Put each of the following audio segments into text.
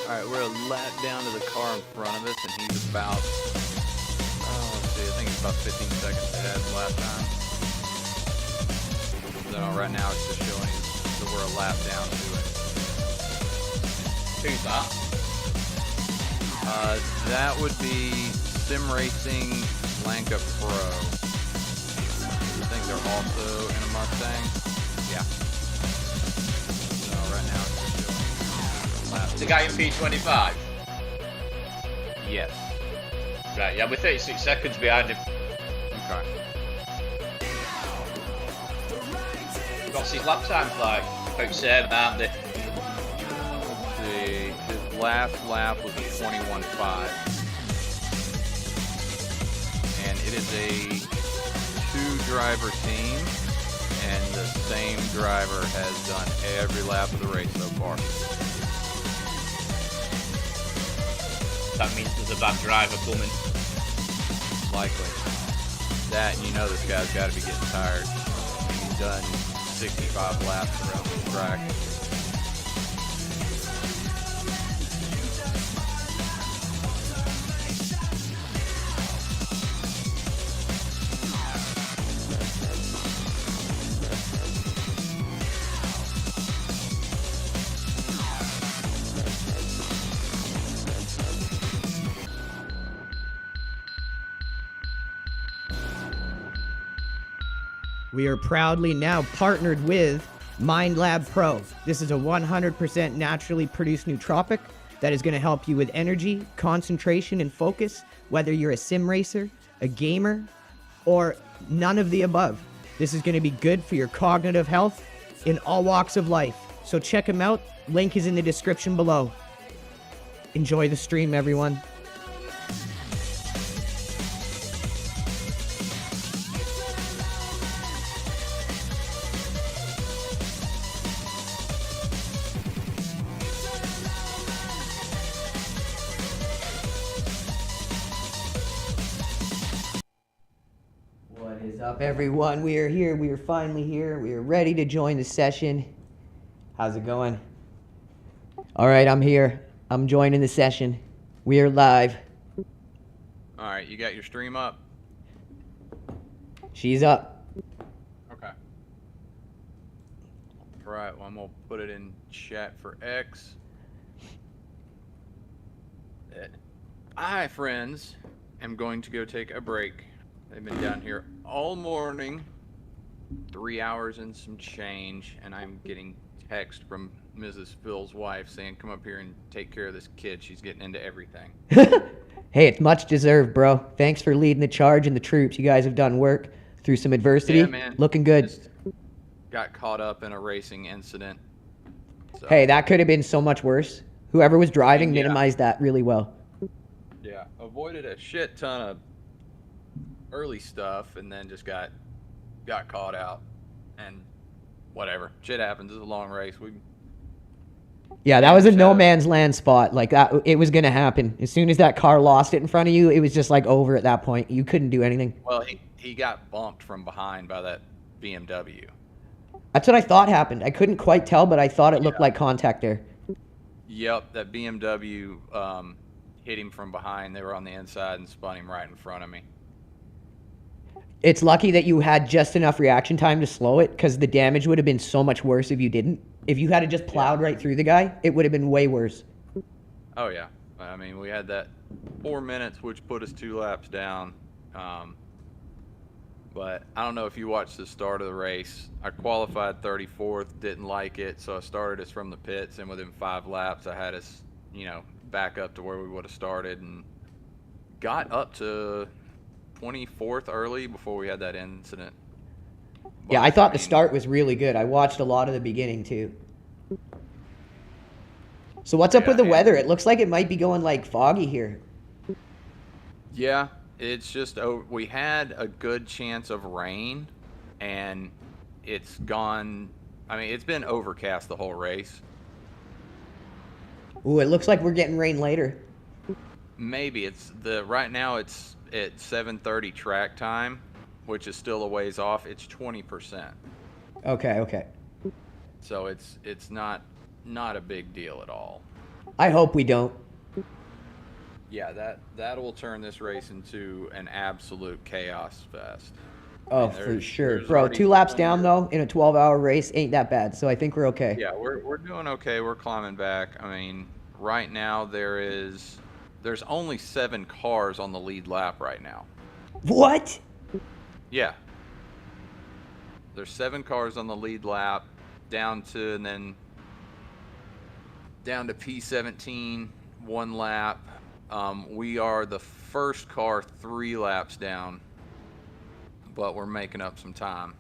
Alright, we're a lap down to the car in front of us, and he's about, let's see, I think he's about 15 seconds ahead last time. So right now it's just showing that we're a lap down to it. Who's that? That would be Sim Racing Lanka Pro. I think they're also in a Mustang. Yeah. So right now it's just showing lap. The guy in P25? Yes. Right, yeah, we're 36 seconds behind him. Okay. What's his lap times like? About 7, aren't they? His last lap was a 21.5. And it is a 2-driver team, and the same driver has done every lap of the race so far. That means there's a bad driver coming. Likely. That, and you know this guy's got to be getting tired. I mean, he's done 65 laps around this track. We are proudly now partnered with MindLab Pro. This is a 100% naturally produced nootropic that is going to help you with energy, concentration, and focus, whether you're a sim racer, a gamer, or none of the above. This is going to be good for your cognitive health in all walks of life. So check them out. Link is in the description below. Enjoy the stream, everyone. What is up, everyone? We are here. We are finally here. We are ready to join the session. How's it going? All right, I'm here. I'm joining the session. We are live. Alright, you got your stream up? She's up. Okay. Alright, well, I'm going to put it in chat for X. I, friends, am going to go take a break. They've been down here all morning, 3 hours and some change, and I'm getting text from Mrs. Phil's wife saying, come up here and take care of this kid. She's getting into everything. Hey, it's much deserved, bro. Thanks for leading the charge and the troops. You guys have done work through some adversity. Yeah, man. Looking good. Just got caught up in a racing incident. So, Hey, that could have been so much worse. Whoever was driving Yeah. minimized that really well. yeah, avoided a shit ton of early stuff, and then just got caught out, and whatever, shit happens. It's a long race. Yeah, that was a no man's land spot. Like that, it was gonna happen. As soon as that car lost it in front of you, it was just like over at that point. You couldn't do anything. Well, he got bumped from behind by that BMW. That's what I thought happened. I couldn't quite tell, but I thought it looked like contact there. Yep, that BMW hit him from behind. They were on the inside and spun him right in front of me. It's lucky that you had just enough reaction time to slow it, because the damage would have been so much worse if you didn't. If you had just plowed right through the guy, it would have been way worse. Oh, yeah. I mean, we had that 4 minutes, which put us 2 laps down. But I don't know if you watched the start of the race. I qualified 34th, didn't like it, so I started us from the pits, and within 5 laps, I had us, back up to where we would have started, and got up to 24th early before we had that incident. Yeah, I thought the start was really good. I watched a lot of the beginning too. So what's up with the weather? It looks like it might be going like foggy here. Yeah, it's just we had a good chance of rain, and it's gone. I mean, it's been overcast the whole race. Ooh, it looks like we're getting rain later. Maybe right now it's at 7:30 track time, which is still a ways off, it's 20%. Okay, okay. So it's not a big deal at all. I hope we don't. Yeah, that will turn this race into an absolute chaos fest. Oh, I mean, for sure. there's Bro, already 2 laps plenty down, of- though, in a 12-hour race ain't that bad. So I think we're okay. Yeah, we're doing okay. We're climbing back. I mean, right now there's only 7 cars on the lead lap right now. What? Yeah. There's 7 cars on the lead lap, down to P17, 1 lap. We are the first car 3 laps down, but we're making up some time.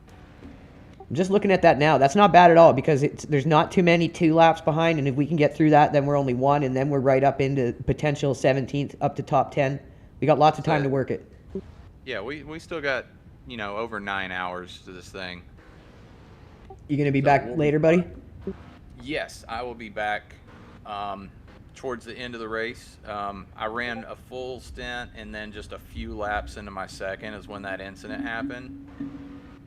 I'm just looking at that now. That's not bad at all because there's not too many 2 laps behind, and if we can get through that, then we're only 1, and then we're right up into potential 17th, up to top 10. We got lots of time to work it. Yeah, we still got, over 9 hours to this thing. You gonna be back later, buddy? Yes, I will be back towards the end of the race. I ran a full stint, and then just a few laps into my second is when that incident happened.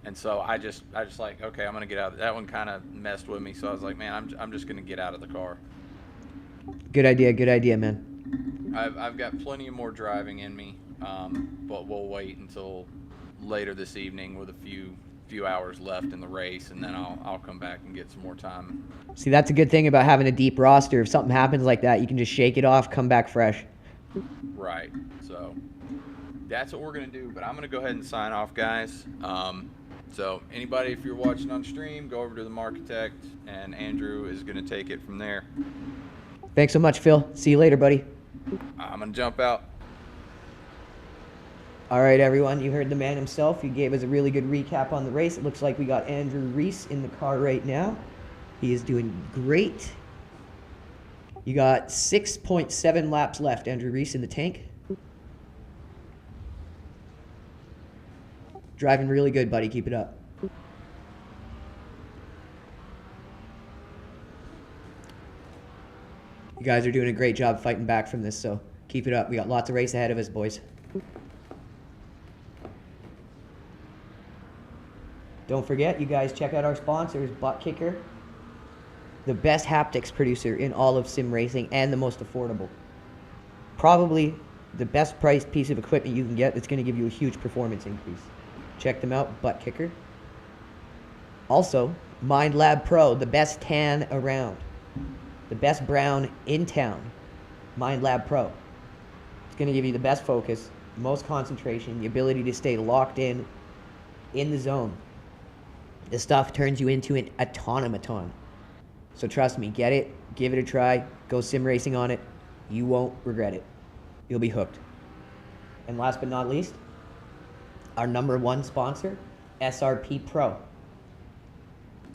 And so I just like, okay, I'm gonna get out. That one kind of messed with me, so I was like, man, I'm just gonna get out of the car. Good idea, man. I've got plenty of more driving in me, but we'll wait until later this evening with a few hours left in the race, and then I'll come back and get some more time. See, that's a good thing about having a deep roster. If something happens like that, you can just shake it off, come back fresh. Right. So that's what we're gonna do. But I'm gonna go ahead and sign off, guys. So anybody, if you're watching on stream, go over to the Markitect, and Andrew is gonna take it from there. Thanks so much, Phil. See you later, buddy. I'm gonna jump out. All right, everyone, you heard the man himself. He gave us a really good recap on the race. It looks like we got Andrew Reece in the car right now. He is doing great. You got 6.7 laps left, Andrew Reece, in the tank. Driving really good, buddy. Keep it up. You guys are doing a great job fighting back from this, so keep it up. We got lots of race ahead of us, boys. Don't forget, you guys check out our sponsors, Butt Kicker, the best haptics producer in all of sim racing and the most affordable. Probably the best priced piece of equipment you can get that's going to give you a huge performance increase. Check them out, Butt Kicker. Also, Mind Lab Pro, the best tan around. The best brown in town. Mind Lab Pro. It's going to give you the best focus, most concentration, the ability to stay locked in the zone. This stuff turns you into an automaton. So trust me, get it, give it a try, go sim racing on it. You won't regret it. You'll be hooked. And last but not least, our #1 sponsor, SRP Pro.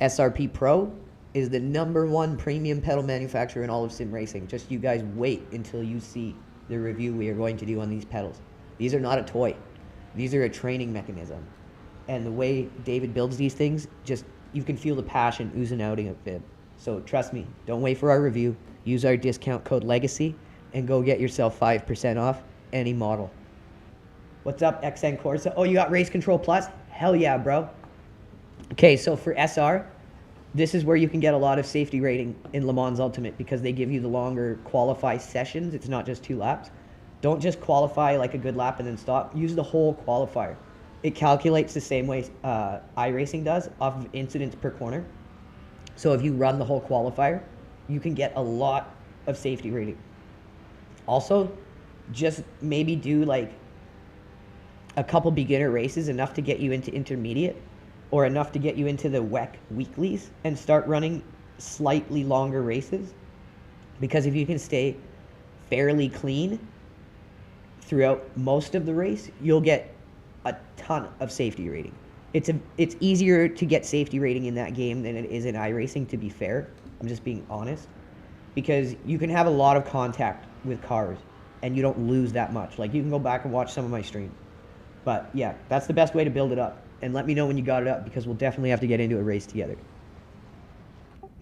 SRP Pro is the #1 premium pedal manufacturer in all of sim racing. Just you guys wait until you see the review we are going to do on these pedals. These are not a toy. These are a training mechanism. And the way David builds these things, just you can feel the passion oozing out of it. So trust me, don't wait for our review. Use our discount code LEGACY and go get yourself 5% off any model. What's up, XN Corsa? Oh, you got Race Control Plus? Hell yeah, bro. Okay, so for SR, this is where you can get a lot of safety rating in Le Mans Ultimate because they give you the longer qualify sessions. It's not just 2 laps. Don't just qualify like a good lap and then stop. Use the whole qualifier. It calculates the same way iRacing does off of incidents per corner. So if you run the whole qualifier, you can get a lot of safety rating. Also, just maybe do like a couple beginner races, enough to get you into intermediate or enough to get you into the WEC weeklies and start running slightly longer races. Because if you can stay fairly clean throughout most of the race, you'll get a ton of safety rating. It's easier to get safety rating in that game than it is in iRacing, to be fair. I'm just being honest. Because you can have a lot of contact with cars and you don't lose that much. Like, you can go back and watch some of my streams. But yeah, that's the best way to build it up. And let me know when you got it up because we'll definitely have to get into a race together.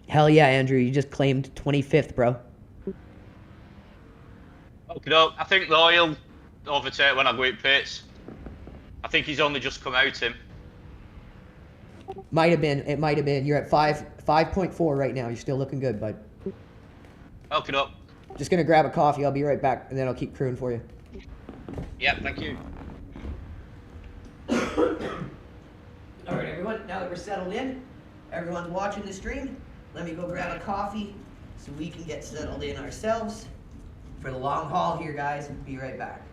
Hell yeah, Andrew, you just claimed 25th, bro. Okay, no, I think the oil overtake when I go in pits. I think he's only just come out, him. Might have been. It might have been. You're at 5.4 right now. You're still looking good, bud. Open up. Just gonna grab a coffee. I'll be right back, and then I'll keep crewing for you. Yeah, thank you. All right, everyone. Now that we're settled in, everyone's watching the stream. Let me go grab a coffee so we can get settled in ourselves for the long haul here, guys. Be right back.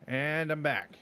And I'm back.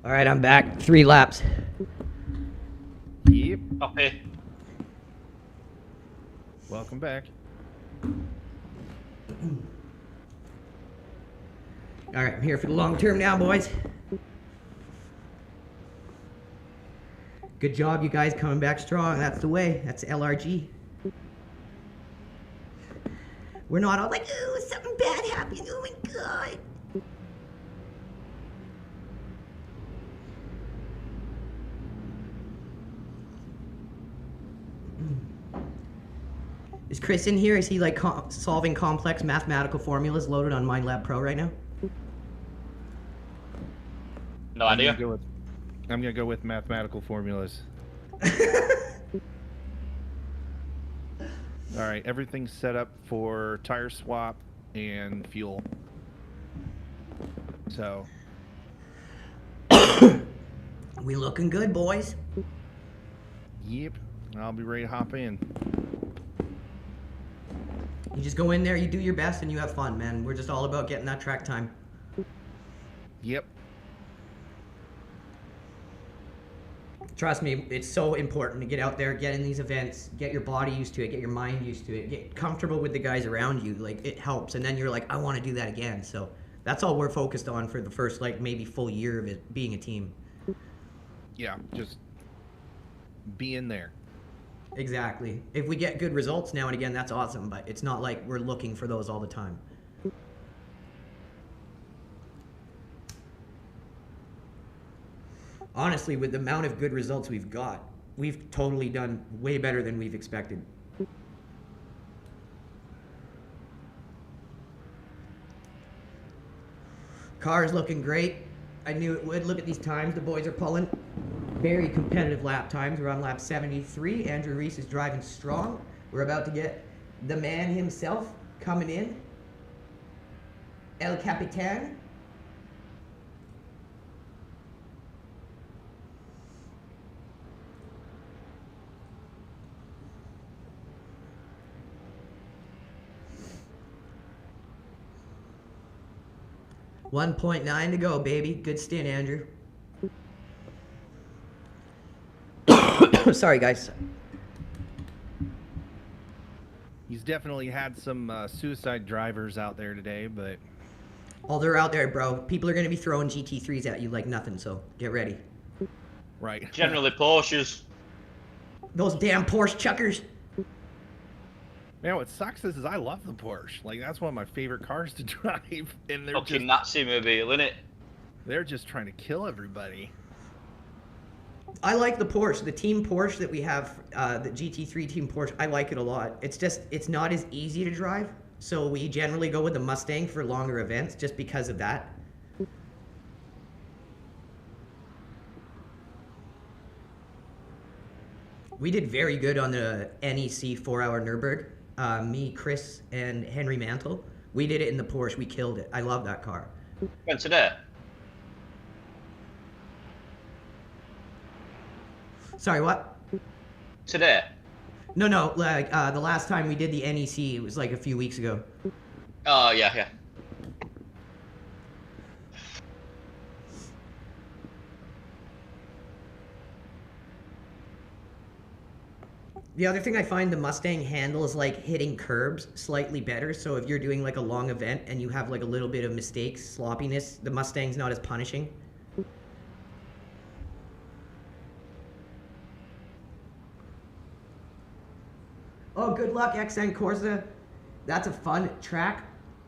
All right, I'm back. 3 laps. Yep. Copy. Welcome back. All right, I'm here for the long term now, boys. Good job, you guys, coming back strong. That's the way. That's LRG. We're not all like, ooh, something bad happened. Oh my god. Is Chris in here? Is he like solving complex mathematical formulas loaded on MindLab Pro right now? No idea. I'm gonna go with mathematical formulas. All right, everything's set up for tire swap and fuel. So We looking good, boys. yep, I'll be ready to hop in. You just go in there, you do your best, and you have fun, man. We're just all about getting that track time. Yep. Trust me, it's so important to get out there, get in these events, get your body used to it, get your mind used to it, get comfortable with the guys around you. Like, it helps. And then you're like, I want to do that again. So that's all we're focused on for the first, like, maybe full year of it being a team. Yeah, just be in there. Exactly. If we get good results now and again, that's awesome. But it's not like we're looking for those all the time. Honestly, with the amount of good results we've got, we've totally done way better than we've expected. Car is looking great. I knew it would. Look at these times the boys are pulling. Very competitive lap times. We're on lap 73. Andrew Reece is driving strong. We're about to get the man himself coming in. El Capitan. .9 to go, baby. Good stint, Andrew. Sorry, guys. He's definitely had some suicide drivers out there today, but Oh, they're out there, bro. People are going to be throwing GT3s at you like nothing, so get ready. right. Generally Porsches. Those damn Porsche chuckers. Man, what sucks is I love the Porsche. Like, that's one of my favorite cars to drive, and Fucking Nazi mobile, innit? they're just trying to kill everybody. I like the Porsche. The team Porsche that we have, the GT3 team Porsche, I like it a lot. It's just, it's not as easy to drive. So we generally go with the Mustang for longer events just because of that. We did very good on the NEC 4-hour Nürburgring. Me, Chris, and Henry Mantle. We did it in the Porsche. We killed it. I love that car. Went today. Sorry, what? Today. No, like the last time we did the NEC, it was like a few weeks ago. Oh, yeah. The other thing I find the Mustang handles like hitting curbs slightly better. So if you're doing like a long event and you have like a little bit of mistakes, sloppiness, the Mustang's not as punishing. Oh, good luck, XN Corsa. That's a fun track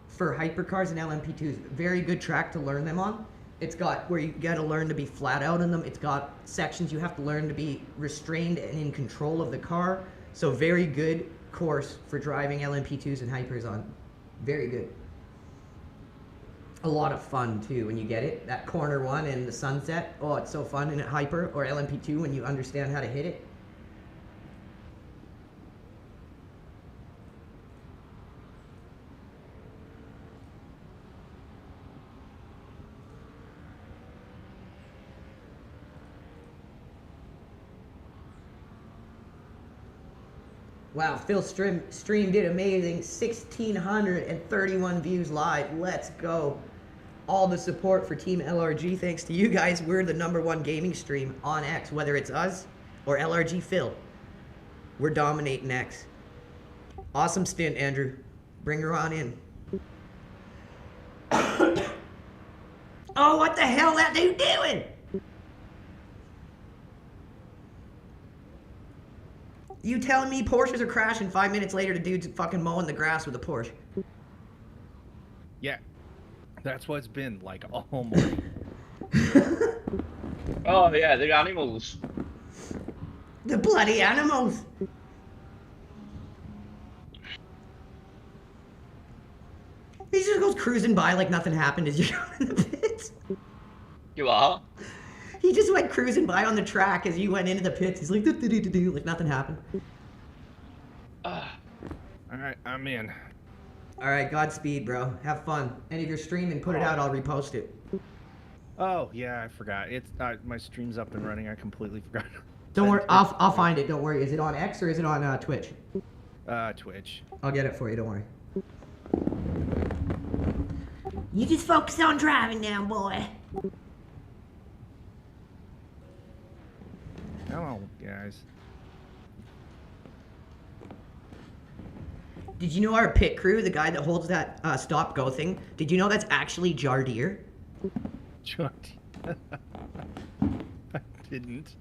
for hypercars and LMP2s. Very good track to learn them on. It's got where you got to learn to be flat out in them. It's got sections you have to learn to be restrained and in control of the car. So very good course for driving LMP2s and hypers on. Very good. A lot of fun too when you get it. That corner one and the sunset. Oh, it's so fun in a hyper or LMP2 when you understand how to hit it. Wow, Phil stream did amazing. 1,631 views live. Let's go. all the support for Team LRG. Thanks to you guys, we're the #1 gaming stream on X, whether it's us or LRG Phil. We're dominating X. Awesome stint, Andrew. Bring her on in. Oh, what the hell that dude doing? You telling me Porsches are crashing 5 minutes later, the dude's fucking mowing the grass with a Porsche? Yeah, that's what it's been like all morning. Oh yeah, the animals. The bloody animals. He just goes cruising by like nothing happened as you go in the pits. You are? He just went cruising by on the track as you went into the pits. He's like, do like nothing happened. All right, I'm in. All right, Godspeed, bro. Have fun. And if you're streaming, put it out. I'll repost it. Oh yeah, I forgot. It's my stream's up and running. I completely forgot. Don't worry. I'll find it. Don't worry. Is it on X or is it on Twitch? Twitch. I'll get it for you. Don't worry. You just focus on driving now, boy. Hello, guys. Did you know our pit crew, the guy that holds that stop go thing, did you know that's actually Jardier? I didn't.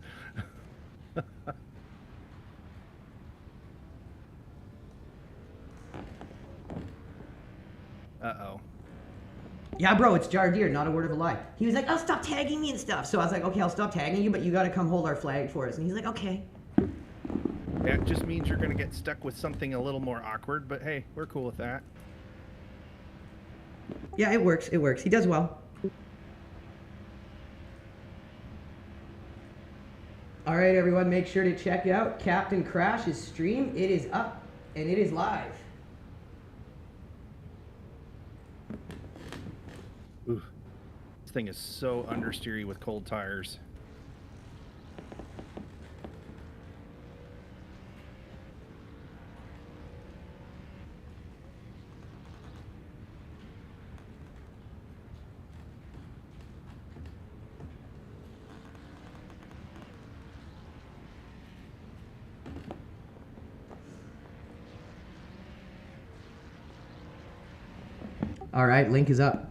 Uh-oh. Yeah, bro, it's Jardier, not a word of a lie. He was like, oh, stop tagging me and stuff. So I was like, okay, I'll stop tagging you, but you gotta come hold our flag for us. And he's like, okay. Yeah, it just means you're gonna get stuck with something a little more awkward, but hey, we're cool with that. Yeah, it works, it works. He does well. All right, everyone, make sure to check out Captain Crash's stream. It is up and it is live. Ooh, this thing is so understeery with cold tires. All right, link is up.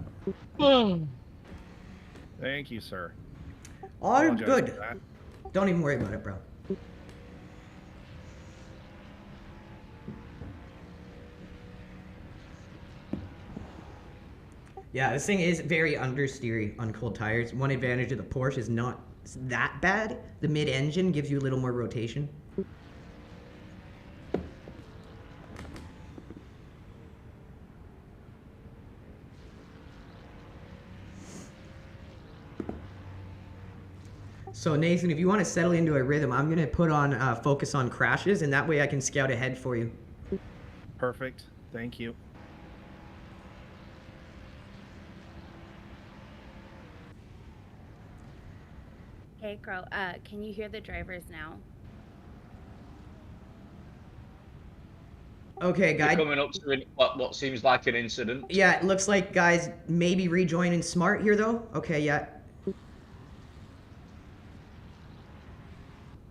Thank you, sir. All Apologize good. for that. Don't even worry about it, bro. Yeah, this thing is very understeery on cold tires. One advantage of the Porsche is not that bad. The mid-engine gives you a little more rotation. So Nathan, if you want to settle into a rhythm, I'm going to put on focus on crashes, and that way I can scout ahead for you. Perfect. Thank you. Hey, Crow, can you hear the drivers now? Okay, guys. You're coming up to what seems like an incident. Yeah, it looks like guys maybe rejoining Smart here, though. Okay, yeah. All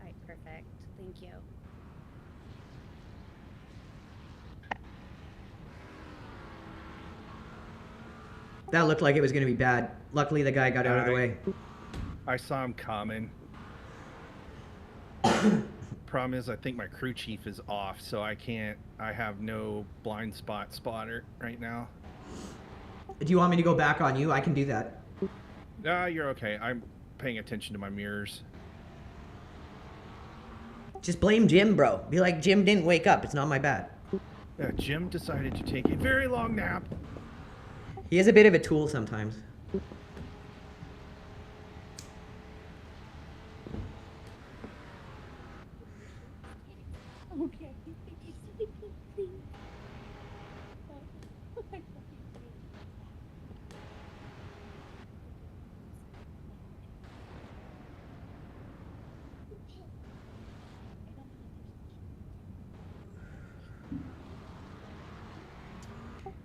right, perfect. Thank you. That looked like it was going to be bad. Luckily, the guy got out of the way. I saw him coming. Problem is, I think my crew chief is off, so I have no blind spot spotter right now. Do you want me to go back on you? I can do that. No, you're okay. I'm paying attention to my mirrors. Just blame Jim, bro. Be like, Jim didn't wake up. It's not my bad. Yeah, Jim decided to take a very long nap. He is a bit of a tool sometimes. Okay. Please.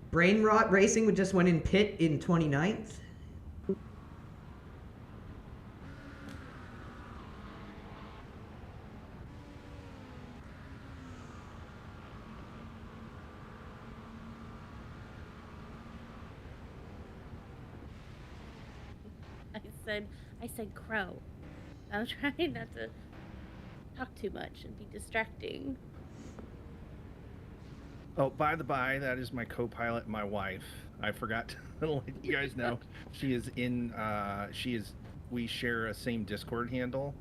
Brain Rot Racing just went in pit in 29th. I said crow. I'm trying not to talk too much and be distracting. Oh, by the by, that is my co-pilot, my wife. I forgot to let you guys know. She is in, we share a same Discord handle.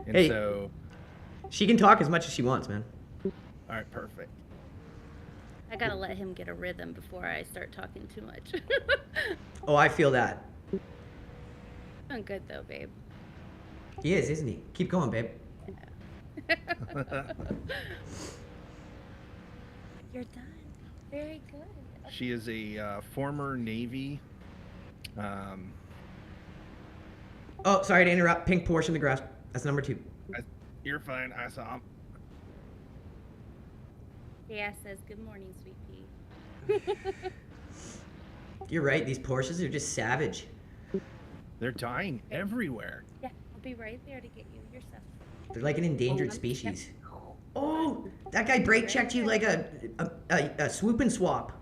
And Hey. so, She can talk as much as she wants, man. all right, perfect. I gotta let him get a rhythm before I start talking too much. Oh, I feel that. I'm good though, babe. He is, isn't he? Keep going, babe. You're done. Very good. She is a former Navy. Oh, sorry to interrupt. Pink Porsche in the grass. That's number 2. You're fine. I saw him. Yeah, says good morning, sweet pea. You're right. These Porsches are just savage. They're dying everywhere. Yeah, I'll be right there to get you your stuff. They're like an endangered species. Oh, that guy brake checked you like a swoop and swap.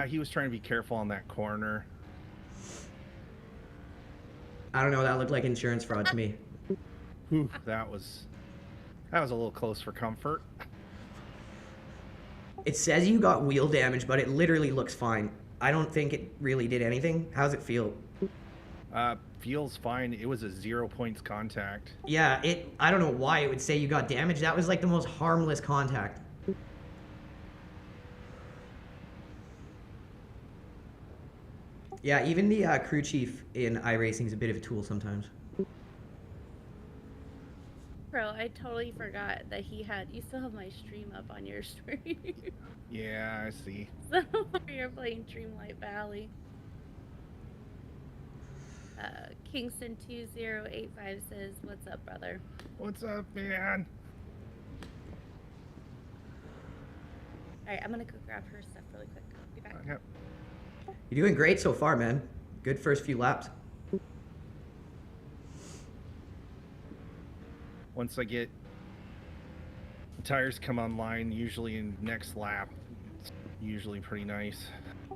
He was trying to be careful on that corner. I don't know. That looked like insurance fraud to me. Whew, that was a little close for comfort. It says you got wheel damage, but it literally looks fine. I don't think it really did anything. How's it feel? Feels fine. It was a 0 points contact. Yeah, I don't know why it would say you got damage. That was like the most harmless contact. Yeah, even the crew chief in iRacing is a bit of a tool sometimes. Bro, I totally forgot that you still have my stream up on your stream. Yeah, I see. So you're playing Dreamlight Valley. Kingston 2085 says, "What's up, brother?" What's up, man? All right, I'm gonna go grab her stuff really quick. Be back. Yep. You're doing great so far, man. Good first few laps. Once I get the tires come online, usually in next lap, it's usually pretty nice.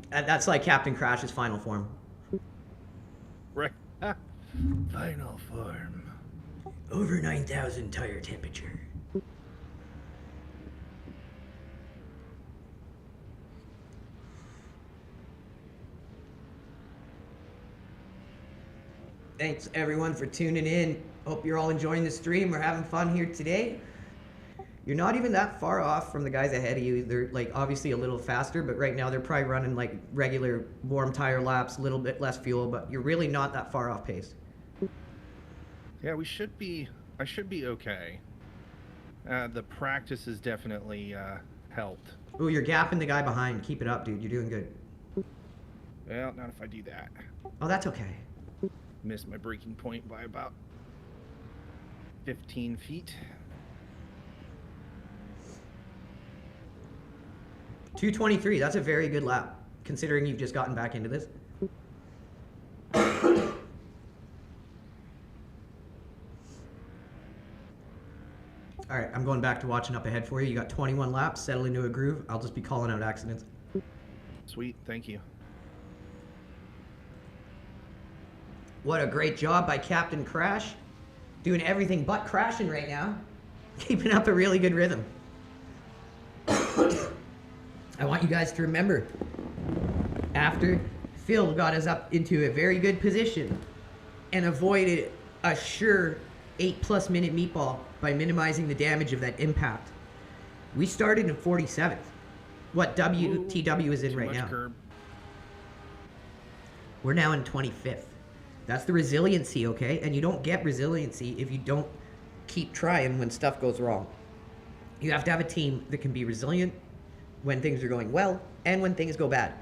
That's like Captain Crash's final form. Right. Final form. Over 9,000 tire temperature. Thanks everyone for tuning in. Hope you're all enjoying the stream. We're having fun here today. You're not even that far off from the guys ahead of you. They're like obviously a little faster, but right now they're probably running like regular warm tire laps, a little bit less fuel, but you're really not that far off pace. Yeah, I should be okay. The practice has definitely helped. Ooh, you're gapping the guy behind. Keep it up, dude. You're doing good. Well, not if I do that. Oh, that's okay. Missed my braking point by about 15 feet. 223, that's a very good lap, considering you've just gotten back into this. All right, I'm going back to watching up ahead for you. You got 21 laps, settle into a groove. I'll just be calling out accidents. Sweet, thank you. What a great job by Captain Crash. Doing everything but crashing right now. Keeping up a really good rhythm. I want you guys to remember, after Phil got us up into a very good position and avoided a sure 8+ minute meatball by minimizing the damage of that impact, we started in 47th. What WTW is in right now. Curb. We're now in 25th. That's the resiliency, okay? And you don't get resiliency if you don't keep trying when stuff goes wrong. You have to have a team that can be resilient when things are going well and when things go bad.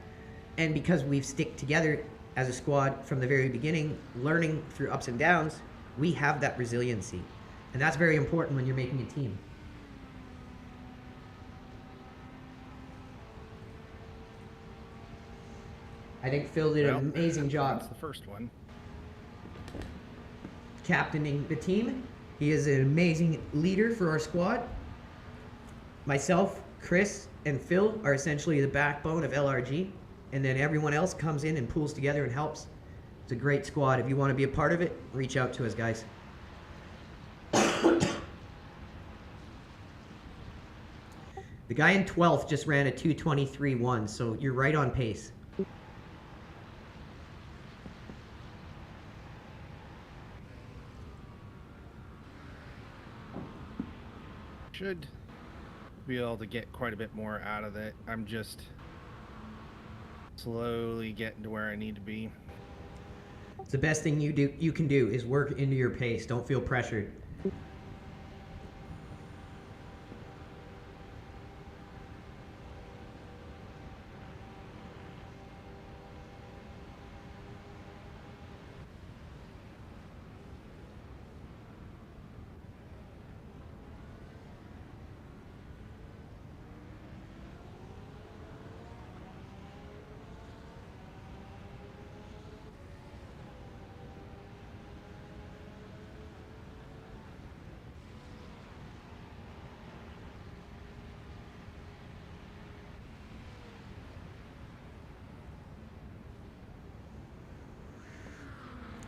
And because we've stick together as a squad from the very beginning, learning through ups and downs, we have that resiliency. And that's very important when you're making a team. I think Phil did an amazing job. That's the first one. Captaining the team. He is an amazing leader for our squad. Myself, Chris, and Phil are essentially the backbone of LRG, and then everyone else comes in and pulls together and helps. It's a great squad. If you want to be a part of it, reach out to us, guys. The guy in 12th just ran a 2:23.1, so you're right on pace. Should be able to get quite a bit more out of it. I'm just slowly getting to where I need to be. It's the best thing you can do is work into your pace. Don't feel pressured.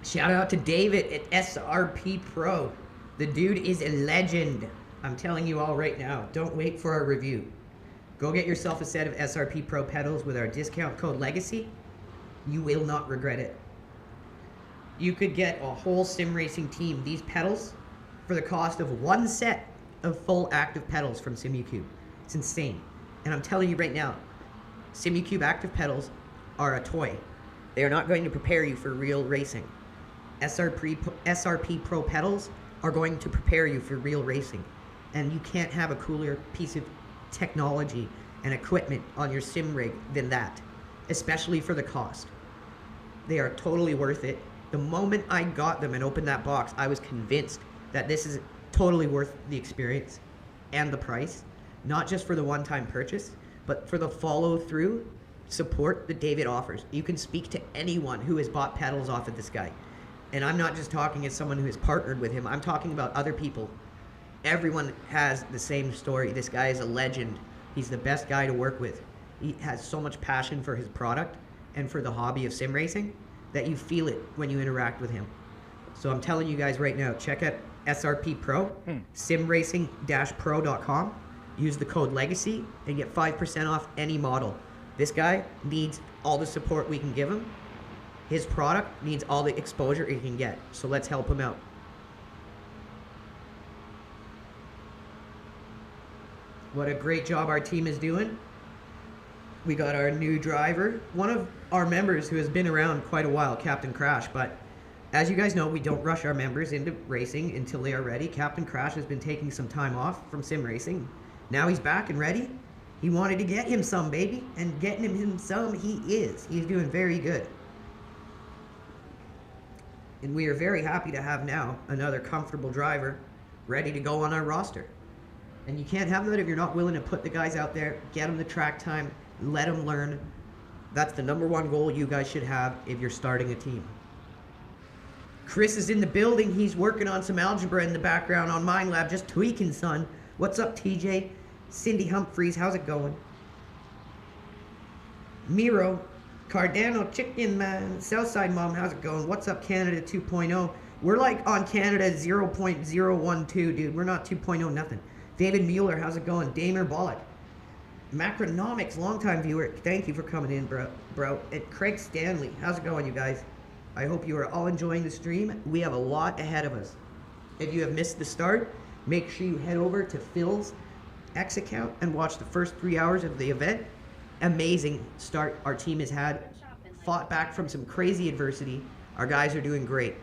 Shout out to David at SRP Pro. The dude is a legend. I'm telling you all right now. Don't wait for our review. Go get yourself a set of SRP Pro pedals with our discount code Legacy. You will not regret it. You could get a whole sim racing team these pedals for the cost of one set of full active pedals from SimuCube. It's insane. And I'm telling you right now, SimuCube active pedals are a toy. They are not going to prepare you for real racing. SRP Pro pedals are going to prepare you for real racing. And you can't have a cooler piece of technology and equipment on your sim rig than that, especially for the cost. They are totally worth it. The moment I got them and opened that box, I was convinced that this is totally worth the experience and the price, not just for the one-time purchase, but for the follow-through support that David offers. You can speak to anyone who has bought pedals off of this guy. And I'm not just talking as someone who has partnered with him. I'm talking about other people. Everyone has the same story. This guy is a legend. He's the best guy to work with. He has so much passion for his product and for the hobby of sim racing that you feel it when you interact with him. So I'm telling you guys right now, check out SRP Pro, simracing-pro.com. Use the code Legacy and get 5% off any model. This guy needs all the support we can give him. His product needs all the exposure it can get. So let's help him out. What a great job our team is doing. We got our new driver, one of our members who has been around quite a while, Captain Crash. But as you guys know, we don't rush our members into racing until they are ready. Captain Crash has been taking some time off from sim racing. Now he's back and ready. He wanted to get him some, baby. And getting him some, he is. He's doing very good. And we are very happy to have now another comfortable driver ready to go on our roster. And you can't have that if you're not willing to put the guys out there, get them the track time, let them learn. That's the #1 goal you guys should have if you're starting a team. Chris is in the building. He's working on some algebra in the background on Mind Lab, just tweaking, son. What's up, TJ? Cindy Humphreys, how's it going? Miro, Cardano Chicken Man, Southside Mom, how's it going? What's up, Canada 2.0? We're like on Canada 0.012, dude. We're not 2.0 nothing. David Mueller, how's it going? Damer Bollock. Macronomics, longtime viewer. Thank you for coming in, bro. And Craig Stanley, how's it going, you guys? I hope you are all enjoying the stream. We have a lot ahead of us. If you have missed the start, make sure you head over to Phil's X account and watch the first 3 hours of the event. Amazing start our team has had. Fought back from some crazy adversity. Our guys are doing great.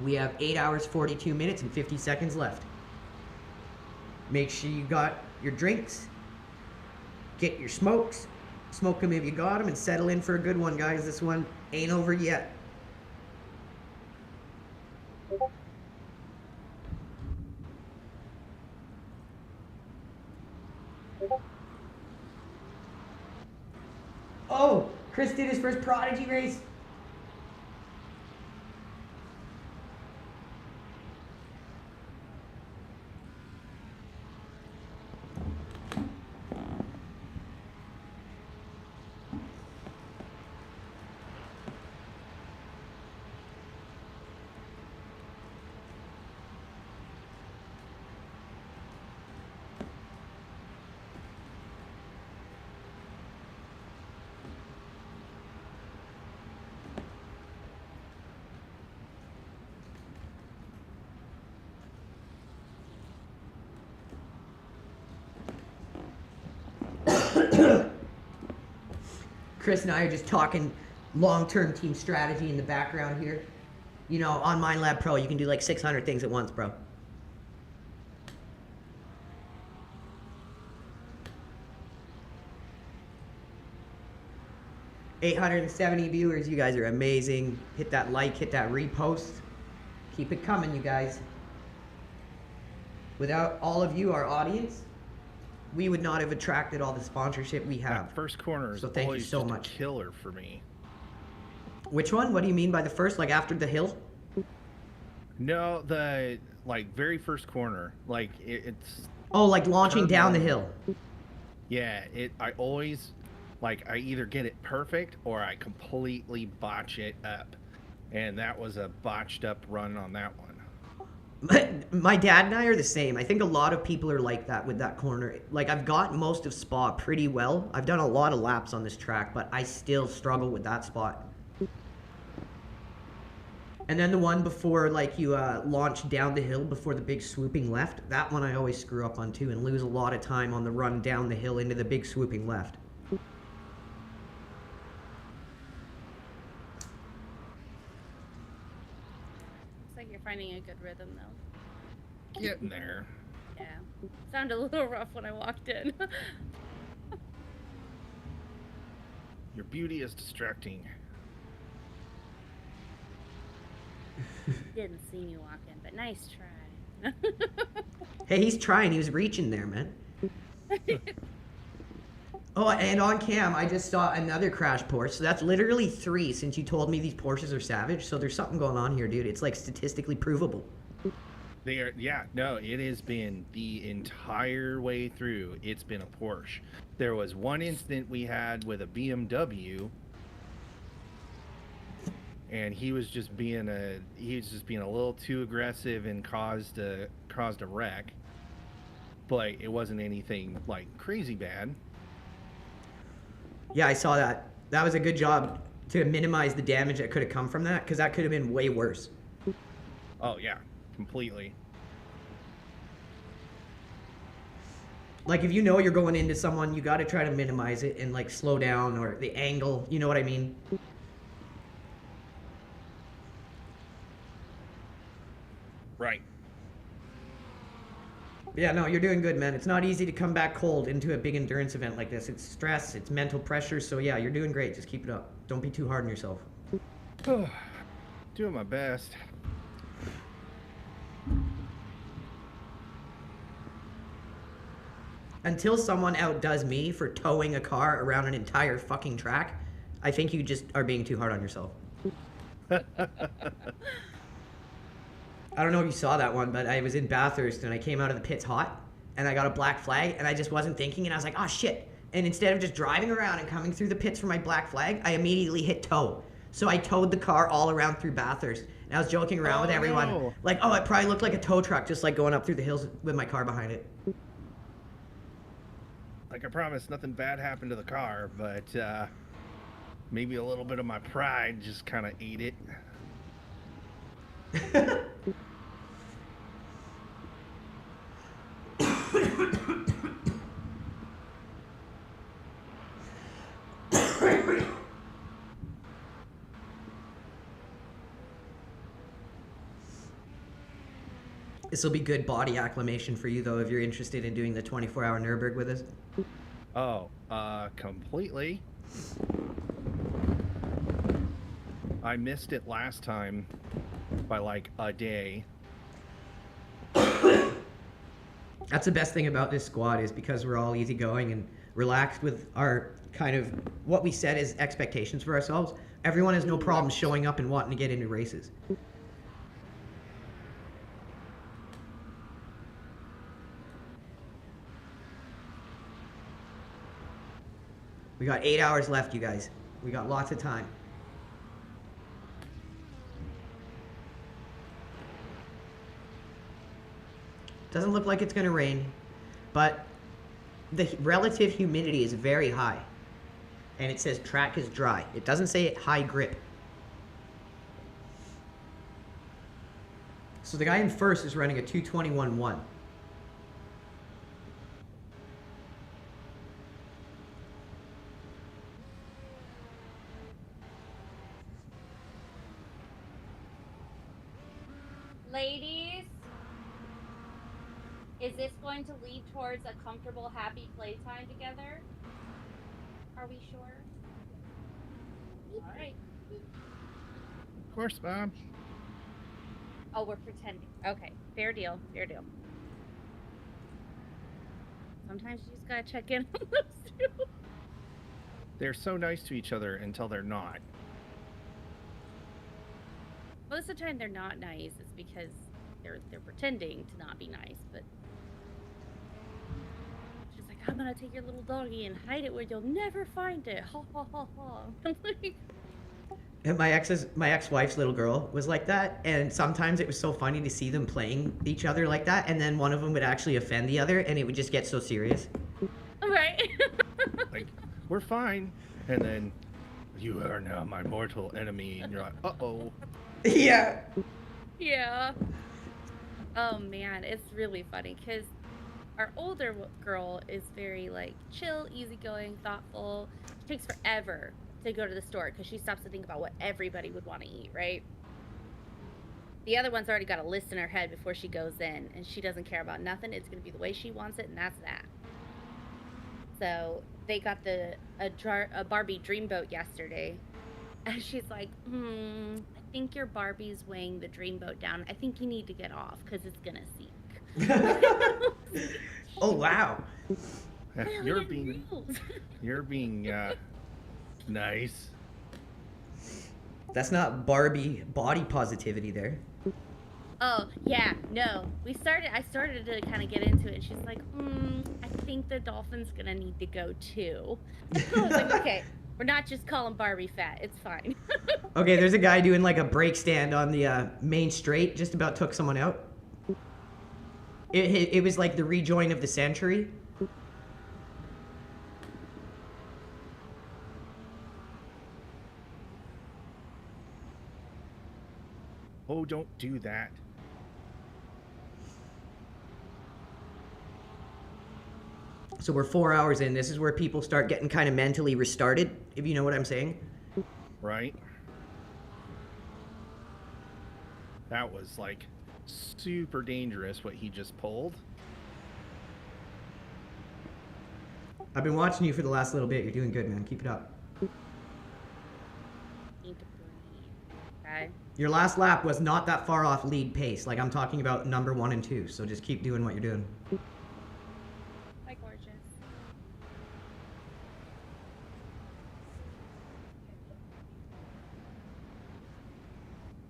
We have 8 hours, 42 minutes, and 50 seconds left. Make sure you got your drinks. Get your smokes. Smoke them if you got them, and settle in for a good one, guys. This one ain't over yet. Oh, Chris did his first Prodigy race. Chris and I are just talking long-term team strategy in the background here. You know, on MindLab Pro, you can do like 600 things at once, bro. $870 viewers. You guys are amazing. Hit that like, hit that repost. Keep it coming, you guys. Without all of you, our audience, we would not have attracted all the sponsorship we have. That first corner is So thank you always so just much. a killer for me. Which one? What do you mean by the first? Like after the hill? No, the like very first corner. Like it's. Oh, like launching down the hill. Yeah, I always, like, I either get it perfect or I completely botch it up. And that was a botched up run on that one. My dad and I are the same. I think a lot of people are like that with that corner. Like, I've got most of Spa pretty well. I've done a lot of laps on this track, but I still struggle with that spot. And then the one before, like, you launch down the hill before the big swooping left, that one I always screw up on too and lose a lot of time on the run down the hill into the big swooping left. Looks like you're finding a good rhythm, though. Getting there. Yeah. Sounded a little rough when I walked in. Your beauty is distracting. Didn't see me walk in, but nice try. Hey, he's trying. He was reaching there, man. Oh, and on cam, I just saw another crash Porsche. So that's literally 3 since you told me these Porsches are savage. So there's something going on here, dude. It's like statistically provable. They are, yeah, no, it has been the entire way through. It's been a Porsche. There was one incident we had with a BMW, and he was just being a little too aggressive and caused a wreck. But it wasn't anything like crazy bad. Yeah, I saw that. That was a good job to minimize the damage that could have come from that, because that could have been way worse. Oh yeah, completely. Like, if you know you're going into someone, you got to try to minimize it and, like, slow down, or the angle, you know what I mean? Right. Yeah, no, you're doing good, man. It's not easy to come back cold into a big endurance event like this. It's stress, it's mental pressure, so yeah, you're doing great. Just keep it up. Don't be too hard on yourself. Doing my best. Until someone outdoes me for towing a car around an entire fucking track, I think you just are being too hard on yourself. I don't know if you saw that one, but I was in Bathurst and I came out of the pits hot and I got a black flag and I just wasn't thinking and I was like, oh shit. And instead of just driving around and coming through the pits for my black flag, I immediately hit tow. So I towed the car all around through Bathurst. And I was joking around with everyone. No. Like, oh, it probably looked like a tow truck just like going up through the hills with my car behind it. Like I promised, nothing bad happened to the car, but maybe a little bit of my pride just kind of ate it. This will be good body acclimation for you, though, if you're interested in doing the 24-hour Nürburgring with us. Oh, completely. I missed it last time by like a day. That's the best thing about this squad, is because we're all easygoing and relaxed with our kind of what we set as expectations for ourselves. Everyone has no problem showing up and wanting to get into races. We got 8 hours left, you guys. We got lots of time. Doesn't look like it's going to rain, but the relative humidity is very high. And it says track is dry. It doesn't say high grip. So the guy in first is running a 221.1. Ladies, is this going to lead towards a comfortable, happy playtime together? Are we sure? All right. Of course, Mom. Oh, we're pretending. Okay, fair deal, fair deal. Sometimes you just gotta check in on those two. They're so nice to each other until they're not. Most of the time they're not nice. It's because they're pretending to not be nice. But she's like, I'm gonna take your little doggy and hide it where you'll never find it. Ha ha ha ha. I'm like, And my ex-wife's little girl was like that, and sometimes it was so funny to see them playing each other like that, and then one of them would actually offend the other, and it would just get so serious. right. Like, we're fine. And then, you are now my mortal enemy. And you're like, uh-oh. Yeah. Yeah. Oh man, it's really funny because our older girl is very like chill, easygoing, thoughtful. It takes forever to go to the store because she stops to think about what everybody would want to eat, right? The other one's already got a list in her head before she goes in, and she doesn't care about nothing. It's going to be the way she wants it, and that's that. So they got a Barbie Dreamboat yesterday, and she's like, I think your Barbie's weighing the Dreamboat down. I think you need to get off because it's going to sink. Oh, wow. You're being nice. That's not Barbie body positivity there. Oh, yeah, no. I started to kind of get into it, and she's like, I think the dolphin's gonna need to go too. I was like, okay, we're not just calling Barbie fat, it's fine. Okay, there's a guy doing like a brake stand on the main straight, just about took someone out. It was like the rejoin of the century. Oh, don't do that. So we're 4 hours in. This is where people start getting kind of mentally restarted, if you know what I'm saying. Right? That was like super dangerous what he just pulled. I've been watching you for the last little bit. You're doing good, man. Keep it up. Need to breathe. Okay? Your last lap was not that far off lead pace. Like, I'm talking about number 1 and 2. So just keep doing what you're doing. Hi, gorgeous.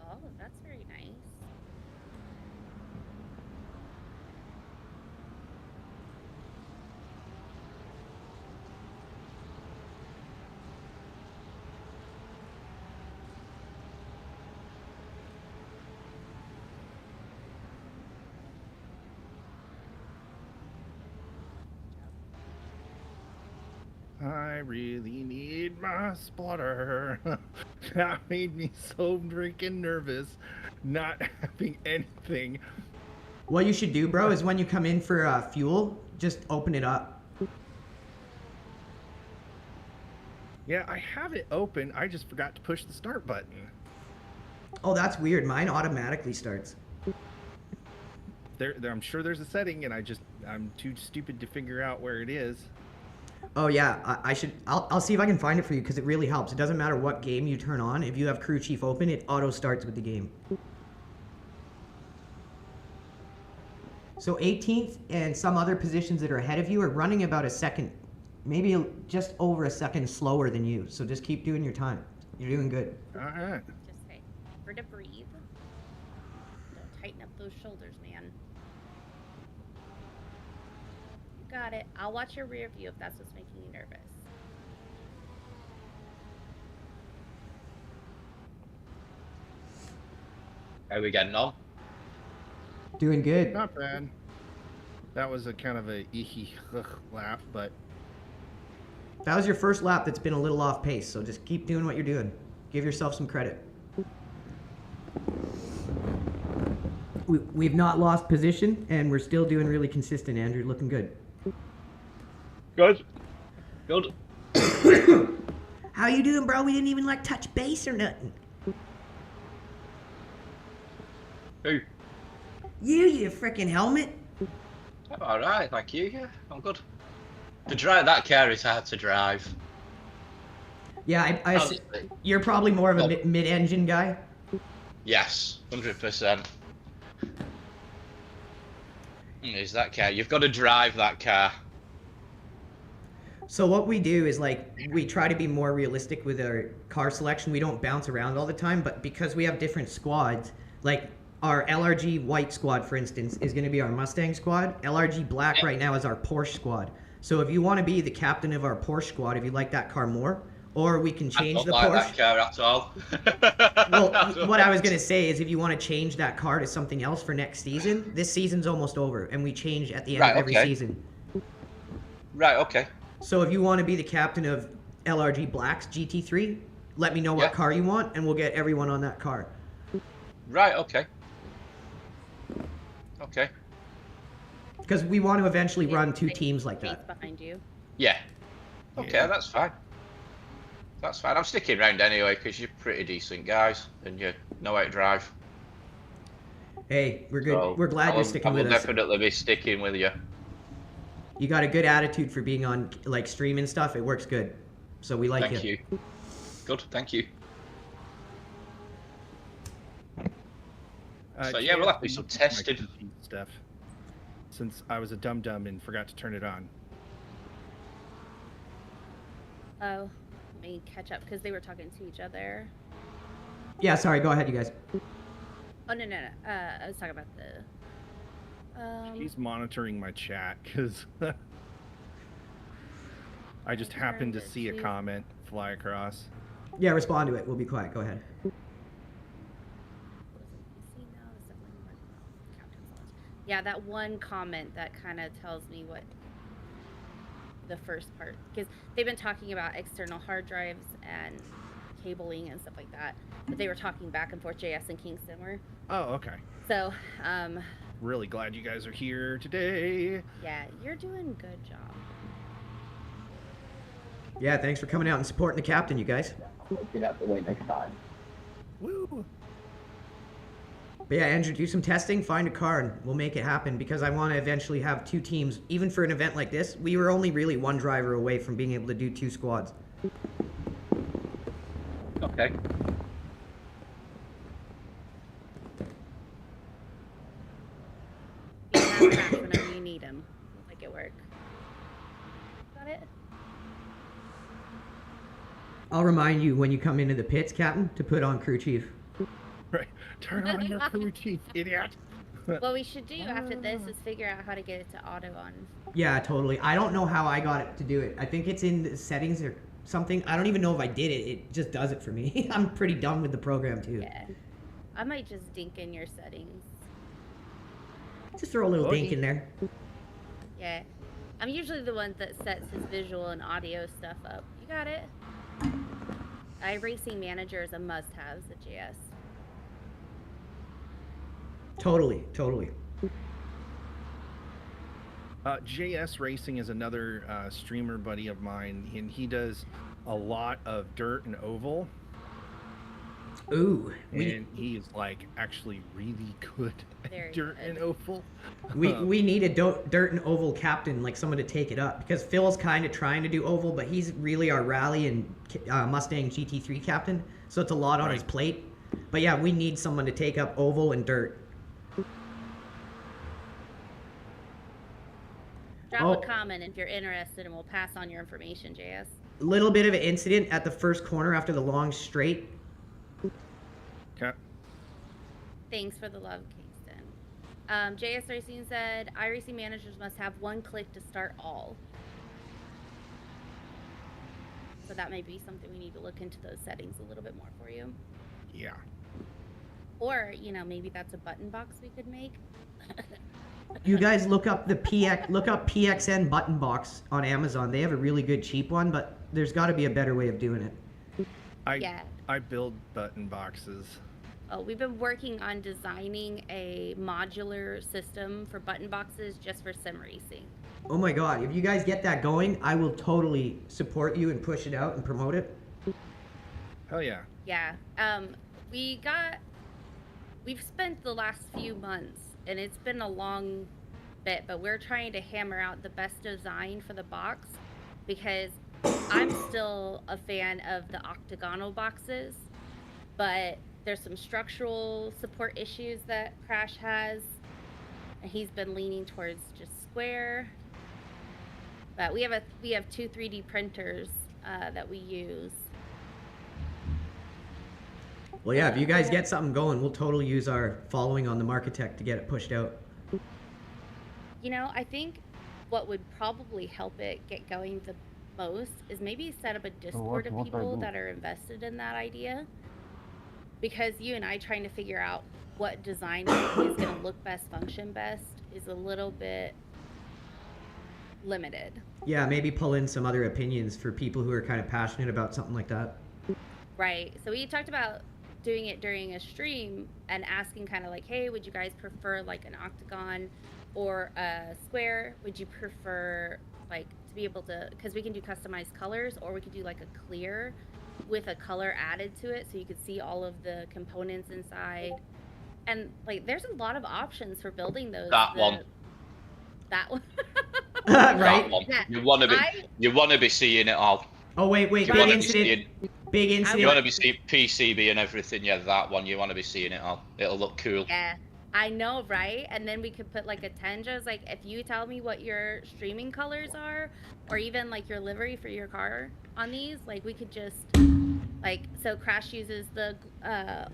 Oh, that's very nice. I really need my spotter. That made me so freaking nervous, not having anything. What you should do, bro, is when you come in for fuel, just open it up. Yeah, I have it open. I just forgot to push the start button. Oh, that's weird. Mine automatically starts. I'm sure there's a setting, and I'm too stupid to figure out where it is. Oh yeah, I'll see if I can find it for you because it really helps. It doesn't matter what game you turn on. If you have crew chief open, it auto starts with the game. So 18th and some other positions that are ahead of you are running about a second, maybe just over a second slower than you. So just keep doing your time. You're doing good. All right. Just say, remember to breathe. Don't tighten up those shoulders, man. You got it. I'll watch your rear view if that's what's making you nervous. How are we getting on? Doing good. Not bad. That was a kind of a laugh, but That was your first lap that's been a little off pace, so just keep doing what you're doing. Give yourself some credit. We've not lost position, and we're still doing really consistent, Andrew. Looking good. Good. Good. How you doing, bro? We didn't even, like, touch base or nothing. Who? You freaking helmet. I'm alright, thank you. Yeah, I'm good. To drive that car is hard to drive. Yeah, Honestly. you're probably more of a Well- mid-engine guy. Yes, 100%. Is that car? You've got to drive that car. So what we do is like we try to be more realistic with our car selection. We don't bounce around all the time, but because we have different squads, like our LRG white squad, for instance, is going to be our Mustang squad. LRG black right now is our Porsche squad. So if you want to be the captain of our Porsche squad, if you like that car more, or we can change the I don't Porsche. like that car at all. Well, what I was going to say is if you want to change that car to something else for next season, this season's almost over, and we change at the end of every season. Right, okay. So if you want to be the captain of LRG Black's GT3, let me know what car you want, and we'll get everyone on that car. Right, okay. Okay. Because we want to eventually run 2 teams like that. Behind you. Yeah. Okay, that's fine. That's fine. I'm sticking around anyway because you're pretty decent guys and you know how to drive. Hey, we're good. So we're glad you're sticking with us. I will definitely be sticking with you. You got a good attitude for being on like stream and stuff. It works good. So we like Thank you. Good, thank you. So yeah, we'll have to do some testing. Stuff. Since I was a dum-dum and forgot to turn it on. Oh, let me catch up because they were talking to each other. Yeah, sorry. Go ahead, you guys. Oh no. I was talking about the. He's monitoring my chat because I just happened to see a comment fly across. Yeah, respond to it. We'll be quiet. Go ahead. Yeah, that one comment that kind of tells me what the first part, because they've been talking about external hard drives and cabling and stuff like that, but they were talking back and forth. JS and Kingston were. Oh, okay. So, really glad you guys are here today. yeah, you're doing a good job. Yeah, thanks for coming out and supporting the captain, you guys. Get out the way next time. Woo! But yeah, Andrew, do some testing, find a car, and we'll make it happen because I want to eventually have 2 teams. Even for an event like this, we were only really 1 driver away from being able to do 2 squads. Okay. You have a match whenever you need them. We'll make it work. Got it? I'll remind you when you come into the pits, Captain, to put on crew chief. Right. Turn on your crew chief, idiot. What we should do after this is figure out how to get it to auto on. Yeah, totally. I don't know how I got it to do it. I think it's in the settings or something. I don't even know if I did it. It just does it for me. I'm pretty dumb with the program, too. Yeah. I might just dink in your settings. Just throw a little dink in there. Yeah. I'm usually the one that sets his visual and audio stuff up. You got it. Iracing Manager is a must-have, the JS. Totally, totally. JS Racing is another streamer buddy of mine, and he does a lot of dirt and oval. Ooh. And he is like actually really good at dirt and oval. We need a dirt and oval captain, like someone to take it up, because Phil's kind of trying to do oval, but he's really our rally and Mustang GT3 captain, so it's a lot on his plate. But yeah, we need someone to take up oval and dirt. Drop a comment if you're interested, and we'll pass on your information, JS. A little bit of an incident at the first corner after the long straight. Okay. Thanks for the love, Kingston. JS Racing said, iRacing managers must have 1 click to start all. So that may be something we need to look into those settings a little bit more for you. Yeah. Or, you know, maybe that's a button box we could make. You guys look up the PXN button box on Amazon. They have a really good cheap one, but there's got to be a better way of doing it. I build button boxes. Oh, we've been working on designing a modular system for button boxes just for sim racing. Oh my god, if you guys get that going, I will totally support you and push it out and promote it. Hell yeah. Yeah. We've spent the last few months and it's been a long bit, but we're trying to hammer out the best design for the box, because I'm still a fan of the octagonal boxes, but there's some structural support issues that Crash has, and he's been leaning towards just square. But we have two 3D printers that we use. Well, yeah, if you guys get something going, we'll totally use our following on the Marketech to get it pushed out. You know, I think what would probably help it get going the most is maybe set up a Discord of people that are invested in that idea. Because you and I trying to figure out what design is going to look best, function best, is a little bit limited. Yeah, maybe pull in some other opinions for people who are kind of passionate about something like that. Right. So we talked about doing it during a stream and asking kind of like, hey, would you guys prefer like an octagon or a square? Would you prefer like to be able to, because we can do customized colors, or we could do like a clear with a color added to it so you could see all of the components inside. And like there's a lot of options for building those. That one. Right? That one. Yeah. You want to be seeing it all. Oh wait, You big wanna incident. be Big You incident. want to be seeing PCB and everything, yeah, that one. You want to be seeing it all. It'll look cool. Yeah, I know, right? And then we could put like a Tenja, like if you tell me what your streaming colors are, or even like your livery for your car on these, like we could just like, so Crash uses the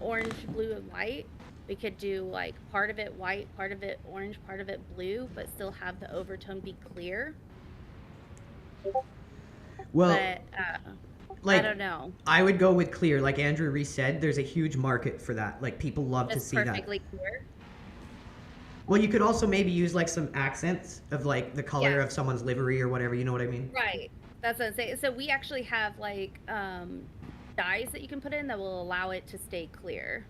orange, blue, and white. We could do like part of it white, part of it orange, part of it blue, but still have the overtone be clear. Well, But like, I don't know. I would go with clear. Like Andrew Reece said, there's a huge market for that. Like people love to see that. Perfectly clear. Well, you could also maybe use like some accents of like the color of someone's livery or whatever. You know what I mean? Right. That's what I'm saying. So we actually have like dyes that you can put in that will allow it to stay clear.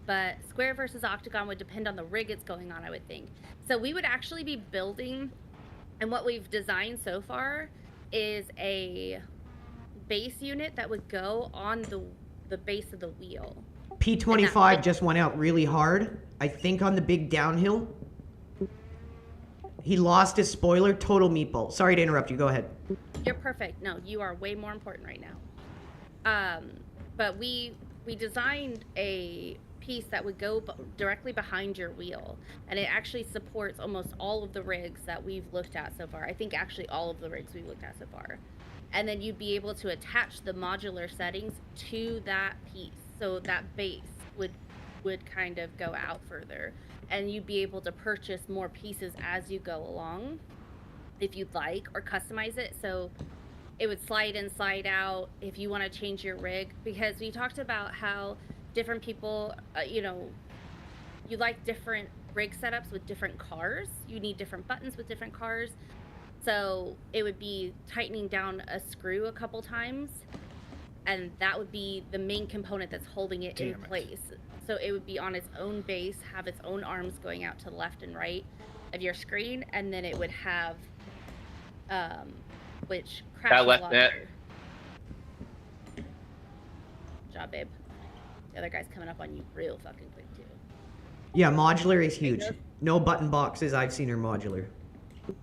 But square versus octagon would depend on the rig it's going on, I would think. So we would actually be building, and what we've designed so far is a base unit that would go on the base of the wheel. P25 just went out really hard. I think on the big downhill. He lost his spoiler. Total meatball. Sorry to interrupt you. Go ahead. You're perfect. No, you are way more important right now. But we designed a piece that would go directly behind your wheel, and it actually supports almost all of the rigs that we've looked at so far. I think actually all of the rigs we've looked at so far. And then you'd be able to attach the modular settings to that piece, so that base would kind of go out further, and you'd be able to purchase more pieces as you go along if you'd like, or customize it so it would slide in, slide out if you want to change your rig. Because we talked about how different people, you know, you like different rig setups with different cars. You need different buttons with different cars. So it would be tightening down a screw a couple times, and that would be the main component that's holding it in place. So it would be on its own base, have its own arms going out to the left and right of your screen, and then it would have, which crashes a lot better. Good job, babe. The other guy's coming up on you real fucking quick too. Yeah, modular is huge. No button boxes I've seen are modular.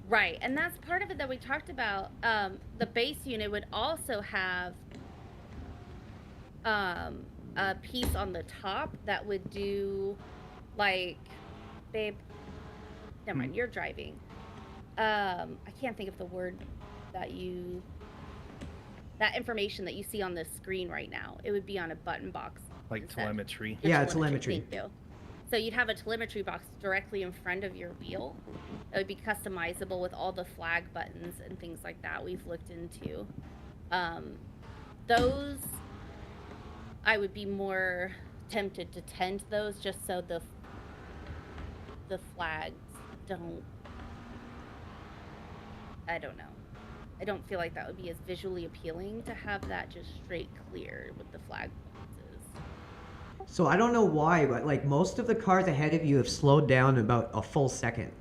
Right, and that's part of it that we talked about. The base unit would also have a piece on the top that would do, like, babe, never mind, you're driving. I can't think of the word that that information that you see on the screen right now. It would be on a button box. Like telemetry. Yeah, telemetry. Thank you. So you'd have a telemetry box directly in front of your wheel. It would be customizable with all the flag buttons and things like that we've looked into. Those, I would be more tempted to tend those just so the flags don't, I don't know. I don't feel like that would be as visually appealing to have that just straight clear with the flag boxes. So I don't know why, but like most of the cars ahead of you have slowed down about a full second.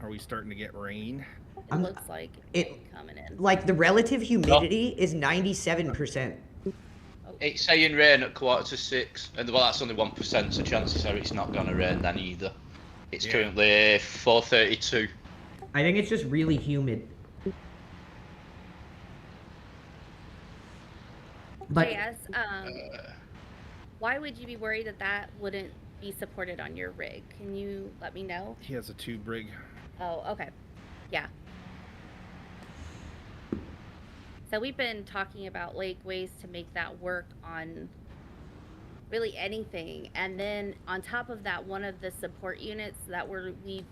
Are we starting to get rain? It looks like it's coming in. Like the relative humidity is 97%. Oh, It's saying rain at 5:45, and well, that's only 1%, so chances are it's not gonna rain then either. It's currently 4:32. I think it's just really humid. But JS, why would you be worried that that wouldn't be supported on your rig? Can you let me know? He has a tube rig. Oh, okay. Yeah. So we've been talking about like ways to make that work on really anything. And then on top of that, one of the support units that we've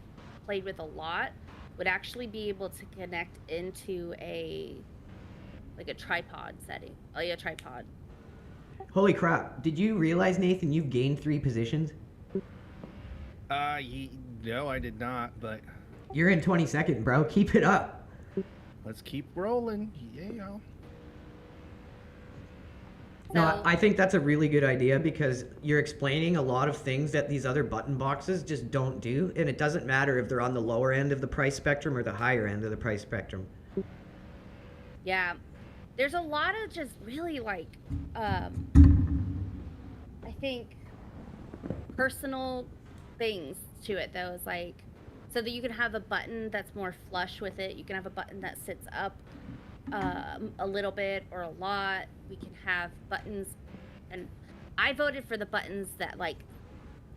played with a lot would actually be able to connect into a tripod setting. Oh yeah, tripod. holy crap! Did you realize, Nathan, you've gained 3 positions? No, I did not. But You're in 22nd, bro. Keep it up. let's keep rolling. Yeah. No, I think that's a really good idea because you're explaining a lot of things that these other button boxes just don't do, and it doesn't matter if they're on the lower end of the price spectrum or the higher end of the price spectrum. Yeah. There's a lot of just really like, I think personal things to it though. Is like, so that you can have a button that's more flush with it. You can have a button that sits up a little bit or a lot. We can have buttons, and I voted for the buttons that like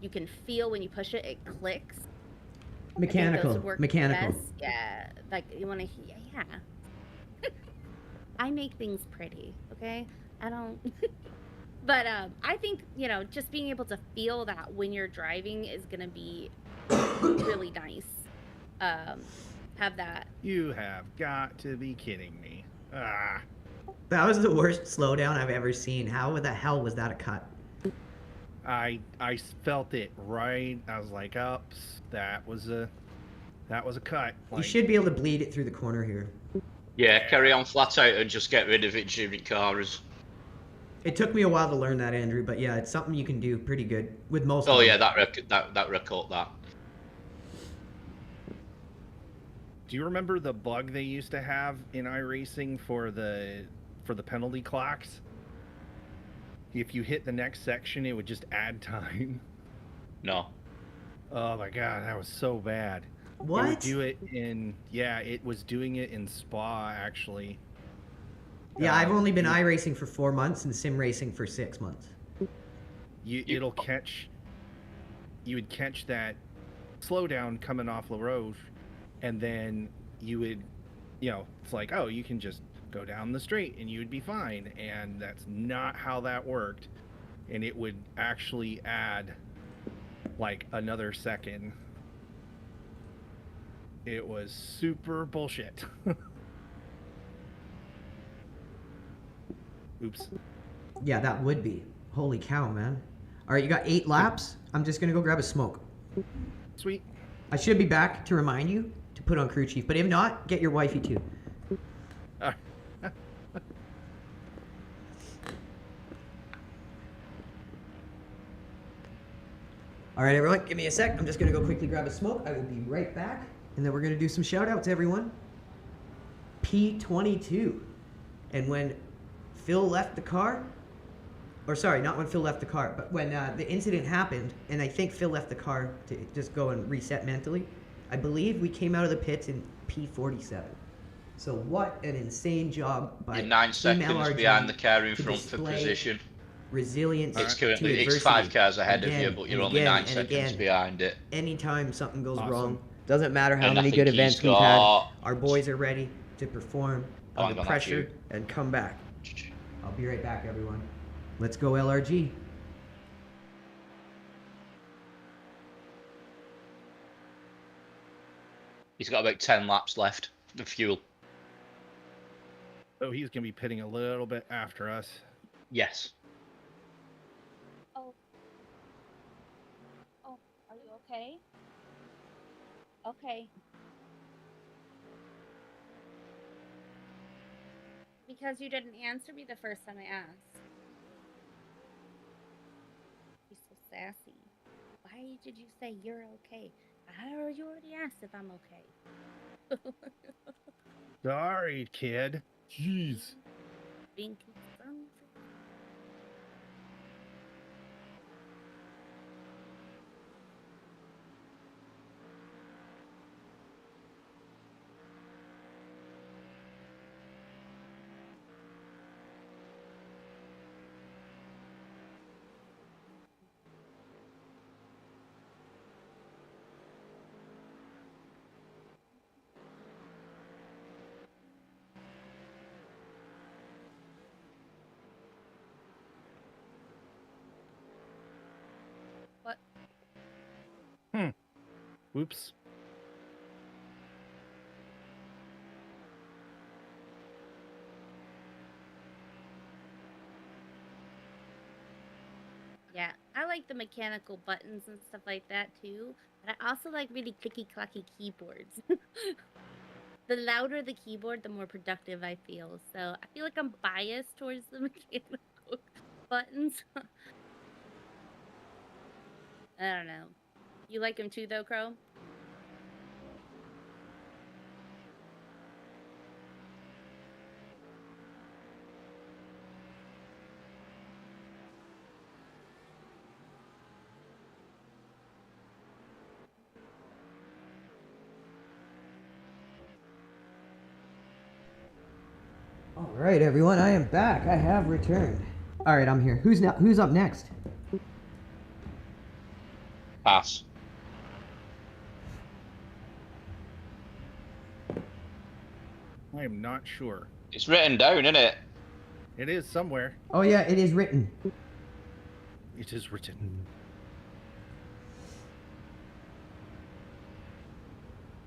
you can feel when you push it, it clicks. Mechanical. Mechanical. Yeah, like you want to, yeah. I make things pretty, okay? I don't. But I think, you know, just being able to feel that when you're driving is gonna be really nice. Have that. You have got to be kidding me. Ah. That was the worst slowdown I've ever seen. How the hell was that a cut? I felt it right. I was like, ups. That was a cut. You Like, should be able to bleed it through the corner here. Yeah, carry on flat out and just get rid of it during cars. It took me a while to learn that, Andrew, but yeah, it's something you can do pretty good with most Oh of yeah, them. that record that. do you remember the bug they used to have in iRacing for the penalty clocks? If you hit the next section, it would just add time. No. Oh my god, that was so bad. What? It would do it in, yeah, it was doing it in Spa, actually. Yeah, I've only been iRacing for 4 months and sim racing for 6 months. You would catch that slowdown coming off La Roche, and then you would, you know, it's like, oh, you can just go down the straight and you would be fine. And that's not how that worked. And it would actually add like another second. It was super bullshit. Oops. Yeah, that would be. Holy cow, man. All right, you got 8 laps. I'm just going to go grab a smoke. Sweet. I should be back to remind you to put on crew chief, but if not, get your wifey too. All right, everyone, give me a sec. I'm just going to go quickly grab a smoke. I will be right back, and then we're going to do some shout-outs, everyone. P22. And when Phil left the car, or sorry, not when Phil left the car, but when the incident happened, and I think Phil left the car to just go and reset mentally, I believe we came out of the pits in P47. So what an insane job by You're 9 Team seconds LRG behind the car in to front for display position. resilience It's to currently adversity. 5 cars ahead of Again you, but you're and only again 9 and seconds again. behind it. Anytime something goes Awesome. wrong, doesn't matter how And I many think good he's events we've had, got- our boys are ready to perform Oh, I'm under gonna pressure shoot. and come back. I'll be right back, everyone. Let's go, LRG. He's got about 10 laps left of fuel. Oh, he's going to be pitting a little bit after us. Yes. Oh, are you okay? Okay. Because you didn't answer me the first time I asked. You're so sassy. Why did you say you're okay? You already asked if I'm okay. Sorry, kid. Jeez. Being concerned for Whoops. Yeah, I like the mechanical buttons and stuff like that too, but I also like really clicky-clacky keyboards. The louder the keyboard, the more productive I feel. So I feel like I'm biased towards the mechanical buttons. I don't know. You like them too, though, Crow? All right, everyone, I am back. I have returned. All right, I'm here. Who's up next? Pass. I am not sure. It's written down, isn't it? It is somewhere. Oh yeah, it is written. It is written.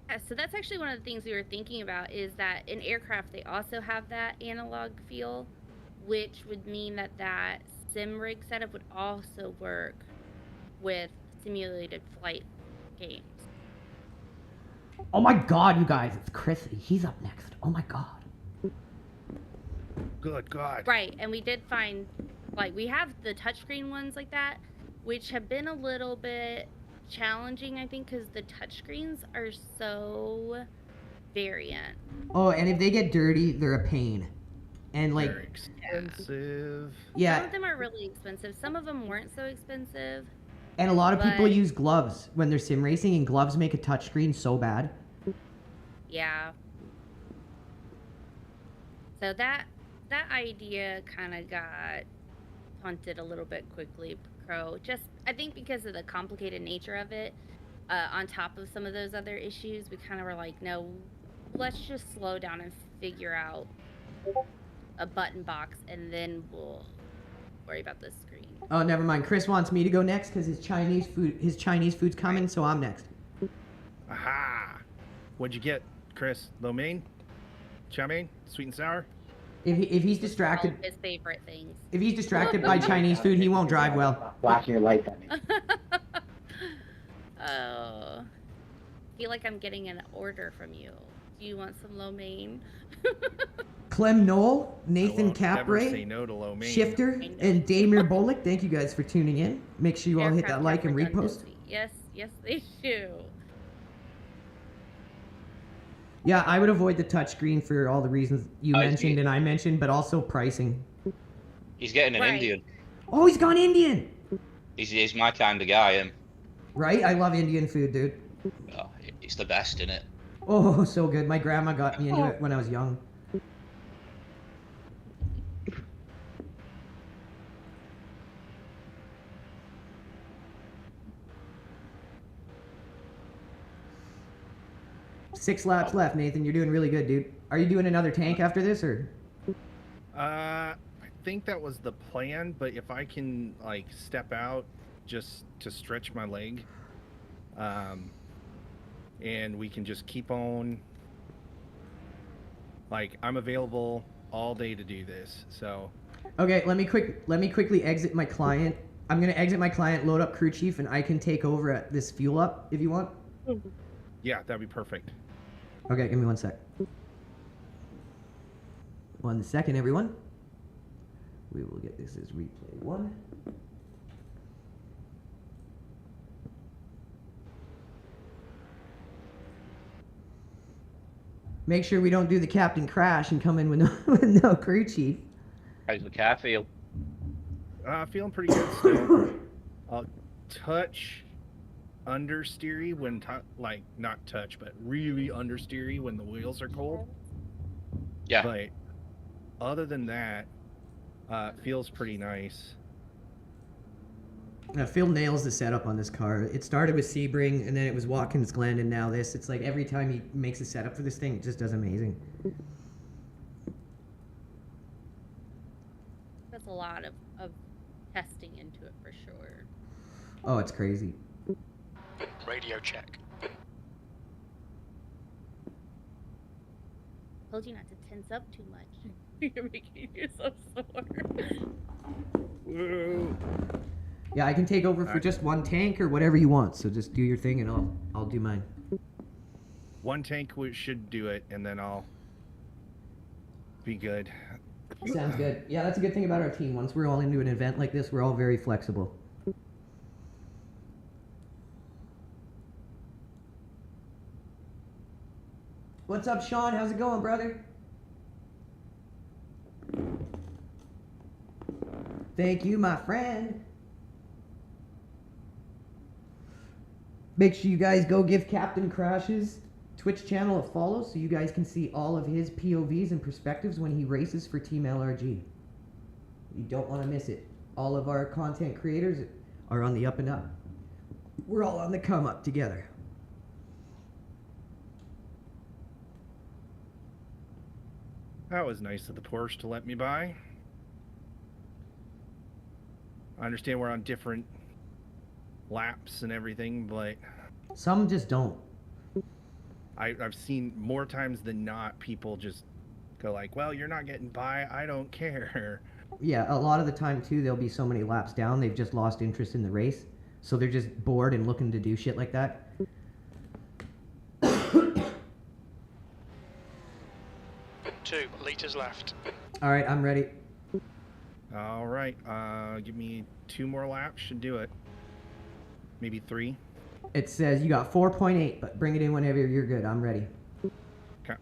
Yeah, so that's actually one of the things we were thinking about is that in aircraft, they also have that analog feel, which would mean that that sim rig setup would also work with simulated flight games. Oh my God, you guys, it's Chris. He's up next. Oh my God. Good God. Right, and we did find, like, we have the touchscreen ones like that, which have been a little bit challenging, I think, because the touchscreens are so variant. Oh, and if they get dirty, they're a pain. And like, Very expensive. yeah. Some of them are really expensive. Some of them weren't so expensive. And a lot of people But- use gloves when they're sim racing, and gloves make a touchscreen so bad. Yeah. So that idea kind of got punted a little bit quickly, Crow. Just, I think because of the complicated nature of it, on top of some of those other issues, we kind of were like, no, let's just slow down and figure out a button box, and then we'll worry about the screen. Oh, never mind. Chris wants me to go next because his Chinese food's coming, so I'm next. Aha! What'd you get, Chris? Lo mein? Chow mein? Sweet and sour? If he's All distracted, of his favorite things. if he's distracted by Chinese food, he won't drive well. Flashing your lights at me. Oh. I feel like I'm getting an order from you. Do you want some lo mein? Clem Knoll, Nathan I won't never say Capray, no to lo mein. Shifter, I know. and Damir Bolick. Thank you guys for tuning in. Make sure you all hit that Aircraft like have and repost. redundancy. Yes, yes, they do. Yeah, I would avoid the touchscreen for all the reasons you mentioned and I mentioned, but also pricing. He's getting an Right. Indian. Oh, he's gone Indian! He's my kind of guy, him. Right? I love Indian food, dude. Oh, it's the best, innit? Oh, so good. My grandma got me into it when I was young. Six laps left, Nathan. You're doing really good, dude. Are you doing another tank after this, or? I think that was the plan, but if I can, like, step out just to stretch my leg, and we can just keep on, like, I'm available all day to do this, so. Okay, let me quickly exit my client. I'm gonna exit my client, load up crew chief, and I can take over at this fuel up if you want. Yeah, that'd be perfect. Okay, give me 1 sec. 1 second, everyone. We will get this as replay 1. Make sure we don't do the captain crash and come in with no, with no crew chief. How's the car feel? Feeling pretty good still. I'll touch understeery when, like, not touch, but really understeery when the wheels are cold. Yeah. But other than that, feels pretty nice. Phil nails the setup on this car. It started with Sebring, and then it was Watkins Glen, and now this. It's like every time he makes a setup for this thing, it just does amazing. That's a lot of testing into it for sure. Oh, it's crazy. Radio check. Told you not to tense up too much. You're making yourself sore. Whoa. Yeah, I can take over for Alright. just one tank or whatever you want. So just do your thing and I'll do mine. One tank should do it, and then I'll be good. Sounds good. Yeah, that's a good thing about our team. Once we're all into an event like this, we're all very flexible. What's up, Sean? How's it going, brother? Thank you, my friend. Make sure you guys go give Captain Crash's Twitch channel a follow so you guys can see all of his POVs and perspectives when he races for Team LRG. You don't want to miss it. All of our content creators are on the up and up. We're all on the come up together. That was nice of the Porsche to let me by. I understand we're on different laps and everything, but Some just don't. I've seen more times than not people just go like, well, you're not getting by, I don't care. Yeah, a lot of the time too, there'll be so many laps down, they've just lost interest in the race. So they're just bored and looking to do shit like that. Two liters left. All right, I'm ready. All right, give me 2 more laps, should do it. Maybe 3. It says you got 4.8, but bring it in whenever you're good. I'm ready. Okay.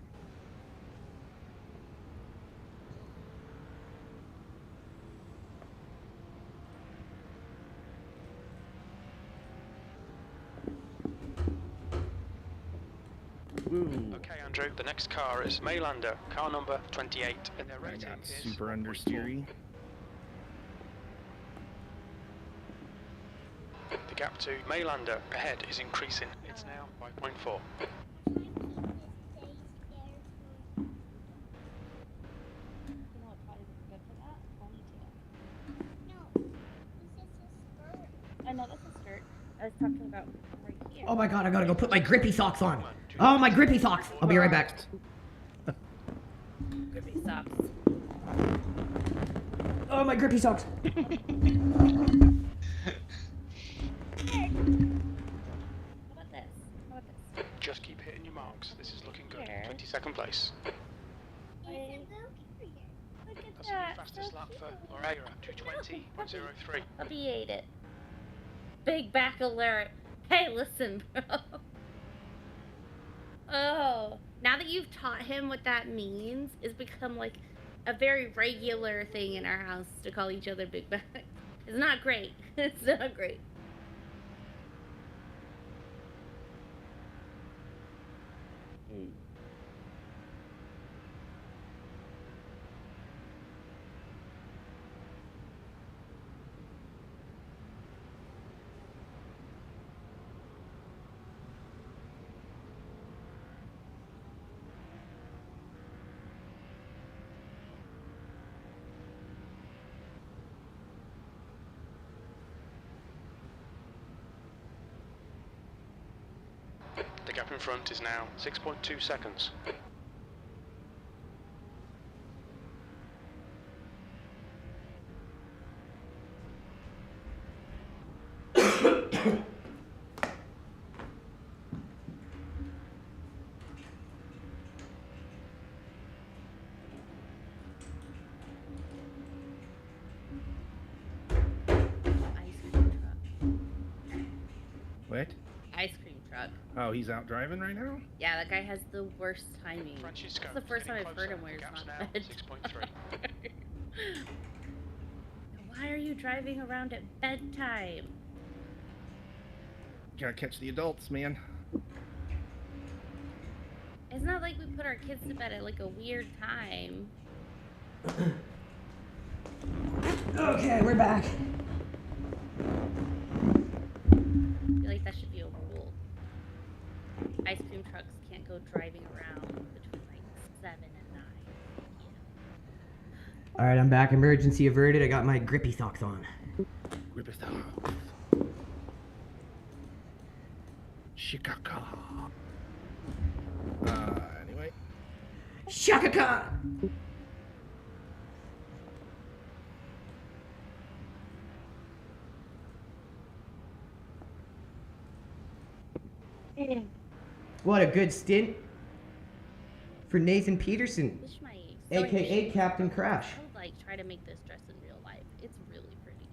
Woo. Okay, Andrew, the next car is Maylander, car number 28, and their I rating got is super 4.4. understeery. The gap to Maylander ahead is increasing. It's now 5.4. You know what probably would be good for that? Ponytail. I know that's a skirt. I was talking about right here. Oh my god, I gotta go put my grippy socks on. Oh, my grippy socks. I'll be right back. Grippy socks. Oh, my grippy socks. How about this? How about this? Just keep hitting your marks. This is looking good. Here. 22nd place. Wait. Look at That's that. the fastest So lap for cute. Moreira, 220.03. Puppy ate it. Big back alert. Hey, listen, bro. Oh, now that you've taught him what that means, it's become like a very regular thing in our house to call each other big back. It's not great. It's not great. The gap in front is now 6.2 seconds. Ice cream truck. What? Ice cream truck. Oh, he's out driving right now? Yeah, that guy has the worst timing. Francisco, That's the first time getting I've heard closer. him where The he's gap's not now bed. 6.3. Why are you driving around at bedtime? Gotta catch the adults, man. It's not like we put our kids to bed at like a weird time. Okay, we're back. I feel like that should be a rule. Ice cream trucks can't go driving around between like 7 and 9. All right, I'm back. Emergency averted. I got my grippy socks on. Grip it down. Chicago. Anyway. Shaka Khan! What a good stint for Nathan Peterson, Wish my sewing aka machine Captain was- Crash. I would like try to make this dress in real life. It's really pretty.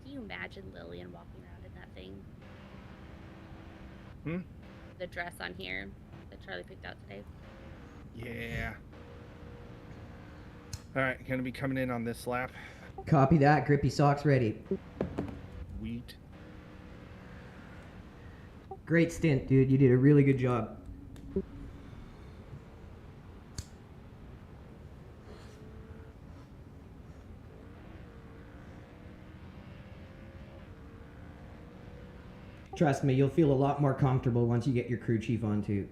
Can you imagine Lillian walking around in that thing? The dress on here that Charlie picked out today. Yeah. All right, gonna be coming in on this lap. Copy that. Grippy socks ready. Wheat. Great stint, dude. You did a really good job. Trust me, you'll feel a lot more comfortable once you get your crew chief on too.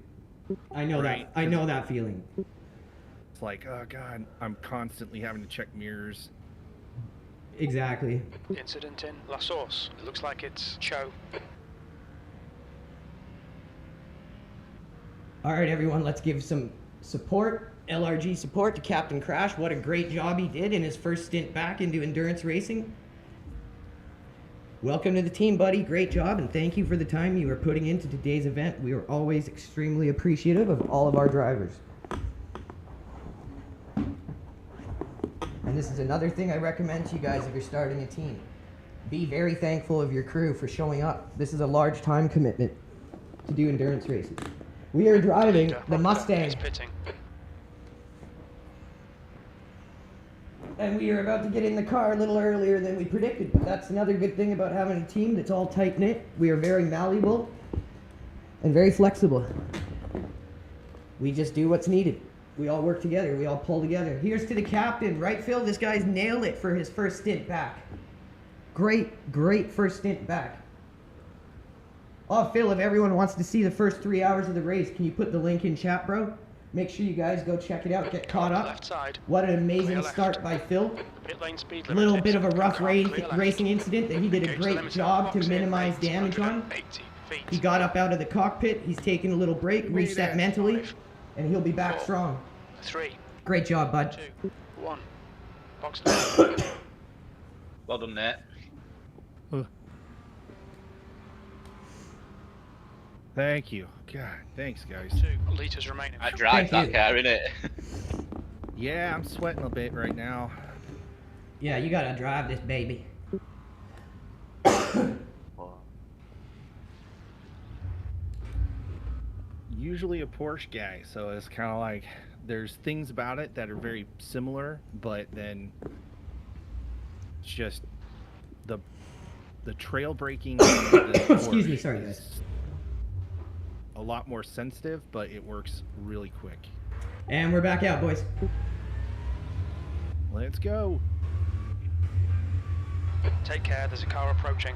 I know Right. that. I know that feeling. It's like, oh god, I'm constantly having to check mirrors. Exactly. Incident in La Source. It looks like it's Cho. All right, everyone, let's give some support, LRG support to Captain Crash. What a great job he did in his first stint back into endurance racing. Welcome to the team, buddy. Great job, and thank you for the time you are putting into today's event. We are always extremely appreciative of all of our drivers. And this is another thing I recommend to you guys if you're starting a team. Be very thankful of your crew for showing up. This is a large time commitment to do endurance races. We are driving the Mustang, It's pitting. and we are about to get in the car a little earlier than we predicted. But that's another good thing about having a team that's all tight-knit. We are very malleable and very flexible. We just do what's needed. We all work together. We all pull together. Here's to the captain, right, Phil? This guy's nailed it for his first stint back. Great first stint back. Oh, Phil, if everyone wants to see the first 3 hours of the race, can you put the link in chat, bro? Make sure you guys go check it out. Get caught up. Left side. What an amazing Clear left. start by Phil. Pit lane speed A limit. little bit of a rough Clear left. racing incident that he did a Engage the great limiter. job to Box in, minimize damage on. 880 feet. He got up out of the cockpit. He's taken a little break, reset mentally, and he'll be back 4, strong. 3, Great job, bud. 2, 1. Box down. Well done, Nate. Thank you. God, thanks, guys. 2 litres remaining. I drive Thank that you. car, innit? Yeah, I'm sweating a bit right now. Yeah, you gotta drive this baby. Usually a Porsche guy, so it's kind of like there's things about it that are very similar, but then it's just the trail braking. of the Excuse me, Porsche sorry, is guys. A lot more sensitive, but it works really quick. And we're back out, boys. Let's go. Take care, there's a car approaching.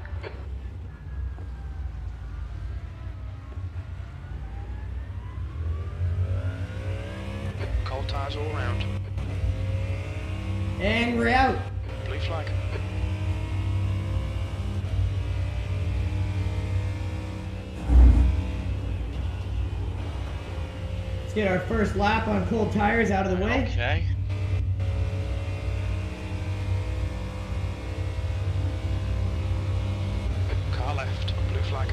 Cold tires all around. And we're out. Blue flag. Let's get our first lap on cold tires out of the way. Okay. Car left. Blue flag.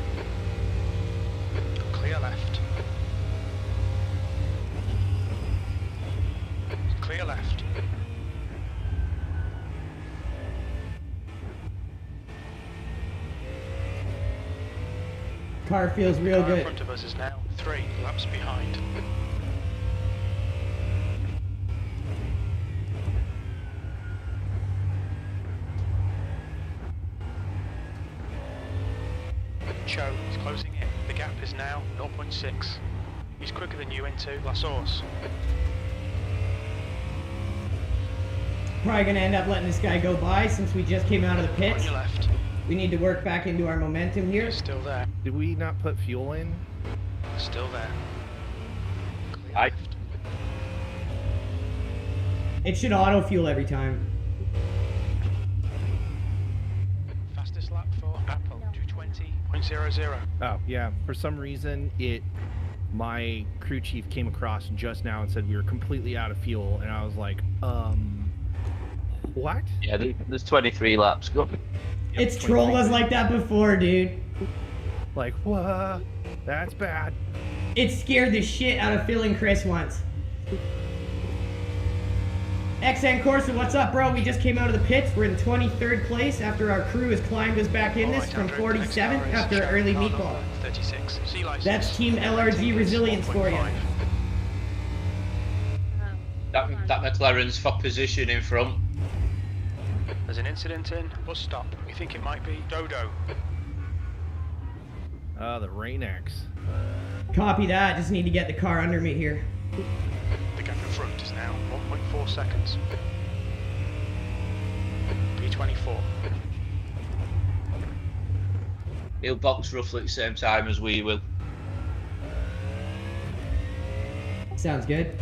Clear left. Clear left. Car feels real Car in good. front of us is now 3 laps behind. Cho is closing in. The gap is now 0.6. He's quicker than you into La Source. Probably gonna end up letting this guy go by since we just came out of the On pits. your left. We need to work back into our momentum here. He's still there. Did we not put fuel in? Still there. Clear I- left. It should auto fuel every time. Fastest lap for Apple, 220.00. Oh, yeah. For some reason, it my crew chief came across just now and said we were completely out of fuel, and I was like, what? Yeah, there's 23 laps. Go. It's trolled us like that before, dude. Like, what? That's bad. It scared the shit out of Phil and Chris once. XN Corsa, what's up, bro? We just came out of the pits. We're in 23rd place after our crew has climbed us back in this from 47th after an early meatball. 36. That's Team LRG Resilience for you. That McLaren's for position in front. There's an incident in bus stop. We think it might be Dodo. The Rain-X. Copy that. Just need to get the car under me here. The gap in front is now 1.4 seconds. P24. He'll box roughly at the same time as we will. Sounds good.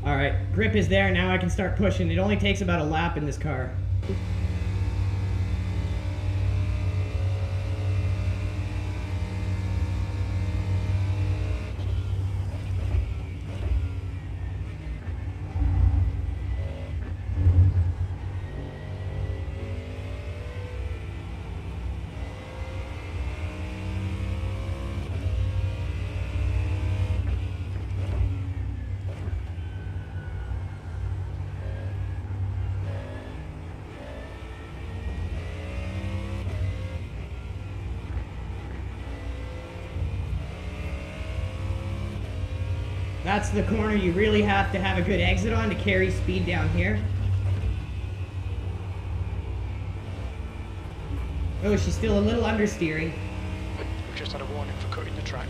Alright, grip is there, now I can start pushing. It only takes about a lap in this car. That's the corner you really have to have a good exit on to carry speed down here. Oh, she's still a little understeering. We've just had a warning for cutting the track.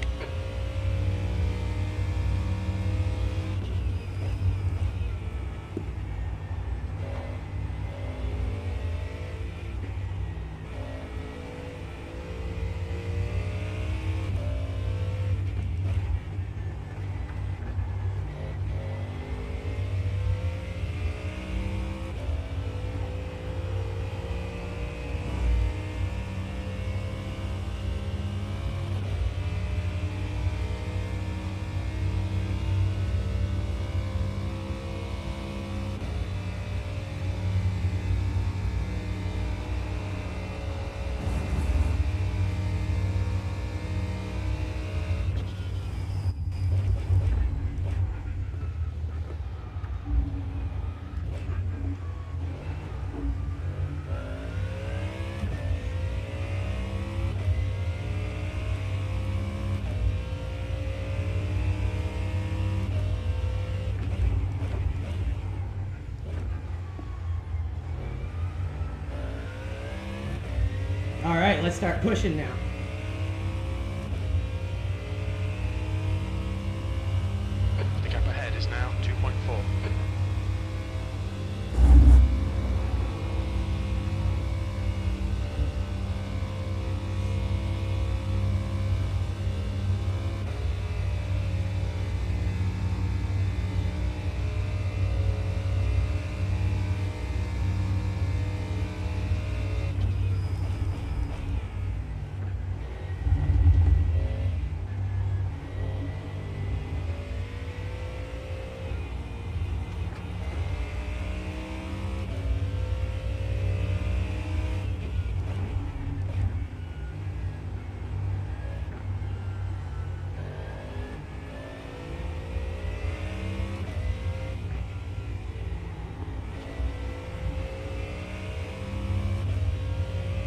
Alright, let's start pushing now. The gap ahead is now 2.4.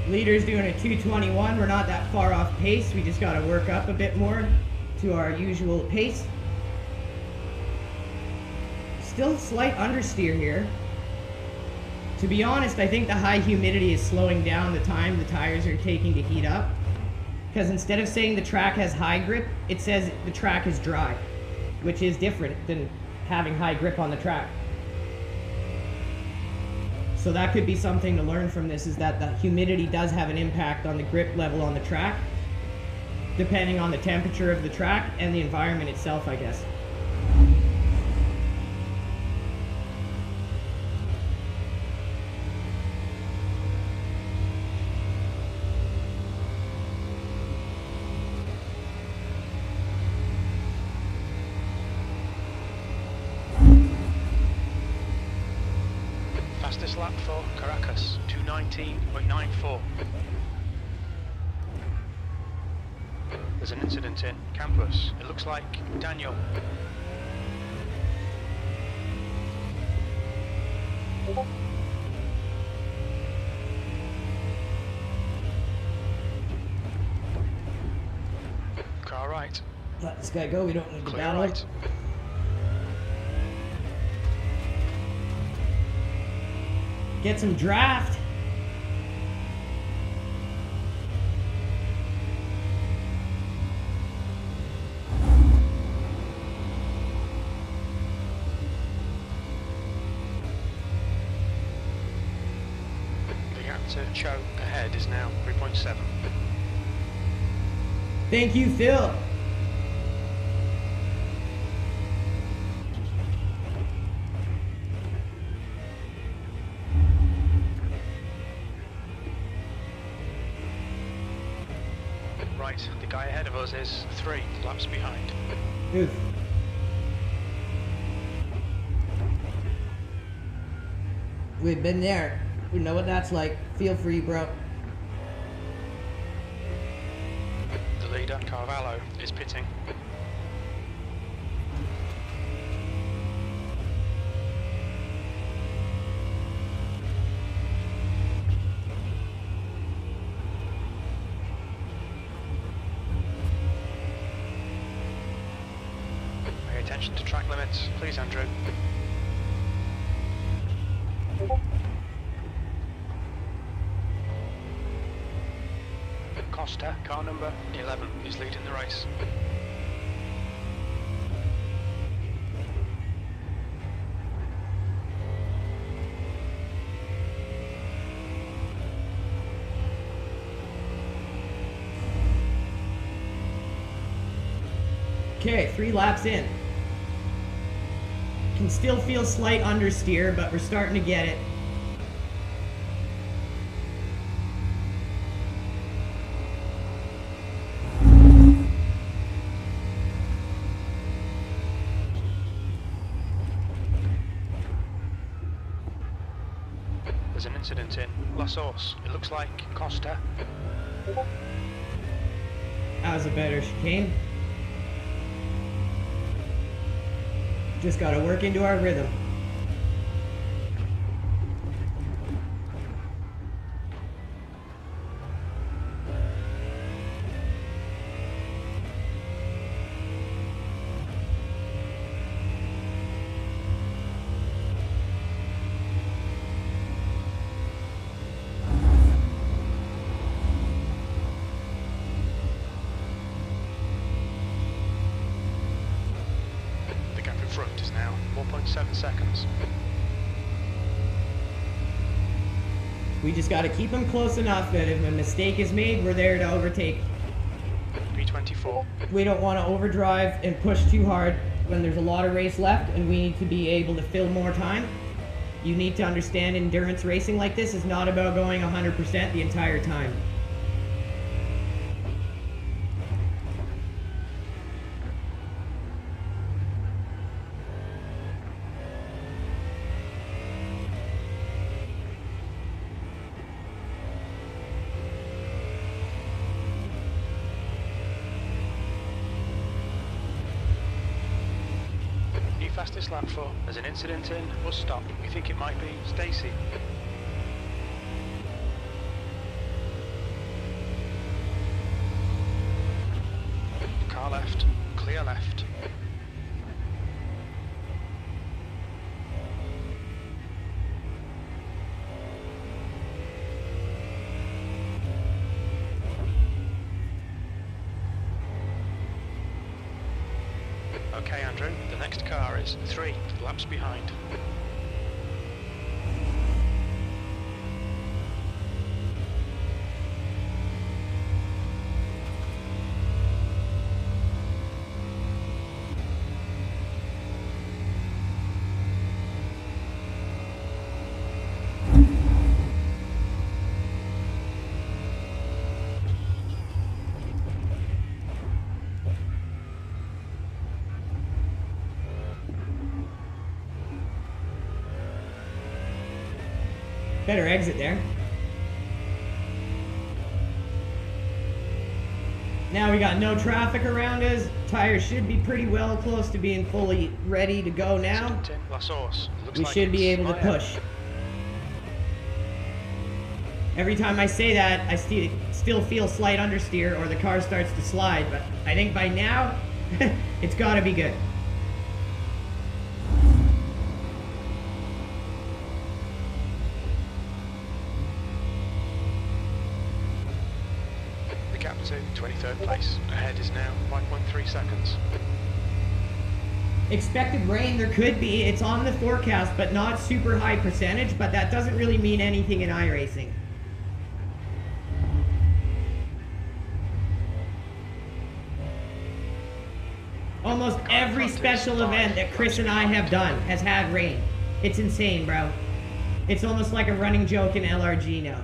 Leader's doing a 221. We're not that far off pace. We just got to work up a bit more to our usual pace. Still slight understeer here. To be honest, I think the high humidity is slowing down the time the tires are taking to heat up. Because instead of saying the track has high grip, it says the track is dry, which is different than having high grip on the track. So that could be something to learn from this, is that the humidity does have an impact on the grip level on the track. depending on the temperature of the track and the environment itself, I guess. Fastest lap for Caracas, 2:19.94. There's an incident in campus. It looks like Daniel. Car right. Let this guy go, we don't need to Clear battle him. right. Get some draft. The gap to Cho ahead is now 3.7. Thank you, Phil. Right, the guy ahead of us is 3 laps behind. Oof. We've been there. We know what that's like. Feel free, bro. The leader, Carvalho, is pitting. Pay attention to track limits, please, Andrew. Costa, car number 11, is leading the race. Okay, 3 laps in. Can still feel slight understeer, but we're starting to get it. There's an incident in La Source. It looks like Costa. That was a better chicane. Just gotta work into our rhythm. The gap in front is now 1.7 seconds. We just gotta keep them close enough that if a mistake is made, we're there to overtake. P24. We don't want to overdrive and push too hard when there's a lot of race left and we need to be able to fill more time. You need to understand endurance racing like this is not about going 100% the entire time. New fastest lap for. There's an incident in bus stop. We think it might be Stacy. Car left. Clear left. Okay, Andrew, the next car is 3 laps behind. Better exit there. Now we got no traffic around us. Tires should be pretty well close to being fully ready to go now. We should be able to push. Every time I say that, I still feel slight understeer or the car starts to slide, but I think by now, it's gotta be good. The gap to 23rd place. Ahead is now 5.3 seconds. Expected rain, there could be. It's on the forecast, but not super high percentage, but that doesn't really mean anything in iRacing. Almost every special event that Chris and I have done has had rain. It's insane, bro. It's almost like a running joke in LRG now.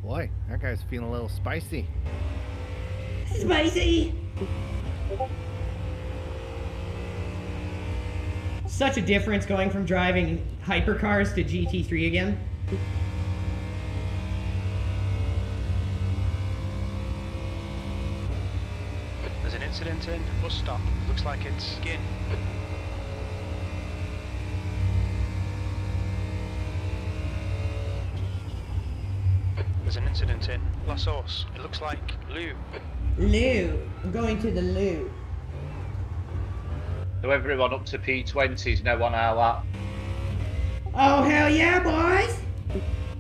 Boy, that guy's feeling a little spicy. Spicy! Such a difference going from driving hypercars to GT3 again. There's an incident in bus stop. Looks like it's skin. There's an incident in La Source. It looks like Lou. Lou. I'm going to the loo. So everyone up to P20 is now on our lap. Oh, hell yeah, boys!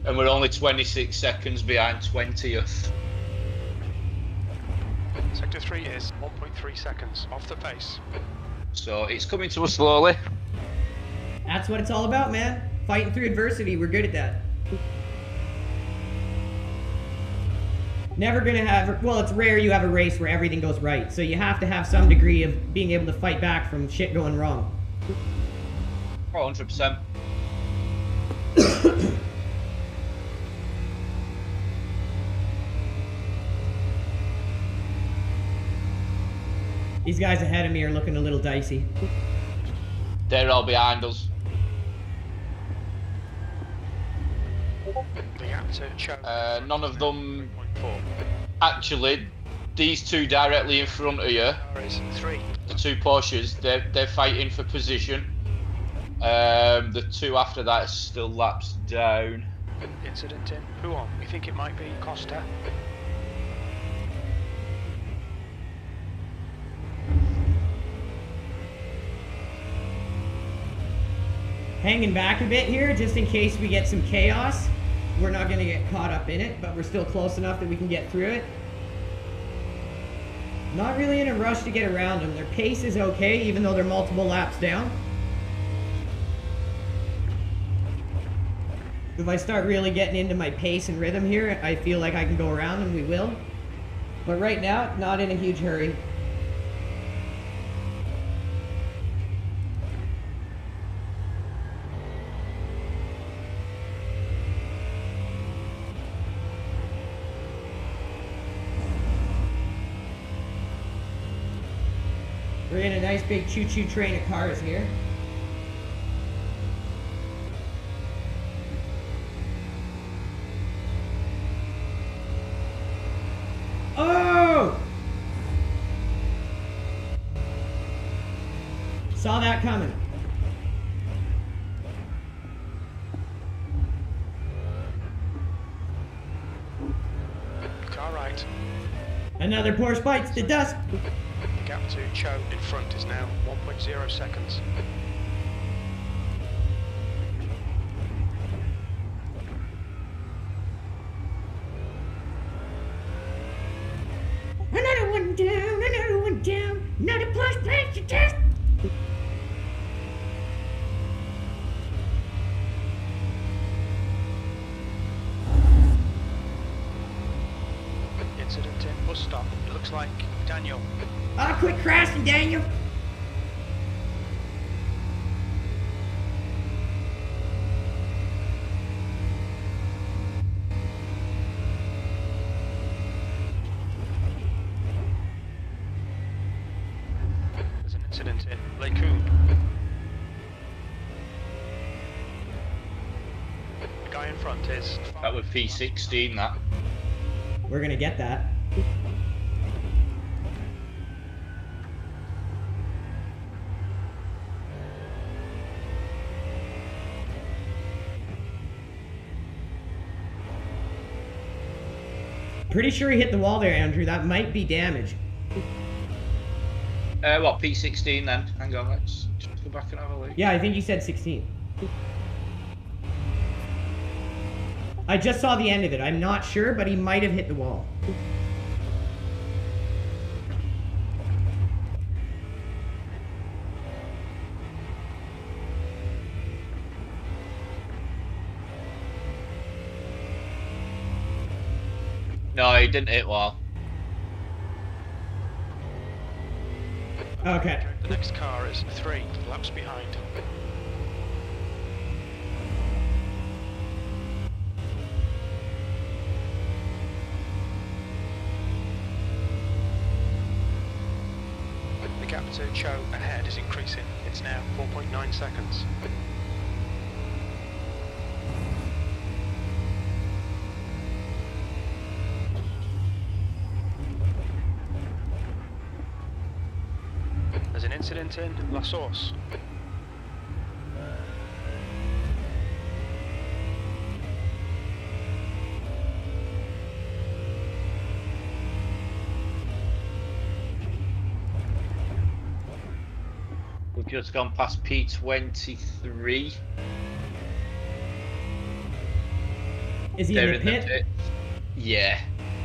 And we're only 26 seconds behind 20th. Sector 3 is 1.3 seconds off the pace. So it's coming to us slowly. That's what it's all about, man. Fighting through adversity. We're good at that. Never gonna have, well, it's rare you have a race where everything goes right. So you have to have some degree of being able to fight back from shit going wrong. 100%. These guys ahead of me are looking a little dicey. They're all behind us. The gap to choke. None of them. 3.4. Actually, these two directly in front of you, There is 3. the two Porsches, they're fighting for position. The two after that is still laps down. Incident in. Who on? We think it might be Costa. Hanging back a bit here, just in case we get some chaos. We're not going to get caught up in it, but we're still close enough that we can get through it. Not really in a rush to get around them. Their pace is okay, even though they're multiple laps down. If I start really getting into my pace and rhythm here, I feel like I can go around them, we will. But right now, not in a huge hurry. We're in a nice big choo-choo train of cars here. Oh! Saw that coming. Car right. Another Porsche bites the dust. The gap to Cho in front is now 1.0 seconds. Daniel. Ah, quit crashing, Daniel. There's an incident in Lacoon. The guy in front is... That was P16, that. We're gonna get that. Pretty sure he hit the wall there, Andrew. That might be damage. What, P16 then? Hang on, let's just go back and have a look. Yeah, I think you said 16. I just saw the end of it. I'm not sure, but he might have hit the wall. No, he didn't hit wall. Okay. The next car is 3 laps behind. The gap to Cho ahead is increasing. It's now 4.9 seconds. There's an incident in La Source. We've just gone past P23. Is he They're in the pit? pit. Yeah.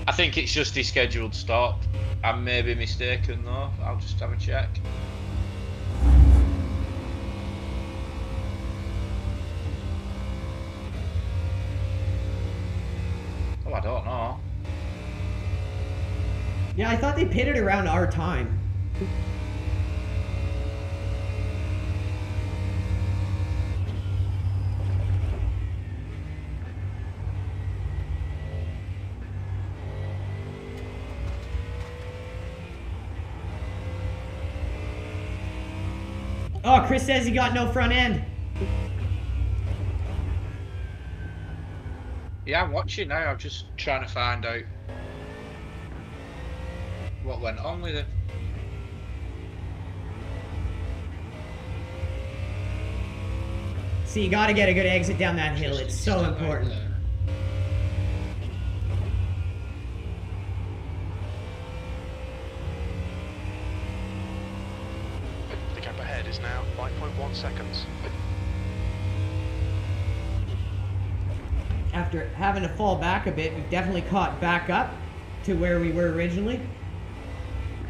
I think it's just his scheduled stop. I may be mistaken though. I'll just have a check. Oh, I don't know. Yeah, I thought they pitted around our time. Oh, Chris says he got no front end. Yeah, I'm watching now. I'm just trying to find out what went on with it. See, you gotta get a good exit down that hill. Just It's so stand out important. there. The gap ahead is now 5.1 seconds. After having to fall back a bit, we've definitely caught back up to where we were originally.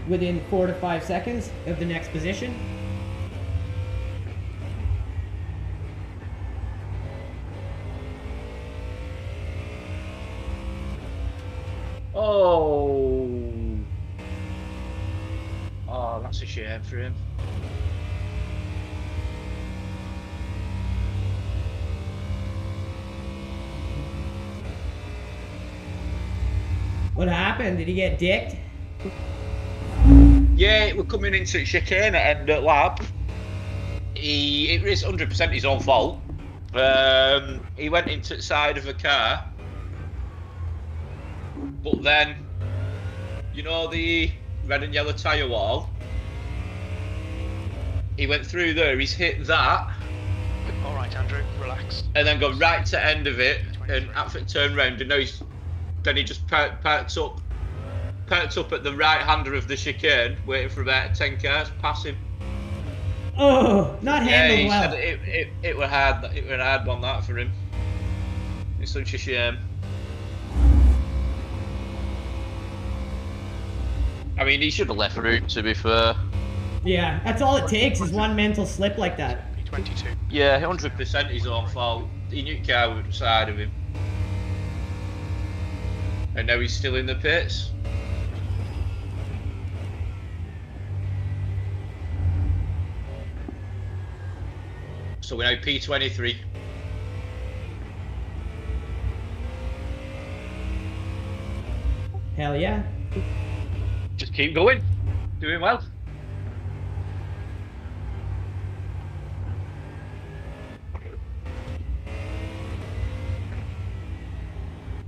Within 4 to 5 seconds of the next position. Oh. Oh, that's a shame for him. What happened? Did he get dicked? Yeah, we're coming into chicane at end at lap. It was 100% his own fault. He went into the side of a car, but then, you know the red and yellow tyre wall? He went through there, he's hit that. Alright, Andrew, relax. And then go right to the end of it, and after it turned round, and then he just perked up at the right hander of the chicane, waiting for about 10 cars, pass him. Oh, not handled he well. said it were hard. It were a hard one that for him. It's such a shame. I mean, he should have left route, to be fair. Yeah, that's all it takes is one mental slip like that. P22. Yeah, 100% his own fault. He knew the car was beside of him. And now he's still in the pits. So we're now P23. Hell yeah. Just keep going. Doing well.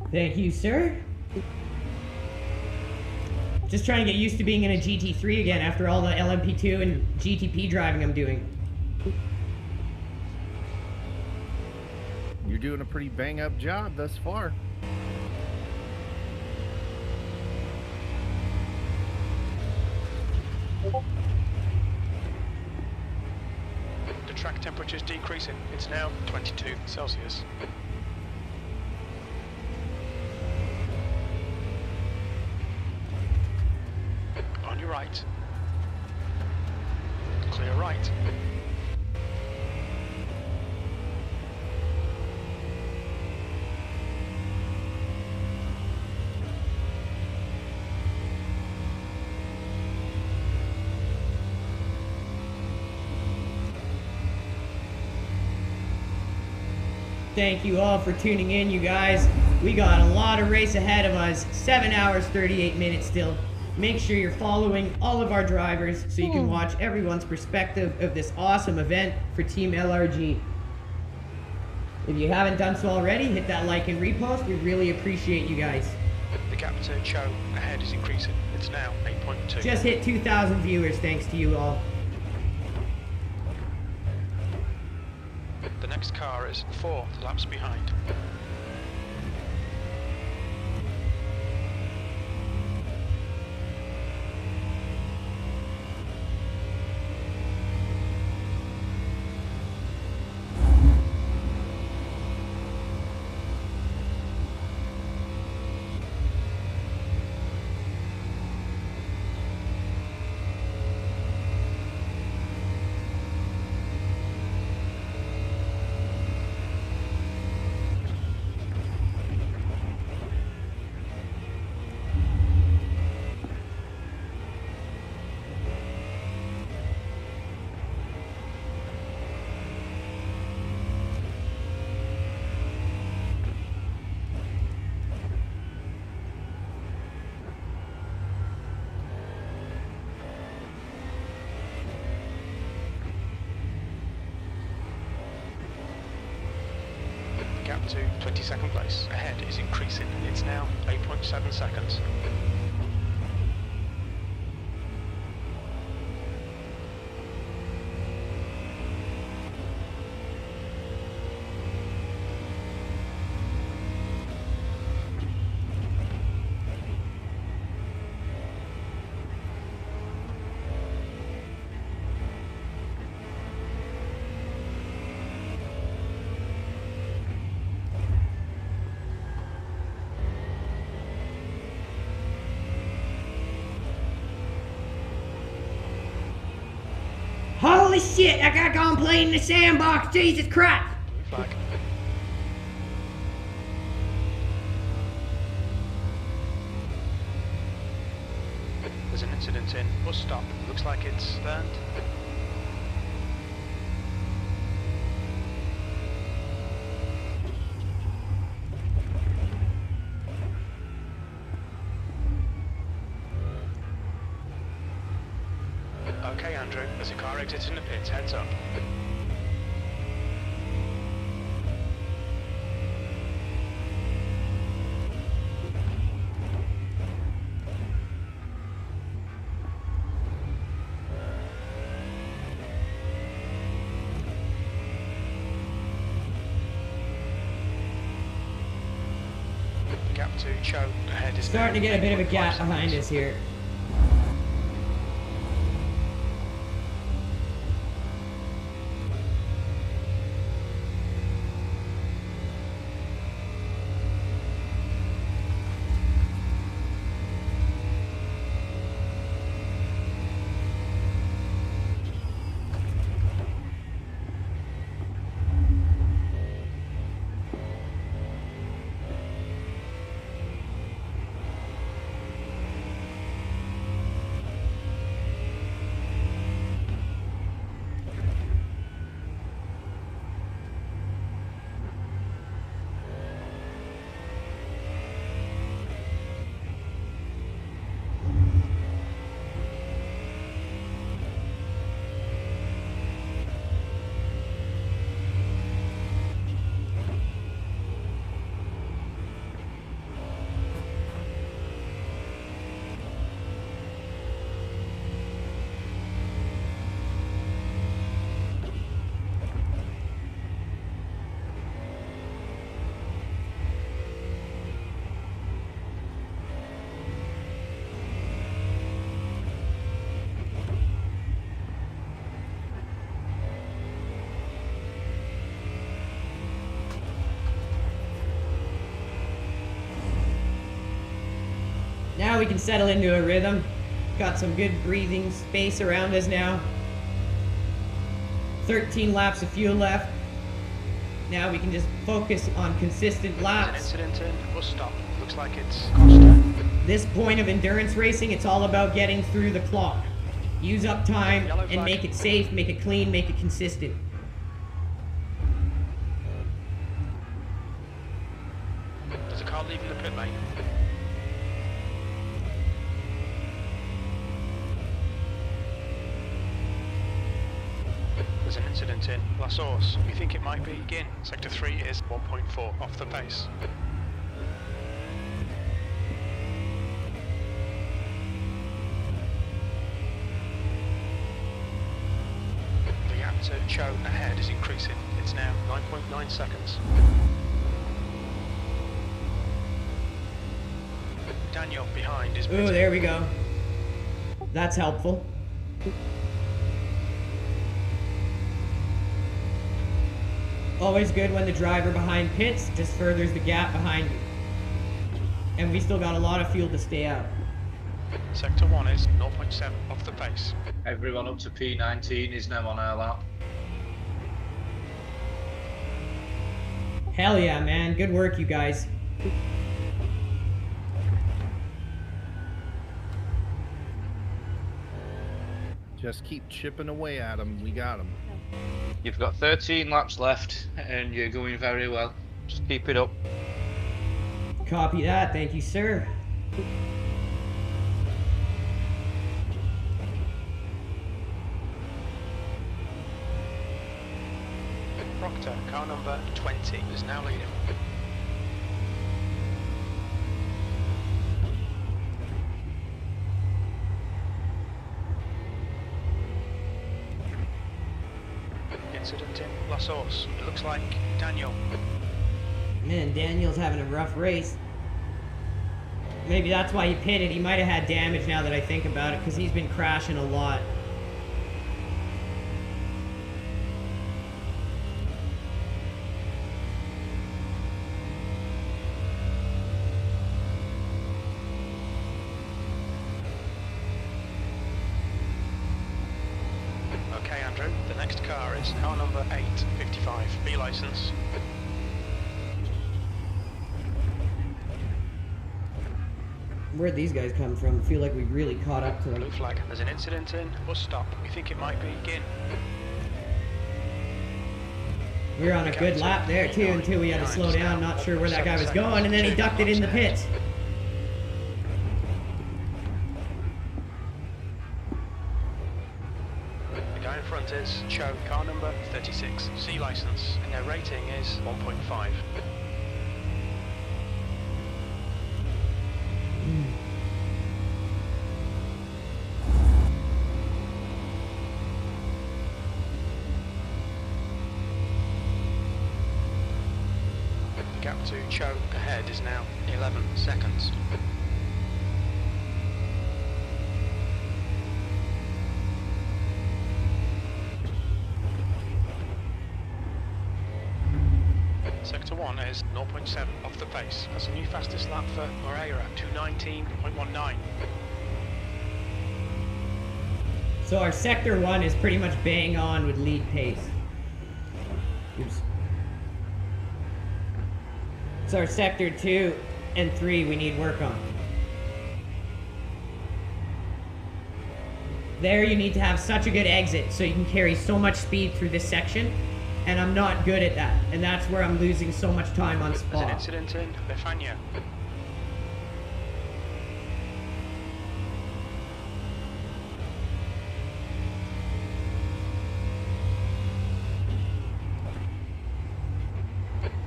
Thank you, sir. Just trying to get used to being in a GT3 again after all the LMP2 and GTP driving I'm doing. You're doing a pretty bang up job thus far. The track temperature is decreasing. It's now 22 Celsius. On your right. Clear right. Thank you all for tuning in, you guys. We got a lot of race ahead of us. 7 hours, 38 minutes still. Make sure you're following all of our drivers so you can watch everyone's perspective of this awesome event for Team LRG. If you haven't done so already, hit that like and repost. We really appreciate you guys. The gap to Cho ahead is increasing. It's now 8.2. Just hit 2,000 viewers thanks to you all. The next car is 4 laps behind. Gap to 22nd place. Ahead is increasing. It's now 8.7 seconds. Holy shit, I gotta go and play in the sandbox, Jesus Christ! Blue flag. There's an incident in bus stop. Looks like it's burned. Okay, Andrew, there's a car exiting the pits, heads up. The gap to Cho ahead is Starting to get a bit of a 8.5 gap seconds. behind us here. we can settle into a rhythm. Got some good breathing space around us now. 13 laps of fuel left. Now we can just focus on consistent An laps. incident in, bus stop. Looks like it's Costa. This point of endurance racing, it's all about getting through the clock. Use up time Yellow and flag. make it safe, make it clean, make it consistent. There's a car leaving the pit lane. There's an incident in La Source. We think it might be in. Sector 3 is 1.4 off the pace. The gap to Cho ahead is increasing. It's now 9.9 seconds. Daniel behind is Ooh, pitting. there we go. That's helpful. Always good when the driver behind pits, just furthers the gap behind you. And we still got a lot of fuel to stay out. Sector 1 is 0.7 off the pace. Everyone up to P19 is now on our lap. Hell yeah, man. Good work, you guys. Just keep chipping away at them. We got them. You've got 13 laps left and you're going very well. Just keep it up. Copy that. Thank you, sir. Proctor, car number 20, is now leading. Incident in La Source. It looks like Daniel. Man, Daniel's having a rough race. Maybe that's why he pitted. He might have had damage now that I think about it, because he's been crashing a lot. Okay, Andrew, the next car is car number 855, B license. Where'd these guys come from? I feel like we really caught up to them. Blue flag. There's an incident in bus stop. We think it might be Gin. We were on a good lap there too until we had to slow down. Not sure where that guy was going, and then he ducked it in the pits. The guy in front is Cho, car number 36, C license, and their rating is 1.5. The gap to Cho ahead is now 11 seconds. Sector 1 is 0.7 off the pace. That's a new fastest lap for Moreira, 219.19. So our sector 1 is pretty much bang on with lead pace. Oops. So our sector 2 and 3 we need work on. There you need to have such a good exit so you can carry so much speed through this section, and I'm not good at that, and that's where I'm losing so much time on There's an spot. incident in Befania.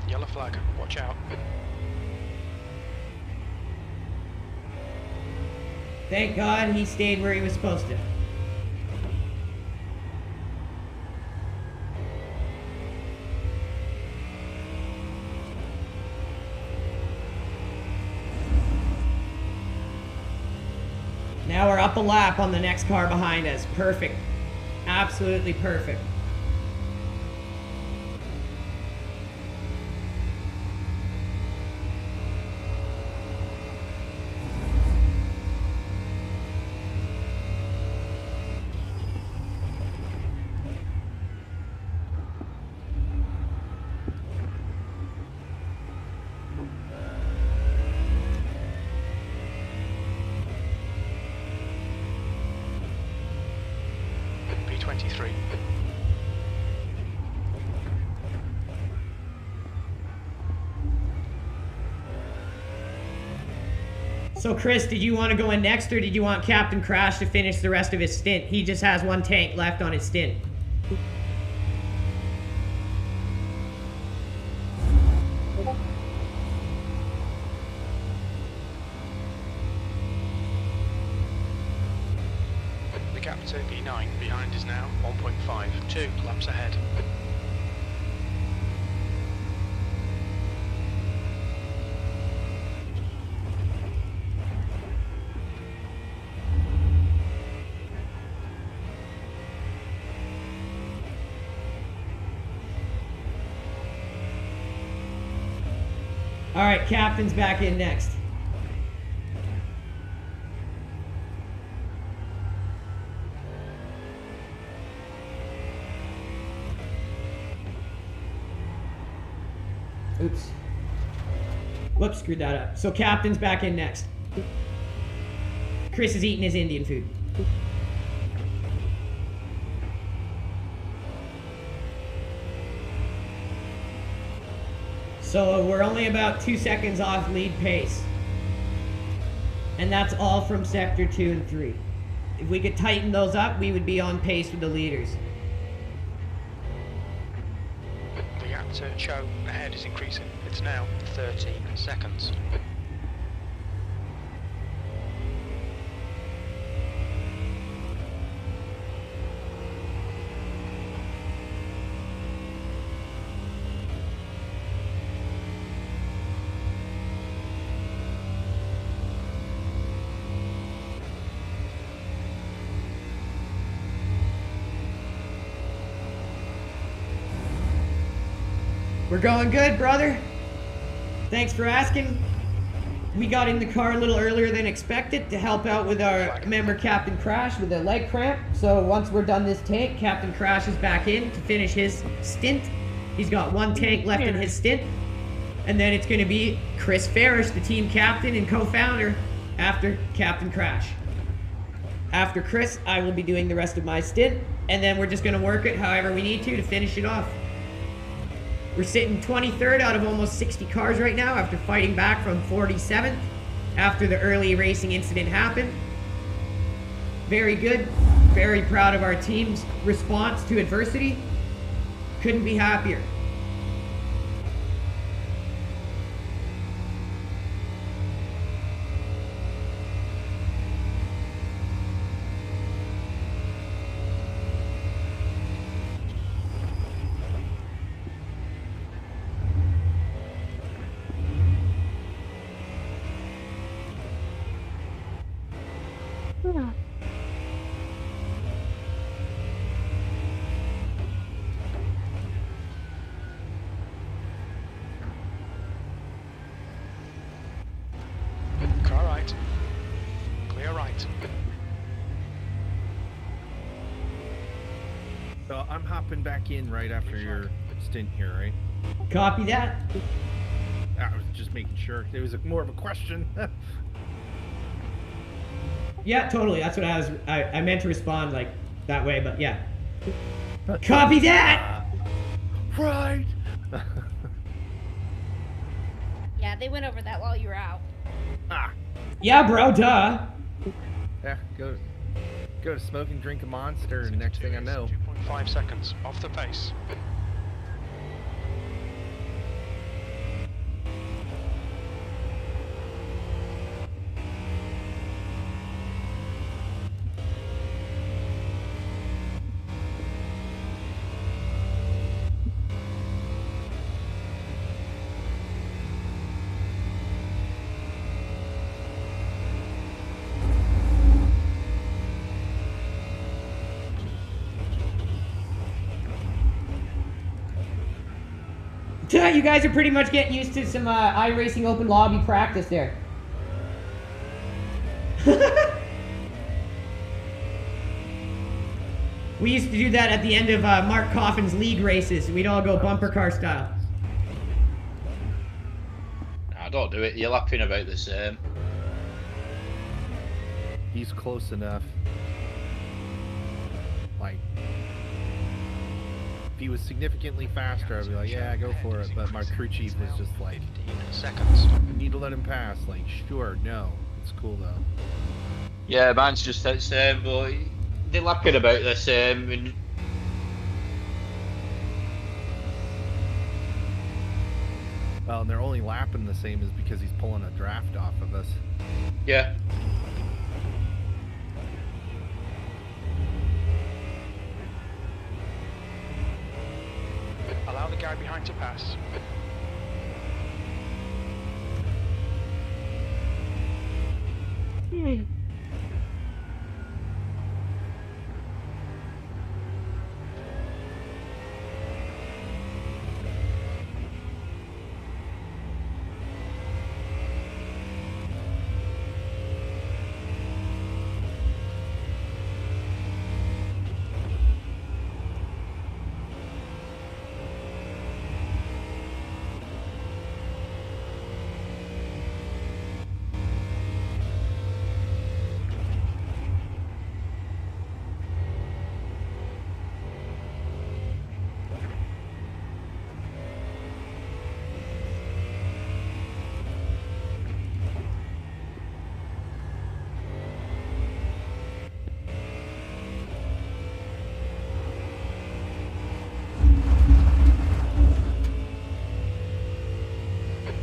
Yellow flag, watch out. Thank God he stayed where he was supposed to. Now we're up a lap on the next car behind us. Perfect. Absolutely perfect. So Chris, did you want to go in next, or did you want Captain Crash to finish the rest of his stint? He just has 1 tank left on his stint. The gap to P9 behind is now 1.5, 2 laps ahead. All right, Captain's back in next. Oops. Whoops, screwed that up. So Captain's back in next. Chris is eating his Indian food. So we're only about 2 seconds off lead pace. And that's all from sector 2 and 3. If we could tighten those up, we would be on pace with the leaders. The gap to Cho ahead is increasing. It's now 13 seconds. We're going good, brother. Thanks for asking. We got in the car a little earlier than expected to help out with our member Captain Crash with a leg cramp. So once we're done this tank, Captain Crash is back in to finish his stint. He's got 1 tank left in his stint. And then it's going to be Chris Farish, the team captain and co-founder, after Captain Crash. After Chris, I will be doing the rest of my stint. And then we're just going to work it however we need to finish it off. We're sitting 23rd out of almost 60 cars right now after fighting back from 47th after the early racing incident happened. Very good. Very proud of our team's response to adversity. Couldn't be happier. Car right. Clear right. So I'm hopping back in right after your stint here, right? Copy that. I was just making sure. It was more of a question. Yeah, totally. That's what I meant to respond like that way, but yeah. Copy that! Right! Yeah, they went over that while you were out. Ah! Yeah, bro, duh. Yeah, go to smoke and drink a Monster, and next thing I know... 2.5 seconds off the pace. You guys are pretty much getting used to some iRacing open lobby practice there. We used to do that at the end of Mark Coffin's league races. We'd all go bumper car style. Nah, don't do it. You're lapping about the same. He's close enough. Like, if he was significantly faster, I'd be like, yeah, go for it. But my crew chief was just like, 15 seconds. you need to let him pass. Like, sure, no. It's cool though. Yeah, mine's just the same, but they're lacking about the same. And Well, and they're only lapping the same is because he's pulling a draft off of us. yeah. Allow the guy behind to pass.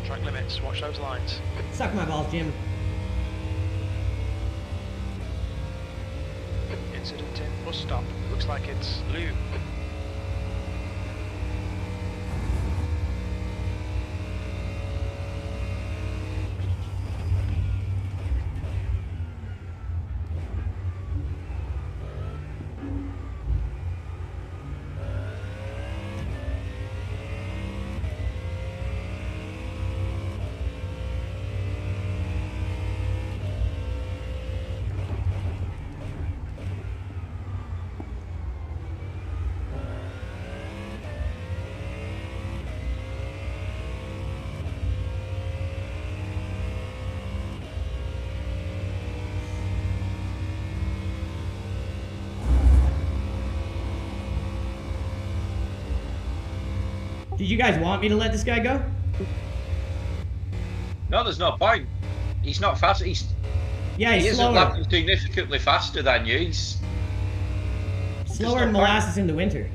Track limits, watch those lines. Suck my balls, Jim. Incident in bus stop. Looks like it's Lou. Did you guys want me to let this guy go? No, there's no point. He's not fast. Yeah, He he's isn't slower. lapping significantly faster than you. Slower than no point. molasses in the winter.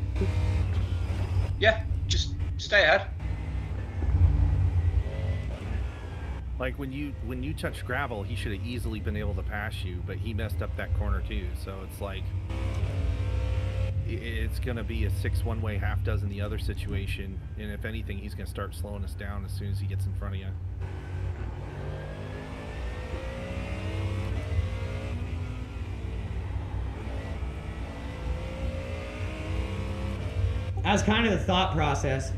Yeah, just stay ahead. Like when you touch gravel, he should have easily been able to pass you, but he messed up that corner too. So it's like it's gonna be a 6 one-way, half dozen the other situation, and if anything, he's gonna start slowing us down as soon as he gets in front of you. That was kind of the thought process.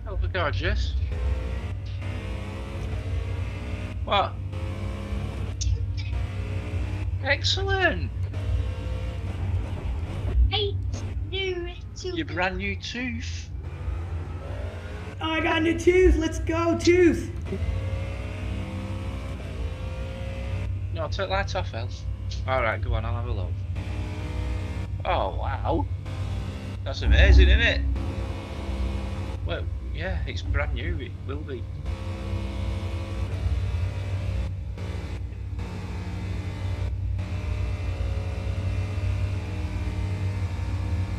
Oh, gorgeous. What? Excellent. Your brand new tooth. Oh, I got a new tooth. Let's go, tooth. No, take that off, Els. Alright, go on, I'll have a look. Oh, wow. That's amazing, isn't it? Well, yeah, it's brand new, it will be.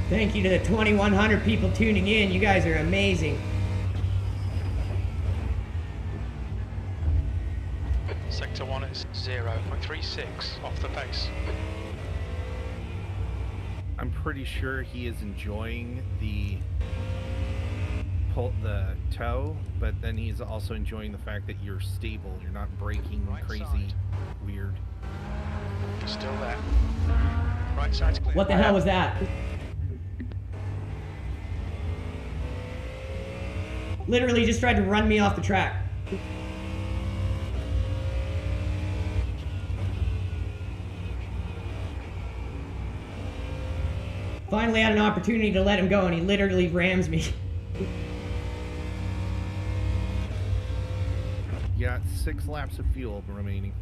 Thank you to the 2,100 people tuning in. You guys are amazing. 1.36 off the pace. I'm pretty sure he is enjoying the tow, but then he's also enjoying the fact that you're stable. You're not braking Right crazy, side. weird. He's still there. Right side's clear. What the hell was that? Literally just tried to run me off the track. Finally had an opportunity to let him go and he literally rams me. You got 6 laps of fuel remaining.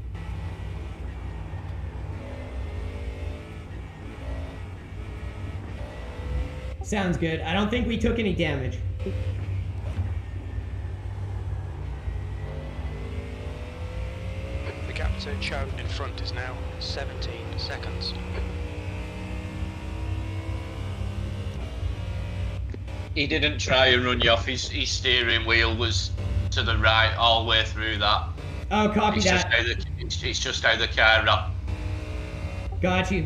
Sounds good. I don't think we took any damage. The gap to Cho in front is now 17 seconds. He didn't try and run you off. His steering wheel was to the right all the way through that. Oh, copy that. It's just how the car ran. Got you.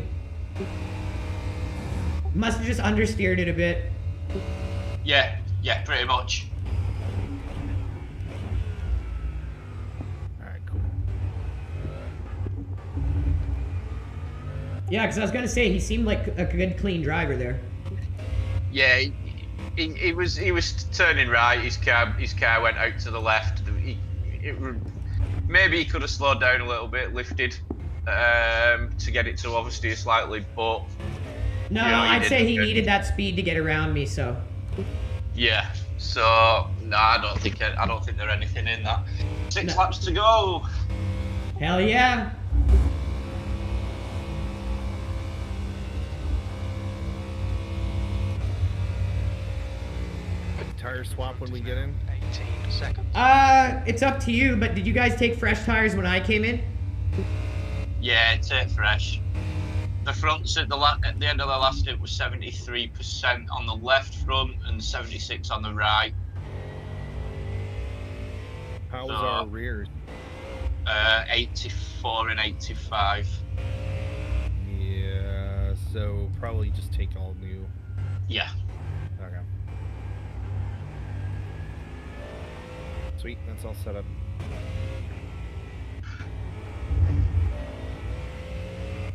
Must have just understeered it a bit. Yeah, pretty much. Alright, cool. Yeah, because I was gonna say he seemed like a good, clean driver there. Yeah, he was turning right. His car went out to the left. Maybe he could have slowed down a little bit, lifted to get it to oversteer slightly, but No, you know, I'd say he needed that speed to get around me. So. yeah. So no, I don't think there's anything in that. 6 laps to go. Hell yeah. Tire swap when we get in? 18 seconds. It's up to you, but did you guys take fresh tires when I came in? Yeah, take fresh. The fronts at the end of the last stint was 73% on the left front and 76 on the right. How was our rears? 84 and 85. Yeah, so probably just take all new. Yeah. Okay. Sweet, that's all set up.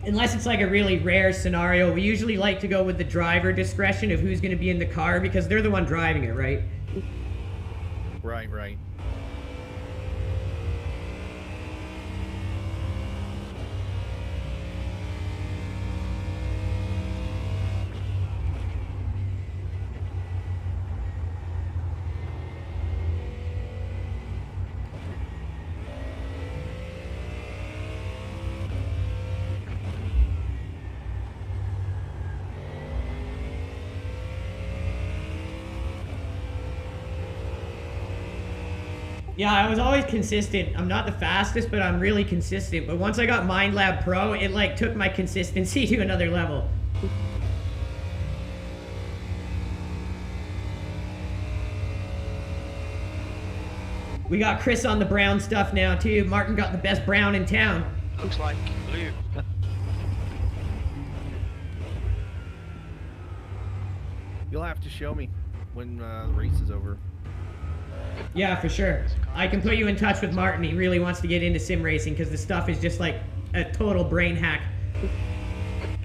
Unless it's like a really rare scenario, we usually like to go with the driver discretion of who's going to be in the car because they're the one driving it, right? Right. Yeah, I was always consistent. I'm not the fastest, but I'm really consistent. But once I got MindLab Pro, it like took my consistency to another level. We got Chris on the brown stuff now too. Martin got the best brown in town. Looks like blue. You'll have to show me when the race is over. Yeah, for sure. I can put you in touch with Martin. He really wants to get into sim racing because the stuff is just like a total brain hack.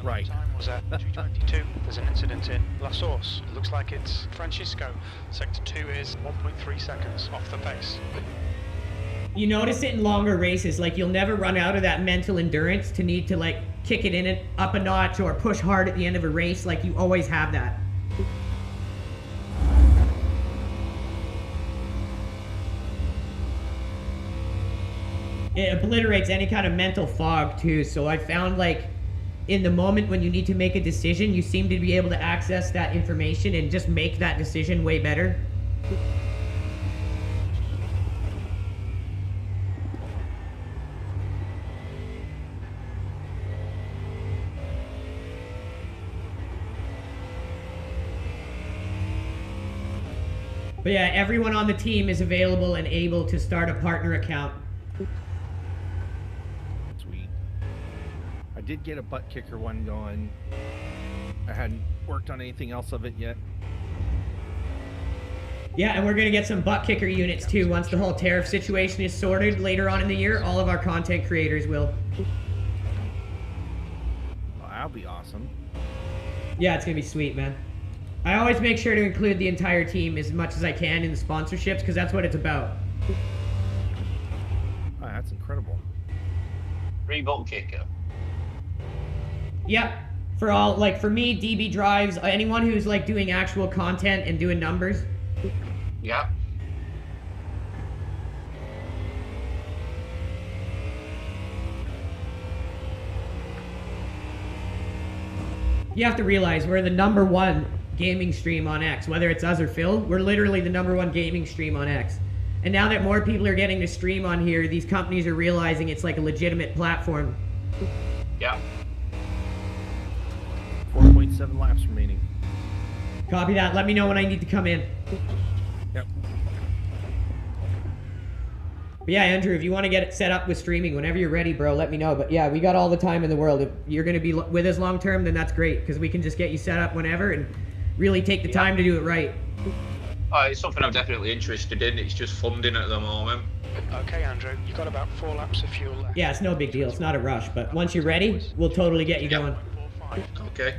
Right. Time was at 2:22. There's an incident in La Source. It looks like it's Francisco. Sector 2 is 1.3 seconds off the pace. You notice it in longer races, like you'll never run out of that mental endurance to need to like kick it in it up a notch or push hard at the end of a race. Like you always have that. It obliterates any kind of mental fog too. So I found like in the moment when you need to make a decision, you seem to be able to access that information and just make that decision way better. But yeah, everyone on the team is available and able to start a partner account. Sweet. did get a butt kicker one going. I hadn't worked on anything else of it yet. Yeah, and we're gonna get some butt kicker units too once the whole tariff situation is sorted later on in the year. All of our content creators will. Well, that'll be awesome. Yeah, it's gonna be sweet, man. I always make sure to include the entire team as much as I can in the sponsorships because that's what it's about. Oh, that's incredible. Free butt kicker. Yep. For all, like, for me, DB drives, anyone who's, like, doing actual content and doing numbers. Yeah. You have to realize we're the #1 gaming stream on X. Whether it's us or Phil, we're literally the #1 gaming stream on X. And now that more people are getting to stream on here, these companies are realizing it's like a legitimate platform. Yeah. 4.7 laps remaining. Copy that. Let me know when I need to come in. Yep. But yeah, Andrew, if you want to get it set up with streaming, whenever you're ready, bro, let me know. But yeah, we got all the time in the world. If you're going to be with us long term, then that's great because we can just get you set up whenever and really take the time to do it right. It's something I'm definitely interested in. It's just funding at the moment. Okay, Andrew, you got about 4 laps of fuel left. Yeah, it's no big deal. It's not a rush. But once you're ready, we'll totally get you going. 4.5. Okay.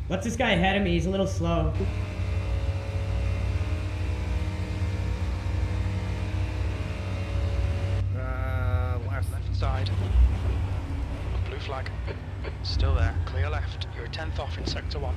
What's this guy ahead of me? He's a little slow. Left side. Blue flag. Still there. Clear left. You're a 10th off in sector 1.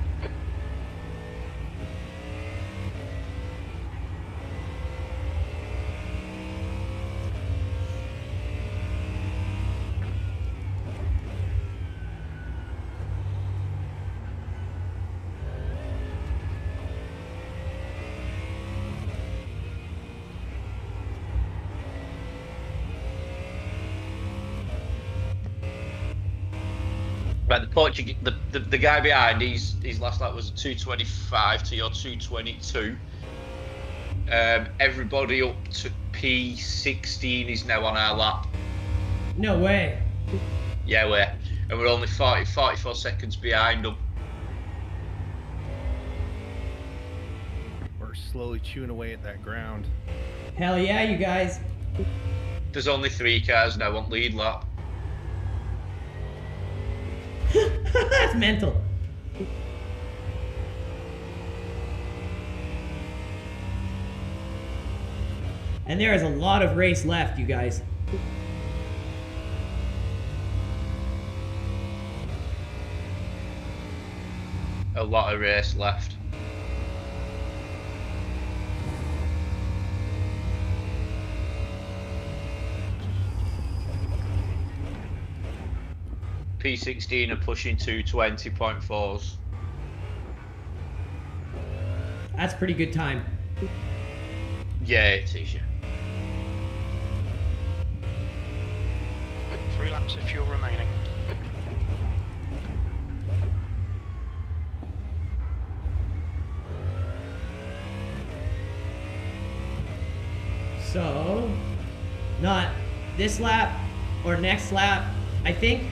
Right, the Portuguese, the guy behind, his last lap was a 225 to your 222. Everybody up to P16 is now on our lap. No way. Yeah, we're only 44 seconds behind them. We're slowly chewing away at that ground. Hell yeah, you guys. There's only 3 cars now on lead lap. That's mental. And there is a lot of race left, you guys. A lot of race left. P16 are pushing 220.4s. That's pretty good time. Yeah, it is, yeah. 3 laps of fuel remaining. So, not this lap or next lap, I think,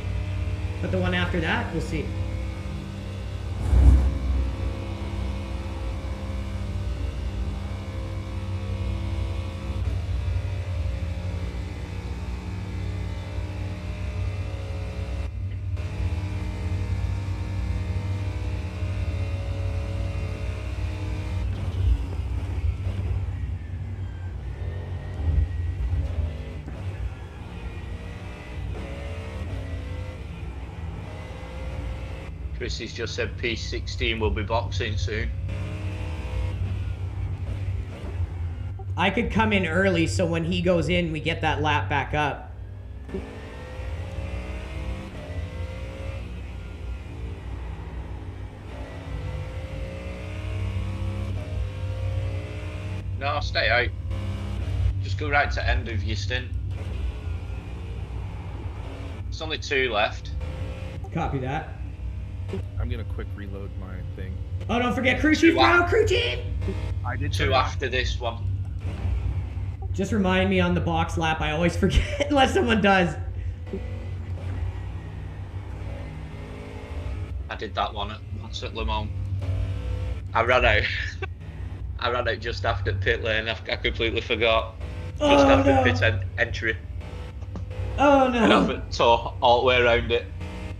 but the one after that, we'll see. Chris has just said P16 will be boxing soon. I could come in early so when he goes in, we get that lap back up. No, stay out. Just go right to end of your stint. There's only 2 left. Copy that. I'm gonna quick reload my thing. Oh, don't forget crew chief, bro, crew chief! I did 2 after this one. Just remind me on the box lap. I always forget unless someone does. I did that one once at Le Mans. I ran out. I ran out just after pit lane. I completely forgot. Just after pit entry. Oh And no. I tore all the way around it.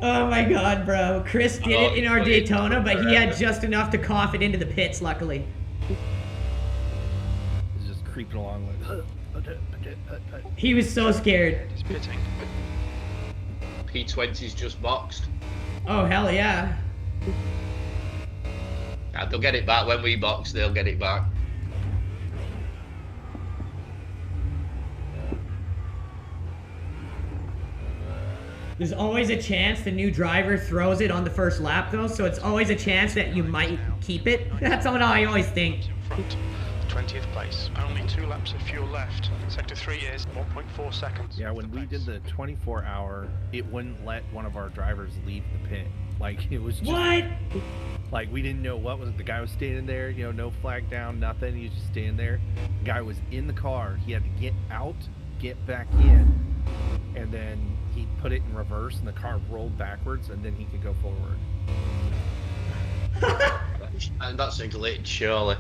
Oh my god, bro. Chris did it in our Daytona, but he had just enough to cough it into the pits, luckily. It's just creeping along like. He was so scared. He's pitting. P20's just boxed. Oh, hell yeah. Yeah, they'll get it back when we box. They'll get it back. There's always a chance the new driver throws it on the first lap, though, so it's always a chance that you might keep it. That's what I always think. In front, 20th place. Only 2 laps of fuel left. Sector 3 is 1.4 seconds. Yeah, when we did the 24-hour, it wouldn't let one of our drivers leave the pit. Like, it was just... What? Like, we didn't know what was... The guy was standing there, you know, no flag down, nothing. He was just standing there. The guy was in the car. He had to get out, get back in, and then he put it in reverse, and the car rolled backwards, and then he could go forward. And that's a glitch, surely.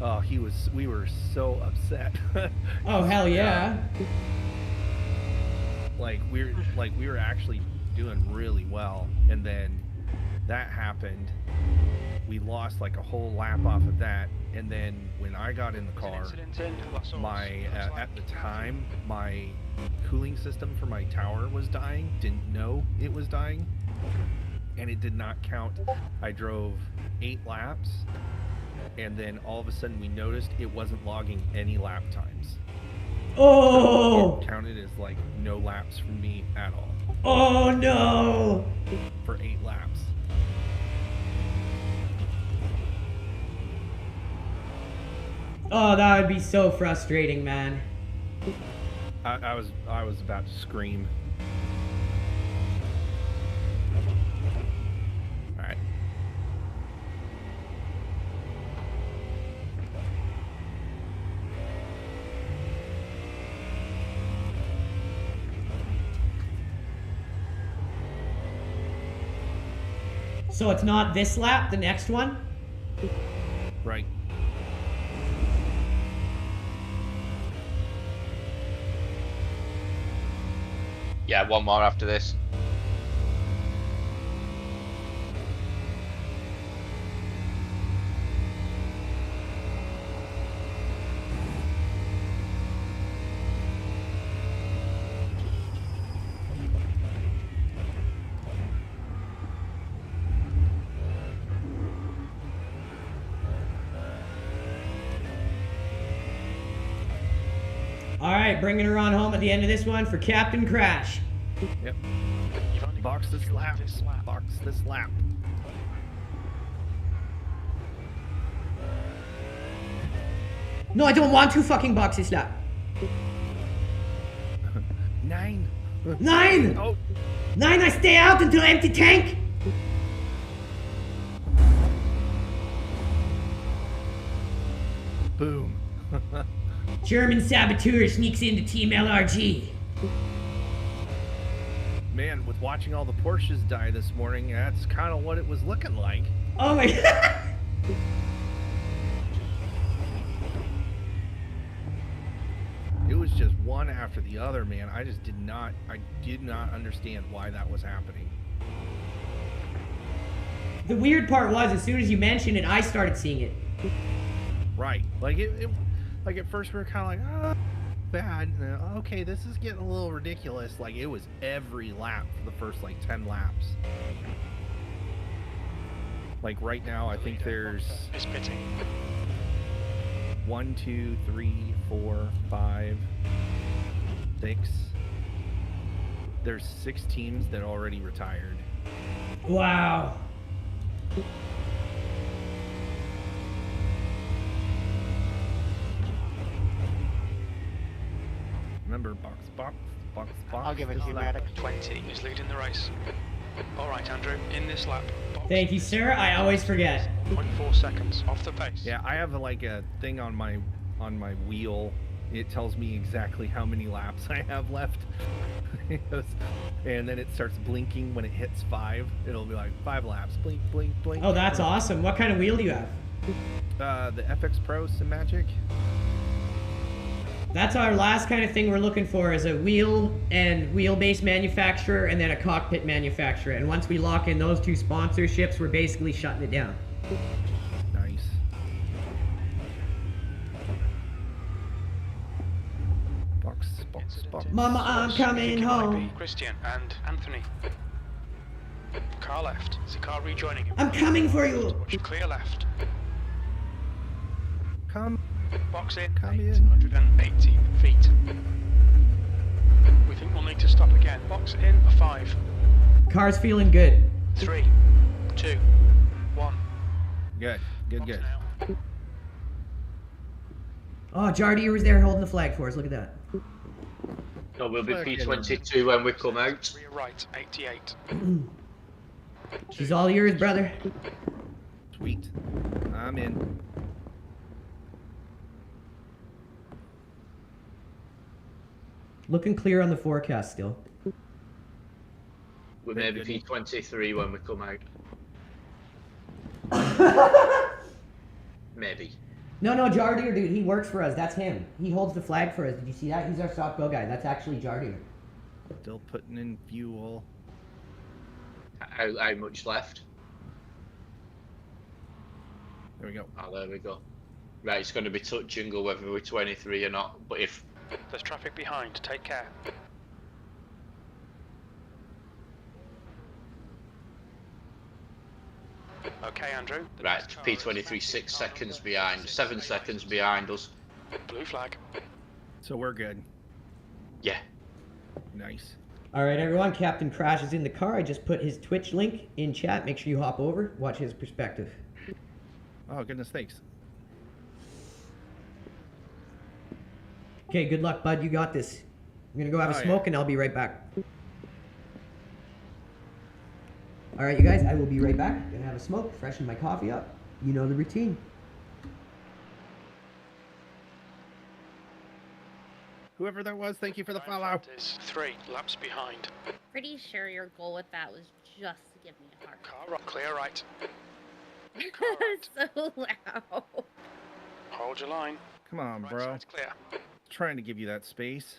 Oh, we were so upset. Oh, hell yeah. we were actually doing really well, and then that happened. We lost like a whole lap off of that, and then when I got in the car, my at the time my cooling system for my tower was dying. Didn't know it was dying, and it did not count. I drove 8 laps, and then all of a sudden we noticed it wasn't logging any lap times. Oh! It counted as like no laps for me at all. Oh no! For 8 laps. Oh, that would be so frustrating, man. I was about to scream. All right. So it's not this lap, the next one? Right. Yeah, 1 more after this. All right, bringing her on home at the end of this one for Captain Crash. Yep. Box this lap. Box this lap. No, I don't want to fucking box this lap. 9. 9! Oh. 9, I stay out until empty tank! Boom. German saboteur sneaks into Team LRG. Man, with watching all the Porsches die this morning, that's kind of what it was looking like. Oh my god! It was just one after the other, man. I did not understand why that was happening. The weird part was, as soon as you mentioned it, I started seeing it. Right. Like like at first we were kind of like, oh, bad. Okay, this is getting a little ridiculous. Like it was every lap for the first like 10 laps. Like right now, I think there's 1, 2, 3, 4, 5, 6. There's 6 teams that already retired. Wow. remember box. I'll give it to you, lap Maddox. 20 is leading the race. All right, Andrew, in this lap. Box Thank you, sir. I always forget. 0.4 seconds off the pace. Yeah, I have like a thing on my wheel. It tells me exactly how many laps I have left. It goes, and then it starts blinking when it hits 5. It'll be like 5 laps. Blink, blink, blink. Oh, that's awesome. What kind of wheel do you have? The FX Pro Magic. That's our last kind of thing we're looking for is a wheel and wheelbase manufacturer and then a cockpit manufacturer. And once we lock in those 2 sponsorships, we're basically shutting it down. Nice. Box. Mama, I'm coming home. Christian and Anthony. Car left. Is the car rejoining him? I'm coming for you. Watch clear left. Come Box in. in. 880 feet. We think we'll need to stop again. Box in. 5, Car's feeling good. 3, 2, 1. Good. Box now. Oh, Jardier was there holding the flag for us. Look at that. No, we'll be Fucking P22 when we come out. Rear right. 88. She's all yours, brother. Sweet. I'm in. Looking clear on the forecast still. We may be P23 when we come out. Maybe. No, Jardier, dude, he works for us. That's him. He holds the flag for us. Did you see that? He's our stop go guy. That's actually Jardier. Still putting in fuel. How much left? There we go. Oh, there we go. Right, it's going to be touch and go whether we're 23 or not. But if There's traffic behind. Take care. Okay, Andrew. the right, next car is P23 6 seconds behind, 7 seconds behind us. Blue flag. So we're good. Yeah. Nice. All right, everyone. Captain Crash is in the car. I just put his Twitch link in chat. Make sure you hop over. Watch his perspective. Oh, goodness sakes. Okay, good luck, bud. You got this. I'm going to go have a smoke, and I'll be right back. All right, you guys. I will be right back. Going to have a smoke, freshen my coffee up. You know the routine. Whoever that was, thank you for the follow. Time is 3 laps behind. Pretty sure your goal with that was just to give me a heart. Car right. Clear right. Car right. So loud. Hold your line. Come on, Right bro. side's clear. Trying to give you that space.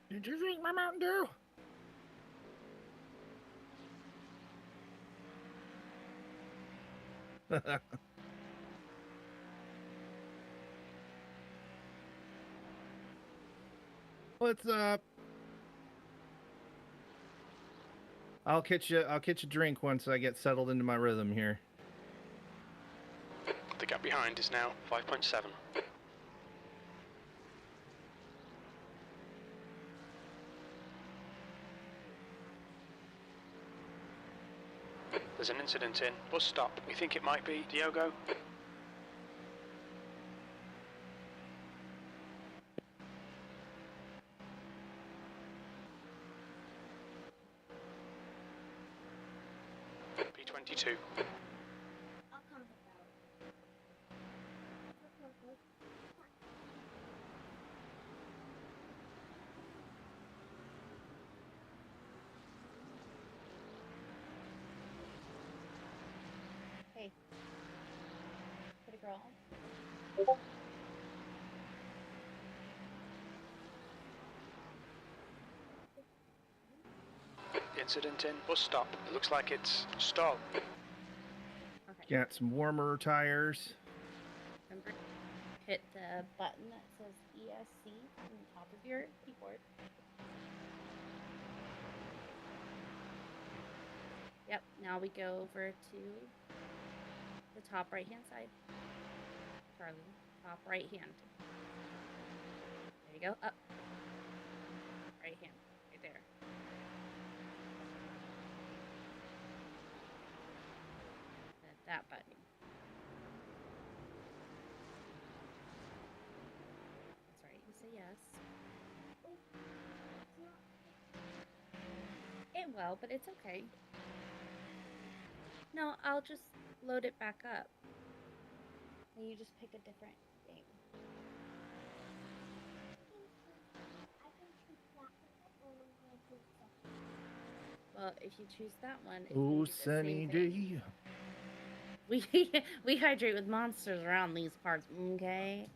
Did you drink my Mountain Dew? What's up? I'll catch a drink once I get settled into my rhythm here. The gap behind is now 5.7. There's an incident in. Bus stop. We think it might be Diogo. P22. Hey. Pretty girl. Incident in. Bus stop. It looks like it's stalled. Okay. Got some warmer tires. Remember, hit the button that says ESC when you top of your keyboard. Yep, now we go over to the top right-hand side. Charlie, top right hand. There you go, up. Right hand, right there. And that button. That's right, you say yes. It will, but it's okay. No, I'll just load it back up. And you just pick a different game. Well, if you choose that one, it's gonna Oh, be the sunny same thing. day. We hydrate with monsters around these parts, okay?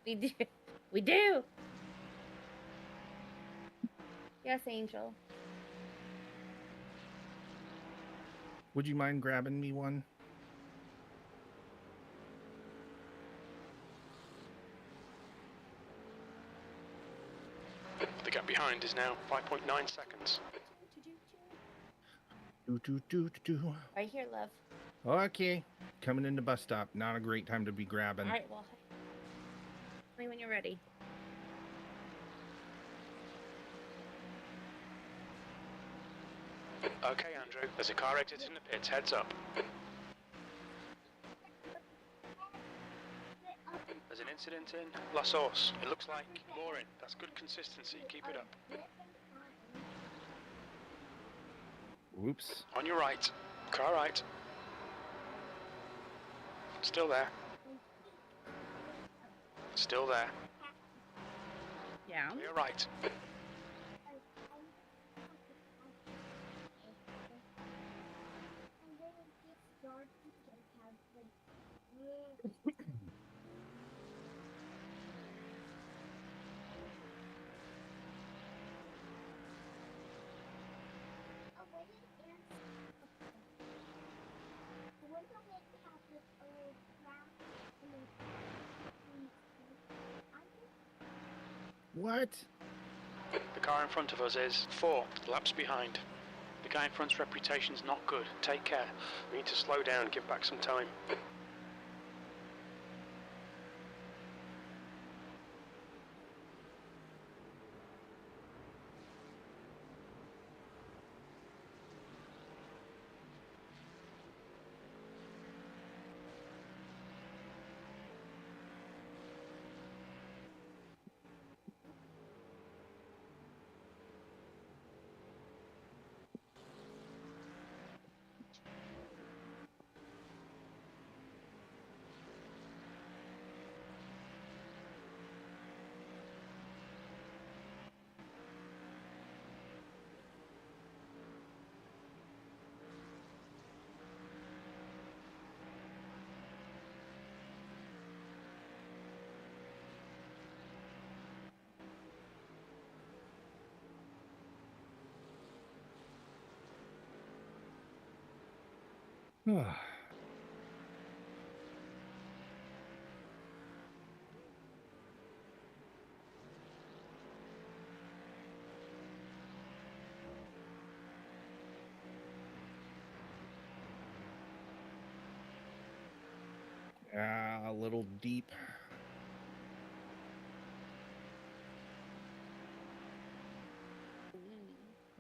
We do. We do. Yes, Angel. Would you mind grabbing me one? The gap behind is now 5.9 seconds. Right here, love. Okay. Coming into bus stop. Not a great time to be grabbing. All right, well, tell me when you're ready. Okay, Andrew, there's a car exiting the pits, heads up. There's an incident in La Source. It looks like more in. That's good consistency, keep it up. Whoops. On your right, car right. Still there. Still there. Yeah. Clear right. What? The car in front of us is 4 laps behind. The guy in front's reputation's not good. Take care. We need to slow down and give back some time. A little deep.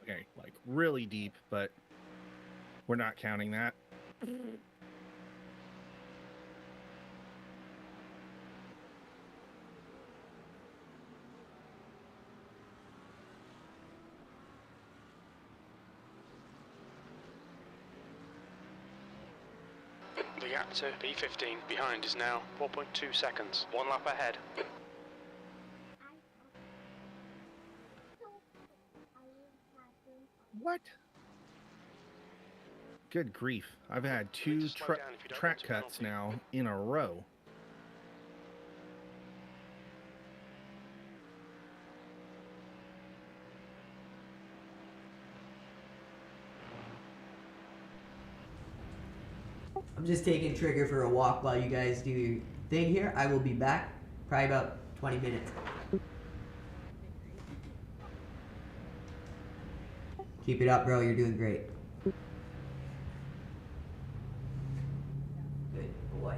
Okay, like really deep, but we're not counting that. The gap to P15 behind is now 4.2 seconds. 1 lap ahead. What? Good grief. I've had two track cuts now in a row. I'm just taking Trigger for a walk while you guys do your thing here. I will be back probably about 20 minutes. Keep it up, bro. You're doing great. Good boy.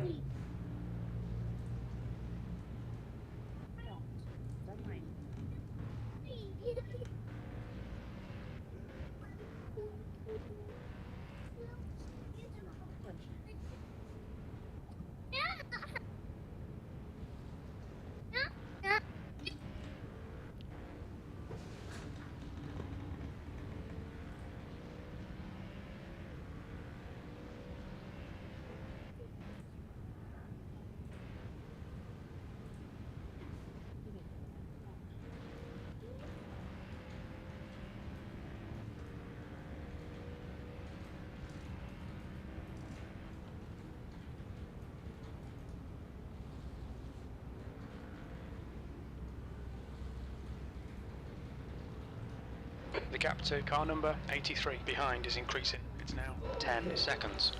The gap to car number 83 behind is increasing. It's now 10 seconds.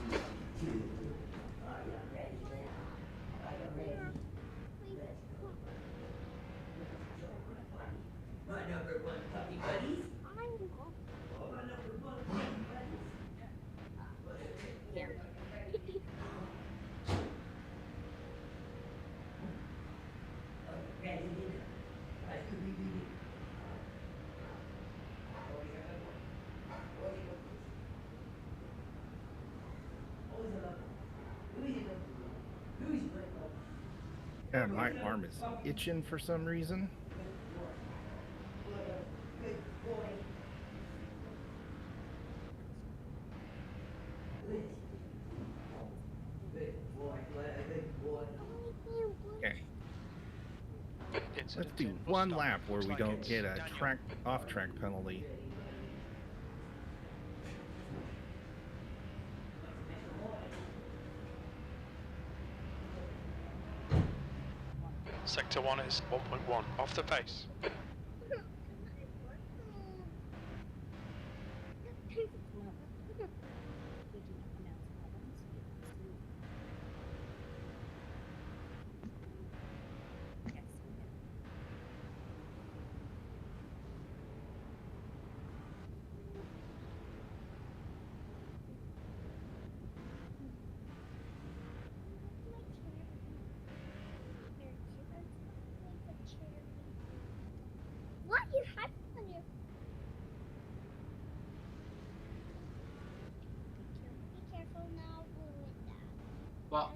Yeah, my arm is itching for some reason. Okay. Let's do one lap where we don't get a off-track penalty. Sector 1 is 1.1 off the pace. What you have on your? Be careful now with that. What?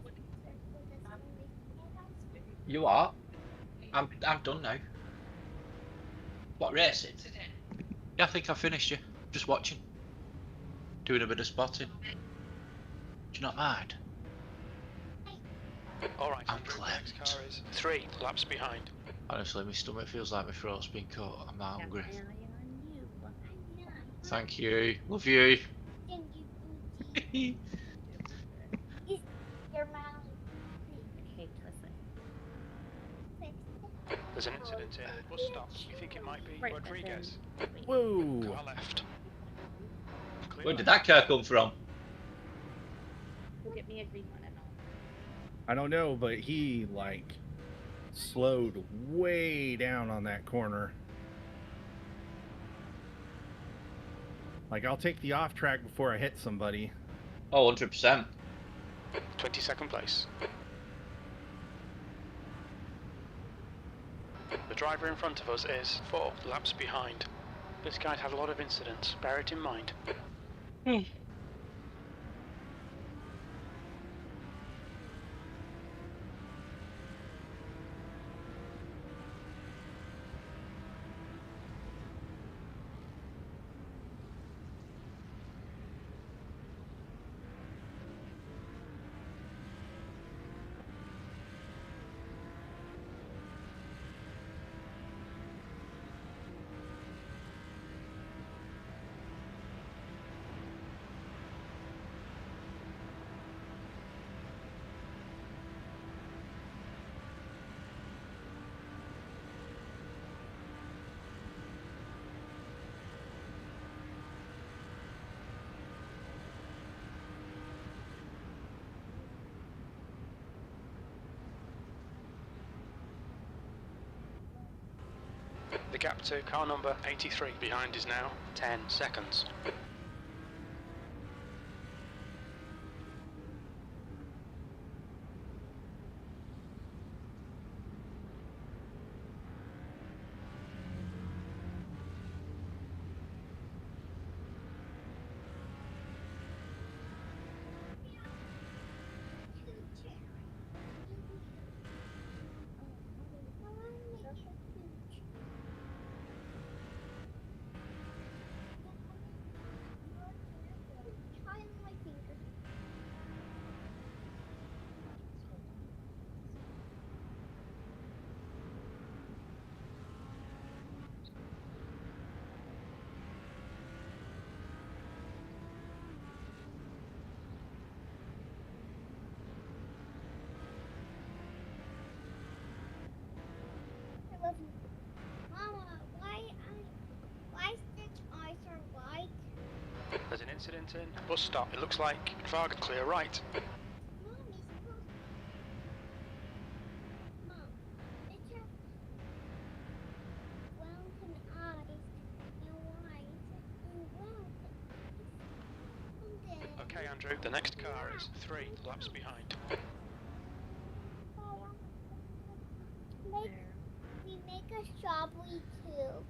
You are? I'm done now. What, racing? Yeah, I think I finished you. Just watching. Doing a bit of spotting. Do you not mind? Alright, I'm the next clapped. car is 3 laps behind. Honestly, my stomach feels like my throat's been cut. I'm that hungry. Thank you. Love you. Thank you, Booty. Your mouth. Okay, listen. There's an incident in the bus stop. You think it might be Right, Rodriguez? Whoa! Car left. Clear Where did left. that car come from? Go get me a green one and all. I don't know, but he, like, slowed way down on that corner. Like, I'll take the off track before I hit somebody. Oh, 100%. 22nd place. The driver in front of us is 4 laps behind. This guy's had a lot of incidents, bear it in mind. The gap to car number 83 behind is now 10 seconds. Try my finger. I love you. Mama, why six eyes are white? There's an incident in bus stop. It looks like Varga clear right. Mommy's supposed Mom, it's your brown eyes and white and brown. And then Okay, Andrew. The next car is 3 laps behind. we make a strawberry too.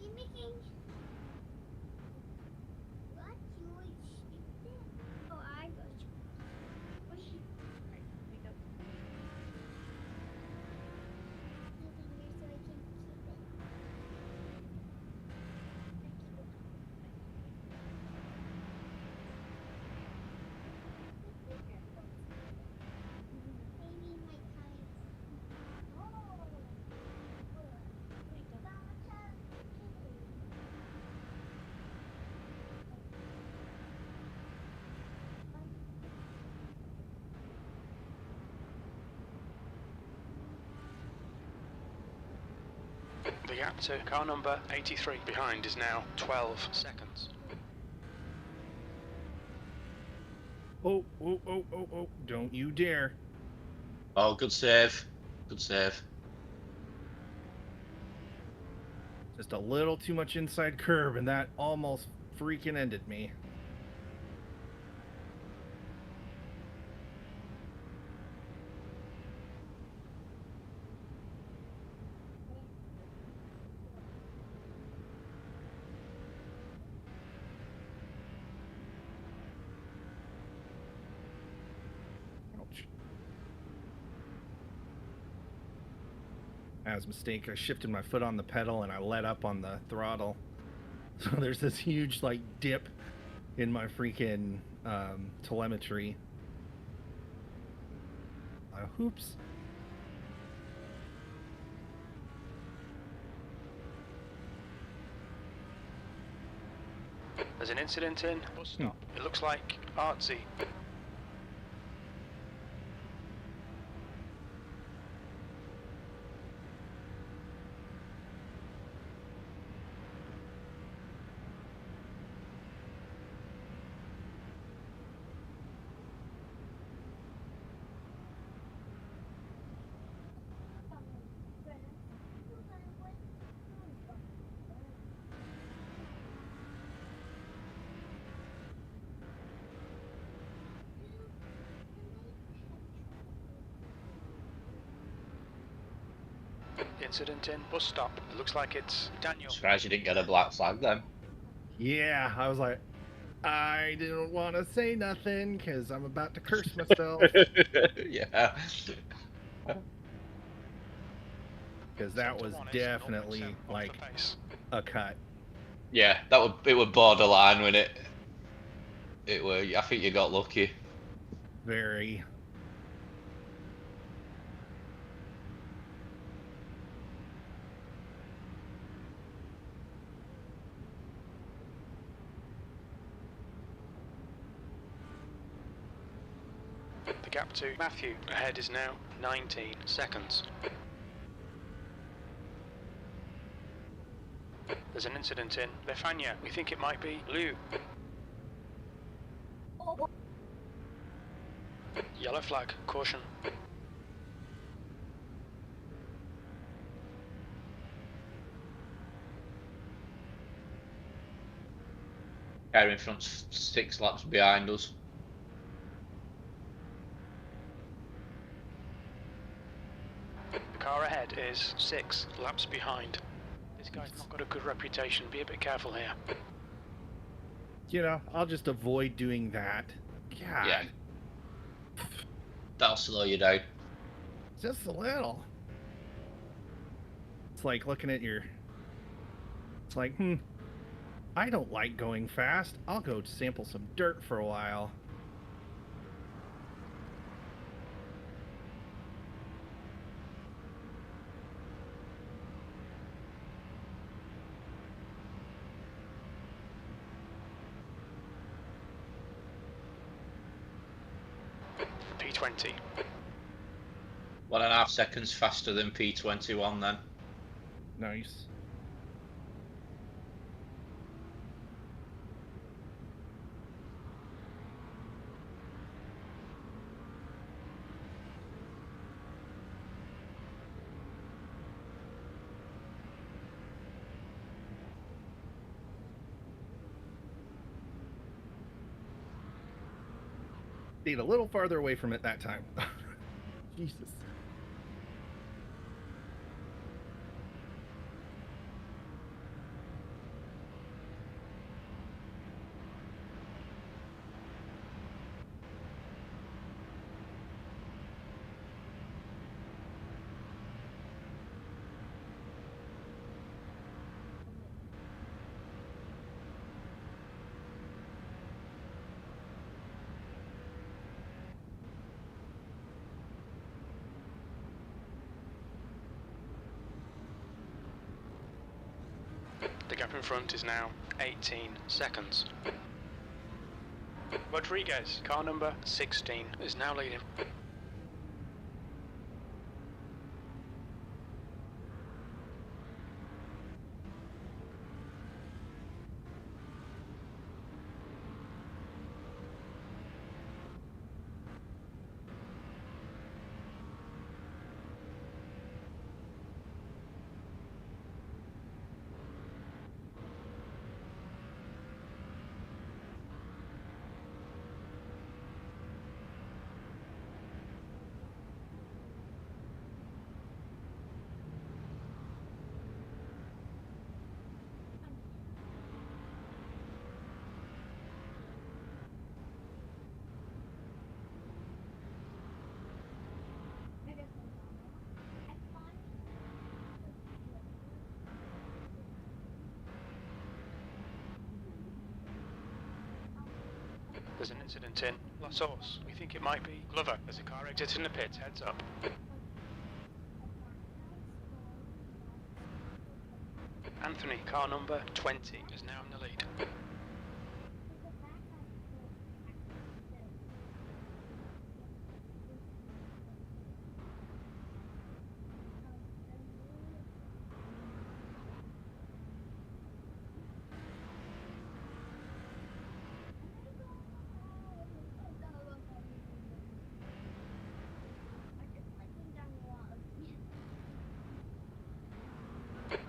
You're making what? You would stupid? Oh, I got you. What's she? Right, we go. Keep it here so I can keep it. Maybe my time. Oh. The gap to car number 83 behind is now 12 seconds. Oh, oh, oh, oh, oh. Don't you dare. Oh, good save. Good save. Just a little too much inside curve, and that almost freaking ended me. Ouch. That was a mistake. I shifted my foot on the pedal and I let up on the throttle. So there's this huge like dip in my freaking telemetry. Oops. There's an incident in bus stop. It looks like artsy. Incident in bus stop. It looks like it's Daniel. Surprised you didn't get a black flag then. Yeah, I was like, I didn't want to say nothing because I'm about to curse myself. Yeah. Because that was definitely like a cut. Yeah, it would borderline when it were. I think you got lucky. Very. The gap to Matthew ahead is now 19 seconds. There's an incident in Lefania. We think it might be Lou. Yellow flag, caution. Car in front's 6 laps behind us. The car ahead is 6 laps behind. This guy's not got a good reputation. Be a bit careful here. You know, I'll just avoid doing that. God. Yeah. That'll slow you down. Just a little. It's like looking at your... It's like, I don't like going fast. I'll go sample some dirt for a while. P20. 1.5 seconds faster than P21 then. Nice. Stayed a little farther away from it that time. Jesus. The gap in front is now 18 seconds. Rodriguez, car number 16, is now leading. There's an incident in La Source. We think it might be Glover. There's a car exiting the pit. Heads up. Anthony, car number 20, is now in the lead.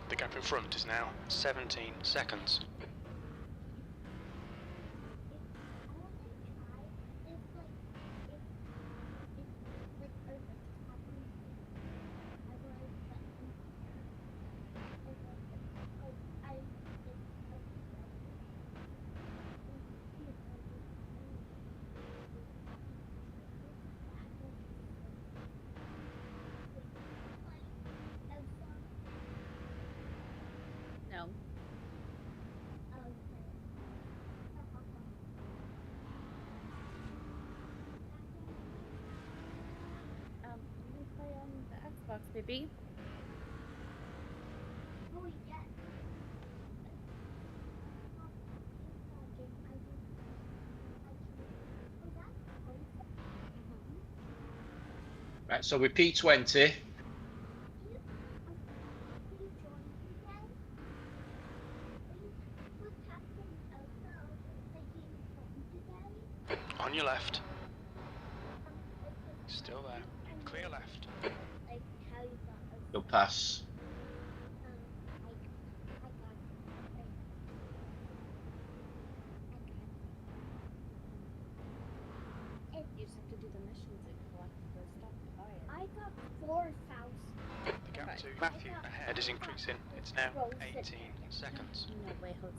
The gap in front is now 17 seconds. No. You can play on the Xbox, baby. Right, so we're P20. On your left. You'll pass. You just have to do the missions and collect the stuff to buy it. I got 4,000. The gap to Matthew ahead is increasing. It's now 18 seconds. No way, Jose.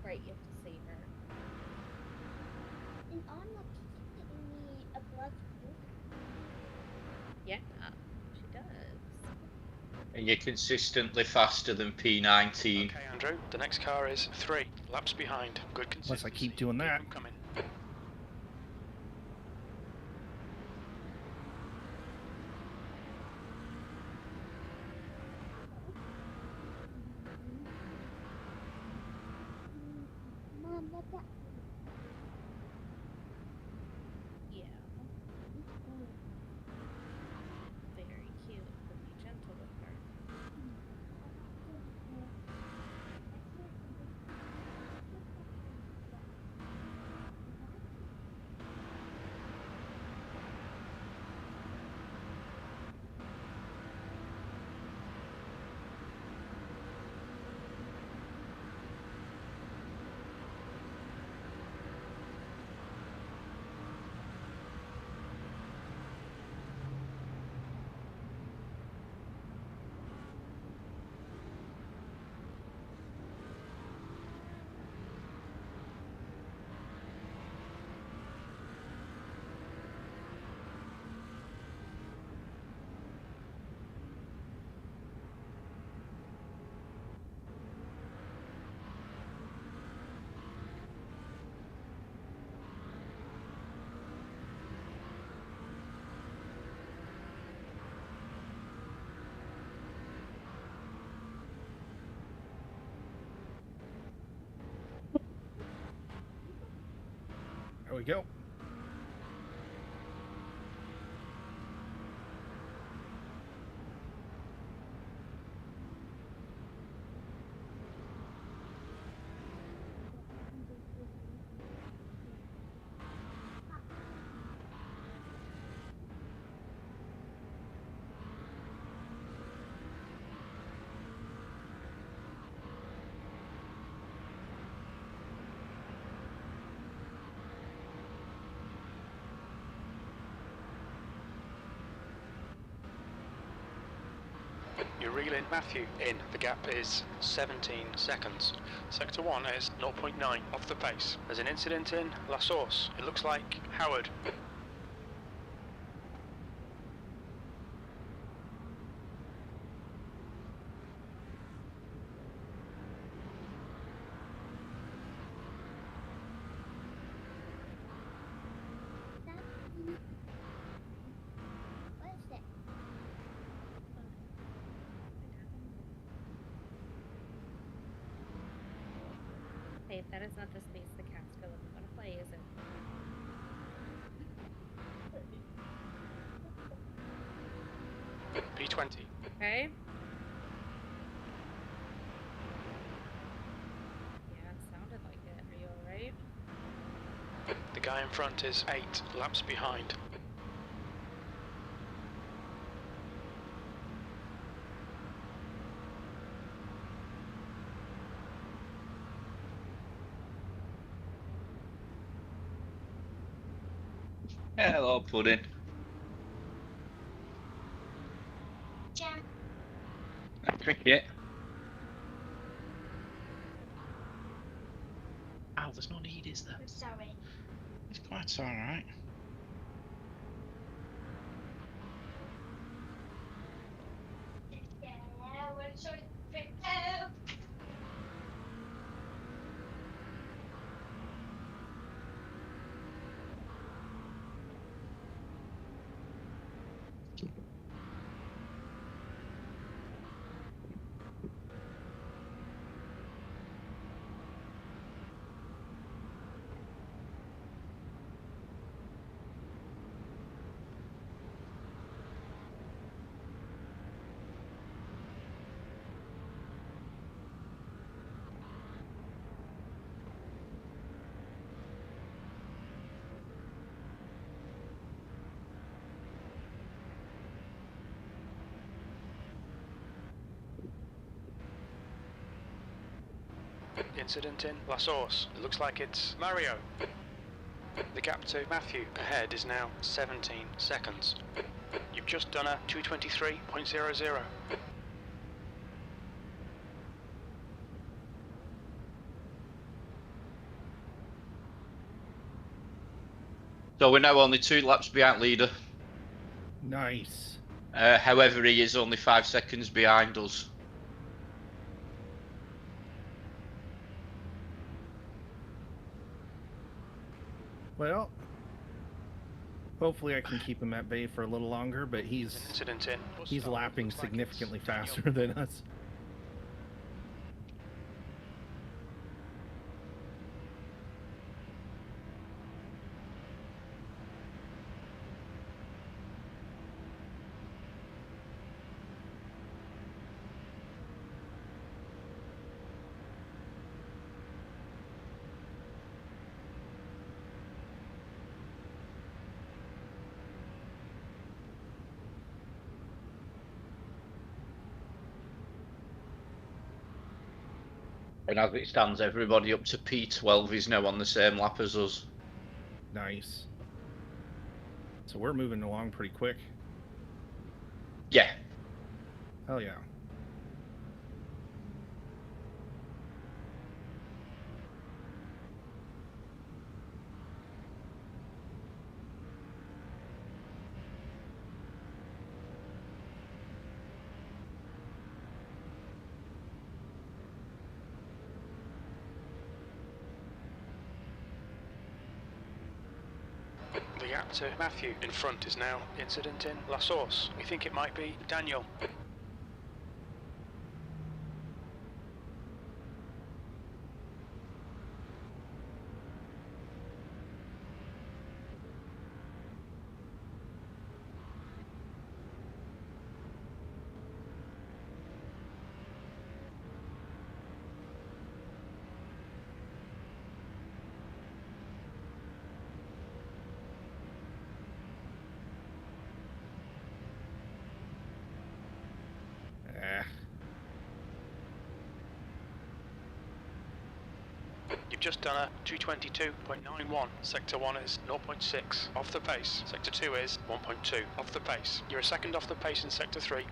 Right, you have to save her. And I'm not giving me a blood group. Yeah, she does. And you're consistently faster than P19. Okay, Andrew, the next car is 3 laps behind. Good Unless consistency. I keep doing that. Keep 'em coming. Mom, look at Yeah. Very cute, but be gentle with her. There we go. You're reeling Matthew in. The gap is 17 seconds. Sector 1 is 0.9 off the pace. There's an incident in La Source. It looks like Howard. that. What is it? Hey, that is not the space the cat's going to want to play, is it? P20. Okay. Yeah, it sounded like it. Are you alright? The guy in front is 8 laps behind. Hello, Pudding. Jam. Cricket. Oh, there's no need, is there? I'm sorry. It's quite alright. Yeah, we're so quick. incident in La Source. It looks like it's Mario. The gap to Matthew ahead is now 17 seconds. You've just done a 2:23.00. So we're now only 2 laps behind leader. Nice. However, he is only 5 seconds behind us. Well, hopefully I can keep him at bay for a little longer, but he's Incident in. lapping Looks like significantly it's Daniel. faster than us. And as it stands, everybody up to P12 is now on the same lap as us. Nice. So we're moving along pretty quick. Yeah. Hell yeah. The gap to Matthew in front is now incident in La Source. We think it might be Daniel. You've just done a 2:22.91. Sector 1 is 0.6 off the pace. Sector 2 is 1.2 off the pace. You're a second off the pace in Sector 3.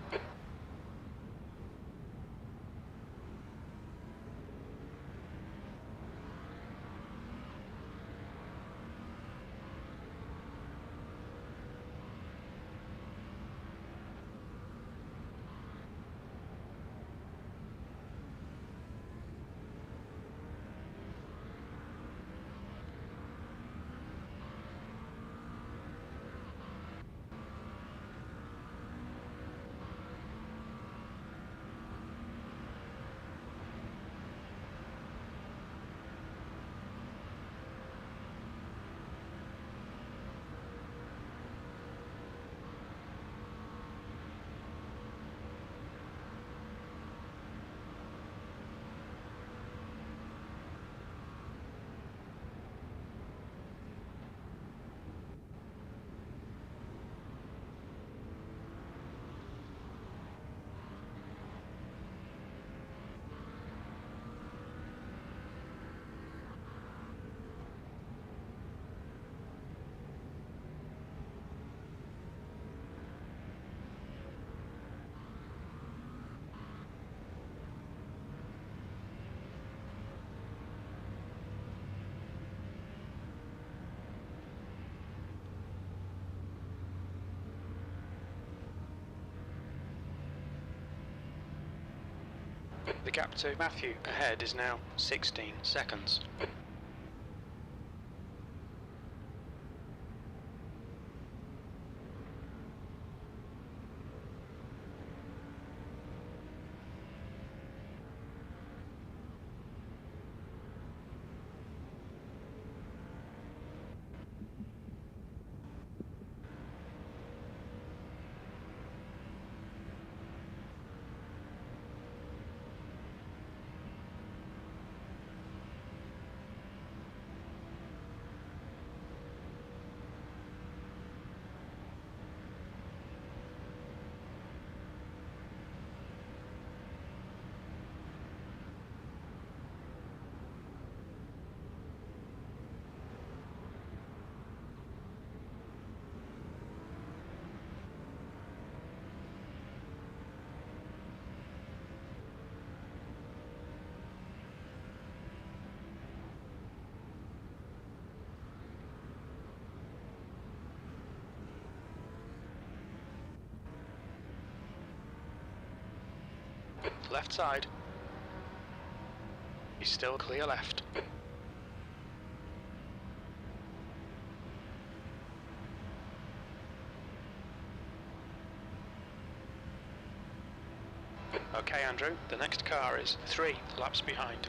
The gap to Matthew ahead is now 16 seconds. left side. He's still clear left. Okay, Andrew, the next car is 3 laps behind.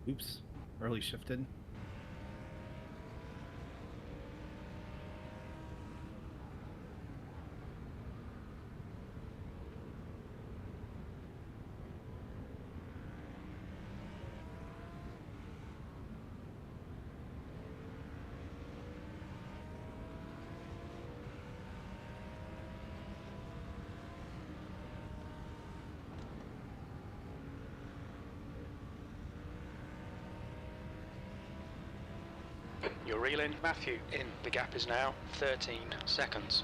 Oops, early shifted. You're reeling Matthew in. The gap is now 13 seconds.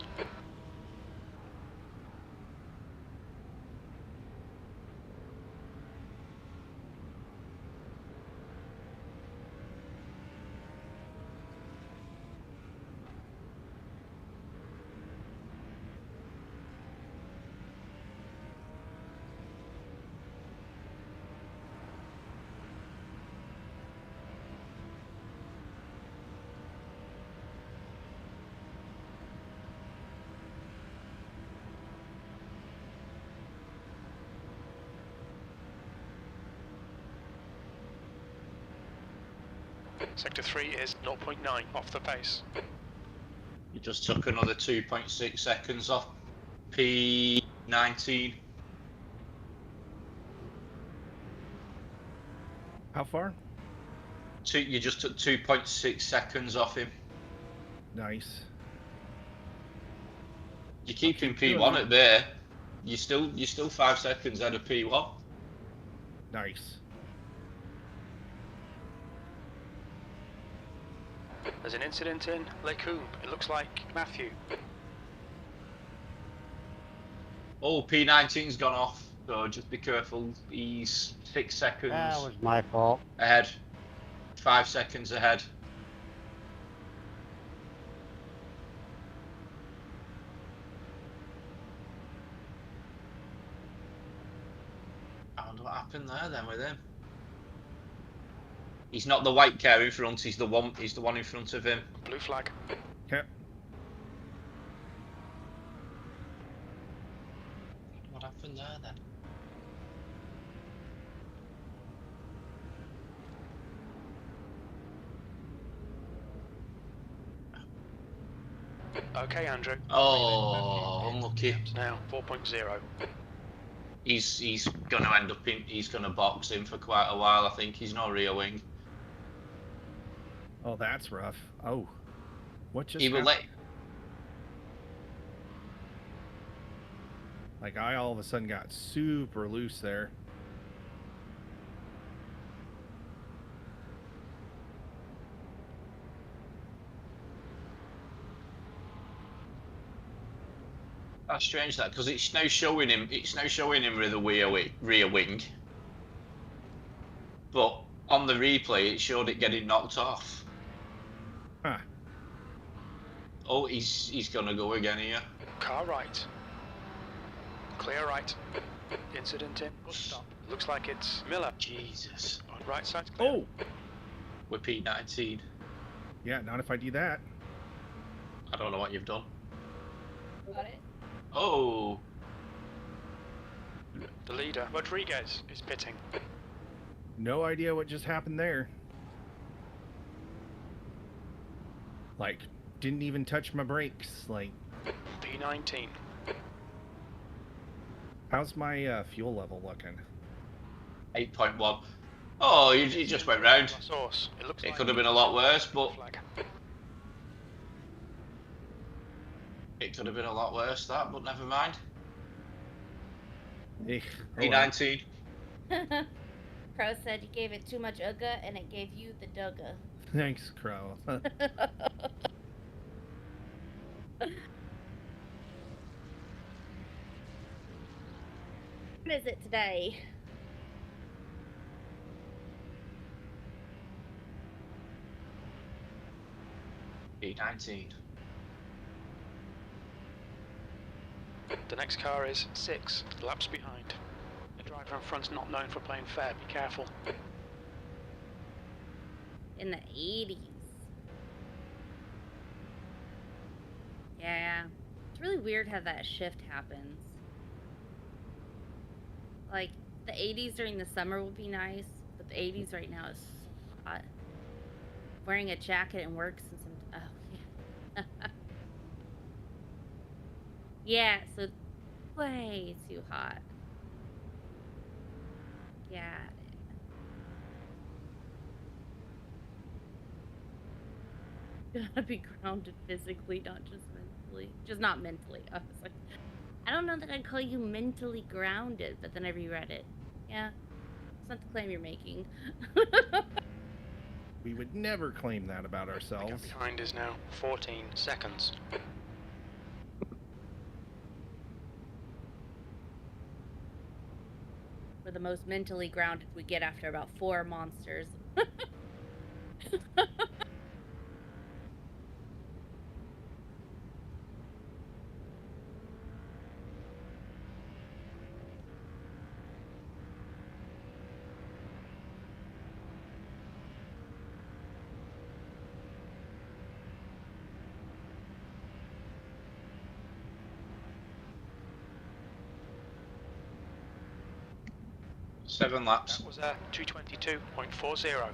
Sector 3 is 0.9 off the pace. You just took another 2.6 seconds off P19. How far? You just took 2.6 seconds off him. Nice. You're keeping keep doing P1 that. at bay. You're still 5 seconds ahead of P1. Nice. There's an incident in Lecombe. It looks like Matthew. Oh, P19's gone off, so just be careful. He's 6 seconds That was my fault. ahead. 5 seconds ahead. I wonder what happened there then with him. He's not the white car in front, he's the one in front of him. Blue flag. Okay. What happened there then? Okay, Andrew. Oh, unlucky. It's now 4.0. He's gonna end up in. He's gonna box him for quite a while. I think he's no rear wing. Oh, that's rough. Oh, what just He will happened? let. Like, I all of a sudden got super loose there. That's strange that because it's now showing him. It's now showing him with a rear wing. But on the replay, it showed it getting knocked off. Huh. Oh, he's gonna go again here. Car right. Clear right. Incident in bus stop. Looks like it's Miller. Jesus. On right side clear. Oh, We're P19. yeah, not if I do that. I don't know what you've done. Got it? Oh. The leader, Rodriguez, is pitting. No idea what just happened there. Like, didn't even touch my brakes. Like, P19. how's my fuel level looking? 8.1. Oh, he just went round. Source. It looks It like could have been a lot worse, but flag. it could have been a lot worse that. But never mind. Eh, oh, P19. Crow said you gave it too much Ugga and it gave you the Dugga. Thanks, Crow. What is it today? E19. The next car is 6 laps behind. The driver in front's not known for playing fair. Be careful. In the 80s. Yeah. It's really weird how that shift happens. Like, the 80s during the summer would be nice, but the 80s right now is so hot. Wearing a jacket and work since I'm... Oh, yeah. Yeah, so it's way too hot. Yeah. You gotta be grounded physically, not just mentally. Just not mentally. I was like, I don't know that I'd call you mentally grounded, but then I reread it. Yeah. It's not the claim you're making. We would never claim that about The ourselves. gap behind is now 14 seconds. We're the most mentally grounded we get after about 4 monsters. Seven laps. That was a 222.40.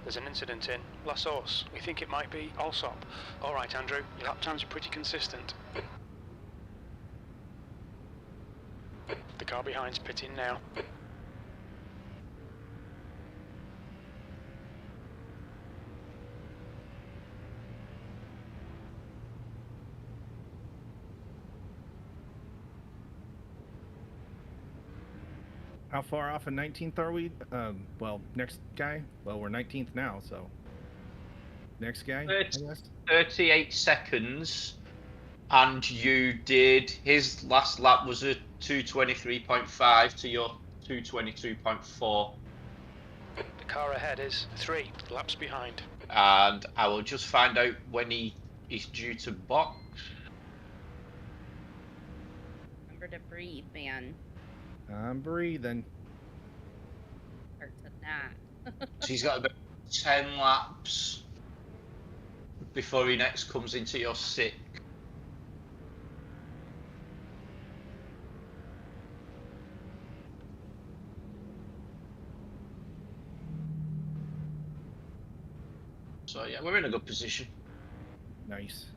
There's an incident in La Source. We think it might be Alsop. All right, Andrew, your lap times are pretty consistent. The car behind's pitting now. How far off of 19th are we? Well, next guy? Well, we're 19th now, so. Next guy, I guess? 38 seconds. And you did, his last lap was a 223.5 to your 222.4. The car ahead is 3 laps behind. And I will just find out when he is due to box. Remember to breathe, man. I'm breathing. Starts with that. So he's got about 10 laps before he next comes into your 6. So yeah, we're in a good position. Nice.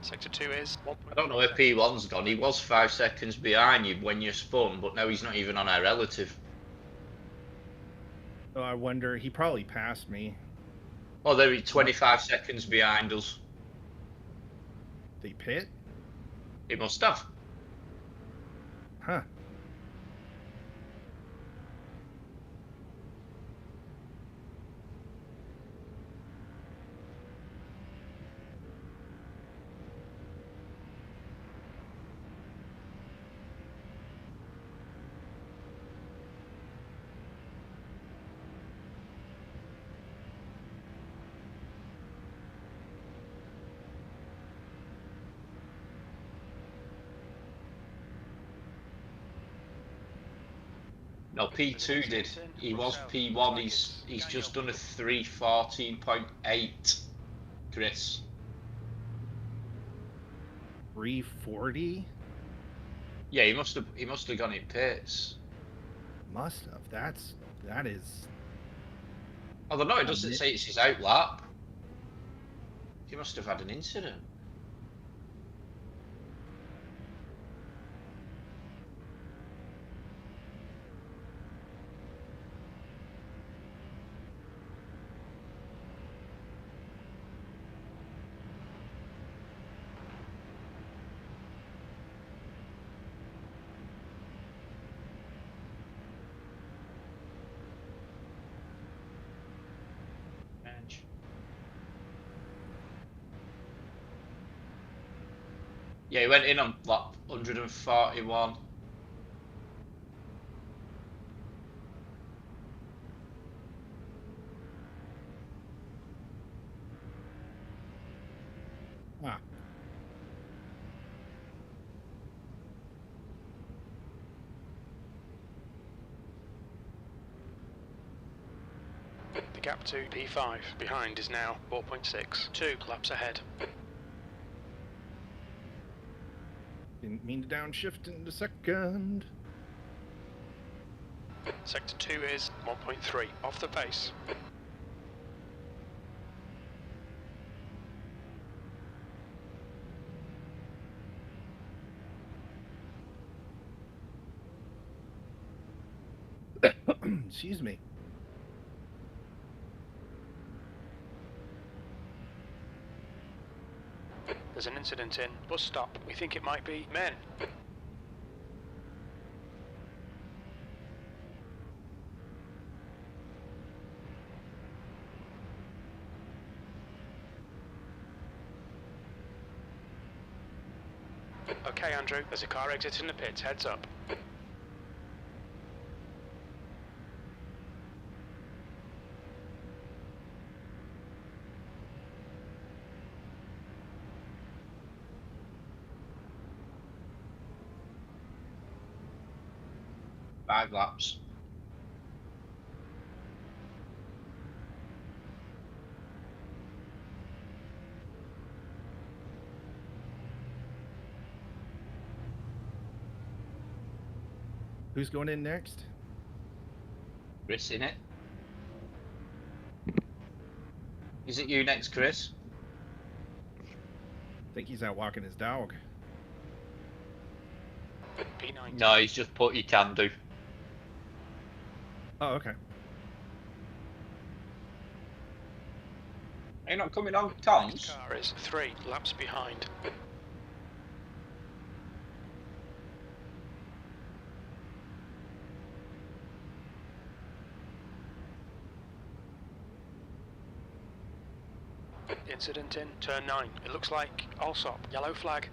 Sector 2 is 1. I don't know where P1's gone. He was 5 seconds behind you when you spun, but now he's not even on our relative. So I wonder, he probably passed me. Oh, there he's 25 seconds behind us. They pit? He must have. Huh. No, P2 did. He was P1. He's just done a 314.8. Chris. 340? Yeah, he must have gone in pits. Must have. That is. Although no, it doesn't say it's his out lap. He must have had an incident. Yeah, he went in on lap 141. Ah. The gap to P5 behind is now 4.6, 2 laps ahead. Didn't mean to downshift in the second. Sector 2 is 1.3, off the pace. Excuse me. There's an incident in. Bus stop. We think it might be men. Okay, Andrew, there's a car exiting the pits. Heads up. Five laps. Who's going in next? Chris in it. Is it you next, Chris? I think he's out walking his dog. P9. No, he's just put you can do. Oh, okay. Are you not coming on Next Tom's? car is 3 laps behind. Incident in turn 9. It looks like Allsop. Yellow flag.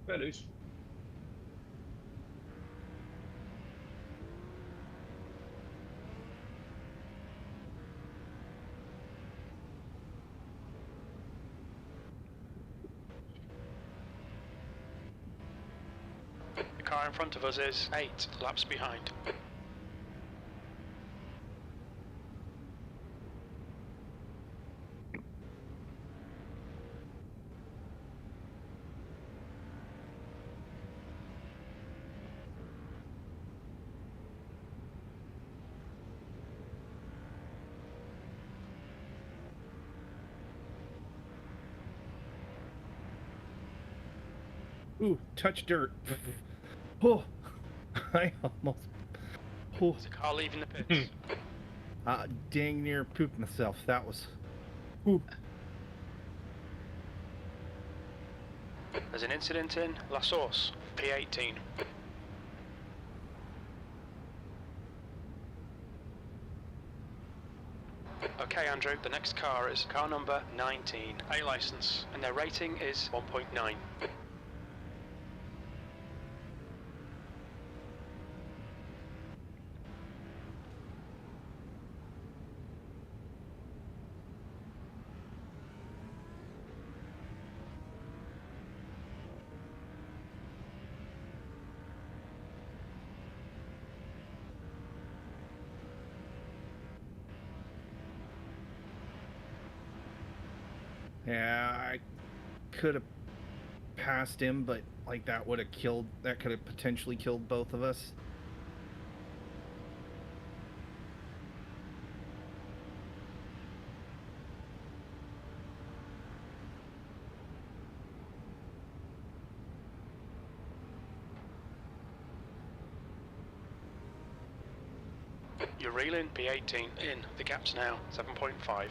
Fair dues. The car in front of us is 8 laps behind. Ooh, touch dirt. Oh, I almost. Oh, There's a car leaving the pits. dang near pooped myself. That was. Ooh. There's an incident in La Source. P18. Okay, Andrew, the next car is car number 19, A license, and their rating is 1.9. Yeah, I could have passed him, but like that would have killed. That could have potentially killed both of us. You're reeling P18 in. The gap's now 7.5.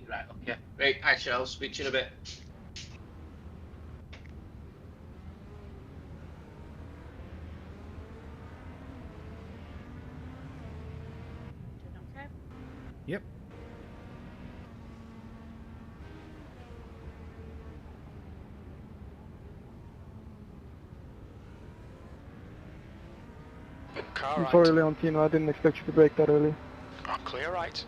Right, okay. Right, I shall speak to you in a bit. Okay. Yep. Car I'm right. sorry, Leontino, I didn't expect you to brake that early. Oh, clear right.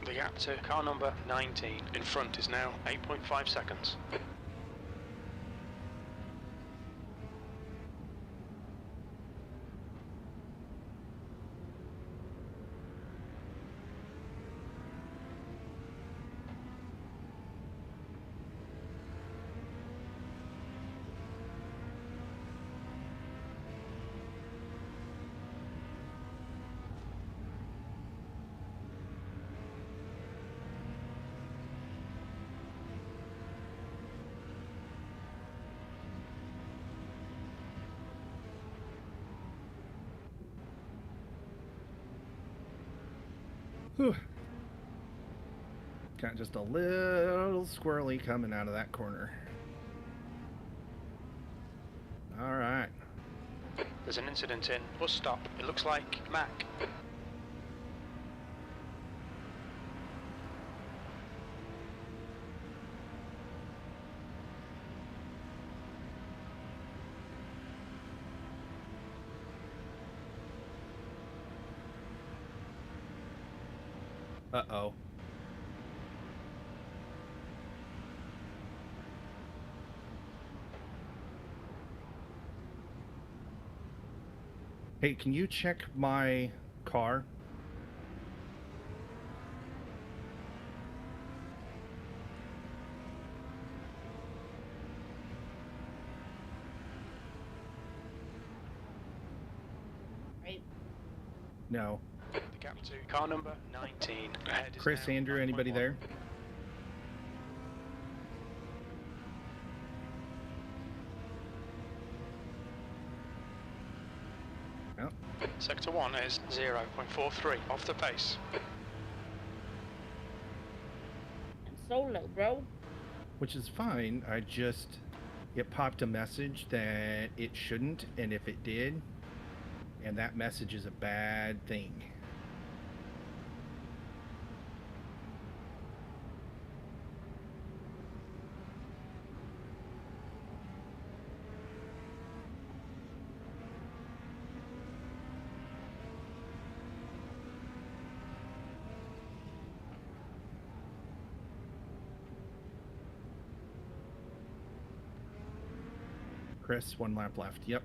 The gap to car number 19 in front is now 8.5 seconds. Whew. Got just a little squirrely coming out of that corner. All right. There's an incident in bus stop. It looks like Mac. Uh-oh. Hey, can you check my car? Right. No. The gap to car number 19 ahead is Chris, now Andrew, anybody 9.1. there? Oh, Sector 1 is 0.43 off the pace. I'm solo, bro. which is fine. It popped a message that it shouldn't, and if it did, and that message is a bad thing. Chris, 1 lap left. Yep.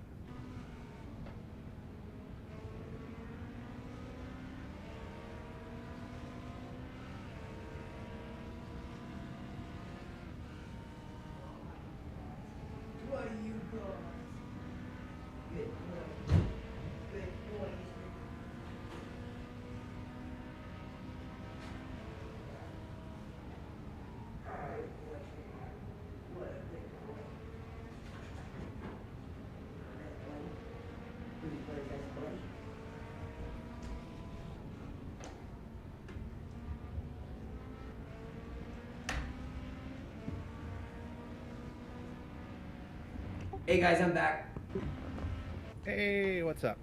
Hey guys, I'm back. Hey, what's up?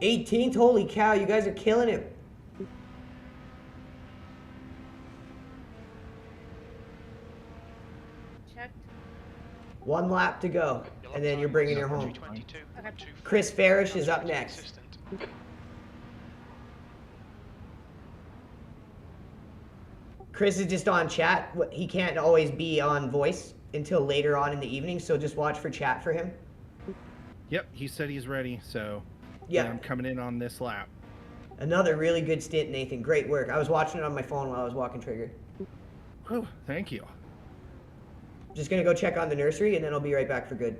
18th, holy cow, you guys are killing it. Checked. 1 lap to go, and then you're bringing her home. 222.24. Chris Farish is up next. Consistent. Chris is just on chat. He can't always be on voice until later on in the evening, so just watch for chat for him. Yep, he said he's ready, so Yeah. I'm coming in on this lap. Another really good stint, Nathan. Great work. I was watching it on my phone while I was walking trigger. Oh, thank you. Just gonna go check on the nursery and then I'll be right back for good.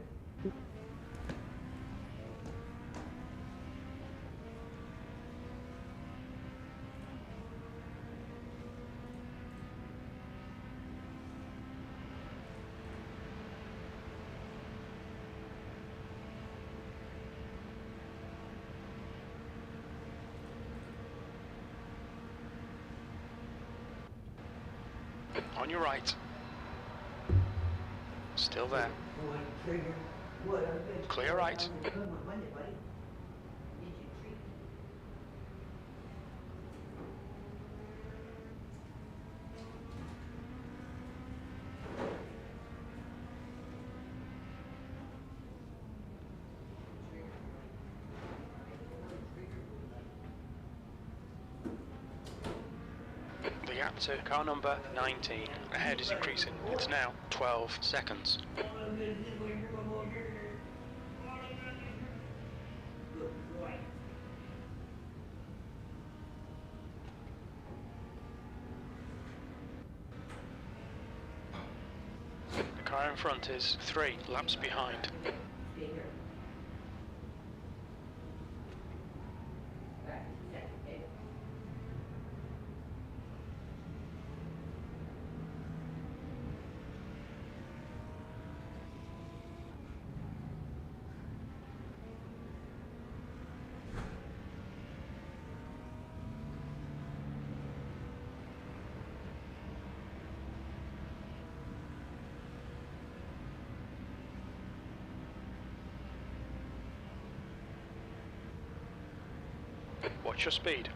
On your right. Still there. Clear right. The gap to car number 19 ahead is increasing. It's now 12 seconds. The car in front is 3 laps behind. Watch your speed.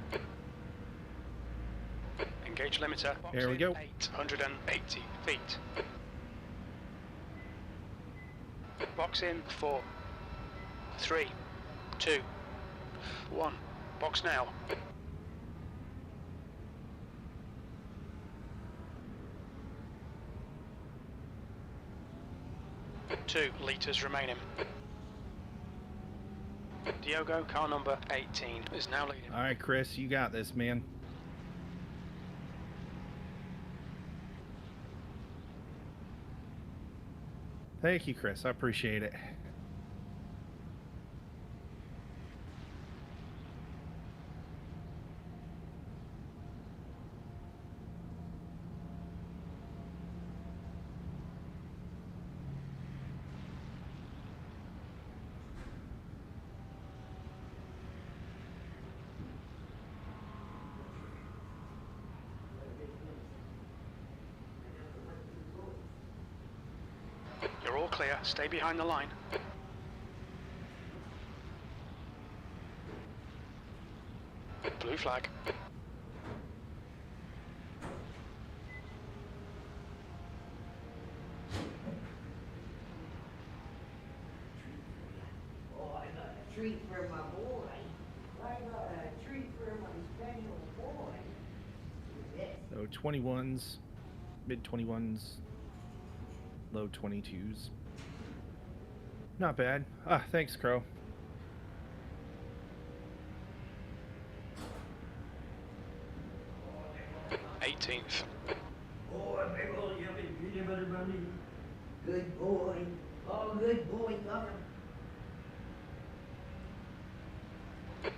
Engage limiter. There we go. 880 feet. Box in 4, 3, 2, 1. Box now. 2 litres remaining. Diogo, car number 18, is now leading. All right, Chris, you got this, man. Thank you, Chris. I appreciate it. You're all clear. Stay behind the line. Blue flag. Oh, I got a treat for my boy. I got a treat for my special boy. So 21s, mid 21s, low 22s. Not bad. Ah, thanks, Crow. Eighteenth. Oh, big old yummy peanut butter bunny. Good boy. Oh, good boy, Governor.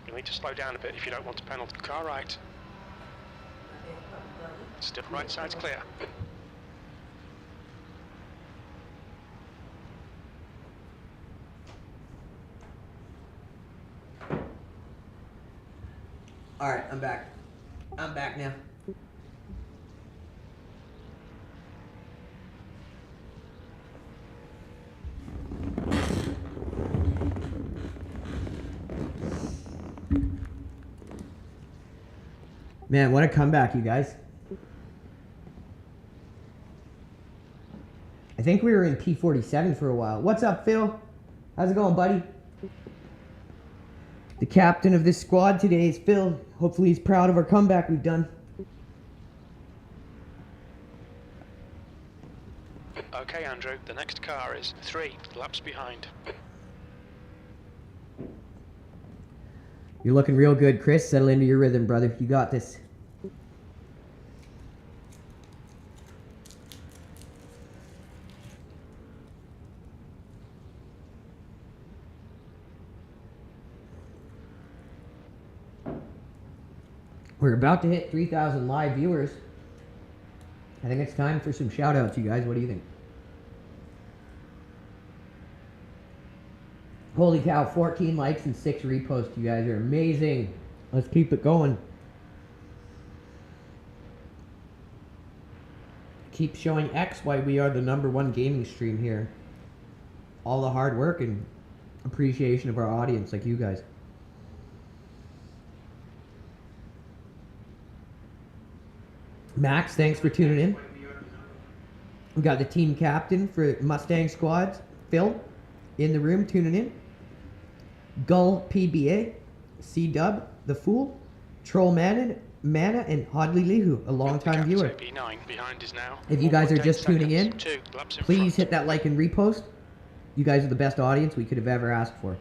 You'll need to slow down a bit if you don't want to penalty. Car right. Still right side's clear. All right, I'm back. I'm back now. Man, what a comeback, you guys. I think we were in P47 for a while. What's up, Phil? How's it going, buddy? The captain of this squad today is Phil. Hopefully he's proud of our comeback we've done. Okay, Andrew, the next car is 3 laps behind. You're looking real good, Chris. Settle into your rhythm, brother. You got this. We're about to hit 3,000 live viewers. I think it's time for some shout outs, you guys. What do you think? Holy cow, 14 likes and 6 reposts. You guys are amazing. Let's keep it going. Keep showing X why we are the #1 gaming stream here. All the hard work and appreciation of our audience like you guys. Max, thanks for tuning in. We got the team captain for Mustang squads, Phil, in the room tuning in. Gull PBA, C-Dub, The Fool, Troll Mana, and Hodley Lihu, a long-time viewer. If you guys are just tuning in, please hit that like and repost. You guys are the best audience we could have ever asked for.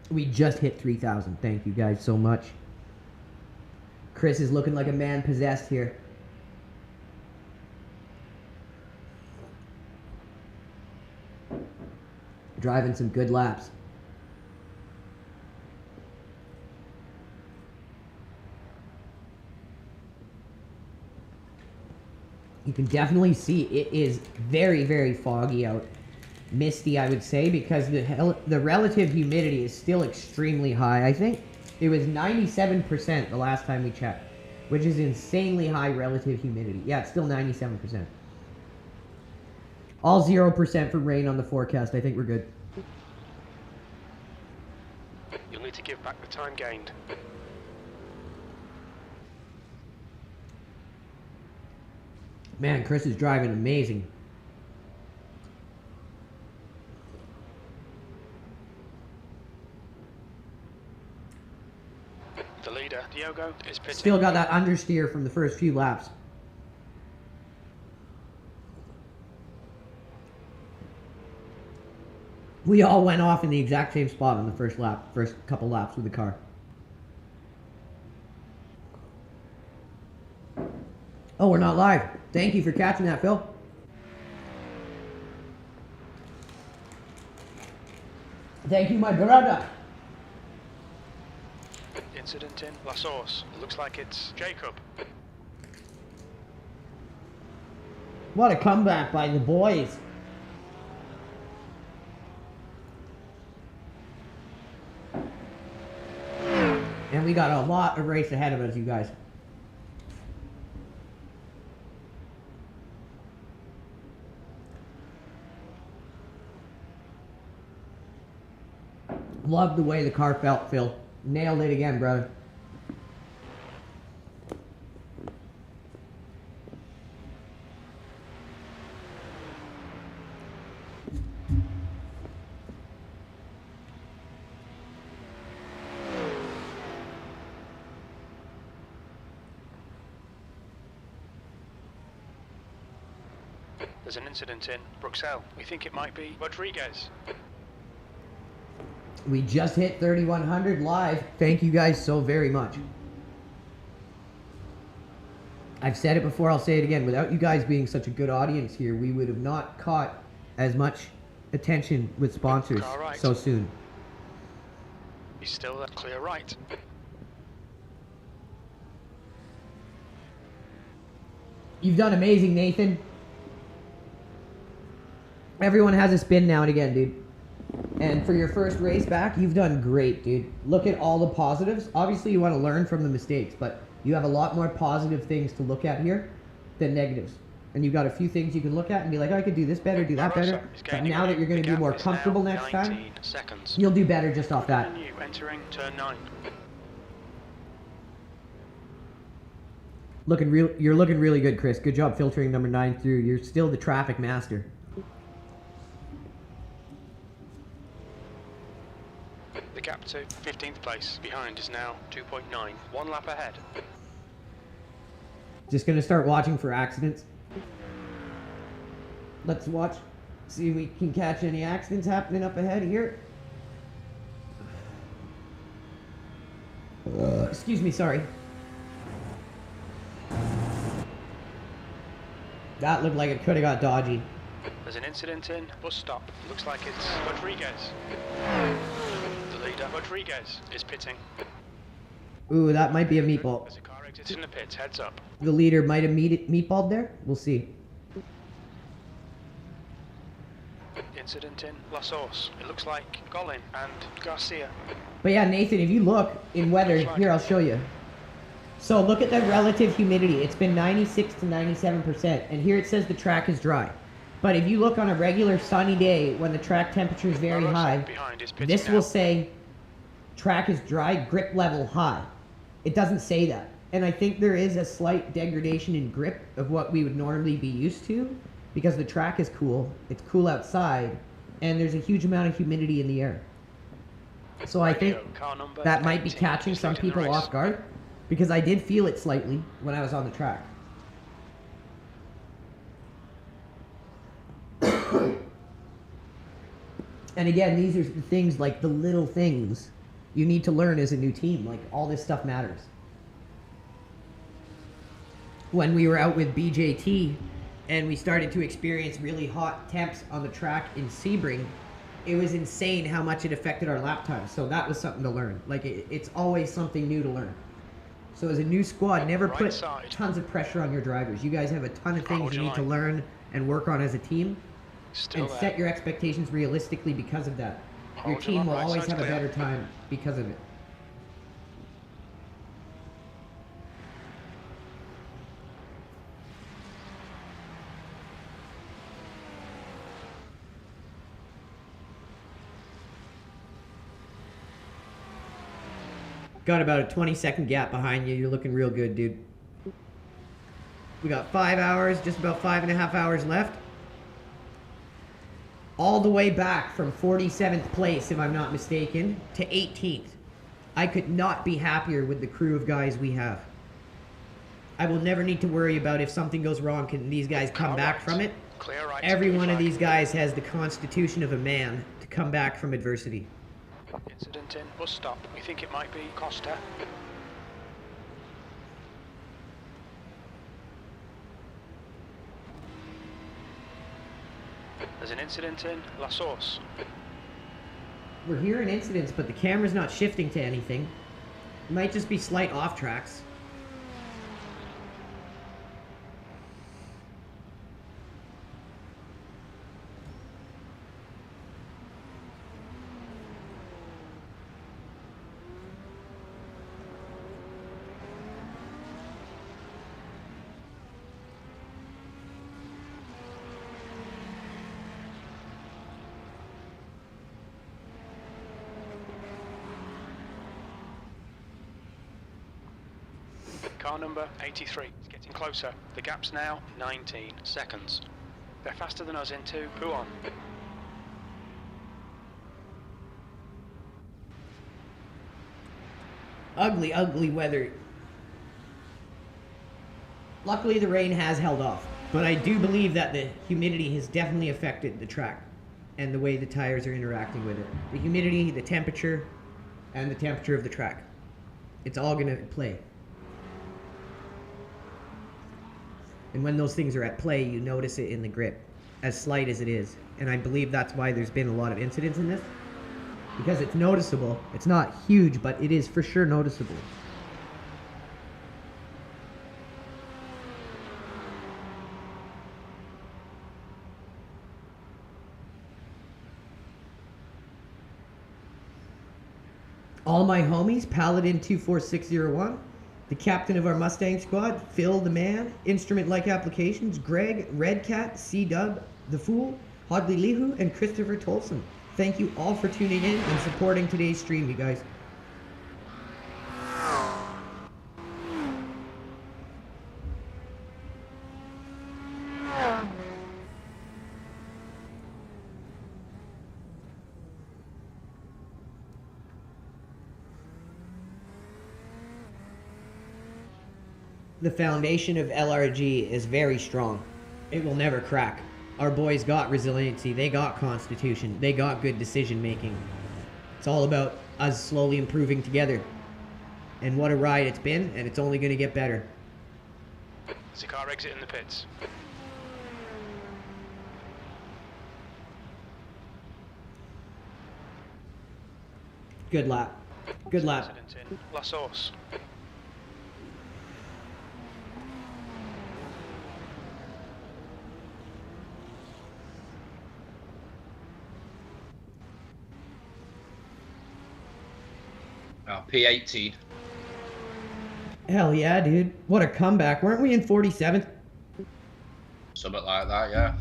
We just hit 3,000. Thank you guys so much. Chris is looking like a man possessed here. Driving some good laps. You can definitely see it is very, very foggy out. Misty, I would say, because the relative humidity is still extremely high. I think it was 97% the last time we checked, which is insanely high relative humidity. Yeah, it's still 97%. All 0% for rain on the forecast. I think we're good. You'll need to give back the time gained. Man, Chris is driving amazing. The leader, Diogo, is pitting. Still got that understeer from the first few laps. We all went off in the exact same spot on the first couple laps with the car. Oh, we're not live. Thank you for catching that, Phil. Thank you, my brother. Incident in La Source. Looks like it's Jacob. What a comeback by the boys. And we got a lot of race ahead of us, you guys. Love the way the car felt, Phil. Nailed it again, brother. There's an incident in Bruxelles. We think it might be Rodriguez. We just hit 3,100 live. Thank you guys so very much. I've said it before, I'll say it again. Without you guys being such a good audience here, we would have not caught as much attention with sponsors so soon. He's still that clear right. You've done amazing, Nathan. Everyone has a spin now and again, dude. And for your first race back, you've done great, dude. Look at all the positives. Obviously, you want to learn from the mistakes, but you have a lot more positive things to look at here than negatives. And you've got a few things you can look at and be like, oh, I could do this better, do that better. But now that you're going to be more comfortable next time, you'll do better just off that. Entering turn 9. You're looking really good, Chris. Good job filtering number 9 through. You're still the traffic master. The gap to 15th place behind is now 2.9. 1 lap ahead. Just gonna start watching for accidents. Let's watch, see if we can catch any accidents happening up ahead here. Excuse me, sorry. That looked like it could have got dodgy. There's an incident in bus stop. Looks like it's Rodriguez. The leader, Rodriguez, is pitting. Ooh, that might be a meatball. There's a car exit in the pits. Heads up. The leader might have meatballed there. We'll see. Incident in La Source. It looks like Golin and Garcia. But yeah, Nathan, if you look in weather, here, I'll show you. So look at the relative humidity. It's been 96 to 97%. And here it says the track is dry. But if you look on a regular sunny day when the track temperature is very high, this will say track is dry, grip level high. It doesn't say that. And I think there is a slight degradation in grip of what we would normally be used to because the track is cool, it's cool outside, and there's a huge amount of humidity in the air. So I think that might be catching some people off guard because I did feel it slightly when I was on the track. And again, these are the things, like the little things you need to learn as a new team. Like, all this stuff matters. When we were out with BJT and we started to experience really hot temps on the track in Sebring, it was insane how much it affected our lap time. So that was something to learn. Like, it's always something new to learn. So as a new squad, never put tons of pressure on your drivers. You guys have a ton of things you need to learn and work on as a team. And set your expectations realistically because of that. Your team will always have a better time because of it. Got about a 20-second gap behind you. You're looking real good, dude. We got 5 hours, just about 5.5 hours left. All the way back from 47th place, if I'm not mistaken, to 18th. I could not be happier with the crew of guys we have. I will never need to worry about if something goes wrong, can these guys come back from it? Every one of these guys has the constitution of a man to come back from adversity. Incident in bus stop. We think it might be Costa. There's an incident in La Source. We're hearing incidents, but the camera's not shifting to anything. It might just be slight off tracks. Car number 83 is getting closer. The gap's now 19 seconds. They're faster than us into Puon. Ugly, ugly weather. Luckily, the rain has held off, but I do believe that the humidity has definitely affected the track and the way the tires are interacting with it. The humidity, the temperature, and the temperature of the track. It's all going to play. And when those things are at play, you notice it in the grip, as slight as it is. And I believe that's why there's been a lot of incidents in this. Because it's noticeable. It's not huge, but it is for sure noticeable. All my homies, Paladin 24601. The captain of our Mustang squad, Phil the man, Instrument-like applications, Greg, Redcat, C-Dub, The Fool, Hodley Lihu, and Christopher Tolson. Thank you all for tuning in and supporting today's stream, you guys. The foundation of LRG is very strong. It will never crack. Our boys got resiliency, they got constitution, they got good decision making. It's all about us slowly improving together. And what a ride it's been, and it's only going to get better. There's a car exiting the pits. Good lap. Good lap. Incident in La Source. Oh, P18. Hell yeah, dude. What a comeback. Weren't we in 47th? Something like that, yeah.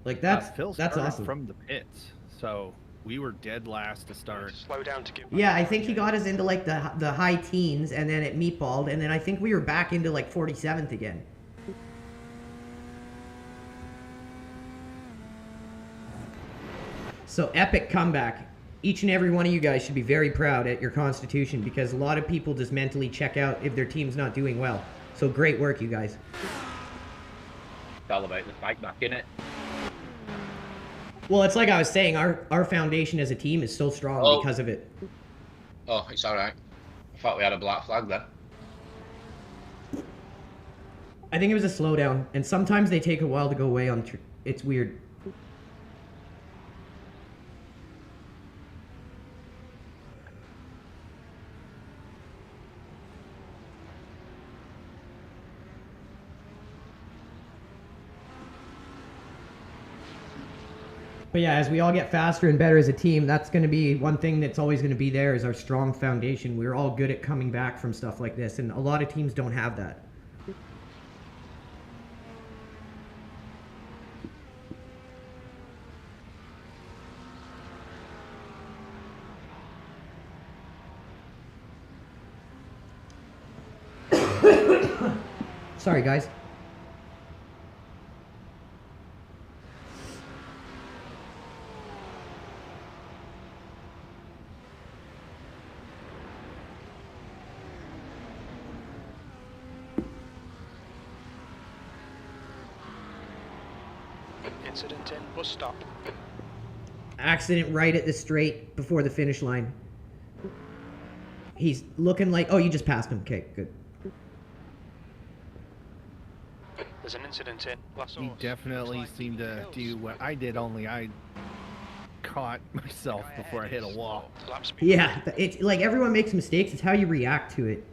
Like, Phil that's started awesome. from the pits, so we were dead last to start. Slow down to give. Yeah, I think he got us into like the high teens, and then it meatballed, and then I think we were back into like 47th again. So epic comeback. Each and every one of you guys should be very proud at your constitution, because a lot of people just mentally check out if their team's not doing well. So great work, you guys. It's all about the fight back, innit? Well, it's like I was saying, our foundation as a team is so strong because of it. Oh, it's alright. I thought we had a black flag then. I think it was a slowdown, and sometimes they take a while to go away on. It's weird. But yeah, as we all get faster and better as a team, that's going to be one thing that's always going to be there is our strong foundation. We're all good at coming back from stuff like this, and a lot of teams don't have that. Sorry, guys. Incident in bus stop. Accident right at the straight before the finish line. He's looking like... Oh, you just passed him. Okay, good. There's an incident in La Source. He definitely seemed to do what I did, only I caught myself before I hit a wall. Yeah, it's like everyone makes mistakes. It's how you react to it.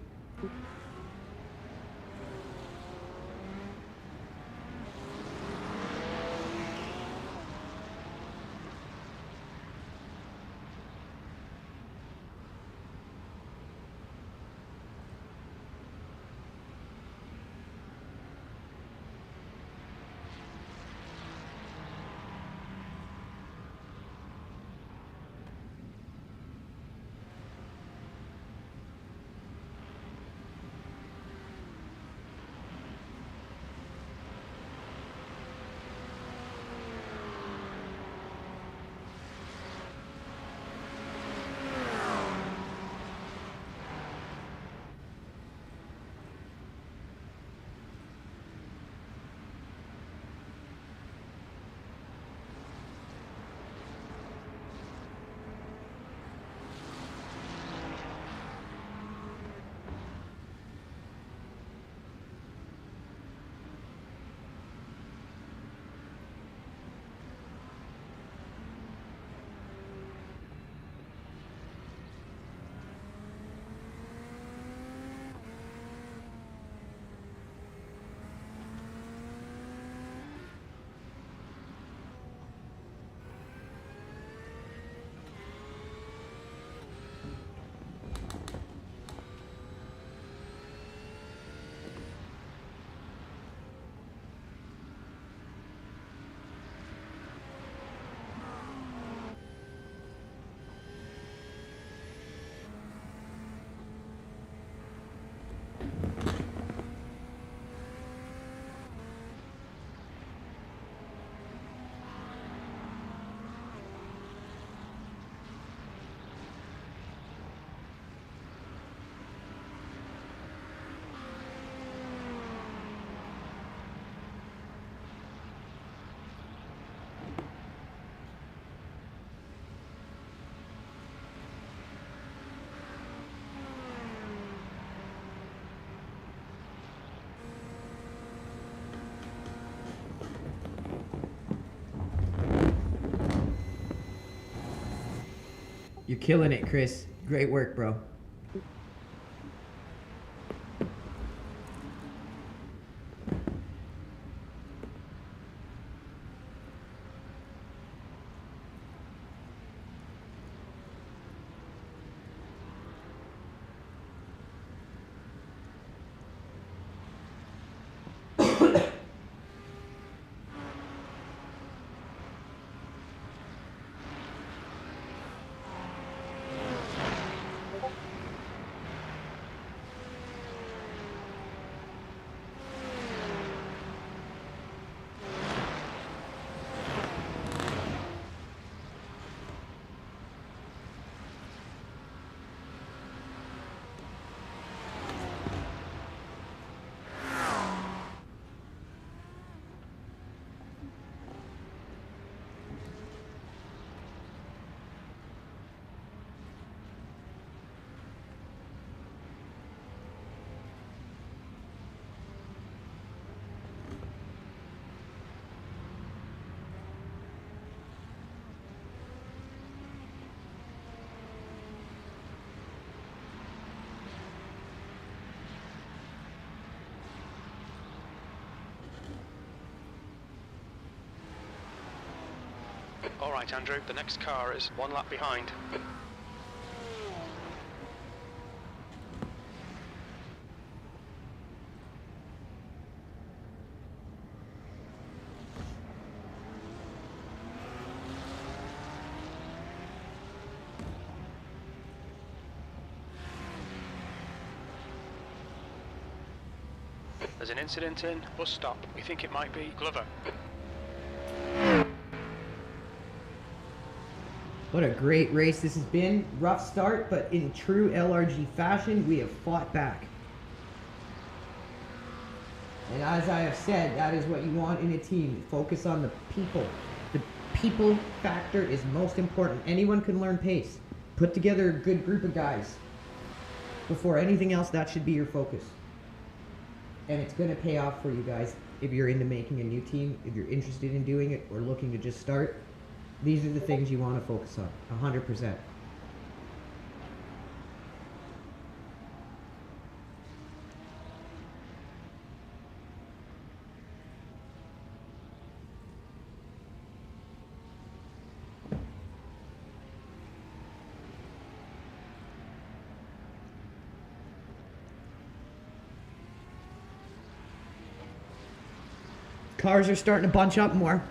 You're killing it, Chris. Great work, bro. All right, Andrew, the next car is 1 lap behind. There's an incident in bus stop. We think it might be Glover. What a great race this has been. Rough start, but in true LRG fashion, we have fought back. And as I have said, that is what you want in a team. Focus on the people. The people factor is most important. Anyone can learn pace. Put together a good group of guys. Before anything else, that should be your focus. And it's going to pay off for you guys if you're into making a new team, if you're interested in doing it, or looking to just start. These are the things you want to focus on, 100%. Cars are starting to bunch up more.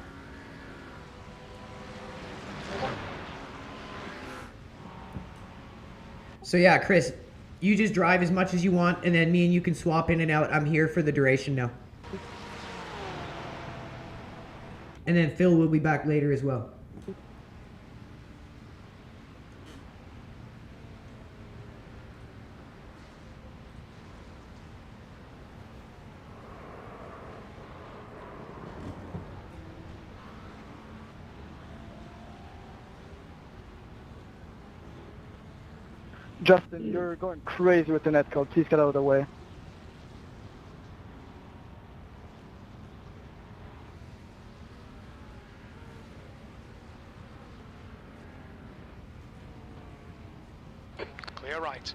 So yeah, Chris, you just drive as much as you want, and then me and you can swap in and out. I'm here for the duration now. And then Phil will be back later as well. Justin, you're going crazy with the netcode. Please get out of the way. Clear right.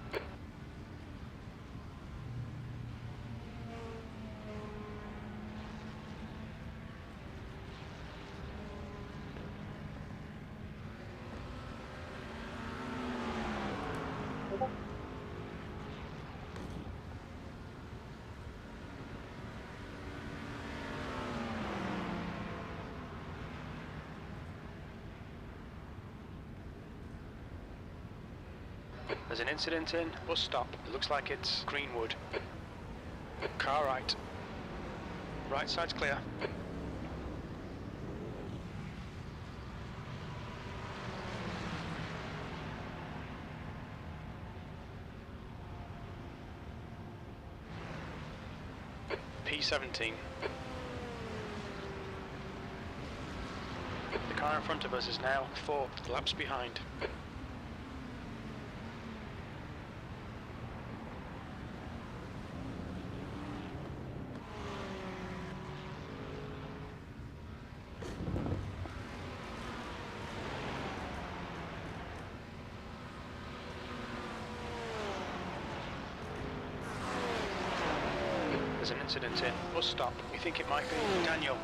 There's an incident in bus stop. It looks like it's Greenwood. Car right. Right side's clear. P17. The car in front of us is now 4 laps behind. There's an incident in bus stop. We think it might be Daniel.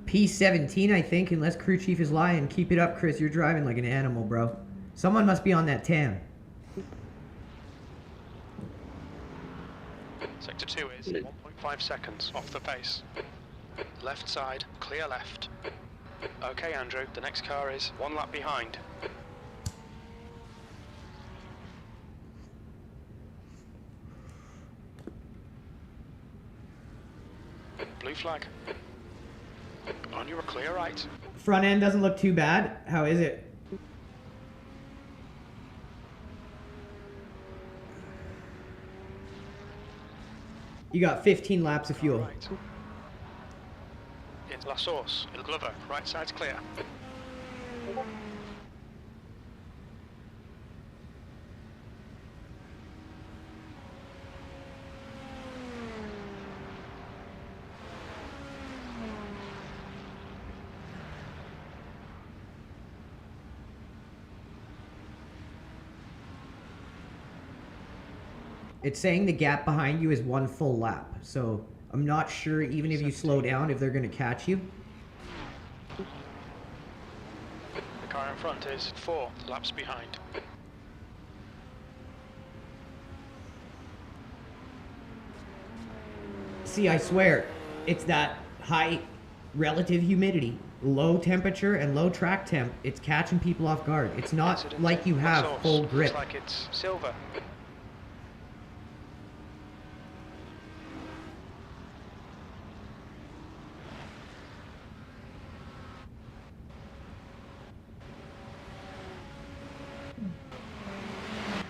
P17, I think, unless crew chief is lying. Keep it up, Chris. You're driving like an animal, bro. Someone must be on that TAM. Sector 2 is 1.5 seconds off the pace. Left side, clear left. Okay, Andrew, the next car is 1 lap behind. Blue flag. On your clear right. Front end doesn't look too bad. How is it? You got 15 laps of fuel. Right. In La Source, Il Glover, right side's clear. It's saying the gap behind you is 1 full lap. So I'm not sure, even if you slow down, if they're going to catch you. The car in front is 4 laps behind. See, I swear, it's that high relative humidity, low temperature, and low track temp. It's catching people off guard. It's not Incident like you in have La Source. full grip. Looks like it's silver.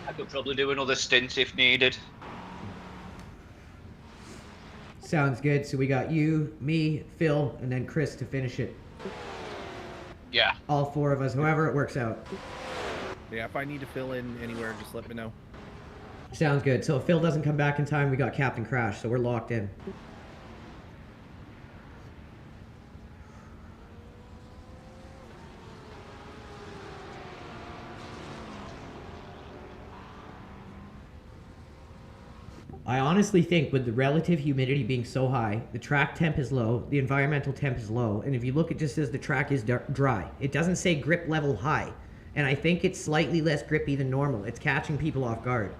I could probably do another stint if needed. Sounds good. So we got you, me, Phil, and then Chris to finish it. Yeah. All 4 of us, however it works out. Yeah, if I need to fill in anywhere, just let me know. Sounds good. So if Phil doesn't come back in time, we got Captain Crash, so we're locked in. I honestly think with the relative humidity being so high, the track temp is low, the environmental temp is low, and if you look, it just says the track is dry. It doesn't say grip level high, and I think it's slightly less grippy than normal. It's catching people off guard.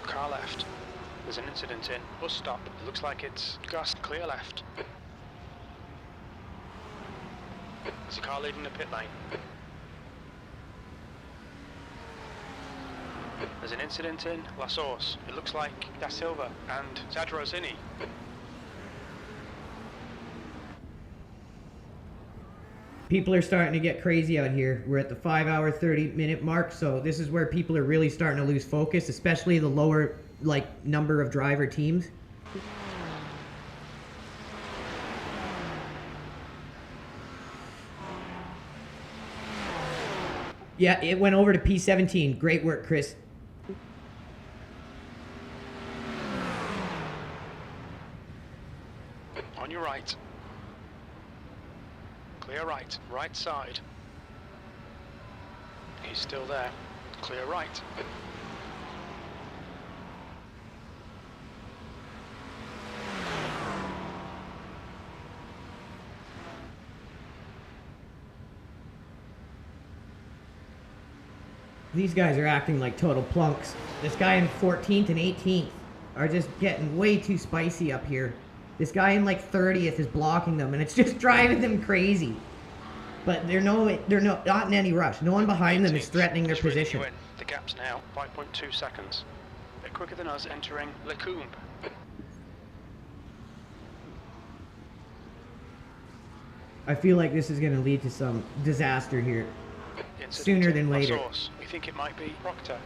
Car left. There's an incident in bus stop. It looks like it's gas clear left. There's a car leaving the pit lane. There's an incident in La Source. It looks like Da Silva and Zadrozini. People are starting to get crazy out here. We're at the 5-hour, 30-minute mark, so this is where people are really starting to lose focus, especially the lower, number of driver teams. Yeah, it went over to P17. Great work, Chris. On your right. Clear right. Right side. He's still there. Clear right. These guys are acting like total plunks. This guy in 14th and 18th are just getting way too spicy up here. This guy in like 30th is blocking them, and it's just driving them crazy. But they're not in any rush. No one behind them is threatening their position. The gap's now 5.2 seconds. A bit quicker than us entering Lecombe. I feel like this is going to lead to some disaster here. Sooner than later. We think it might be Proctor.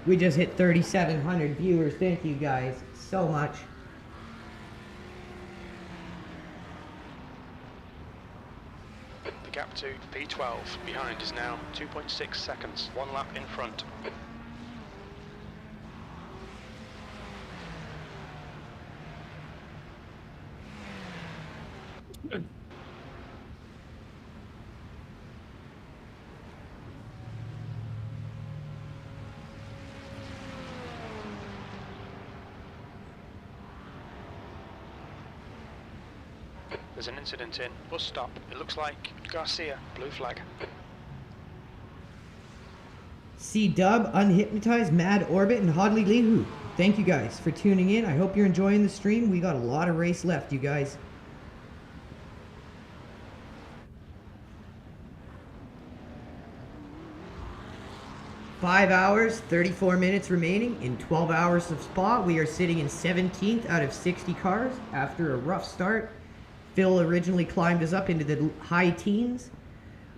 We just hit 3,700 viewers. Thank you guys so much. The gap to P12 behind is now 2.6 seconds. 1 lap in front. There's an incident in bus stop. It looks like Garcia. Blue flag. C-Dub, Unhypnotized, Mad Orbit, and Hodley Lihu. Thank you guys for tuning in. I hope you're enjoying the stream. We got a lot of race left, you guys. Five hours, 34 minutes remaining in 12 hours of Spa. We are sitting in 17th out of 60 cars after a rough start. Phil originally climbed us up into the high teens.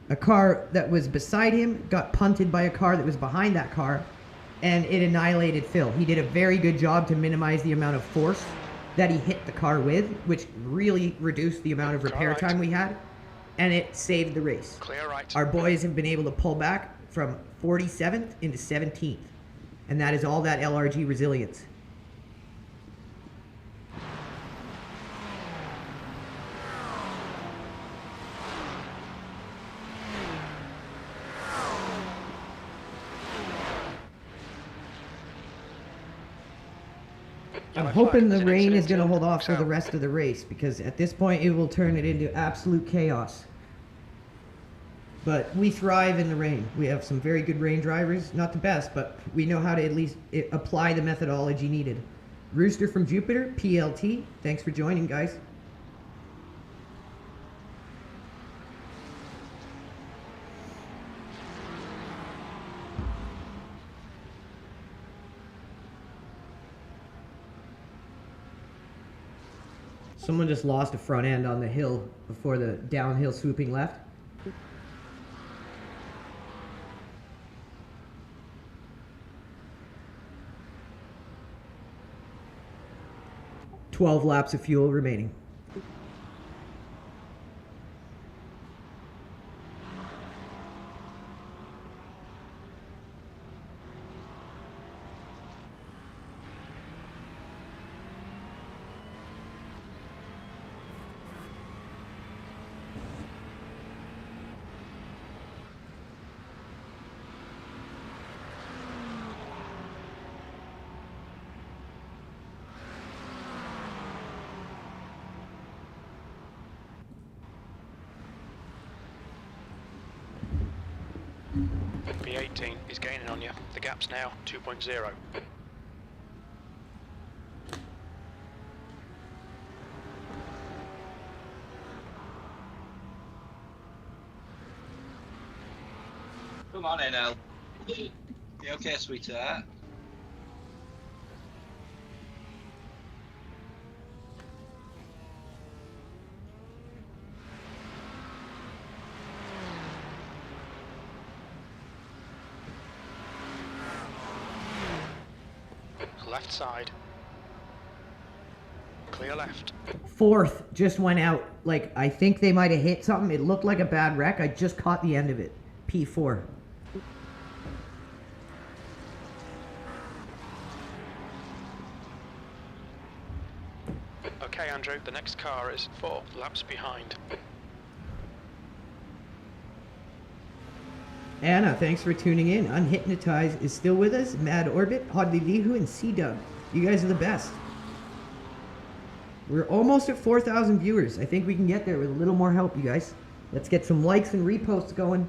A car that was beside him got punted by a car that was behind that car, and it annihilated Phil. He did a very good job to minimize the amount of force that he hit the car with, which really reduced the amount of repair time we had, and it saved the race. Clear right. Our boys have been able to pull back from 47th into 17th, and that is all that LRG resilience. I'm hoping the rain is going to hold off for the rest of the race, because at this point it will turn it into absolute chaos. But we thrive in the rain. We have some very good rain drivers. Not the best, but we know how to at least apply the methodology needed. Rooster from Jupiter, PLT, thanks for joining, guys. Someone just lost a front end on the hill before the downhill swooping left. $12 laps of fuel remaining. P18 is gaining on you. The gap's now 2.0. Come on in, El. You okay, sweetheart? Left side. Clear left. Fourth just went out. Like, I think they might have hit something. It looked like a bad wreck. I just caught the end of it. P4. Okay, Andrew, the next car is 4 laps behind. Anna, thanks for tuning in. Unhypnotized is still with us. Mad Orbit, Hodley Lihu, and C-Dub. You guys are the best. We're almost at 4,000 viewers. I think we can get there with a little more help, you guys. Let's get some likes and reposts going.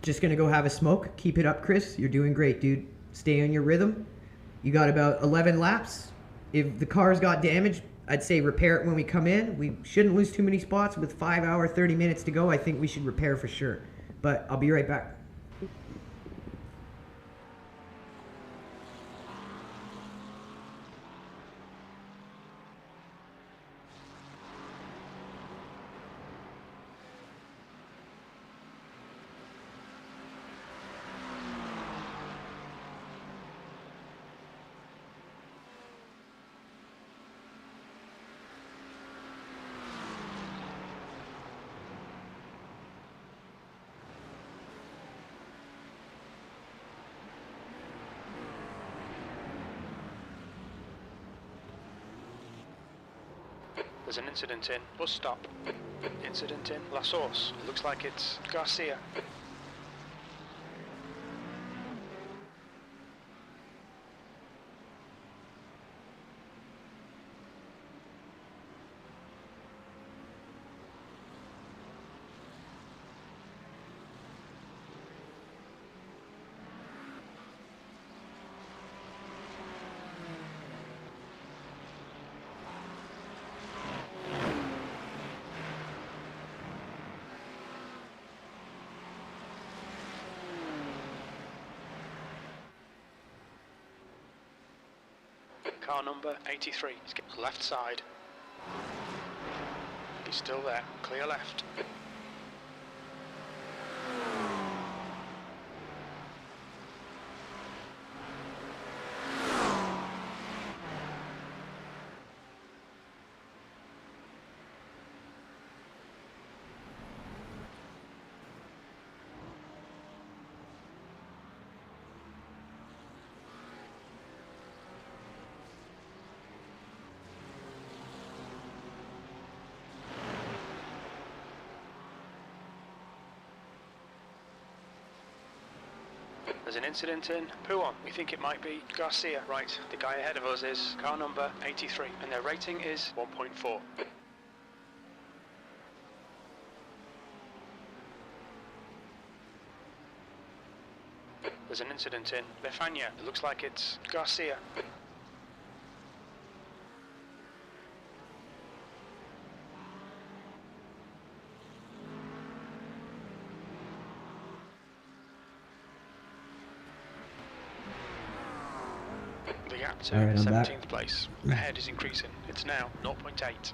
Just gonna go have a smoke. Keep it up, Chris. You're doing great, dude. Stay on your rhythm. You got about 11 laps. If the car's got damaged, I'd say repair it when we come in. We shouldn't lose too many spots. With 5 hour, 30 minutes to go, I think we should repair for sure. But I'll be right back. There's an incident in bus stop. Incident in La Source. Looks like it's Garcia. Car number 83. He's getting left side. He's still there. Clear left. There's an incident in Puon. We think it might be Garcia. Right, the guy ahead of us is car number 83, and their rating is 1.4. There's an incident in Lefania. It looks like it's Garcia. The gap to 17th place. Ahead is increasing. It's now 0.8.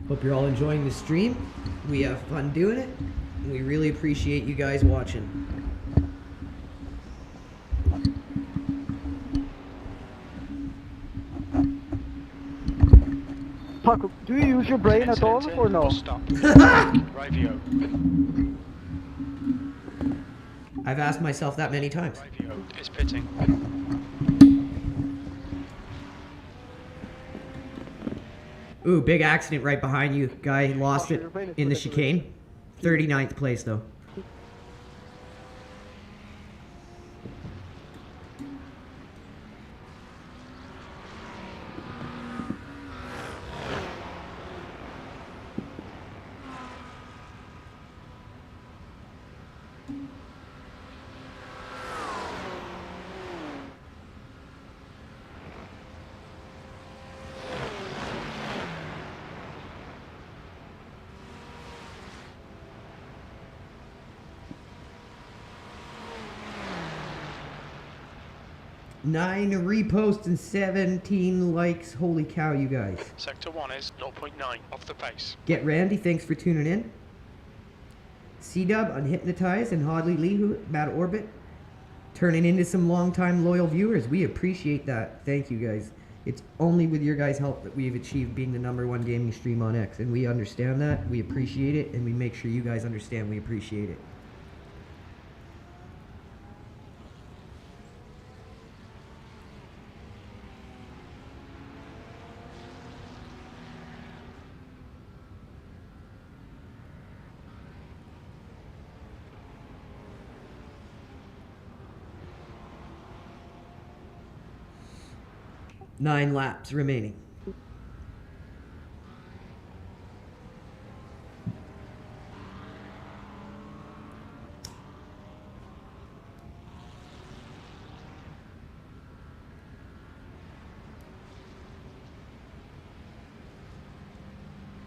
Hope you're all enjoying the stream. We have fun doing it. And we really appreciate you guys watching. Paco, do you use your brain at all or no? I've asked myself that many times. Is pitting. Ooh, big accident right behind you. Guy lost it in the chicane. 39th place though. Nine reposts and 17 likes. Holy cow, you guys. Sector 1 is 0.9 off the pace. Get Randy, thanks for tuning in. C-Dub, Unhypnotized, and Hodley Lihu, Mad Orbit, turning into some long-time loyal viewers. We appreciate that. Thank you, guys. It's only with your guys' help that we've achieved being the #1 gaming stream on X, and we understand that, we appreciate it, and we make sure you guys understand we appreciate it. Nine laps remaining.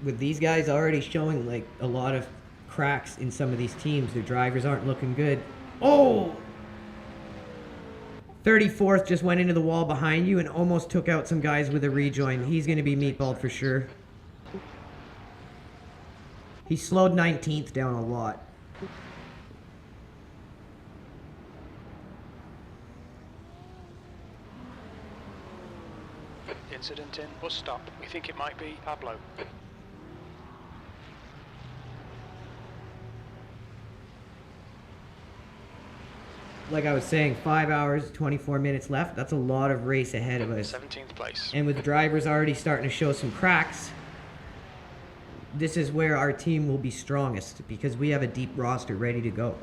With these guys already showing like a lot of cracks in some of these teams, their drivers aren't looking good. Oh! 34th just went into the wall behind you and almost took out some guys with a rejoin. He's going to be meatballed for sure. He slowed 19th down a lot. Incident in bus stop. We think it might be Pablo. Like I was saying, 5 hours, 24 minutes left. That's a lot of race ahead of us. 17th place. And with drivers already starting to show some cracks, this is where our team will be strongest because we have a deep roster ready to go.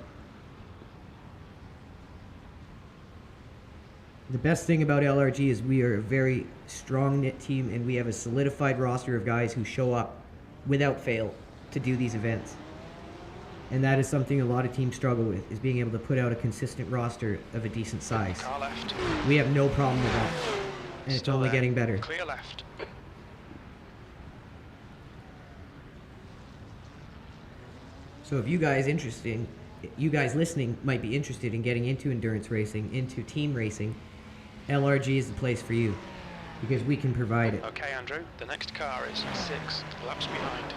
The best thing about LRG is we are a very strong-knit team and we have a solidified roster of guys who show up without fail to do these events. And that is something a lot of teams struggle with, is being able to put out a consistent roster of a decent size. Car left. We have no problem with that. And it's only getting better. Clear left. So if you guys listening might be interested in getting into endurance racing, into team racing, LRG is the place for you. Because we can provide it. Okay, Andrew, the next car is 6 laps behind.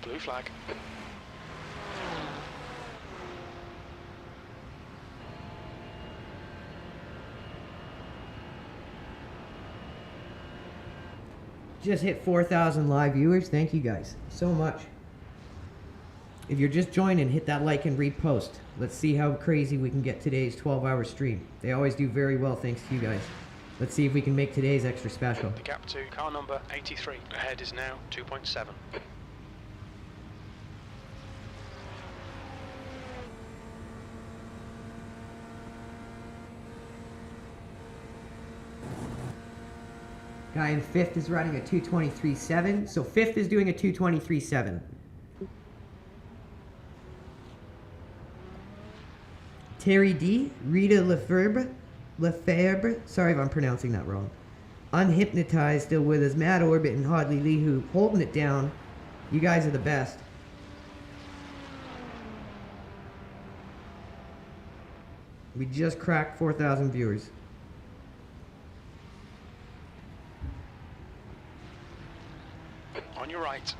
Blue flag. Just hit 4,000 live viewers. Thank you guys so much. If you're just joining, hit that like and repost. Let's see how crazy we can get today's 12-hour stream. They always do very well thanks to you guys. Let's see if we can make today's extra special. The gap to car number 83. Ahead is now 2.7. Guy in 5th is running a 2:23.7. So 5th is doing a 2:23.7. Terry D, Rita Lefebvre, sorry if I'm pronouncing that wrong. Unhypnotized still with us. Mad Orbit and Hodley Lee who holding it down. You guys are the best. We just cracked 4,000 viewers. On your right.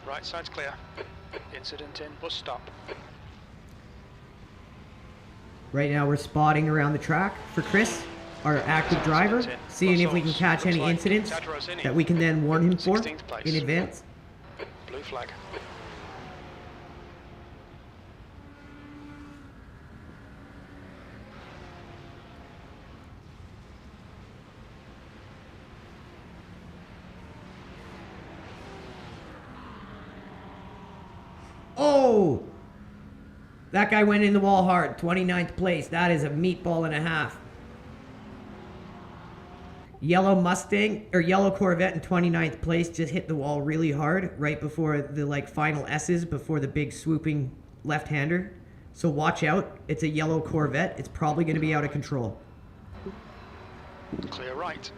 Right side's clear. Incident in bus stop. Right now we're spotting around the track for Chris, our active driver, seeing if we can catch any incidents that we can then warn him for in advance. Blue flag. Oh! That guy went in the wall hard. 29th place. That is a meatball and a half. Yellow Mustang, or yellow Corvette in 29th place just hit the wall really hard right before the final S's, before the big swooping left-hander. So watch out. It's a yellow Corvette. It's probably going to be out of control. Clear right.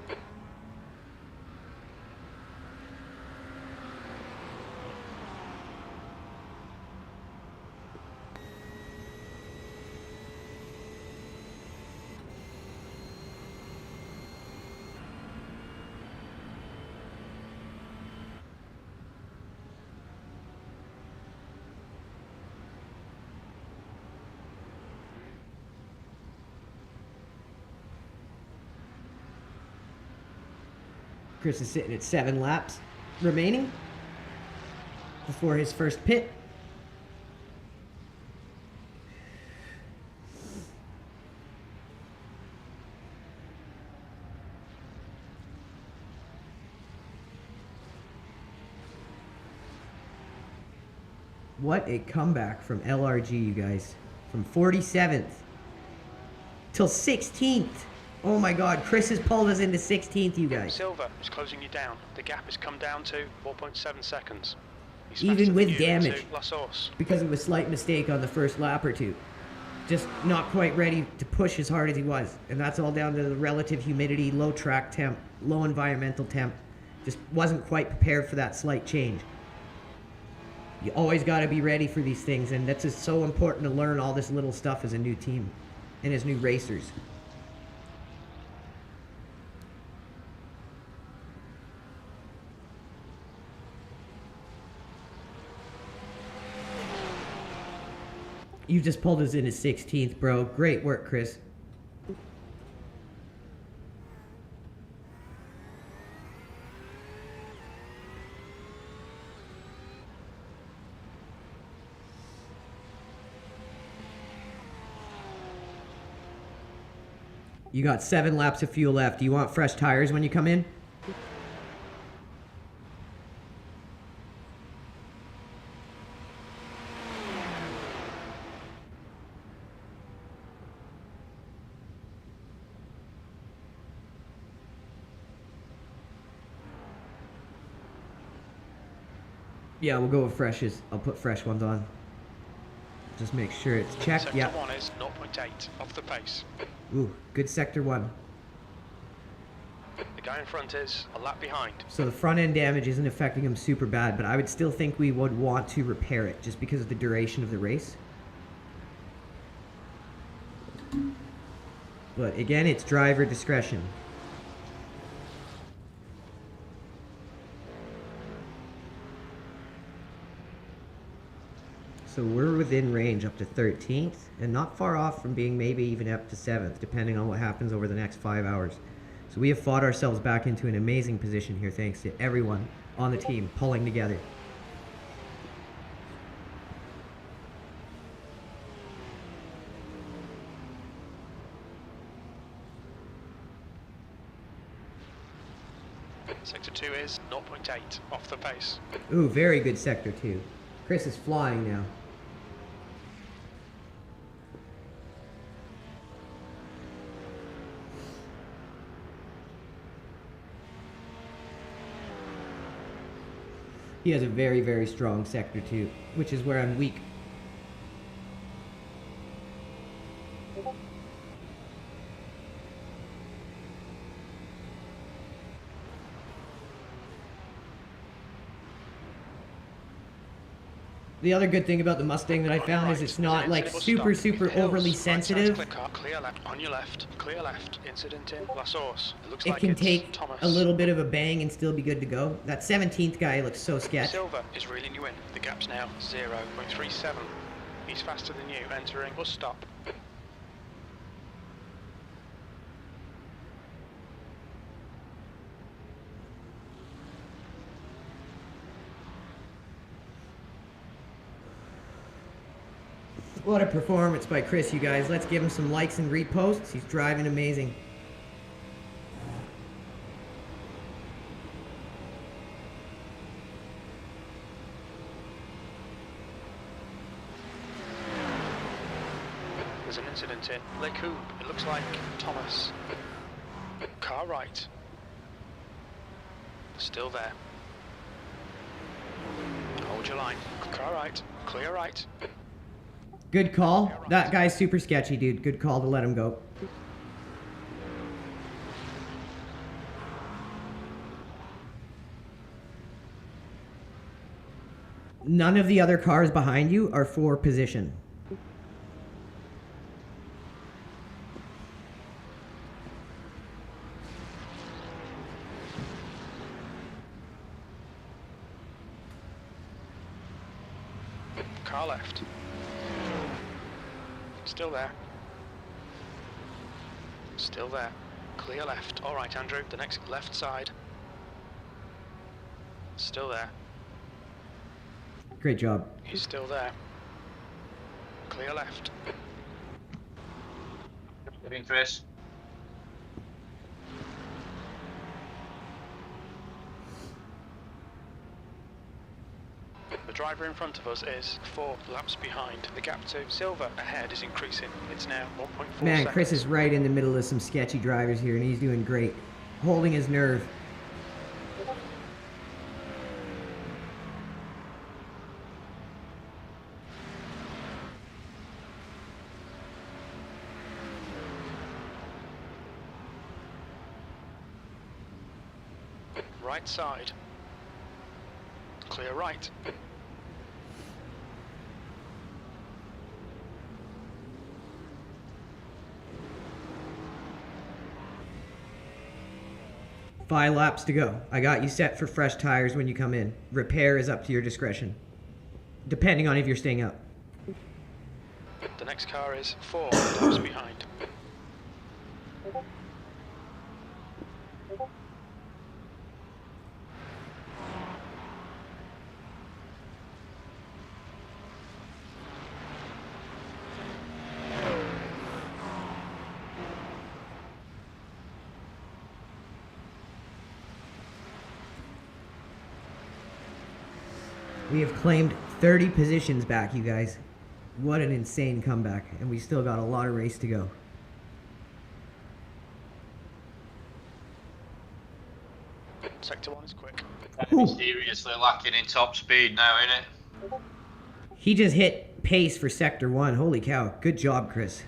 Chris is sitting at 7 laps remaining before his first pit. What a comeback from LRG, you guys. From 47th till 16th. Oh my God, Chris has pulled us into 16th, you guys. Silver is closing you down. The gap has come down to 4.7 seconds. He's Even with damage, La Source. because of a slight mistake on the first lap or two. Just not quite ready to push as hard as he was. And that's all down to the relative humidity, low track temp, low environmental temp. Just wasn't quite prepared for that slight change. You always got to be ready for these things, and that's just so important to learn all this little stuff as a new team and as new racers. You just pulled us into 16th, bro. Great work, Chris. You got 7 laps of fuel left. Do you want fresh tires when you come in? Yeah, we'll go with freshes. I'll put fresh ones on. Just make sure it's checked. Sector Yeah. 1 is 0.8 off the pace. Ooh, good sector 1. The guy in front is a lap behind. So the front end damage isn't affecting him super bad, but I would still think we would want to repair it just because of the duration of the race. But again, it's driver discretion. So we're within range up to 13th, and not far off from being maybe even up to 7th, depending on what happens over the next 5 hours. So we have fought ourselves back into an amazing position here, thanks to everyone on the team pulling together. Sector 2 is 0.8 off the pace. Ooh, very good sector 2. Chris is flying now. He has a very, very strong sector 2, which is where I'm weak. The other good thing about the Mustang that I found is it's not like super overly sensitive. Clear left on your left. Clear left. Incident in La Source. It looks It like can it's take Thomas. a little bit of a bang and still be good to go. That 17th guy looks so sketch. Silver is reeling you in. The gap's now 0.37. He's faster than you. Entering bus stop. What a performance by Chris, you guys. Let's give him some likes and reposts. He's driving amazing. There's an incident in Le Coupe. It looks like Thomas. Car right. Still there. Hold your line. Car right. Clear right. Good call. That guy's super sketchy, dude. Good call to let him go. None of the other cars behind you are for position. Car left. Still there. Still there. Clear left. All right, Andrew. The next left side. Still there. Great job. He's still there. Clear left. Living Chris. The driver in front of us is 4 laps behind. The gap to silver ahead is increasing. It's now 1.4 Man, seconds. Chris is right in the middle of some sketchy drivers here, and he's doing great. Holding his nerve. Right side. Clear right. Five laps to go. I got you set for fresh tires when you come in. Repair is up to your discretion, depending on if you're staying up. The next car is 4 laps behind. We have claimed 30 positions back, you guys. What an insane comeback, and we still got a lot of race to go. Sector 1 is quick. He's seriously lacking in top speed now, innit? He just hit pace for Sector 1. Holy cow. Good job, Chris.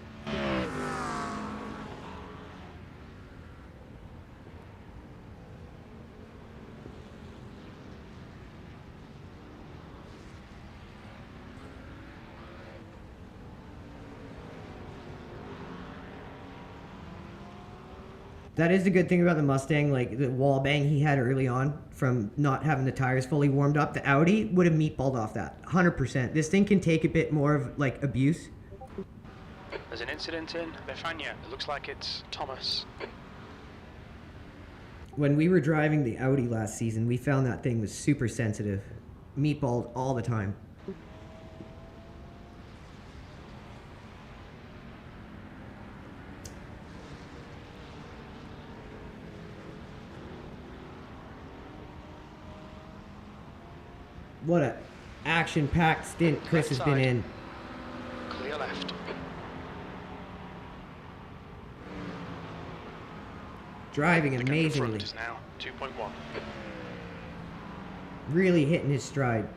That is the good thing about the Mustang, like the wall bang he had early on from not having the tires fully warmed up. The Audi would have meatballed off that, 100%. This thing can take a bit more of like abuse. There's an incident in Befania. It looks like it's Thomas. When we were driving the Audi last season, we found that thing was super sensitive. Meatballed all the time. What a action-packed stint Chris has been in. Clear left. Driving The gap in front amazingly. is now 2.1. Really hitting his stride.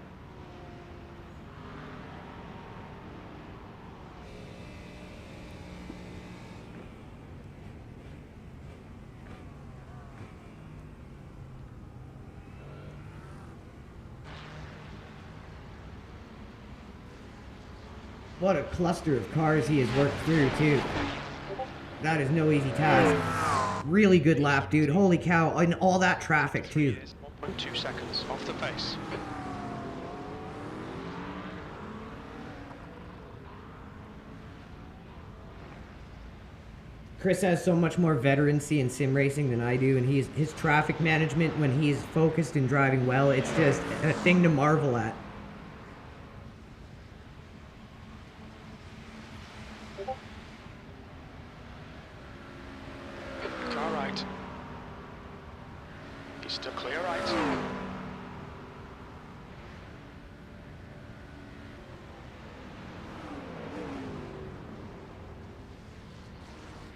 What a cluster of cars he has worked through, too. That is no easy task. Really good lap, dude. Holy cow. And all that traffic, too. 1.2 seconds off the pace. Chris has so much more veterancy in sim racing than I do, and his traffic management when he's focused and driving well, it's just a thing to marvel at. Car right. He's still clear right.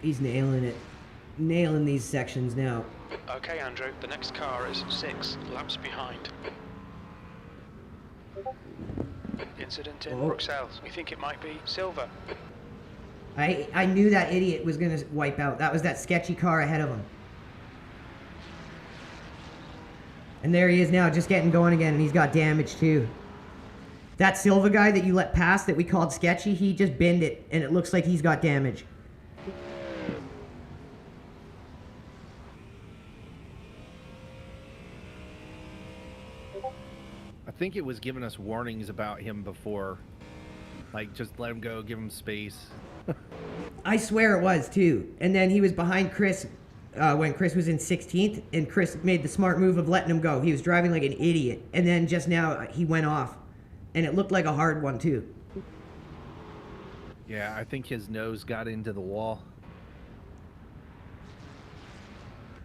He's nailing it. Nailing these sections now. Okay, Andrew, the next car is 6 laps behind. Incident in Oh. Bruxelles. We think it might be silver. I knew that idiot was gonna wipe out. That was that sketchy car ahead of him. And there he is now, just getting going again, and he's got damage too. That Silva guy that you let pass that we called sketchy, he just binned it, and it looks like he's got damage. I think it was giving us warnings about him before. Like, just let him go, give him space. I swear it was too. And then he was behind Chris when Chris was in 16th, and Chris made the smart move of letting him go. He was driving like an idiot, and then just now he went off, and it looked like a hard one too. Yeah, I think his nose got into the wall.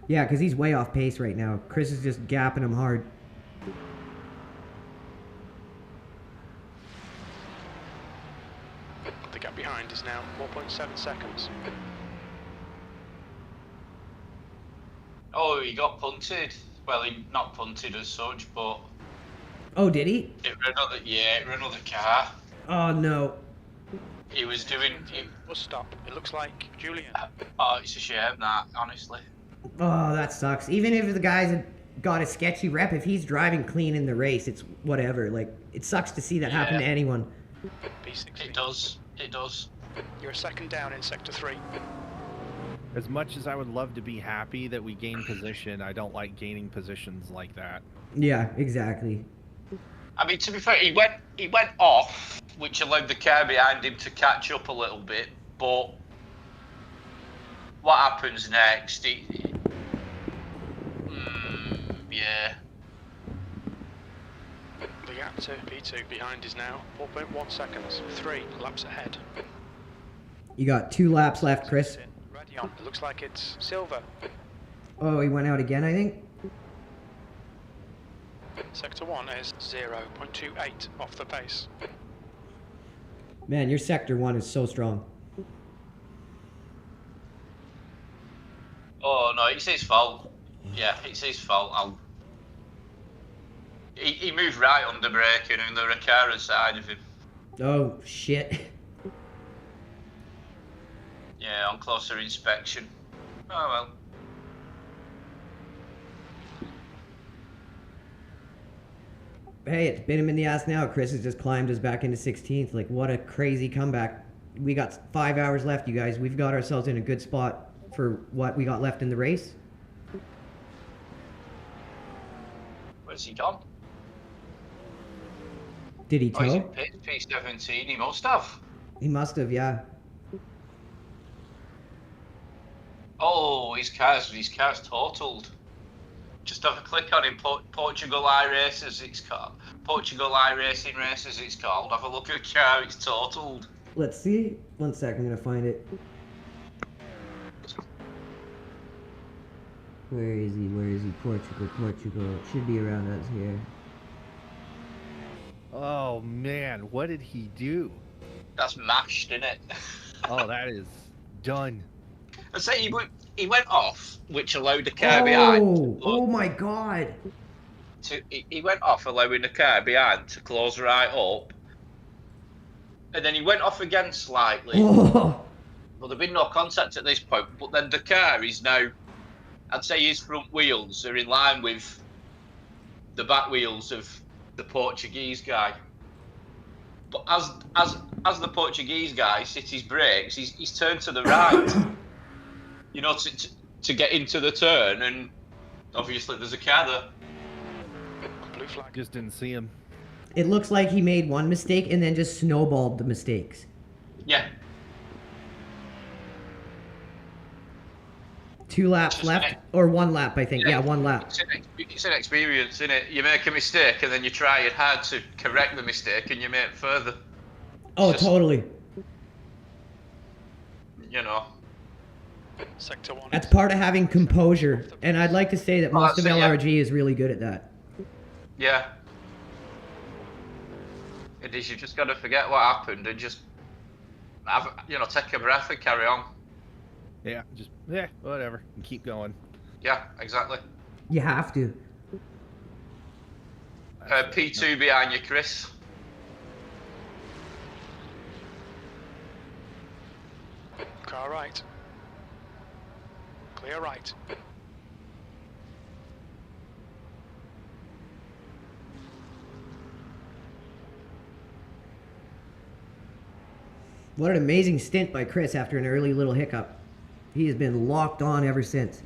Yeah, because he's way off pace right now. Chris is just gapping him hard. The gap behind is now 4.7 seconds. Oh, he got punted. Well, he not punted as such, but Oh, did he? it were another, yeah, it were another car. Oh, no. He was doing. Bus stop. It looks like Julian. Oh, it's a shame that, honestly. Oh, that sucks. Even if the guy's got a sketchy rep, if he's driving clean in the race, it's whatever. Like, it sucks to see that happen to anyone. It does. It does. You're a second down in sector 3. As much as I would love to be happy that we gain position, I don't like gaining positions like that. Yeah, exactly. I mean, to be fair, he went off, which allowed the car behind him to catch up a little bit. But what happens next? Yeah. The gap to P2 behind is now 4.1 seconds. 3 laps ahead. You got 2 laps left, Chris. Ready on. It looks like it's Silver. Oh, he went out again, I think. Sector 1 is 0.28 off the pace. Man, your sector 1 is so strong. Oh no, it's his fault. Yeah, it's his fault. He moved right under braking and there were a car inside of him. Oh, shit. Yeah, on closer inspection. Oh well. Hey, it's bit him in the ass now. Chris has just climbed us back into 16th. Like, what a crazy comeback. We got 5 hours left, you guys. We've got ourselves in a good spot for what we got left in the race. Where's he gone? Did he Oh, he's in tow? P17. He must have. He must have, yeah. Oh, his car's totaled. Just have a click on him. Portugal iRacers, it's called. Portugal iRacing Racers, it's called. Have a look at the car. It's totaled. Let's see. 1 second, I'm gonna find it. Where is he? Where is he? Portugal, Portugal. It should be around us here. Oh man, what did he do? That's mashed, isn't it? Oh, that is done. I say he went off, which allowed the car behind. Oh my god. He went off, allowing the car behind to close right up. And then he went off again slightly. Oh. Well, there'd been no contact at this point, but then the car is now, I'd say his front wheels are in line with the back wheels of the Portuguese guy. But as the Portuguese guy hits his brakes, he's turned to the right, you know, to get into the turn, and obviously there's a car there. Blue flag. Just didn't see him. It looks like he made one mistake and then just snowballed the mistakes. Yeah. 2 laps left, or 1 lap, I think. Yeah, 1 lap. It's an experience, isn't it? You make a mistake and then you try it hard to correct the mistake and you make it further. Oh, Just, totally. You know. Sector 1. That's part of having composure, and I'd like to say that most of LRG is really good at that. Yeah. It is. You just got to forget what happened and just have, take a breath and carry on. Yeah, just whatever, and keep going. Yeah, exactly. You have to. P2 behind you, Chris. Car right. Clear right. What an amazing stint by Chris after an early little hiccup. He has been locked on ever since.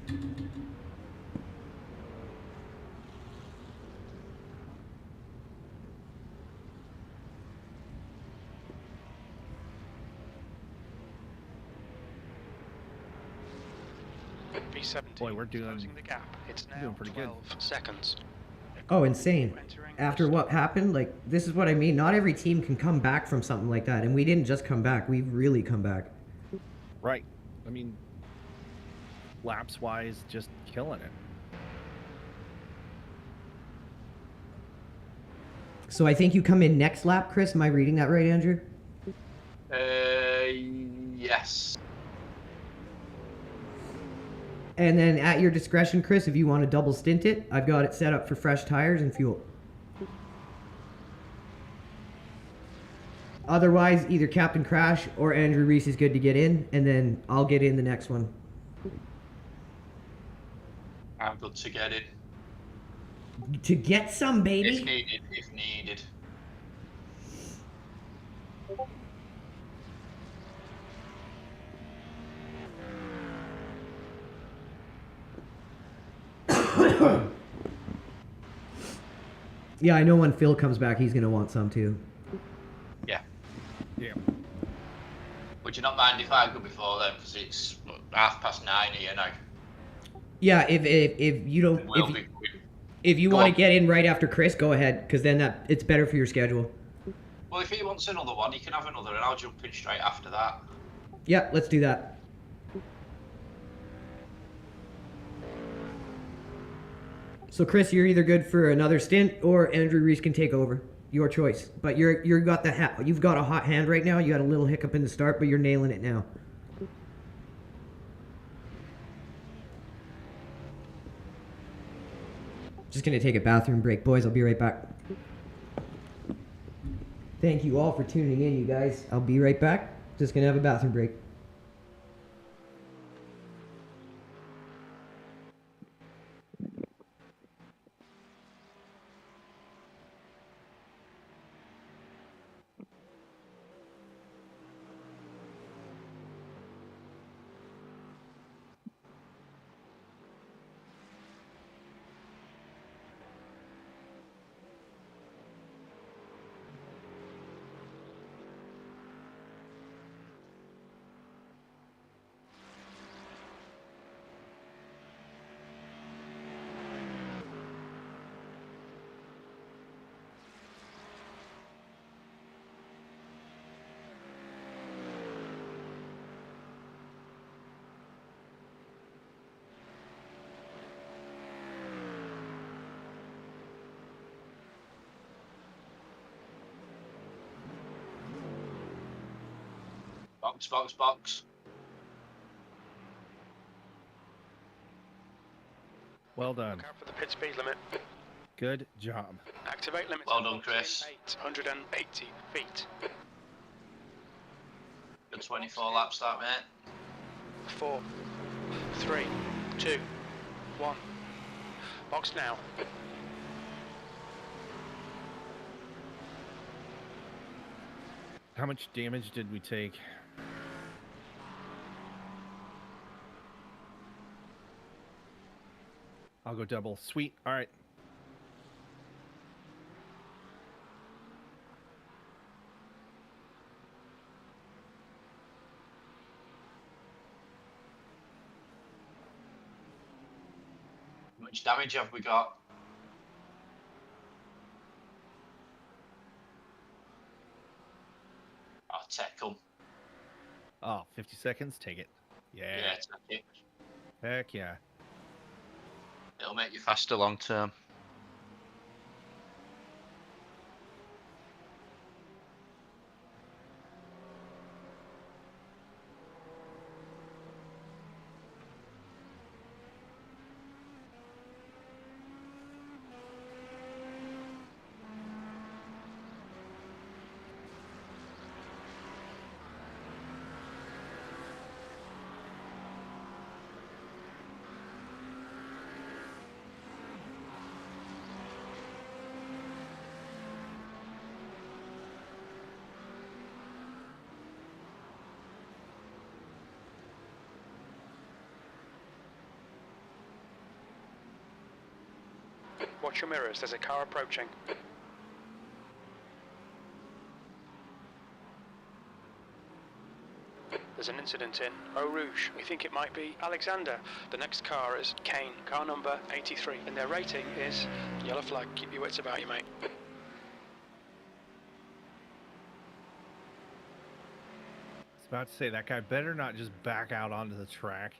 V17. Boy, we're doing Closing the gap. It's now doing pretty good. 12 seconds. Oh, insane. After what happened, like, this is what I mean. Not every team can come back from something like that. And we didn't just come back. We've really come back. Right. I mean, laps-wise, just killing it. So I think you come in next lap, Chris. Am I reading that right, Andrew? Yes. And then at your discretion, Chris, if you want to double stint it, I've got it set up for fresh tires and fuel. Otherwise, either Captain Crash or Andrew Reece is good to get in, and then I'll get in the next one. I'm good to get it. To get some, baby? If needed, if needed. Yeah, I know when Phil comes back, he's going to want some too. Yeah. Yeah. Would you not mind if I go before then? Because it's 9:30 here now. Yeah, if you don't... We'll if, be, if you Go want on. to get in right after Chris, go ahead, because then it's better for your schedule. well, if he wants another one, he can have another, and I'll jump in straight after that. Yeah, let's do that. So Chris, you're either good for another stint or Andrew Reece can take over. Your choice. But you've got a hot hand right now. You got a little hiccup in the start, but you're nailing it now. Just gonna take a bathroom break, boys. I'll be right back. Thank you all for tuning in, you guys. I'll be right back. Just gonna have a bathroom break. Box, box, box. Well done. Look out for the pit speed limit. Good job. Activate limit. Well done, Chris. 880 feet. Good 24 laps that, mate. 4, 3, 2, 1. Box now. How much damage did we take? I'll go double. Sweet. All right. How much damage have we got? I'll take them. Oh, 50 seconds. Take it. Yeah. Yeah, take it. Heck yeah. It'll make you faster long term. Watch your mirrors, there's a car approaching. There's an incident in Eau Rouge. We think it might be Alexander. The next car is Kane, car number 83. And their rating is yellow flag. Keep your wits about you, mate. I was about to say, that guy better not just back out onto the track.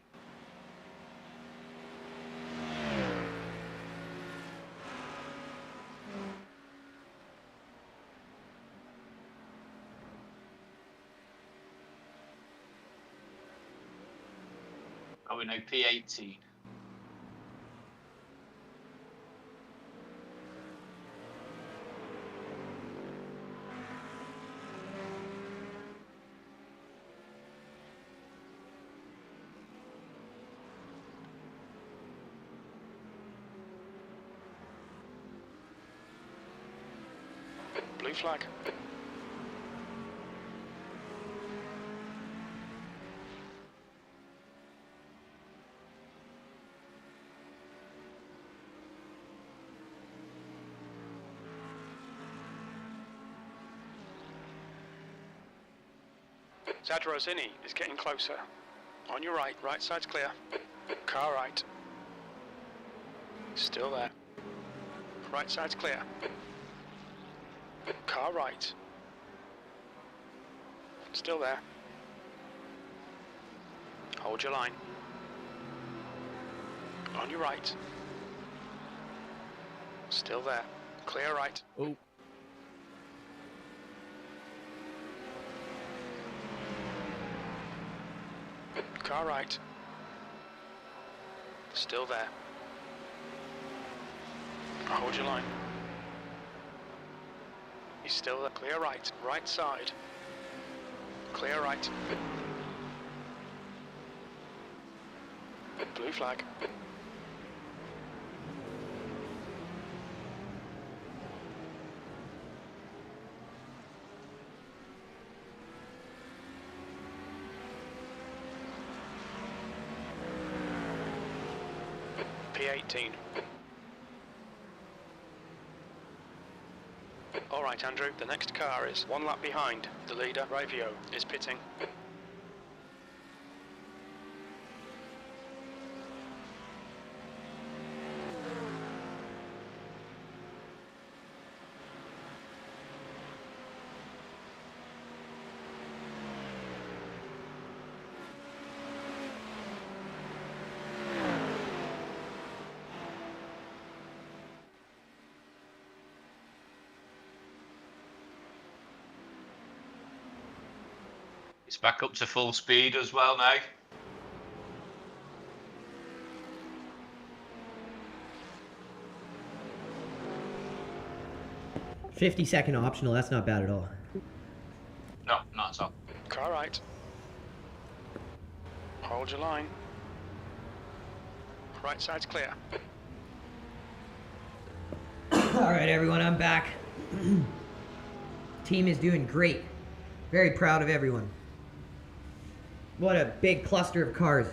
Oh, we know P18. Blue flag. Zadrosini is getting closer. On your right, right side's clear. Car right. Still there. Right side's clear. Car right. Still there. Hold your line. On your right. Still there. Clear right. Oh. Car right. Still there. Hold your line. He's still there. Clear right. Right side. Clear right. Blue flag. P18. All right, Andrew, the next car is one lap behind. The leader, Ravio, is pitting. It's back up to full speed as well now. $50 optional, that's not bad at all. No, not at all. Car right. Hold your line. Right side's clear. Alright everyone, I'm back. Team is doing great. Very proud of everyone. What a big cluster of cars.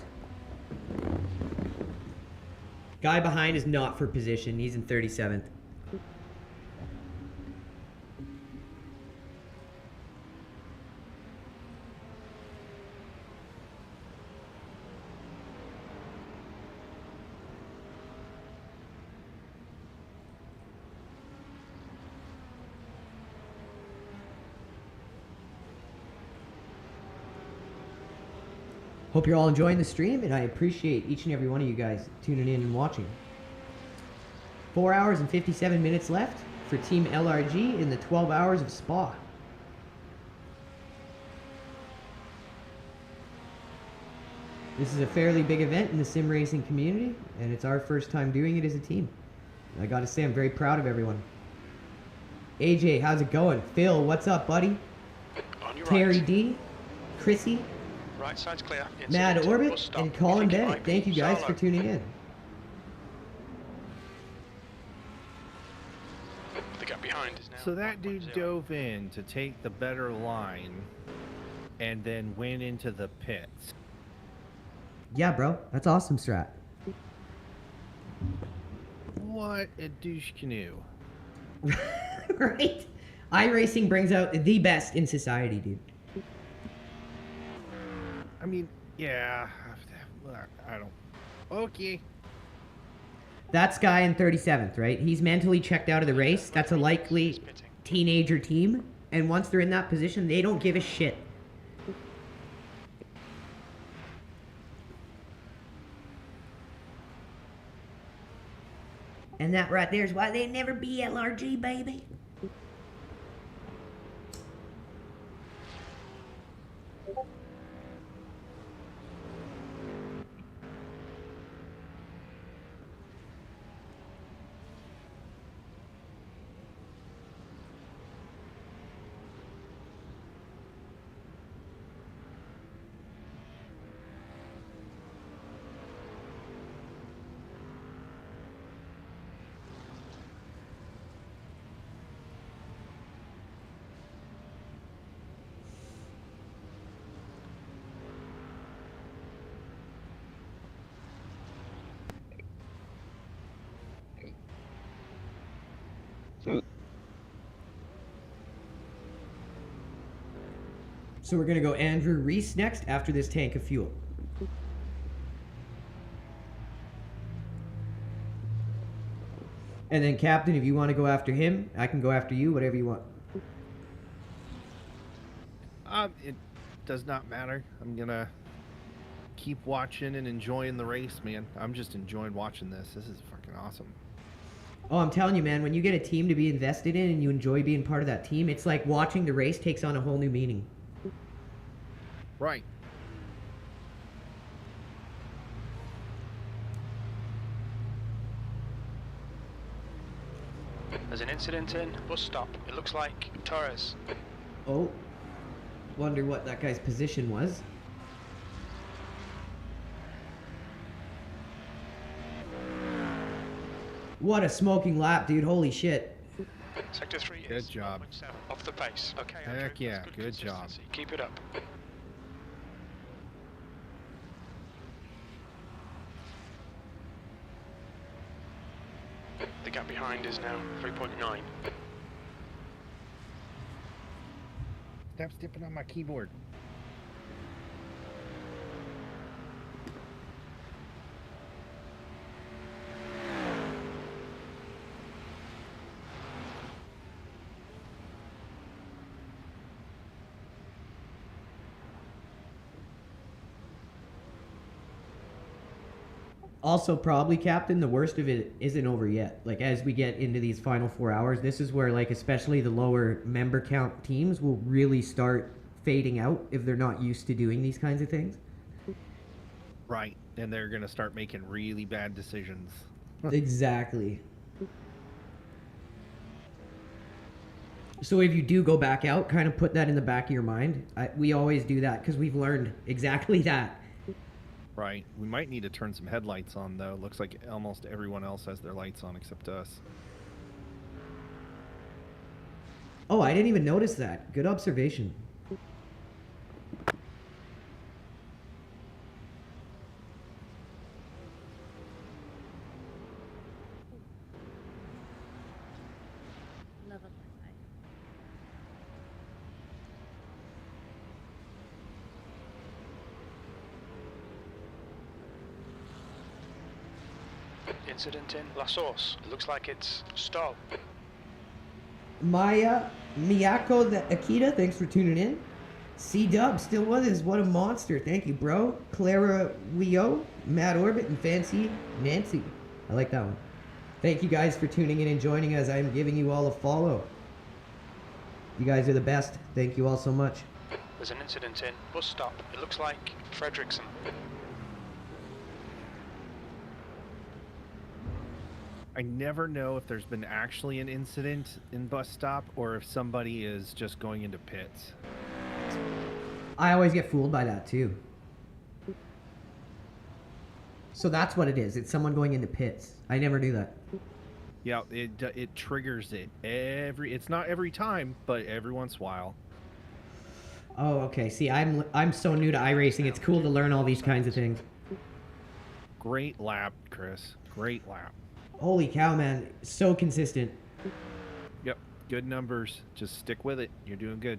Guy behind is not for position. He's in 37th. Hope you're all enjoying the stream, and I appreciate each and every one of you guys tuning in and watching. 4 hours and 57 minutes left for Team LRG in the 12 hours of Spa. This is a fairly big event in the sim racing community, and it's our first time doing it as a team. I gotta say, I'm very proud of everyone. AJ, how's it going? Phil, what's up, buddy? On your Terry right. D, Chrissy, Right side's clear. Mad Incident, bus Orbit, stop. and We Colin think it Bennett. might be Thank you guys Salo. for tuning in. The gap behind is now. So that dude 1.0. dove in to take the better line and then went into the pits. Yeah, bro, that's awesome, Strat. What a douche canoe. Right? Iracing brings out the best in society, dude. mean, yeah. I don't. Okay. That's guy in 37th, right? He's mentally checked out of the race. That's a likely teenager team. And once they're in that position, they don't give a shit. And that right there is why they never be LRG, baby. So we're gonna go Andrew Reece next after this tank of fuel. And then Captain, if you want to go after him, I can go after you, whatever you want. It does not matter. I'm gonna keep watching and enjoying the race, man. I'm just enjoying watching this. This is fucking awesome. Oh, I'm telling you, man, when you get a team to be invested in and you enjoy being part of that team, it's like watching the race takes on a whole new meaning. Right. There's an incident in bus stop. It looks like Torres. Oh, wonder what that guy's position was. What a smoking lap, dude. Holy shit. Sector 3 Good is job. 1.7 off the pace. Okay, Heck Andrew, yeah, that's good job. consistency. Keep it up. The gap behind is now 3.9. Stop stepping on my keyboard. Also, probably, Captain, the worst of it isn't over yet. Like, as we get into these final 4 hours, this is where, like, especially the lower member count teams will really start fading out if they're not used to doing these kinds of things. Right. And they're going to start making really bad decisions. Exactly. So if you do go back out, kind of put that in the back of your mind. We always do that because we've learned exactly that. Right. We might need to turn some headlights on, though. Looks like almost everyone else has their lights on except us. Oh, I didn't even notice that. Good observation. Love a fly. Incident in La Source. It looks like it's stalled. Maya Miyako the Akita, thanks for tuning in. C-Dub, still with us. What a monster. Thank you, bro. Clara Wio, Mad Orbit, and Fancy Nancy. I like that one. Thank you guys for tuning in and joining us. I'm giving you all a follow. You guys are the best. Thank you all so much. There's an incident in bus stop. It looks like Fredrickson. I never know if there's been actually an incident in bus stop or if somebody is just going into pits. I always get fooled by that too. So that's what it is. It's someone going into pits. I never knew that. Yeah, it triggers it it's not every time, but every once in a while. Oh, okay. See, I'm so new to iRacing. It's cool to learn all these kinds of things. Great lap, Chris. Great lap. Holy cow, man. So consistent. Yep, good numbers. Just stick with it. You're doing good.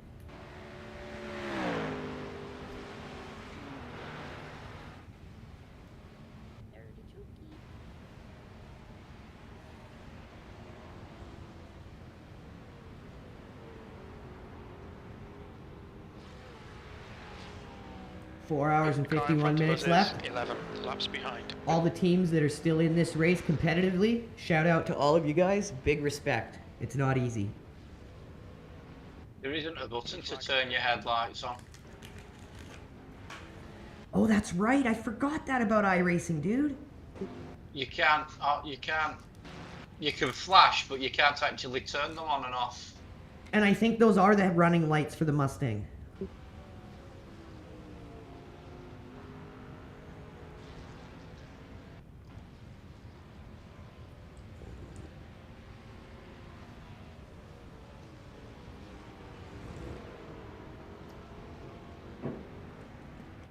4 hours and Car in 51 front of minutes us is left. 11 laps behind. All the teams that are still in this race competitively, shout out to all of you guys. Big respect. It's not easy. There isn't a button to turn your headlights on. Oh, that's right. I forgot that about iRacing, dude. You can't. You can't. You can flash, but you can't actually turn them on and off. And I think those are the running lights for the Mustang.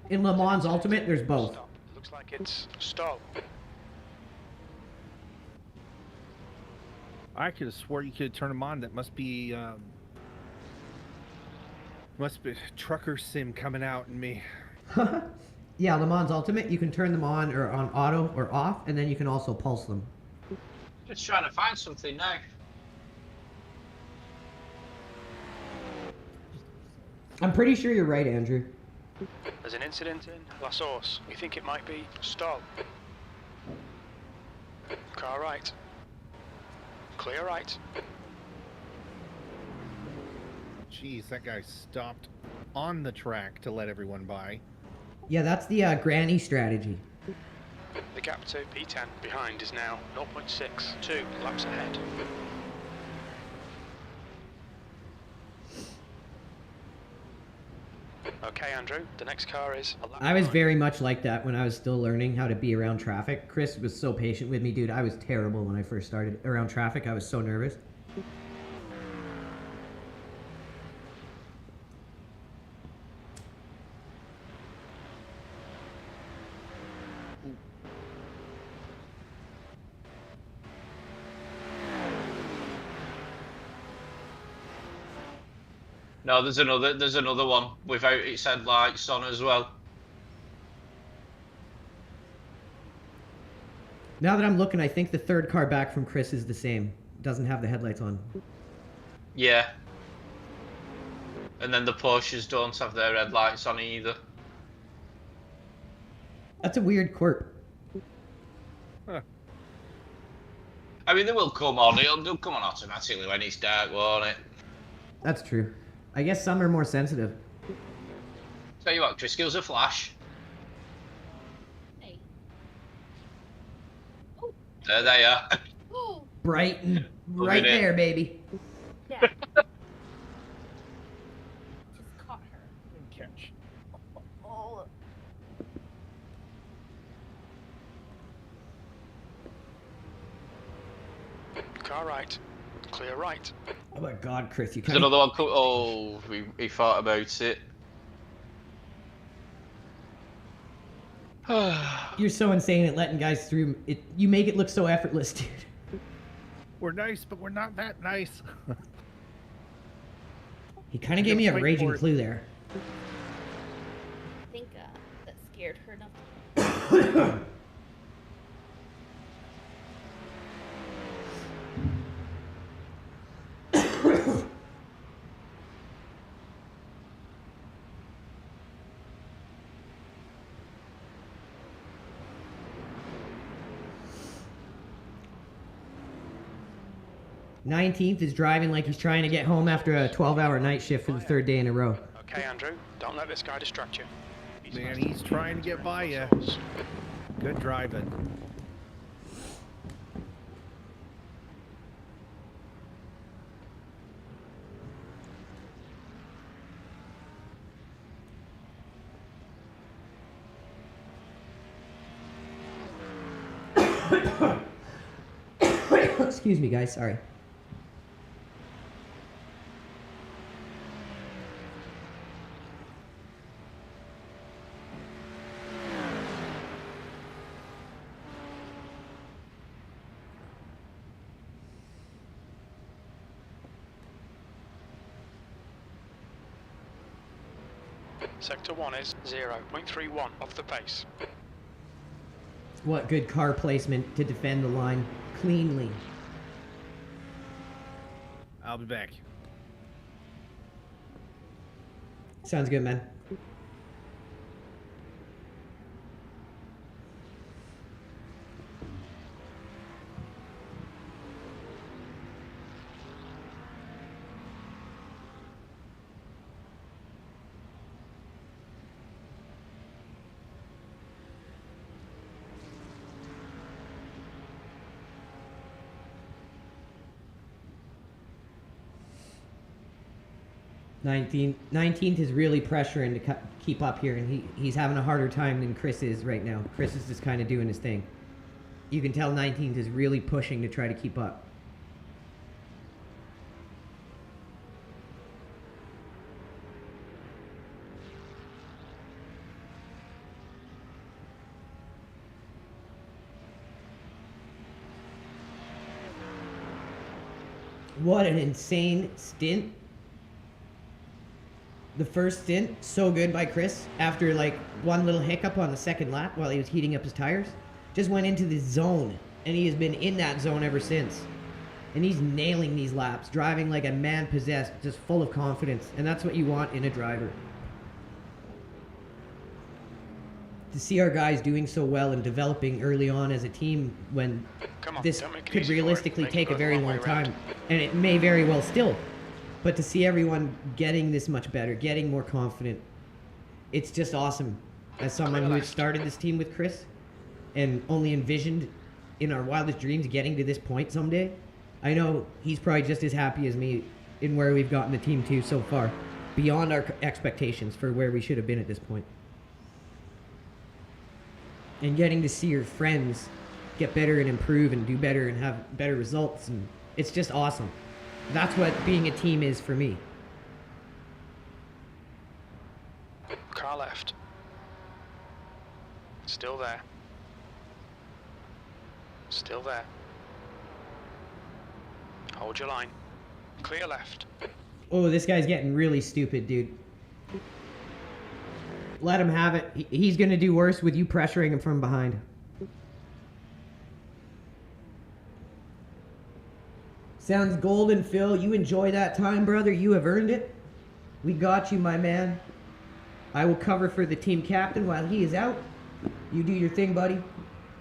In Le Mans Ultimate, there's both. Stop. Looks like it's stop. I could have swore you could turn them on. That must be trucker sim coming out in me. Yeah, Le Mans Ultimate, you can turn them on or on auto or off, and then you can also pulse them. Just trying to find something now. I'm pretty sure you're right, Andrew. There's an incident in La Source. We think it might be stop. Car right. Clear right. Jeez, that guy stopped on the track to let everyone by. Yeah, that's the granny strategy. The gap to P10 behind is now 0.62 laps ahead. Okay, Andrew, the next car is a lap I was behind. very much like that when I was still learning how to be around traffic. Chris was so patient with me, dude. I was terrible when I first started around traffic. I was so nervous. No, there's another one without its headlights on as well. Now that I'm looking, I think the third car back from Chris is the same. Doesn't have the headlights on. Yeah. And then the Porsches don't have their headlights on either. That's a weird quirk. Huh. I mean, they will come on. They'll come on automatically when it's dark, won't it? That's true. I guess some are more sensitive. Tell you what, Chris, give us a flash. Hey. There they are. Oh. Bright and Look right at it. there, baby. Yeah. Just caught her. Catch. Oh. Car right. Clear right. Oh my God, Chris, you There's kind another one. Oh, he thought about it. You're so insane at letting guys through. You make it look so effortless, dude. We're nice, but we're not that nice. He kind of gave me a Fight raging for it. clue there. I think that scared her enough. 19th is driving like he's trying to get home after a 12-hour night shift for the third day in a row. Okay, Andrew, don't let this guy distract you. Man, he's trying to get by you. Good driving. Excuse me, guys. Sorry. Sector 1 is 0.31 off the pace. What good car placement to defend the line cleanly. I'll be back. Sounds good, man. 19th is really pressuring to keep up here, and he's having a harder time than Chris is right now. Chris is just kind of doing his thing. You can tell 19th is really pushing to try to keep up. What an insane stint. The first stint, so good by Chris, after like one little hiccup on the second lap while he was heating up his tires. Just went into the zone, and he has been in that zone ever since. And he's nailing these laps, driving like a man possessed, just full of confidence. And that's what you want in a driver. To see our guys doing so well and developing early on as a team when this could realistically take a very long time, and it may very well still, but to see everyone getting this much better, getting more confident, it's just awesome. As someone who has started this team with Chris and only envisioned in our wildest dreams getting to this point someday, I know he's probably just as happy as me in where we've gotten the team to so far, beyond our expectations for where we should have been at this point. And getting to see your friends get better and improve and do better and have better results, and it's just awesome. That's what being a team is for me. Car left. Still there. Still there. Hold your line. Clear left. Oh, this guy's getting really stupid, dude. Let him have it. He's going to do worse with you pressuring him from behind. Sounds golden, Phil. You enjoy that time, brother. You have earned it. We got you, my man. I will cover for the team captain while he is out. You do your thing, buddy.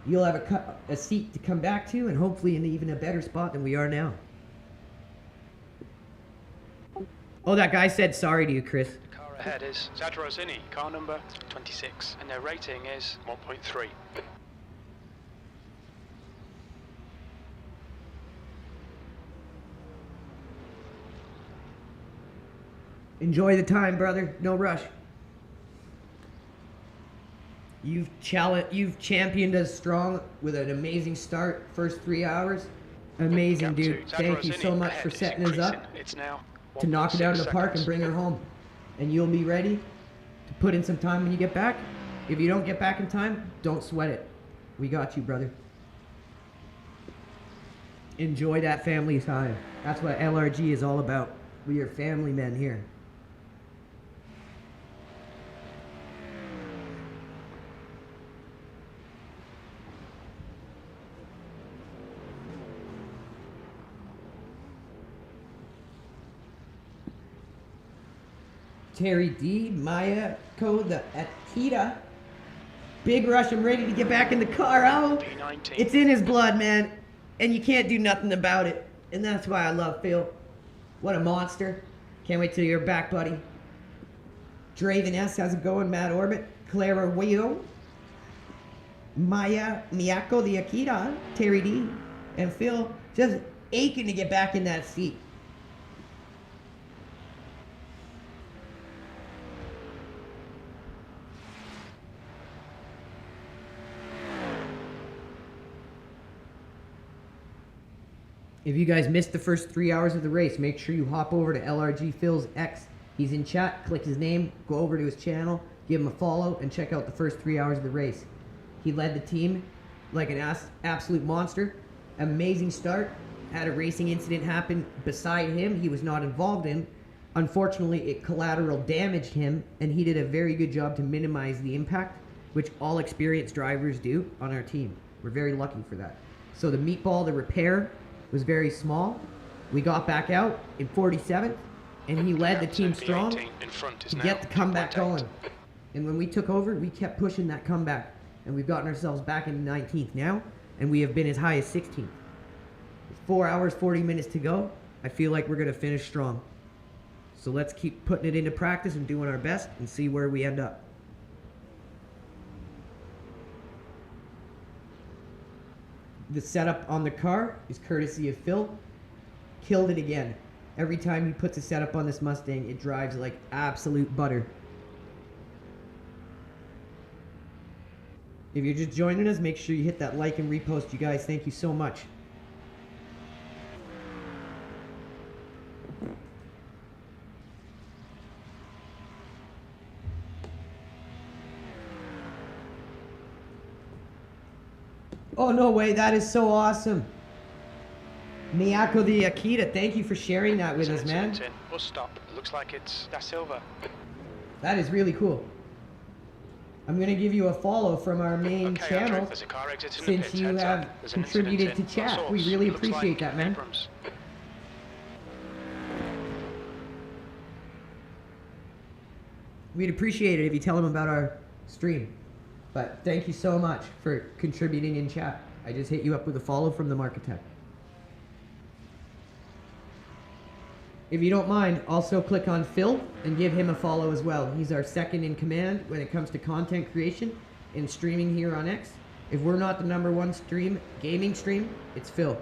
You'll have a seat to come back to, and hopefully in even a better spot than we are now. Oh, that guy said sorry to you, Chris. Car ahead is Zadrozini, car number 26, and their rating is 1.3. Enjoy the time, brother. No rush. You've championed us strong with an amazing start. First 3 hours. Amazing, dude. Thank you so much for setting us up to knock it out of the park and bring her home. And you'll be ready to put in some time when you get back. If you don't get back in time, don't sweat it. We got you, brother. Enjoy that family time. That's what LRG is all about. We are family men here. Terry D, Maya, the Akita. Big rush, I'm ready to get back in the car. Oh, it's in his blood, man. And you can't do nothing about it. And that's why I love Phil. What a monster. Can't wait till you're back, buddy. Draven S, how's it going? Mad Orbit. Clara Weo. Maya, Miyako, the Akita. Terry D. And Phil just aching to get back in that seat. If you guys missed the first 3 hours of the race, make sure you hop over to LRG Phil's X. He's in chat, click his name, go over to his channel, give him a follow, and check out the first 3 hours of the race. He led the team like an absolute monster. Amazing start. Had a racing incident happen beside him he was not involved in. Unfortunately, it collateral damaged him, and he did a very good job to minimize the impact, which all experienced drivers do on our team. We're very lucky for that. So the meatball, the repair, was very small. We got back out in 47th, and he led the team strong to get the comeback going. And when we took over, we kept pushing that comeback, and we've gotten ourselves back in 19th now, and we have been as high as 16th. With 4 hours, 40 minutes to go, I feel like we're gonna finish strong. So let's keep putting it into practice and doing our best and see where we end up. The setup on the car is courtesy of Phil. Killed it again. Every time he puts a setup on this Mustang, it drives like absolute butter. If you're just joining us, make sure you hit that like and repost, you guys. Thank you so much. Oh, no way. That is so awesome. Miyako the Akita, thank you for sharing that with us, man. Bus stop. It looks like it's Da Silva. That is really cool. I'm going to give you a follow from our main channel Andrew, there's a car exiting the since pit, you heads have up. There's an contributed to incident in chat. source. We really Looks appreciate like that, man. Abrams. We'd appreciate it if you tell them about our stream. But thank you so much for contributing in chat. I just hit you up with a follow from the Marketech. If you don't mind, also click on Phil and give him a follow as well. He's our second in command when it comes to content creation and streaming here on X. If we're not the #1 gaming stream, it's Phil.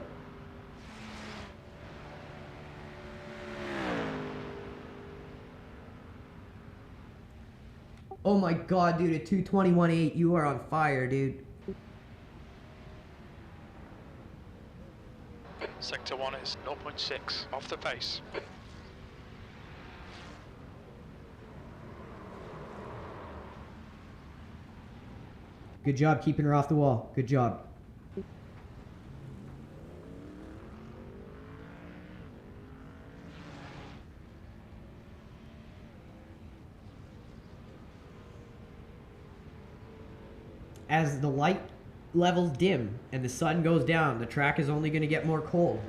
Oh my god, dude, at 221.8, you are on fire, dude. Sector 1 is 0.6 off the pace. Good job keeping her off the wall. Good job. As the light levels dim and the sun goes down, the track is only going to get more cold.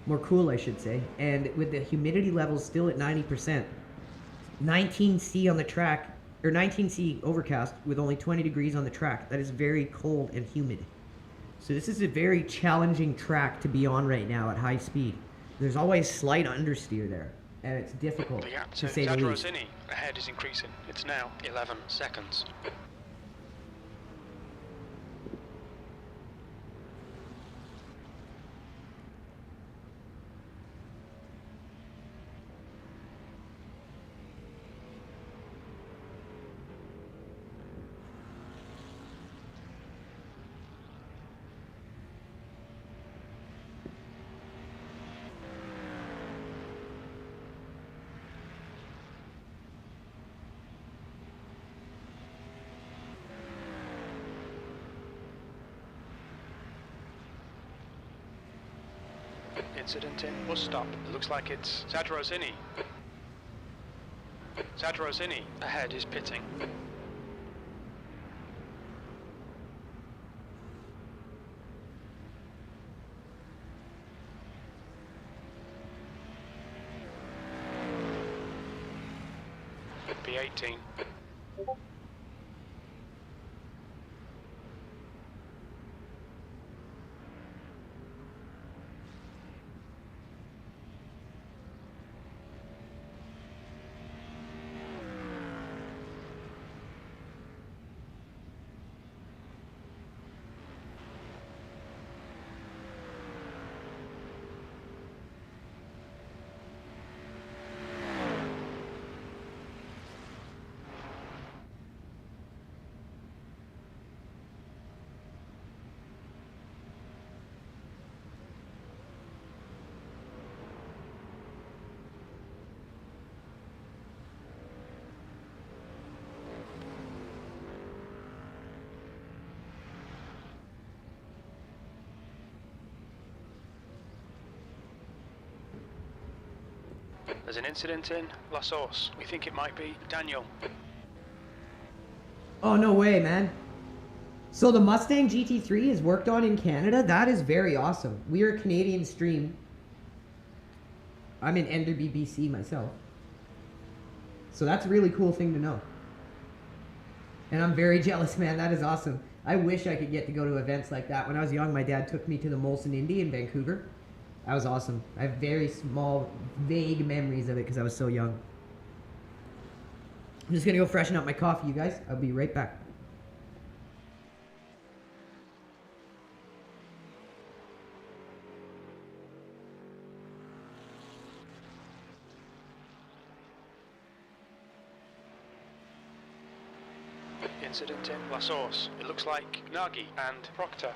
More cool, I should say. And with the humidity levels still at 90%, 19C on the track, or 19C overcast with only 20 degrees on the track. That is very cold and humid. So this is a very challenging track to be on right now at high speed. There's always slight understeer there, and it's difficult, to say the least. Ahead is increasing. It's now 11 seconds. Incident in bus stop. It looks like it's Zadrozini. Zadrozini ahead is pitting. B18. There's an incident in La Source. We think it might be Daniel. Oh, no way, man. So the Mustang GT3 is worked on in Canada? That is very awesome. We are a Canadian stream. I'm in Enderby, BC myself. So that's a really cool thing to know. And I'm very jealous, man. That is awesome. I wish I could get to go to events like that. When I was young, my dad took me to the Molson Indy in Vancouver. That was awesome. I have very small, vague memories of it because I was so young. I'm just going to go freshen up my coffee, you guys. I'll be right back. Incident in La Source. It looks like Nagy and Proctor.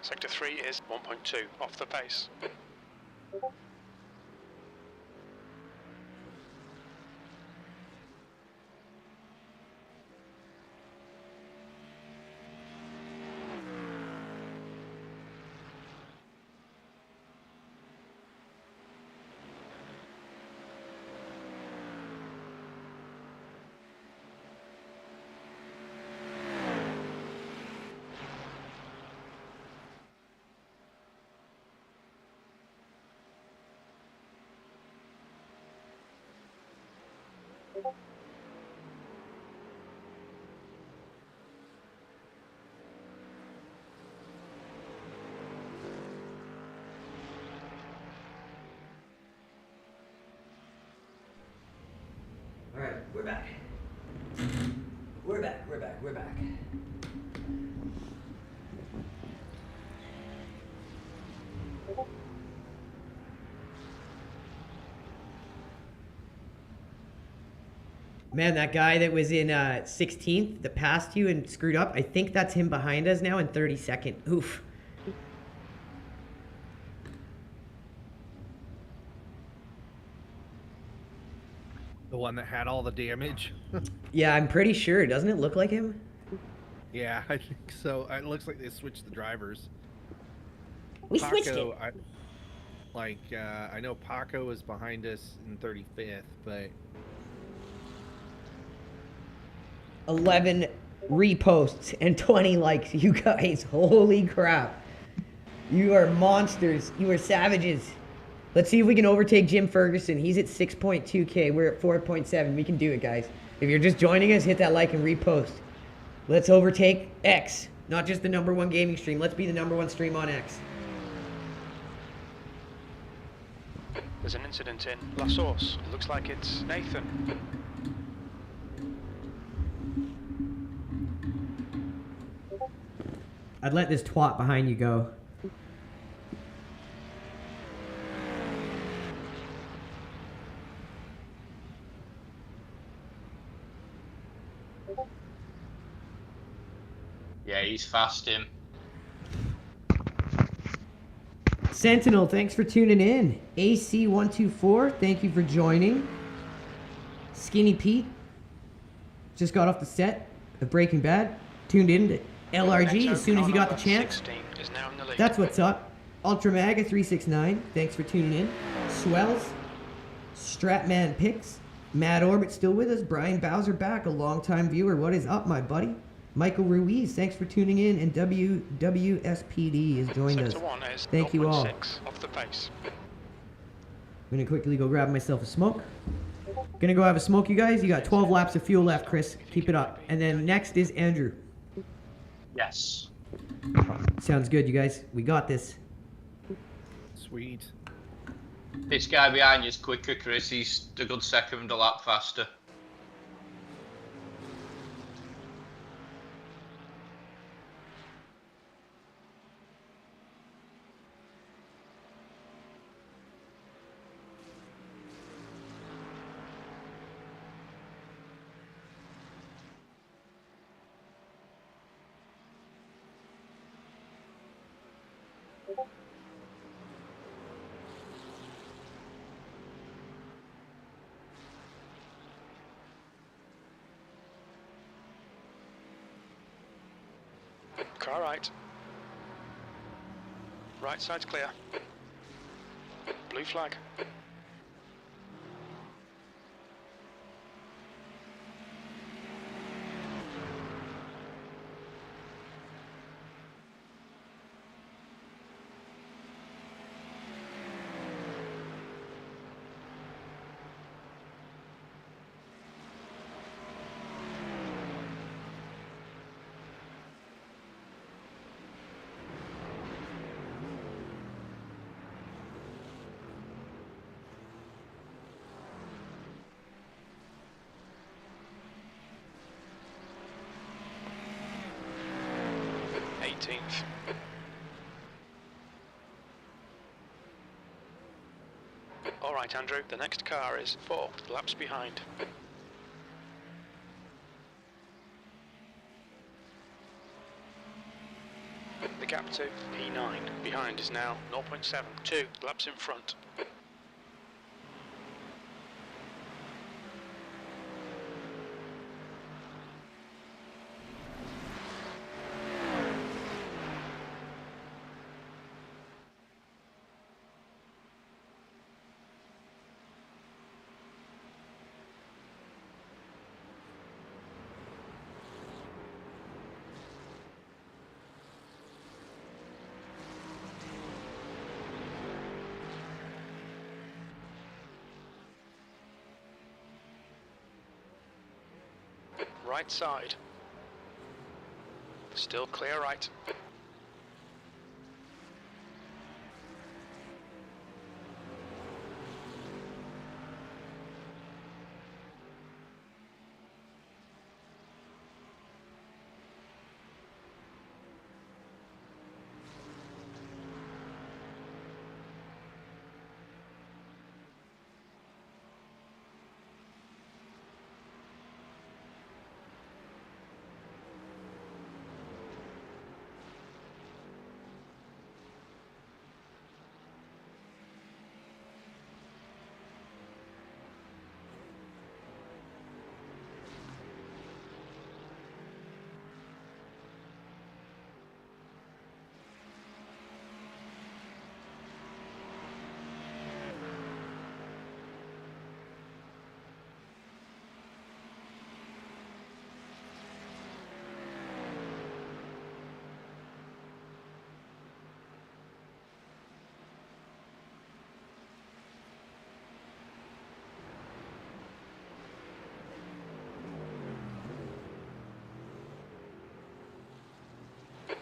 Sector 3 is 1.2 off the pace. All right, we're back. We're back. Man, that guy that was in 16th that passed you and screwed up, I think that's him behind us now in 32nd. Oof. The one that had all the damage. Yeah, I'm pretty sure. Doesn't it look like him? Yeah, I think so. It looks like they switched the drivers. We switched it. I know Paco is behind us in 35th, but 11 reposts and 20 likes. You guys, holy crap. You are monsters. You are savages. Let's see if we can overtake Jim Ferguson. He's at 6.2K. We're at 4.7. We can do it, guys. If you're just joining us, hit that like and repost. Let's overtake X. Not just the #1 gaming stream. Let's be the #1 stream on X. There's an incident in La Source. It looks like it's Nathan. I'd let this twat behind you go. Yeah, he's fast, him. Sentinel, thanks for tuning in. AC124, thank you for joining. Skinny Pete just got off the set of Breaking Bad. Tuned in to LRG as soon as you got the chance. That's what's up. Ultramaga369, thanks for tuning in. Swells, Stratman Picks, Mad Orbit still with us. Brian Bowser back, a longtime viewer. What is up, my buddy? Michael Ruiz, thanks for tuning in, and WWSPD has joined us. Thank you all. Off the pace. I'm gonna quickly go grab myself a smoke. Gonna go have a smoke, you guys. You got 12 laps of fuel left, Chris. Keep it up. And then next is Andrew. Yes. Sounds good, you guys. We got this. sweet. This guy behind you is quicker, Chris. He's a good second a lap faster. Car right. Right side's clear. Blue flag. right, Andrew. The next car is 4 laps behind. The gap to P9 behind is now 0.7, 2 laps in front. Right side. Still clear right.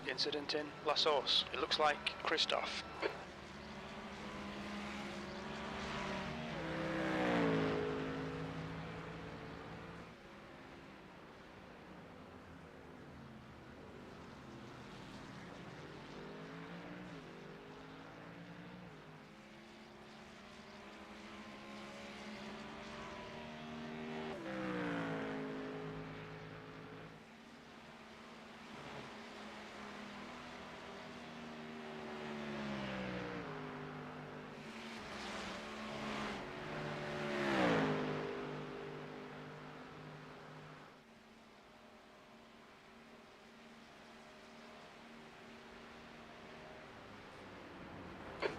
Incident in La Source. It looks like Christoph.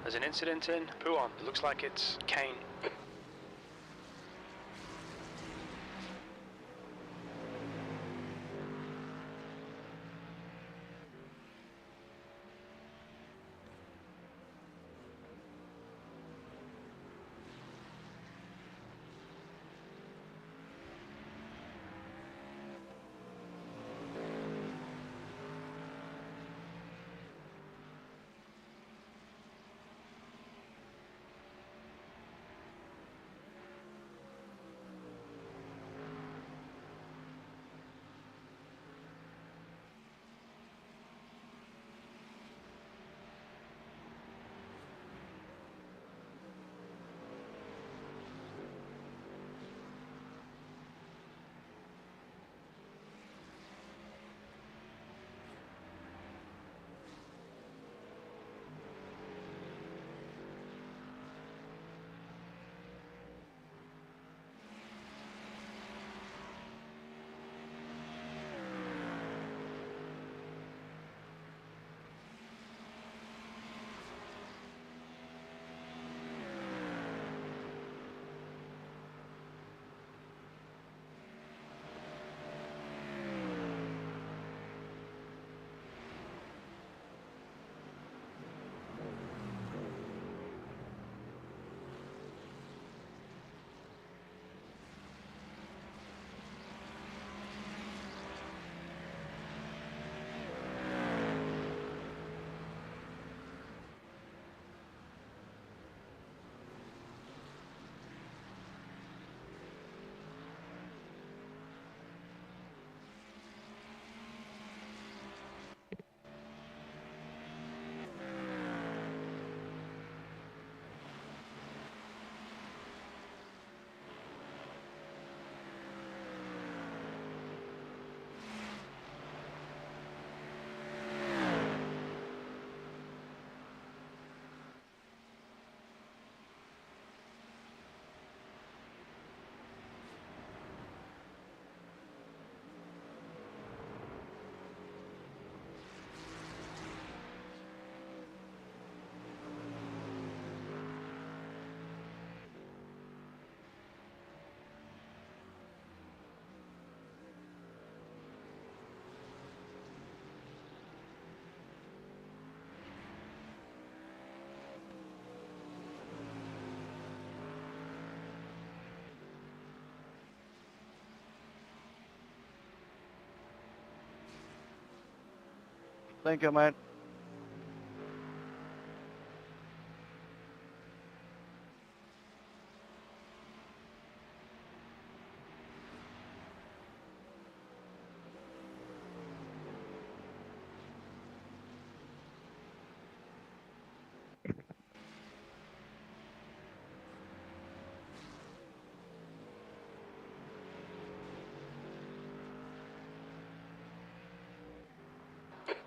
There's an incident in Puon. It looks like it's Kane. Thank you, man.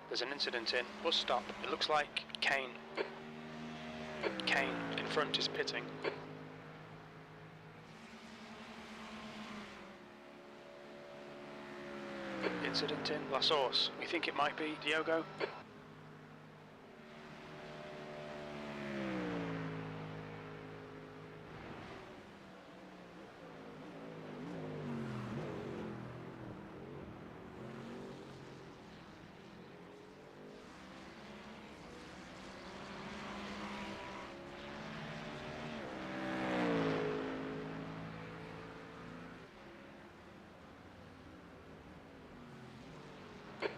There's an incident in. Bus stop. It looks like Kane. Kane in front is pitting. Incident in La Source. We think it might be Diogo.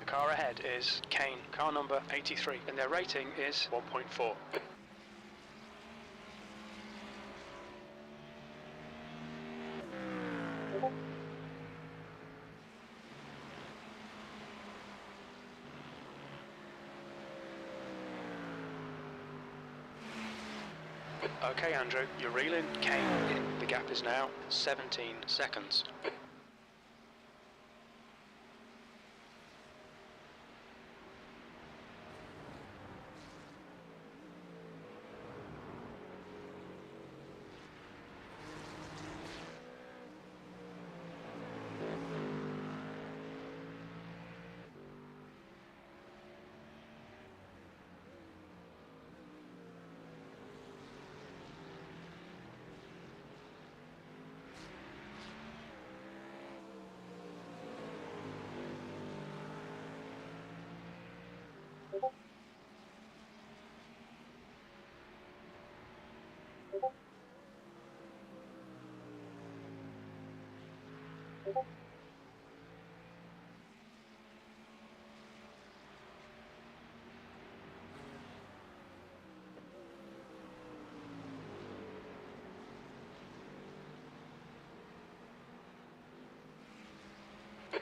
The car ahead is Kane, car number 83, and their rating is 1.4. Okay, Andrew, you're reeling Kane in. The gap is now 17 seconds.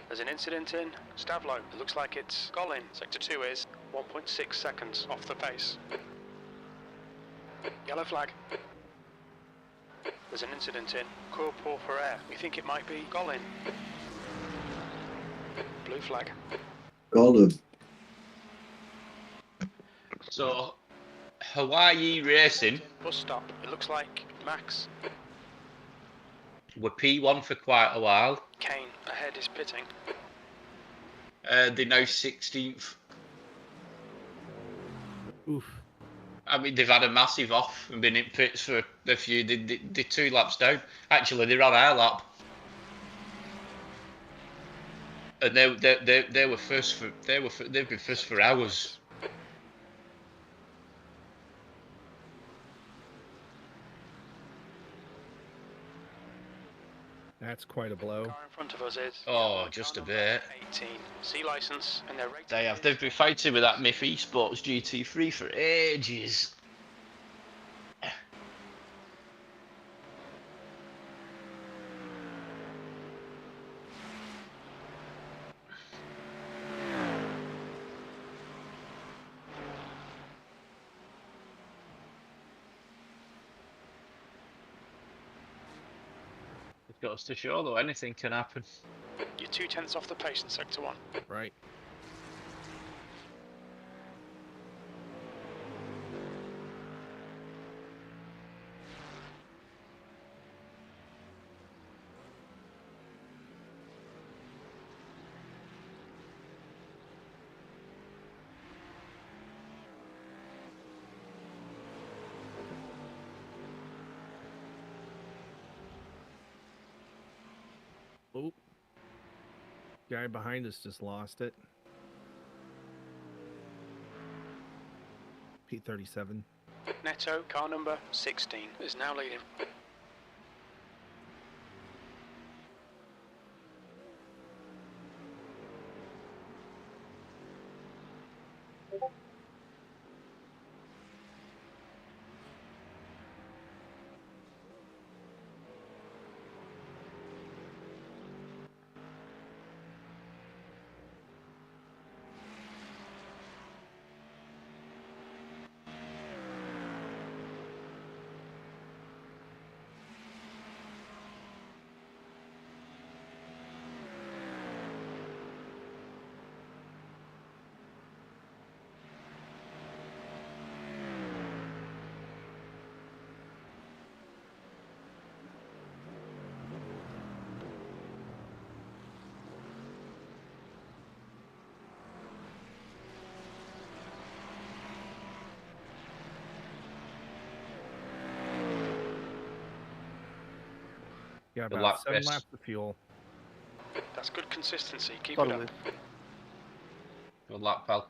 There's an incident in Stavlo. It looks like it's Colin. Sector 2 is 1.6 seconds off the pace. Yellow flag. There's an incident in Cours pour Ferrer. We think it might be Colin. Blue flag. Golden. So, Hawaii Racing Bus stop. It looks like Max. were P1 for quite a while. Kane ahead is pitting. They're now 16th. Oof. I mean, they've had a massive off and been in pits for a few. They're 2 laps down. Actually, they're on our lap. And they were first for they've been first for hours. That's quite a blow. Car in front of us is Just a bit. 18. C license and their rating. They've been fighting with that Miff Esports GT3 for ages. Goes to show though, anything can happen. You're 2/10 off the pace in sector 1. Right. Oh, guy behind us just lost it. P37. Neto, car number 16, is now leading. Yeah, Good about luck, 7 Chris. laps of fuel. That's good consistency. Keep Sorry, it up. Liz. Good luck, pal.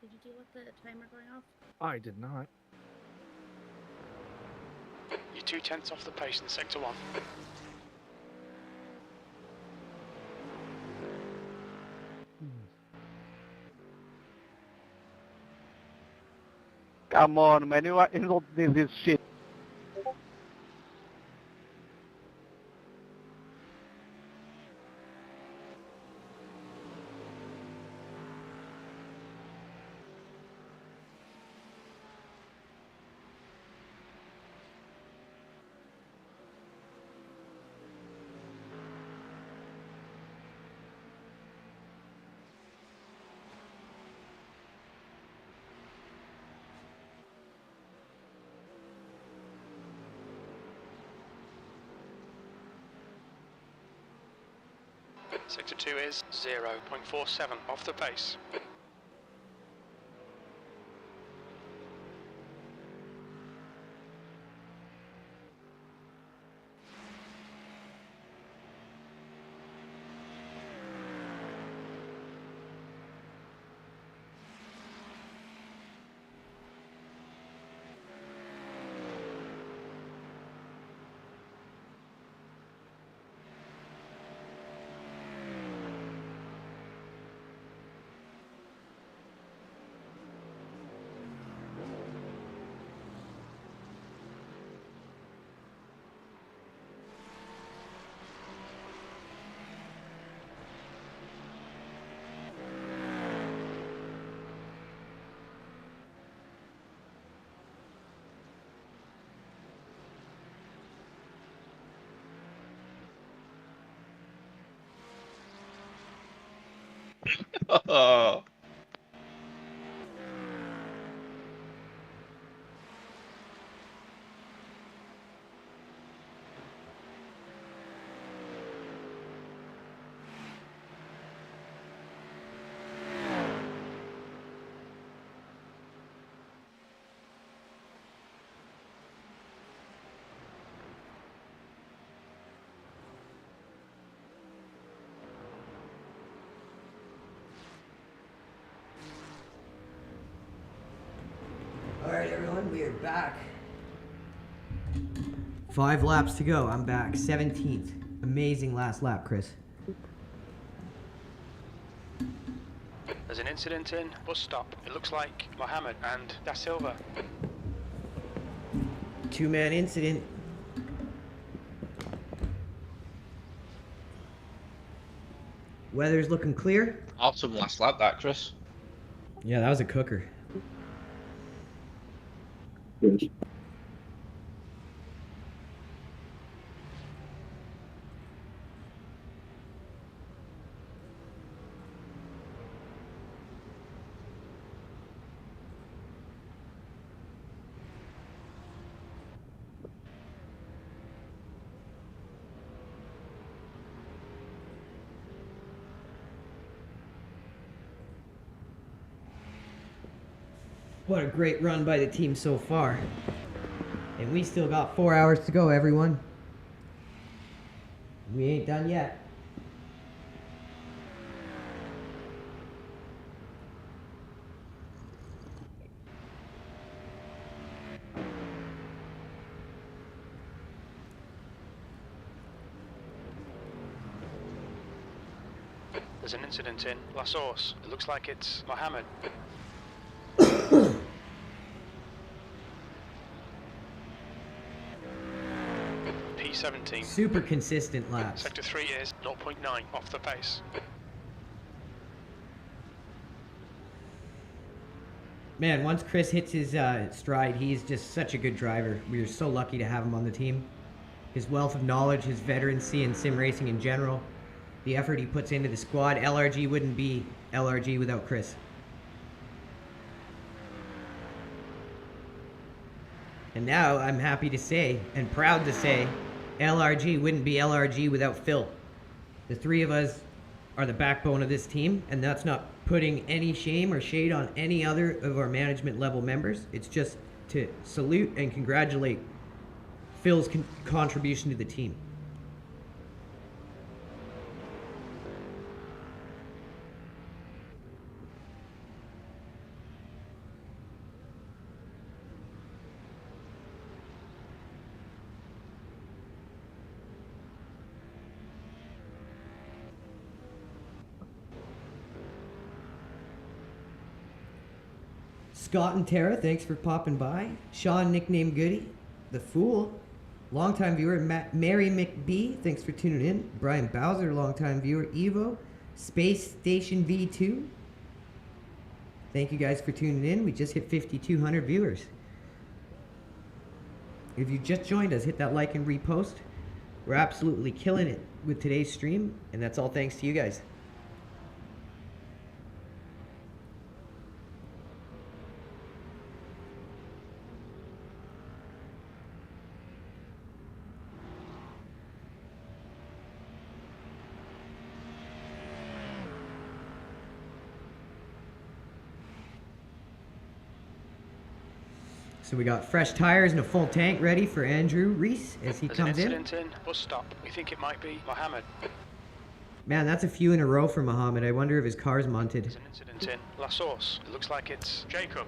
Did you deal with the timer going off? I did not. You're 2/10 off the pace in sector 1. Come on, man, you are involved in this shit. Sector 2 is 0.47 off the pace. Oh. All right, everyone, we are back. 5 laps to go. I'm back. 17th. Amazing last lap, Chris. There's an incident in bus stop. It looks like Mohammed and Da Silva. 2-man incident. Weather's looking clear. Awesome last lap, that, Chris. Yeah, that was a cooker. What a great run by the team so far. And we still got 4 hours to go, everyone. We ain't done yet. There's an incident in La Source. It looks like it's Mohammed. P17. Super consistent laps. Sector 3 is 0.9 off the pace. Man, once Chris hits his stride, he's just such a good driver. We are so lucky to have him on the team. His wealth of knowledge, his veterancy in sim racing in general, the effort he puts into the squad. LRG wouldn't be LRG without Chris. And now I'm happy to say, and proud to say, LRG wouldn't be LRG without Phil. The three of us are the backbone of this team, and that's not putting any shame or shade on any other of our management level members. It's just to salute and congratulate Phil's contribution to the team. Scott and Tara, thanks for popping by. Sean, nickname Goody. The Fool, longtime viewer. Mary McBee, thanks for tuning in. Brian Bowser, longtime viewer. Evo, Space Station V2. Thank you guys for tuning in. We just hit 5,200 viewers. If you just joined us, hit that like and repost. We're absolutely killing it with today's stream, and that's all thanks to you guys. So we got fresh tires and a full tank ready for Andrew Reece as he comes in. There's an incident in bus stop. We think it might be Mohammed. Man, that's a few in a row for Mohammed. I wonder if his car's munted. There's an incident in La Source. It looks like it's Jacob.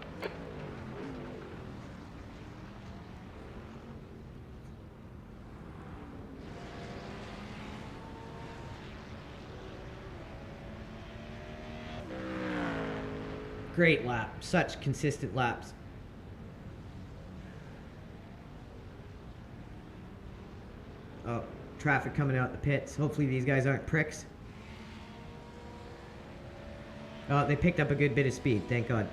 Great lap. Such consistent laps. Oh, traffic coming out the pits. Hopefully these guys aren't pricks. Oh, they picked up a good bit of speed, thank God.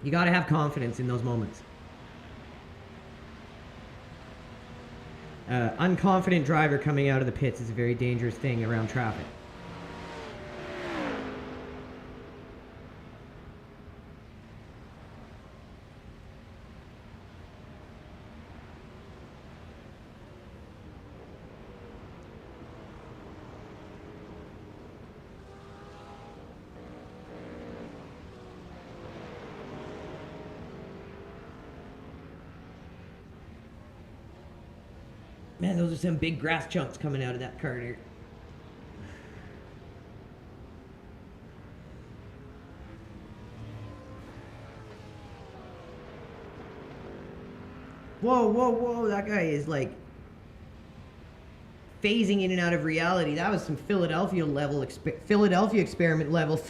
You gotta have confidence in those moments. Unconfident driver coming out of the pits is a very dangerous thing around traffic. Man, those are some big grass chunks coming out of that car there. Whoa, whoa, whoa, that guy is like phasing in and out of reality. That was some Philadelphia experiment level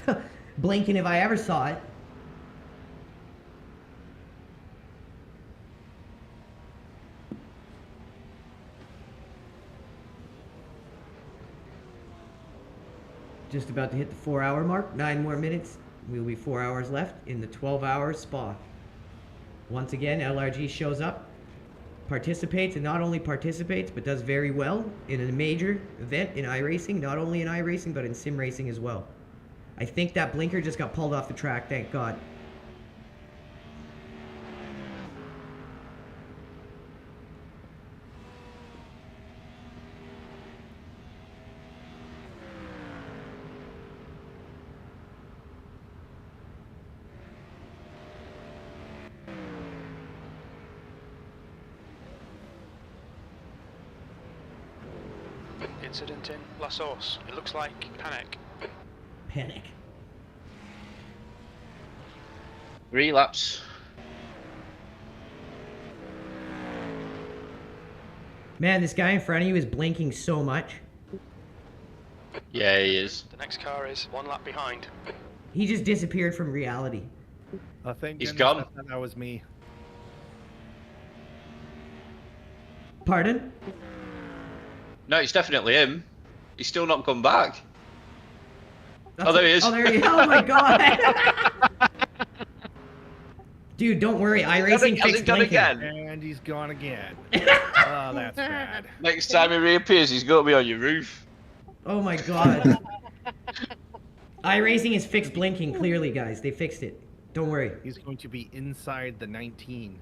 blinking if I ever saw it. Just about to hit the 4-hour mark. 9 more minutes. We'll be 4 hours left in the 12-hour spa. Once again, LRG shows up, participates, and not only participates, but does very well in a major event in iRacing. Not only in iRacing, but in sim racing as well. I think that blinker just got pulled off the track, thank God. incident in La Source. It looks like panic. Panic. Relapse. Man, this guy in front of you is blinking so much. Yeah, he is. The next car is 1 lap behind. He just disappeared from reality. Thank He's goodness gone. that was me. Pardon? No, it's definitely him. He's still not come back. Oh, there he is. Oh, there he is. Oh my god. Dude, don't worry. Iracing Has he fixed done blinking. again? And he's gone again. Oh, that's bad. Next time he reappears, he's going to be on your roof. Oh my god. Iracing is fixed blinking, clearly, guys. They fixed it. Don't worry. He's going to be inside the 19.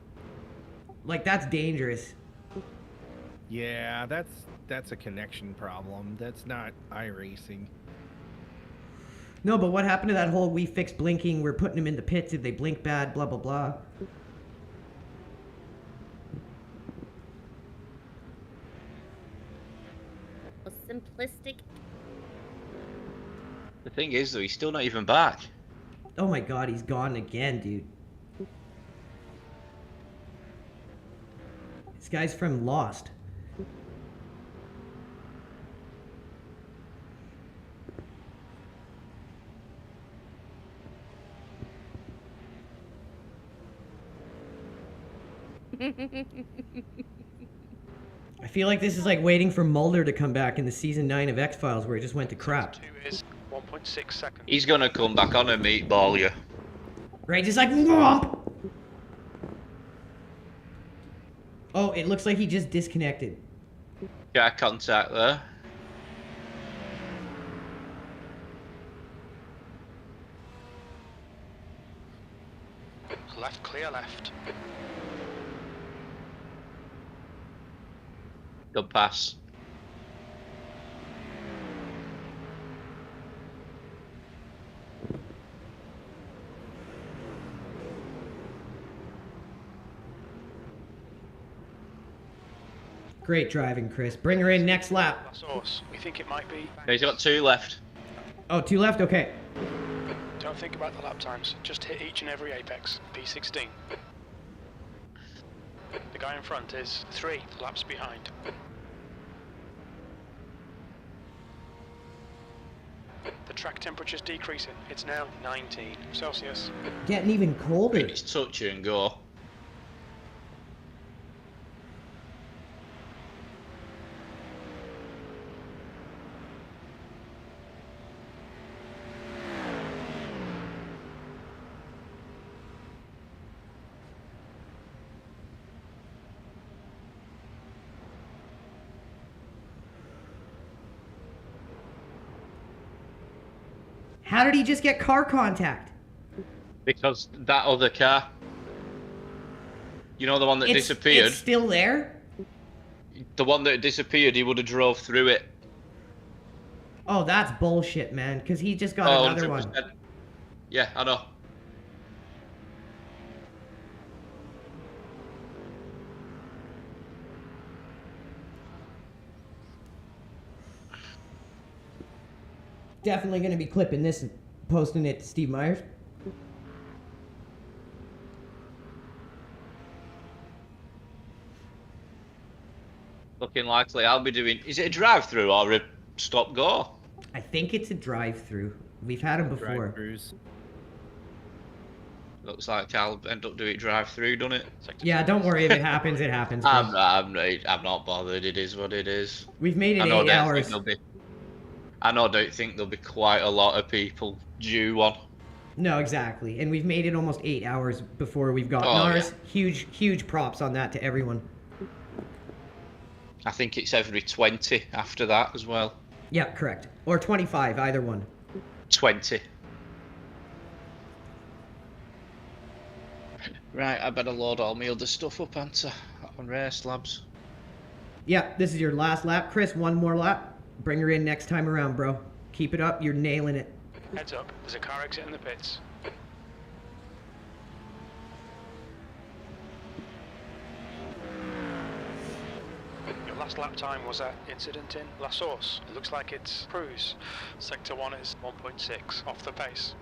Like, that's dangerous. Yeah, that's a connection problem. That's not iRacing. No, but what happened to that whole we fixed blinking, we're putting them in the pits if they blink bad, blah, blah, blah. A simplistic. The thing is, though, he's still not even back. Oh my god, he's gone again, dude. This guy's from Lost. I feel like this is like waiting for Mulder to come back in the season 9 of X-Files where it just went to crap. 2 is 1.6 seconds. He's going to come back on and meatball you. Right, just like whomp! Oh, it looks like he just disconnected. Got contact there. Left, clear left. Good pass. Great driving, Chris. Bring her in next lap. La Source. We think it might be. He's got 2 left. Oh, 2 left? Okay. Don't think about the lap times. Just hit each and every apex. P16. The guy in front is 3 laps behind. The track temperature's decreasing. It's now 19 Celsius. Getting even colder. It's touch and go. How did he just get car contact? Because that other car, you know, the one that disappeared, It's still there? the one that disappeared, he would have drove through it. Oh, that's bullshit, man. Because he just got another one. 100%. Yeah, I know. Definitely going to be clipping this and posting it to Steve Myers. Looking likely I'll be doing... Is it a drive-through or a stop-go? I think it's a drive-through. We've had them before. Drive-throughs. Looks like I'll end up doing drive-through, doesn't it? Yeah, don't worry. If it happens, it happens. I'm not bothered. It is what it is. We've made it 8 hours. I don't think there'll be quite a lot of people due one. No, exactly. And we've made it almost 8 hours before we've gotten ours. Yeah. Huge props on that to everyone. I think it's every 20 after that as well. Yeah, correct. Or 25, either one. 20. Right, I better load all my other stuff up onto on Race Labs. Yeah, this is your last lap. Chris, one more lap. Bring her in next time around, bro. Keep it up. You're nailing it. Heads up. There's a car exit in the pits. Your last fastest lap time was that incident in La Source. It looks like it's cruise. Sector 1 is 1.6 off the pace.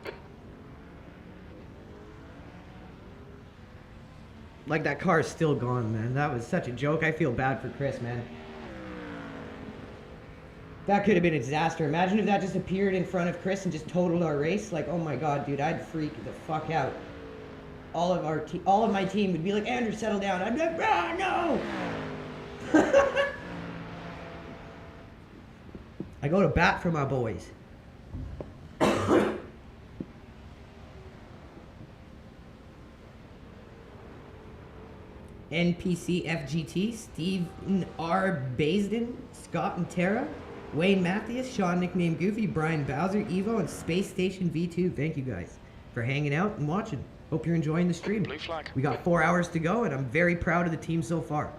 Like, that car is still gone, man. That was such a joke. I feel bad for Chris, man. That could have been a disaster. Imagine if that just appeared in front of Chris and just totaled our race. Like, oh my god, dude, I'd freak the fuck out. All of my team would be like, Andrew, settle down. I'd be like, ah, no! I go to bat for my boys. NPC FGT, Stephen R. Baisden, Scott and Tara, Wayne Matthews, Sean nicknamed Goofy, Brian Bowser, Evo, and Space Station V2. Thank you guys for hanging out and watching. Hope you're enjoying the stream. Blue flag. We got 4 hours to go, and I'm very proud of the team so far.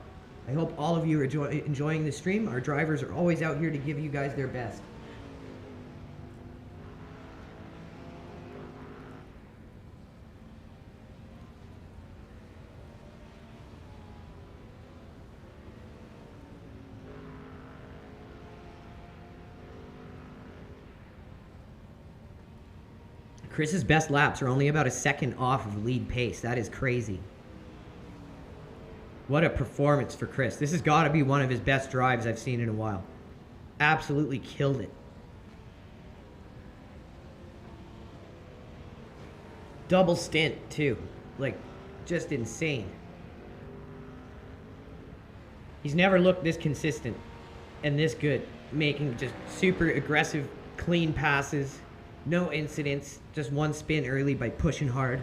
I hope all of you are enjoying the stream. Our drivers are always out here to give you guys their best. Chris's best laps are only about a second off of lead pace. That is crazy. What a performance for Chris. This has got to be one of his best drives I've seen in a while. Absolutely killed it. Double stint, too. Like, just insane. He's never looked this consistent and this good. Making just super aggressive, clean passes. No incidents, just one spin early by pushing hard.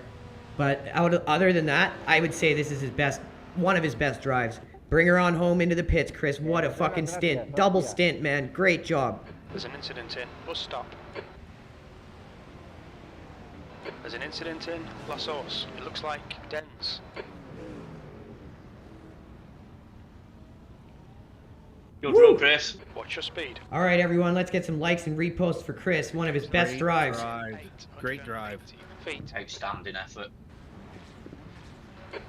But other than that, I would say this is one of his best drives. Bring her on home into the pits, Chris. What a fucking stint. Double stint, man. Great job. There's an incident in bus stop. There's an incident in La Source. It looks like dens. Good run, Chris. Watch your speed. All right, everyone, let's get some likes and reposts for Chris. One of his best drives. Great drive. Feet. Outstanding effort.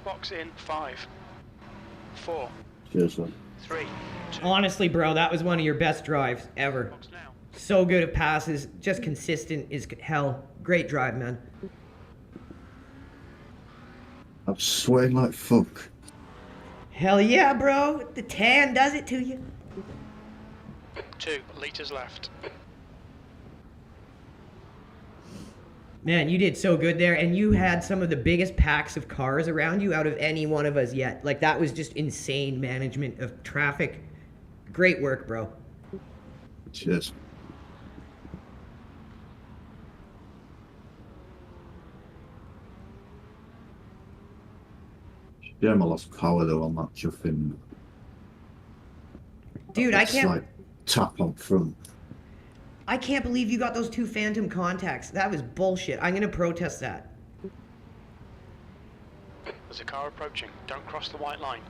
Box in 5, 4, Cheers, man. 3, 2. Honestly, bro, that was one of your best drives ever. Box now. So good at passes, just consistent as hell. Great drive, man. I'm sweating like fuck. Hell yeah, bro. The tan does it to you. 2 litres left. Man, you did so good there, and you had some of the biggest packs of cars around you out of any one of us yet. Like, that was just insane management of traffic. Great work, bro. Cheers. Yeah, I lost power though on that chuffing. Dude, I can't... Like tap on front. I can't believe you got those 2 phantom contacts. That was bullshit. I'm gonna protest that. There's a car approaching. Don't cross the white line.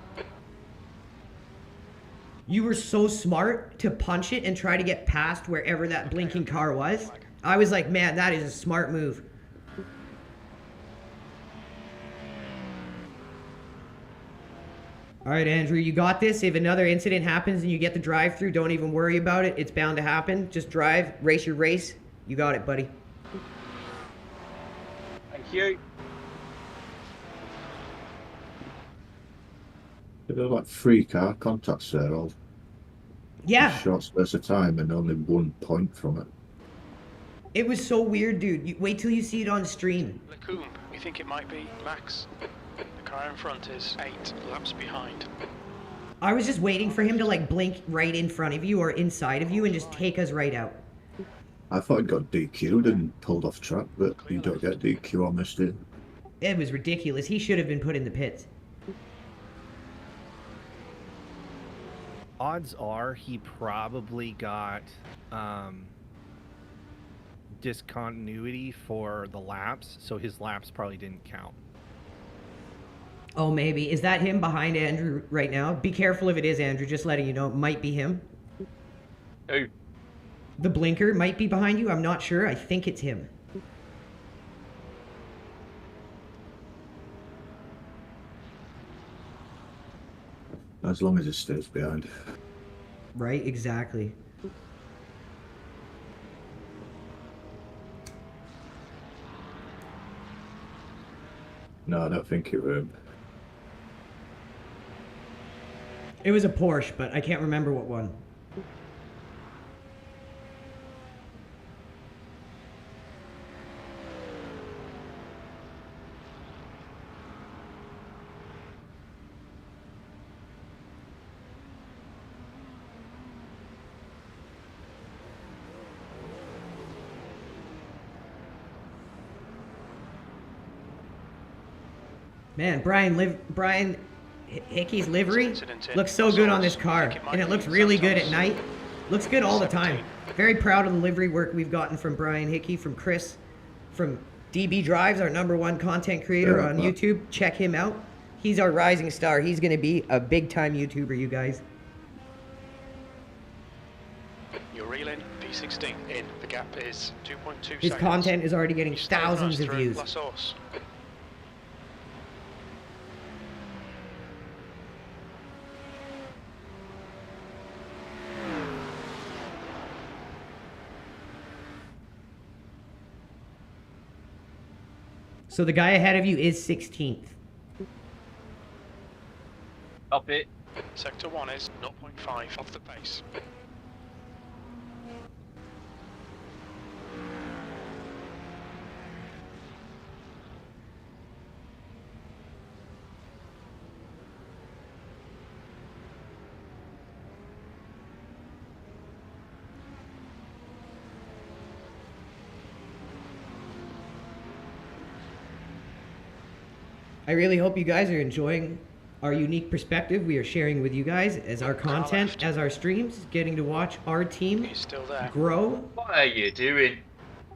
You were so smart to punch it and try to get past wherever that blinking car was. I was like, man, that is a smart move. All right, Andrew, you got this. If another incident happens and you get the drive-through, don't even worry about it. It's bound to happen. Just drive, race your race. You got it, buddy. Thank you. There were like 3 car contacts there, all Yeah. short space of time, and only 1 point from it. It was so weird, dude. Wait till you see it on stream. Lacombe, we think it might be Max. The car in front is 8 laps behind. I was just waiting for him to like blink right in front of you or inside of you and just take us right out. I thought it got DQ'd and pulled off track, but you don't get DQ on this, do you? It was ridiculous. He should have been put in the pits. Odds are he probably got discontinuity for the laps, so his laps probably didn't count. Oh, maybe. Is that him behind Andrew right now? Be careful if it is Andrew, just letting you know. It might be him. Who? The blinker might be behind you. I'm not sure. I think it's him. As long as it stays behind. Right, exactly. No, I don't think it would. It was a Porsche, but I can't remember what one. Man, Brian Hickey's livery looks so good on this car, and it looks really good at night. Looks good all the time. Very proud of the livery work we've gotten from Brian Hickey, from Chris, from DB Drives, our #1 content creator on YouTube. Check him out. He's our rising star. He's going to be a big-time YouTuber, you guys. You're reeling, P16 in. The gap is 2.2 His seconds. content is already getting thousands of views. La Source. So the guy ahead of you is 16th. Up it. Sector 1 is 0.5 off the pace. I really hope you guys are enjoying our unique perspective we are sharing with you guys as our content, as our streams, getting to watch our team He's still there. grow. What are you doing?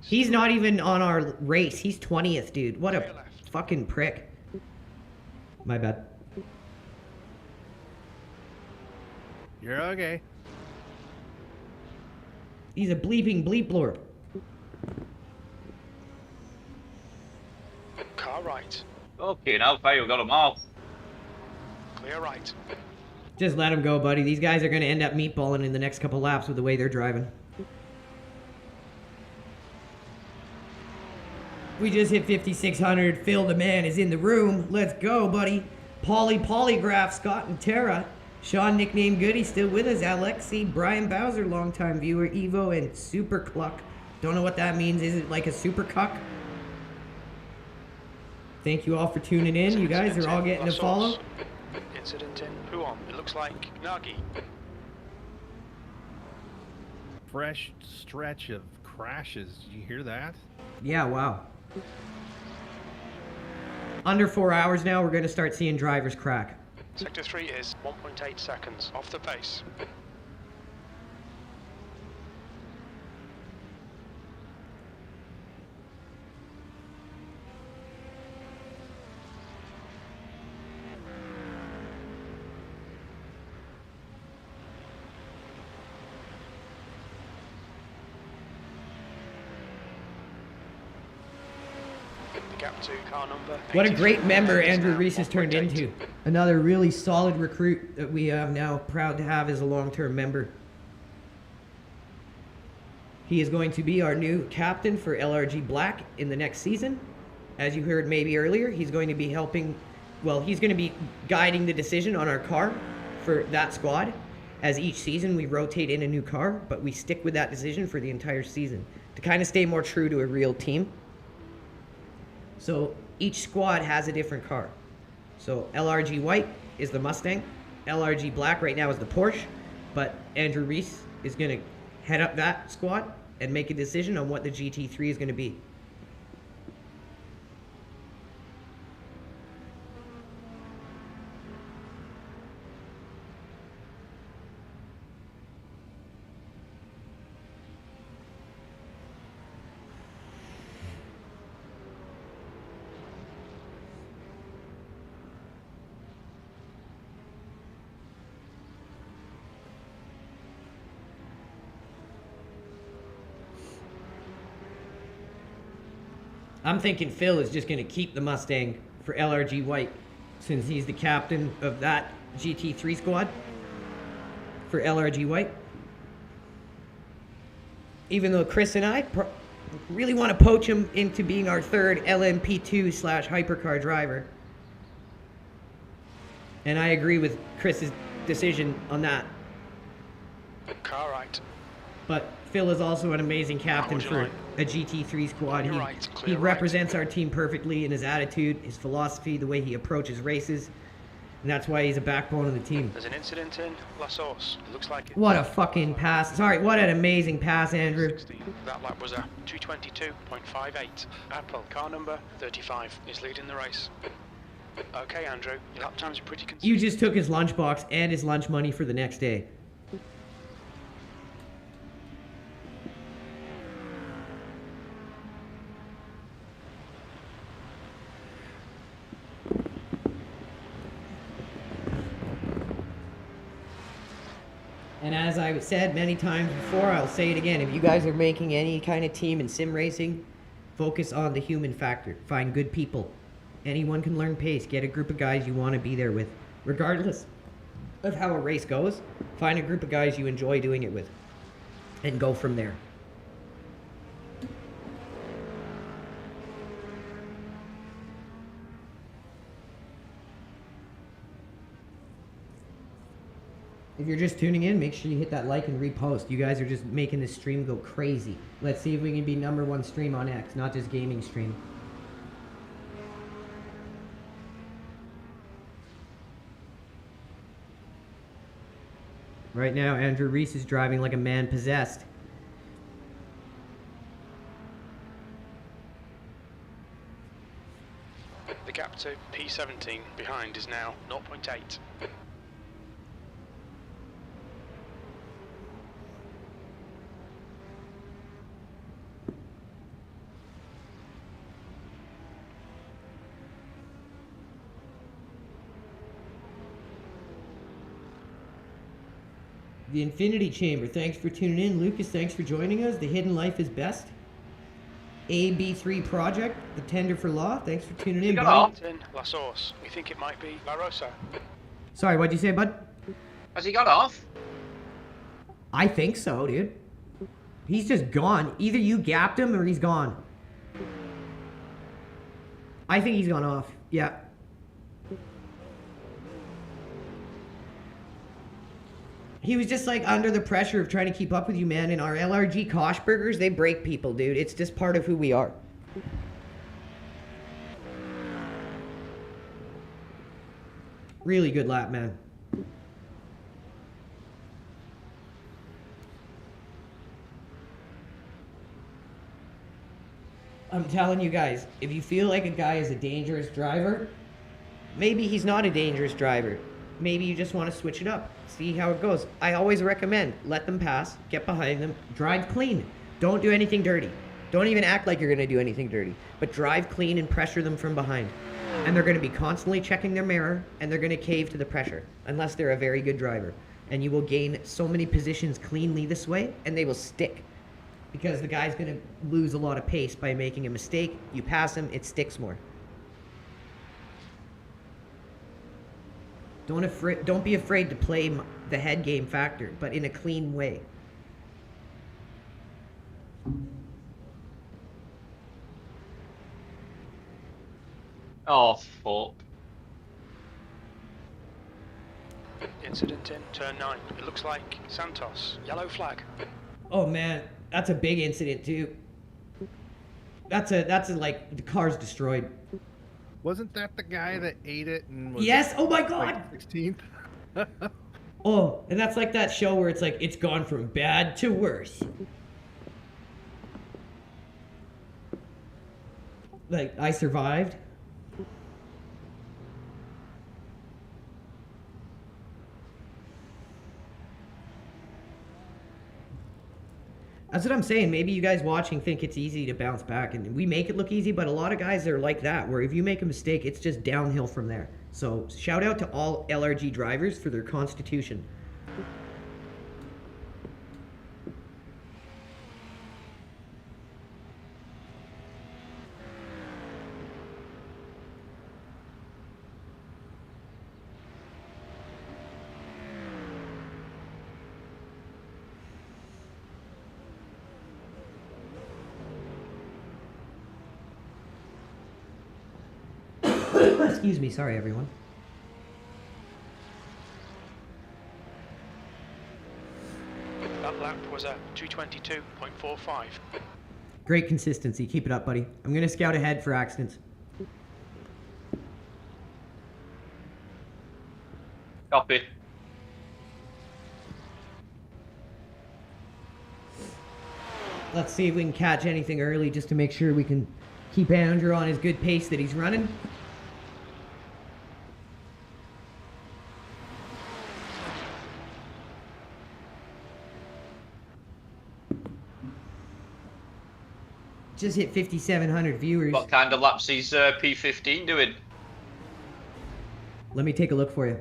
He's not even on our race. He's 20th, dude. What a fucking prick. My bad. You're okay. He's a bleeping bleep lord. Car right. Okay, now Phil got them all. Clear right. Just let him go, buddy. These guys are going to end up meatballing in the next couple laps with the way they're driving. We just hit 5,600. Phil the man is in the room. Let's go, buddy. Polygraph, Scott and Tara. Sean, nickname Goody, still with us. Alexi, Brian Bowser, longtime viewer. Evo, and Super Cluck. Don't know what that means. Is it like a super cuck? Thank you all for tuning in. You guys are all getting a follow. Incident in Puon. It looks like Nagi. Fresh stretch of crashes. Did you hear that? Yeah, wow. Under 4 hours now, we're going to start seeing drivers crack. Sector 3 is 1.8 seconds off the pace. Gap to car number. What a great 83 member is Andrew now Reece has turned 1.8. into. Another really solid recruit that we are now proud to have as a long-term member. He is going to be our new captain for LRG Black in the next season. As you heard maybe earlier, he's going to be helping, well, he's going to be guiding the decision on our car for that squad. As each season we rotate in a new car, but we stick with that decision for the entire season to kind of stay more true to a real team. So each squad has a different car. So LRG White is the Mustang. LRG Black right now is the Porsche. But Andrew Reece is going to head up that squad and make a decision on what the GT3 is going to be. I'm thinking Phil is just going to keep the Mustang for LRG White since he's the captain of that GT3 squad. for LRG White. Even though Chris and I really want to poach him into being our third LMP2 / hypercar driver. And I agree with Chris's decision on that. Car right. But Phil is also an amazing captain for a GT3 squad. He represents our team perfectly in his attitude, his philosophy, the way he approaches races. And that's why he's a backbone of the team. There's an incident in La Source. It looks like it. What a fucking pass. Sorry, what an amazing pass, Andrew. 60. That lap was a 222.58. Apple, car number 35, is leading the race. Okay, Andrew, your lap times are pretty consistent. You just took his lunchbox and his lunch money for the next day. And as I've said many times before, I'll say it again. If you guys are making any kind of team in sim racing, focus on the human factor. Find good people. Anyone can learn pace. Get a group of guys you want to be there with. Regardless of how a race goes, find a group of guys you enjoy doing it with. And go from there. If you're just tuning in, make sure you hit that like and repost. You guys are just making this stream go crazy. Let's see if we can be #1 stream on X, not just gaming stream. Right now, Andrew Reece is driving like a man possessed. The gap to P17 behind is now 0.8. The Infinity Chamber, thanks for tuning in. Lucas, thanks for joining us. The Hidden Life is Best. AB3 Project, The Tender for Law, thanks for tuning in. In La Source. We think it might be La Rosa. Sorry, what'd you say, bud? Has he got off? I think so, dude. He's just gone. Either you gapped him or he's gone. I think he's gone off. Yeah. He was just like under the pressure of trying to keep up with you, man. And our LRG Koshburgers, they break people, dude. It's just part of who we are. Really good lap, man. I'm telling you guys, if you feel like a guy is a dangerous driver, maybe he's not a dangerous driver. Maybe you just want to switch it up. See how it goes. I always recommend let them pass, get behind them, drive clean. Don't do anything dirty. Don't even act like you're going to do anything dirty. But drive clean and pressure them from behind. And they're going to be constantly checking their mirror, and they're going to cave to the pressure, unless they're a very good driver. And you will gain so many positions cleanly this way, and they will stick. Because the guy's going to lose a lot of pace by making a mistake. You pass him, it sticks more. Don't be afraid to play the head game factor, but in a clean way. Oh, fuck. Incident in turn 9. It looks like Santos. Yellow flag. Oh man, that's a big incident too. That's a like the car's destroyed. Wasn't that the guy that ate it and was Yes, oh my god! like 16th? Oh, and that's like that show where it's like, it's gone from bad to worse. Like, I survived. That's what I'm saying. Maybe you guys watching think it's easy to bounce back, and we make it look easy, but a lot of guys are like that, where if you make a mistake, it's just downhill from there. So shout out to all LRG drivers for their constitution. Excuse me, sorry everyone. That lap was a 222.45. Great consistency. Keep it up, buddy. I'm gonna scout ahead for accidents. Copy. Let's see if we can catch anything early just to make sure we can keep Andrew on his good pace that he's running. Just hit 5,700 viewers. What kind of laps is P15 doing? Let me take a look for you.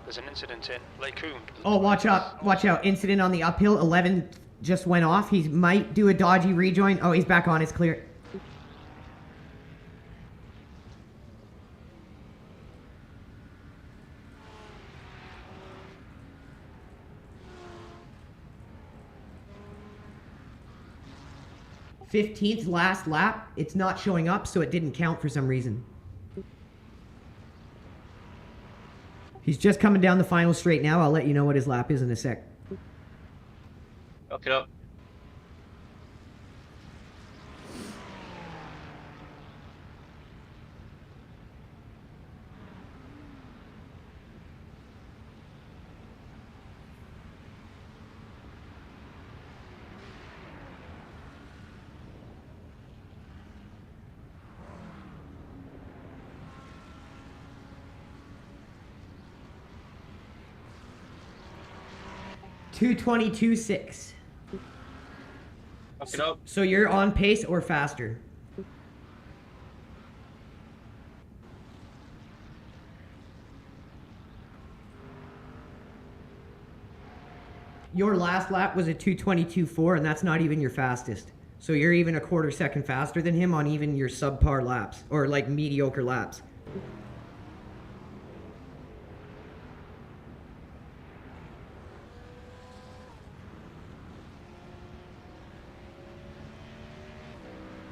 There's an incident in Lake Coombe. Oh, watch out. Watch out. Incident on the uphill. 11 just went off. He might do a dodgy rejoin. Oh, he's back on. It's clear. .15th last lap. It's not showing up, so it didn't count for some reason. He's just coming down the final straight now. I'll let you know what his lap is in a sec. Look it up. .222.6. Look it up. So you're on pace or faster? Your last lap was a 222.4, and that's not even your fastest. So you're even a quarter second faster than him on even your subpar laps, or like mediocre laps.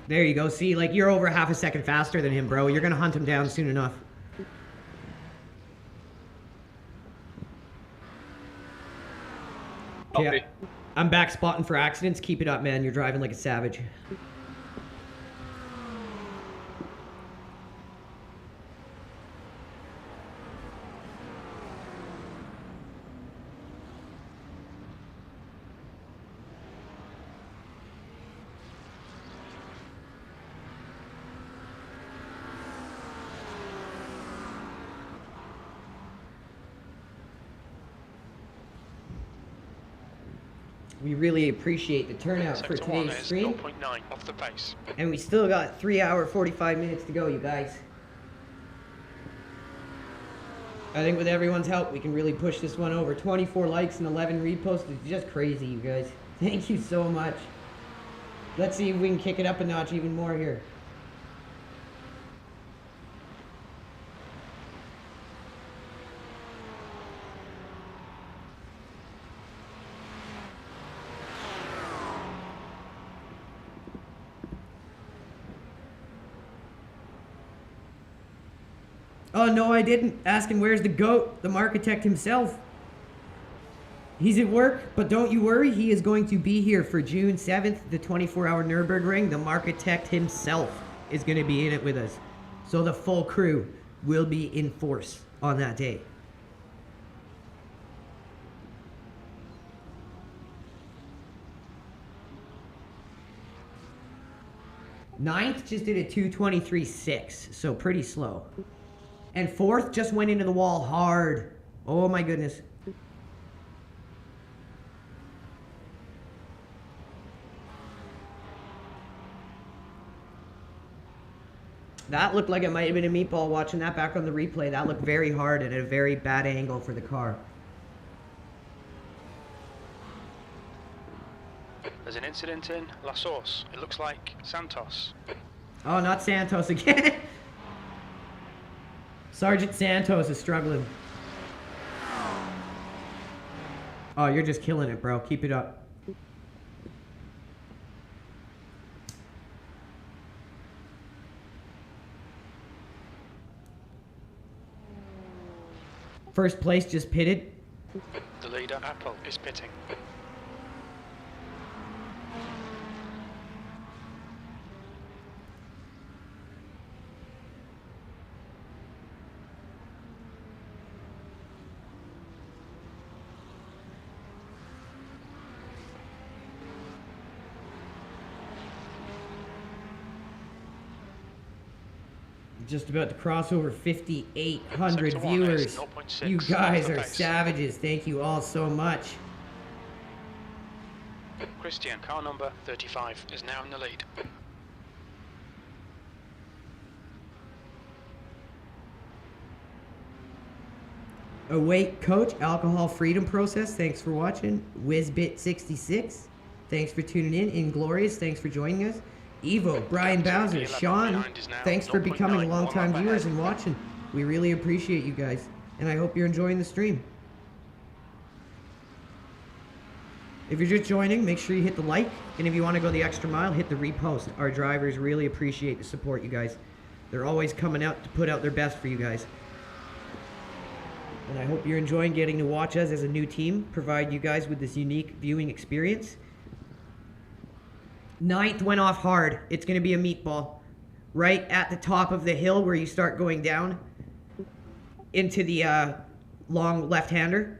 There you go. See, like, you're over half a second faster than him, bro. You're gonna hunt him down soon enough. Okay, I'm back spotting for accidents. Keep it up, man. You're driving like a savage. We really appreciate the turnout for today's stream. 0.9 off the pace. And we still got 3 hour 45 minutes to go, you guys. I think with everyone's help, we can really push this one over. 24 likes and 11 reposts is just crazy, you guys. Thank you so much. Let's see if we can kick it up a notch even more here. Oh, no, I didn't. Asking where's the GOAT, the Markitect himself. He's at work, but don't you worry. He is going to be here for June 7th, the 24-hour Nürburgring. The Markitect himself is going to be in it with us. So the full crew will be in force on that day. Ninth just did a 2:23.6, so pretty slow. And fourth just went into the wall hard. Oh my goodness. That looked like it might have been a meatball watching that back on the replay. That looked very hard and at a very bad angle for the car. There's an incident in La Source. It looks like Santos. Oh, not Santos again. Sergeant Santos is struggling. Oh, you're just killing it, bro. Keep it up. First place just pitted. The leader, Apple, is pitting. Just about to cross over 5,800 Sector 1 is viewers. 0.6 You guys off the are pace. savages. Thank you all so much. Christian, car number 35, is now in the lead. Await Coach, Alcohol Freedom Process, thanks for watching. WizBit66, thanks for tuning in. Inglorious, thanks for joining us. Evo, Brian Bowser, Sean, thanks for becoming longtime viewers and watching. We really appreciate you guys, and I hope you're enjoying the stream. If you're just joining, make sure you hit the like, and if you want to go the extra mile, hit the repost. Our drivers really appreciate the support, you guys. They're always coming out to put out their best for you guys. And I hope you're enjoying getting to watch us as a new team, provide you guys with this unique viewing experience. 9th went off hard. It's going to be a meatball. Right at the top of the hill where you start going down into the long left-hander.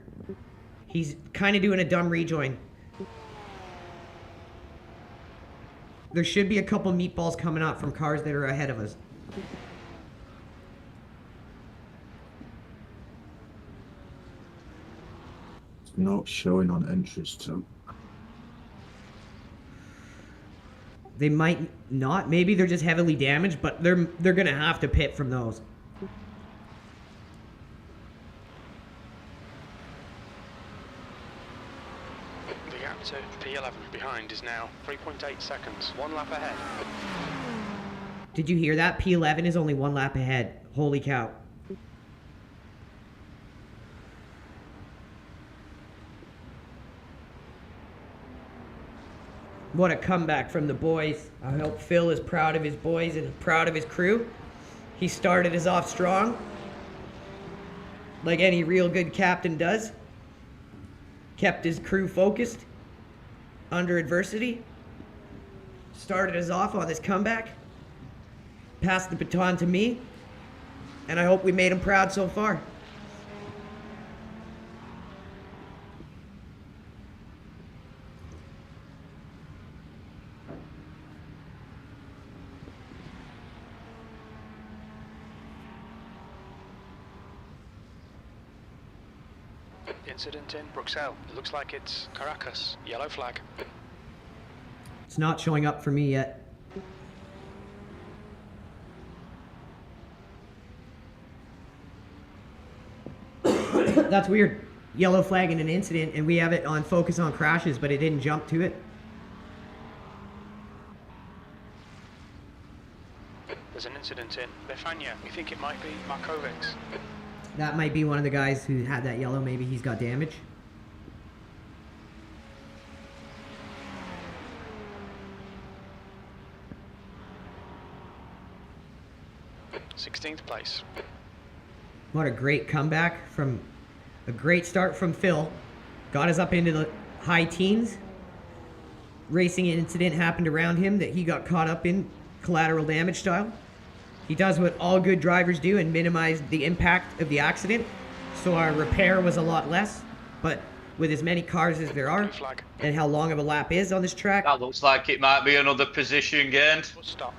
He's kind of doing a dumb rejoin. There should be a couple meatballs coming up from cars that are ahead of us. It's not showing on entries too. They might not. Maybe they're just heavily damaged, but they're going to have to pit from those. The gap to P11 behind is now 3.8 seconds, 1 lap ahead. Did you hear that? P11 is only 1 lap ahead. Holy cow. What a comeback from the boys. I hope Phil is proud of his boys and proud of his crew. He started us off strong, like any real good captain does. Kept his crew focused under adversity. Started us off on this comeback. Passed the baton to me, and I hope we made him proud so far. Incident in Bruxelles. It looks like it's Caracas. Yellow flag. It's not showing up for me yet. That's weird. Yellow flag in an incident, and we have it on focus on crashes, but it didn't jump to it. There's an incident in Befania. We think it might be Markovics. That might be one of the guys who had that yellow. Maybe he's got damage. Sixteenth place. What a great comeback from a great start from Phil. Got us up into the high teens. Racing incident happened around him that he got caught up in, collateral damage style. He does what all good drivers do and minimize the impact of the accident. So our repair was a lot less, but with as many cars as there are and how long of a lap is on this track, That looks like it might be another position gained. Stop.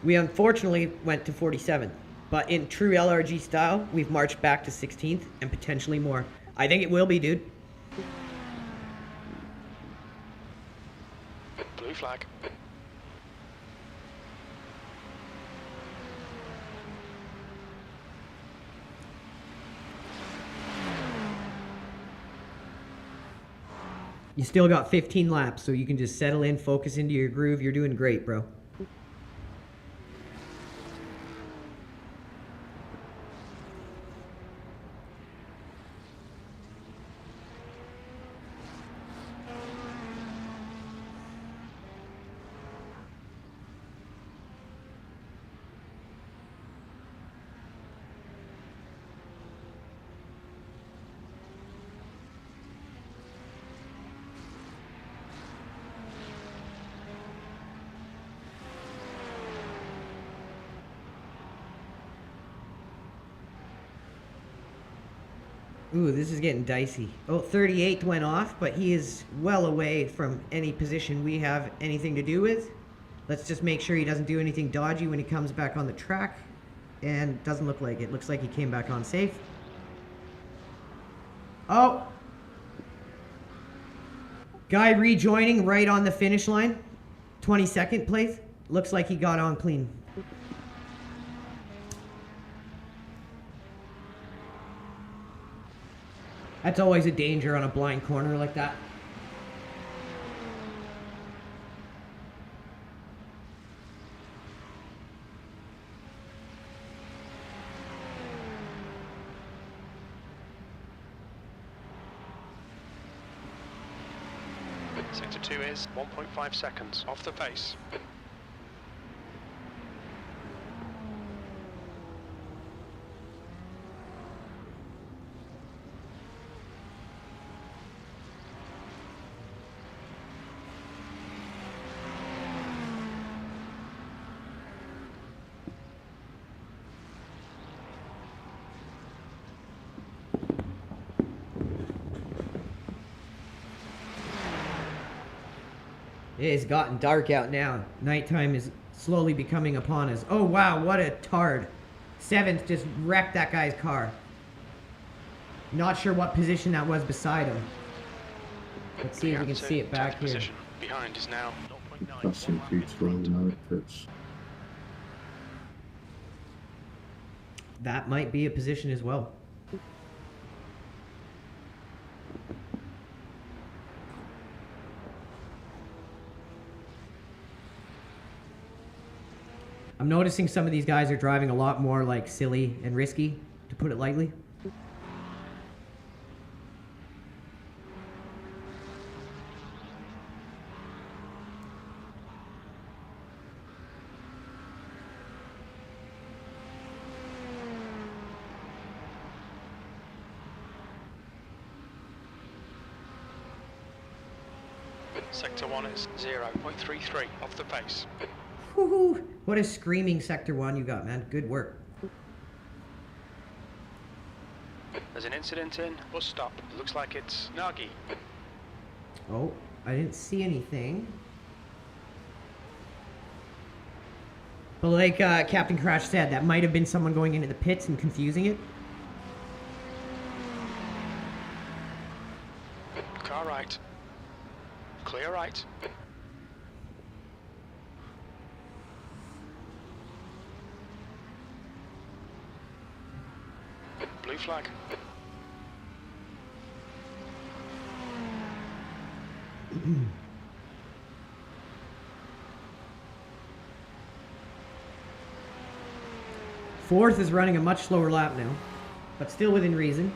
we unfortunately went to 47th. But in true LRG style, we've marched back to 16th and potentially more. I think it will be, dude. Blue flag. You still got 15 laps, so you can just settle in, focus into your groove. You're doing great, bro. Ooh, this is getting dicey. Oh, 38th went off, but he is well away from any position we have anything to do with. Let's just make sure he doesn't do anything dodgy when he comes back on the track. And doesn't look like it. Looks like he came back on safe. Oh! Guy rejoining right on the finish line. 22nd place. Looks like he got on clean. That's always a danger on a blind corner like that. Sector 2 is 1.5 seconds off the pace. It has gotten dark out now. Nighttime is slowly becoming upon us. Oh wow, what a tard. 7th just wrecked that guy's car. Not sure what position that was beside him. Let's see if we can see it back here. Behind is now That's in P12 now. It's That might be a position as well. I'm noticing some of these guys are driving a lot more like silly and risky, to put it lightly. Sector 1 is 0.33 off the pace. Woohoo! What a screaming Sector 1 you got, man. Good work. There's an incident in bus stop. It looks like it's Nagi. Oh, I didn't see anything. But like Captain Crash said, that might have been someone going into the pits and confusing it. Car right. Clear right. Blue flag. Fourth is running a much slower lap now, but still within reason.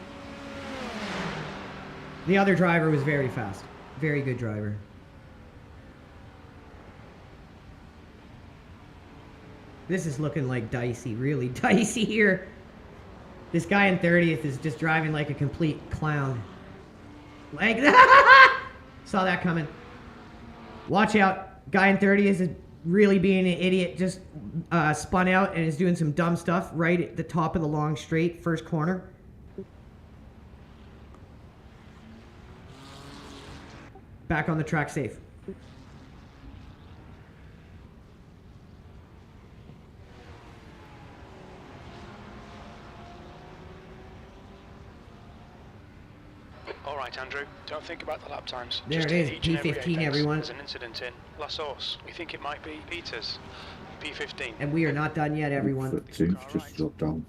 The other driver was very fast. Very good driver. This is looking like dicey, really dicey here. This guy in 30th is just driving like a complete clown. Like that! Saw that coming. Watch out. Guy in 30th is really being an idiot. Just spun out and is doing some dumb stuff right at the top of the long straight, first corner. Back on the track safe. All right, Andrew. Don't think about the lap times. There Just it is, hit each and every P15, apex. everyone. There's an incident in La Source. We think it might be Peters. P15. And we are not done yet, everyone. 13th just dropped down.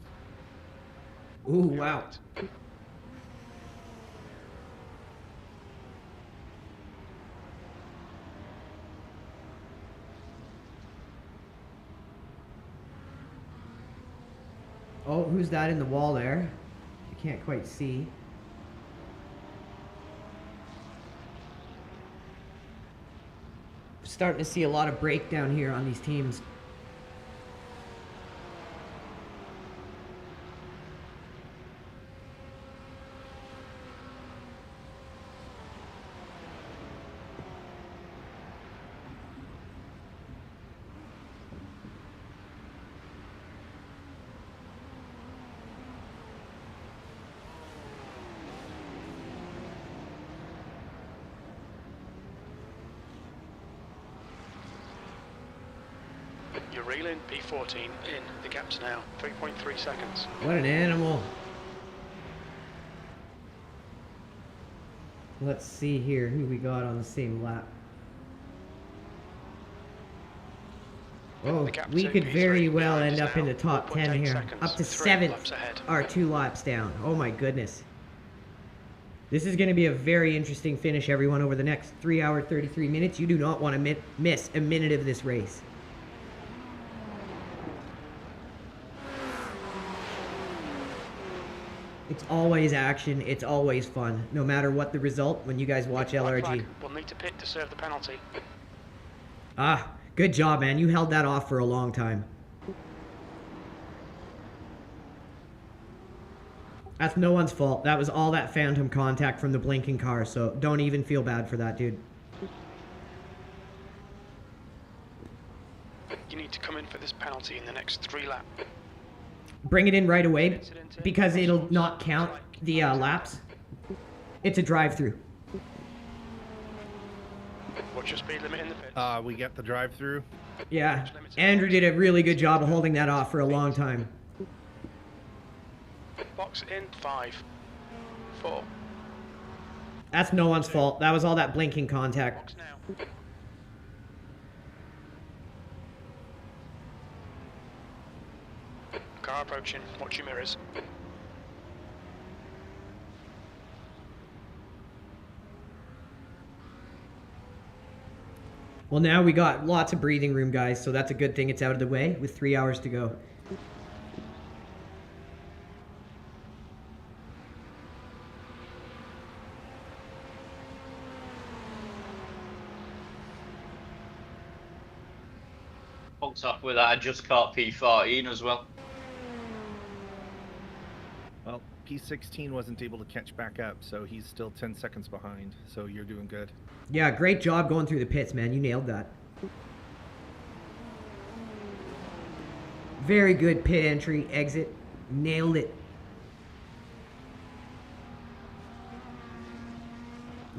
Ooh, wow. Oh, who's that in the wall there? You can't quite see. Starting to see a lot of breakdown here on these teams. You're reeling. P14 in. The gap's now 3.3 seconds. What an animal. Let's see here who we got on the same lap. Oh, we could very well end up in the top 10 here. Up to 7th are 2 laps down. Oh my goodness. This is going to be a very interesting finish, everyone, over the next 3 hour, 33 minutes. You do not want to miss a minute of this race. It's always action. It's always fun. No matter what the result, when you guys watch LRG. We'll need to pit to serve the penalty. Ah, good job, man. You held that off for a long time. That's no one's fault. That was all that phantom contact from the blinking car, so don't even feel bad for that, dude. You need to come in for this penalty in the next 3 laps. Bring it in right away, because it'll not count the laps. It's a drive-through. What's your speed limit in the pit? We get the drive-through. Yeah, Andrew did a really good job of holding that off for a long time. Box in 5, 4. That's no one's fault. That was all that blinking contact. Box now. Car approaching. Watch your mirrors. Well, now we got lots of breathing room, guys, so that's a good thing it's out of the way with 3 hours to go. Fucked off with that. I just caught P14 as well. Well, P16 wasn't able to catch back up, so he's still 10 seconds behind, so you're doing good. Yeah, great job going through the pits, man. You nailed that. Very good pit entry, exit. Nailed it.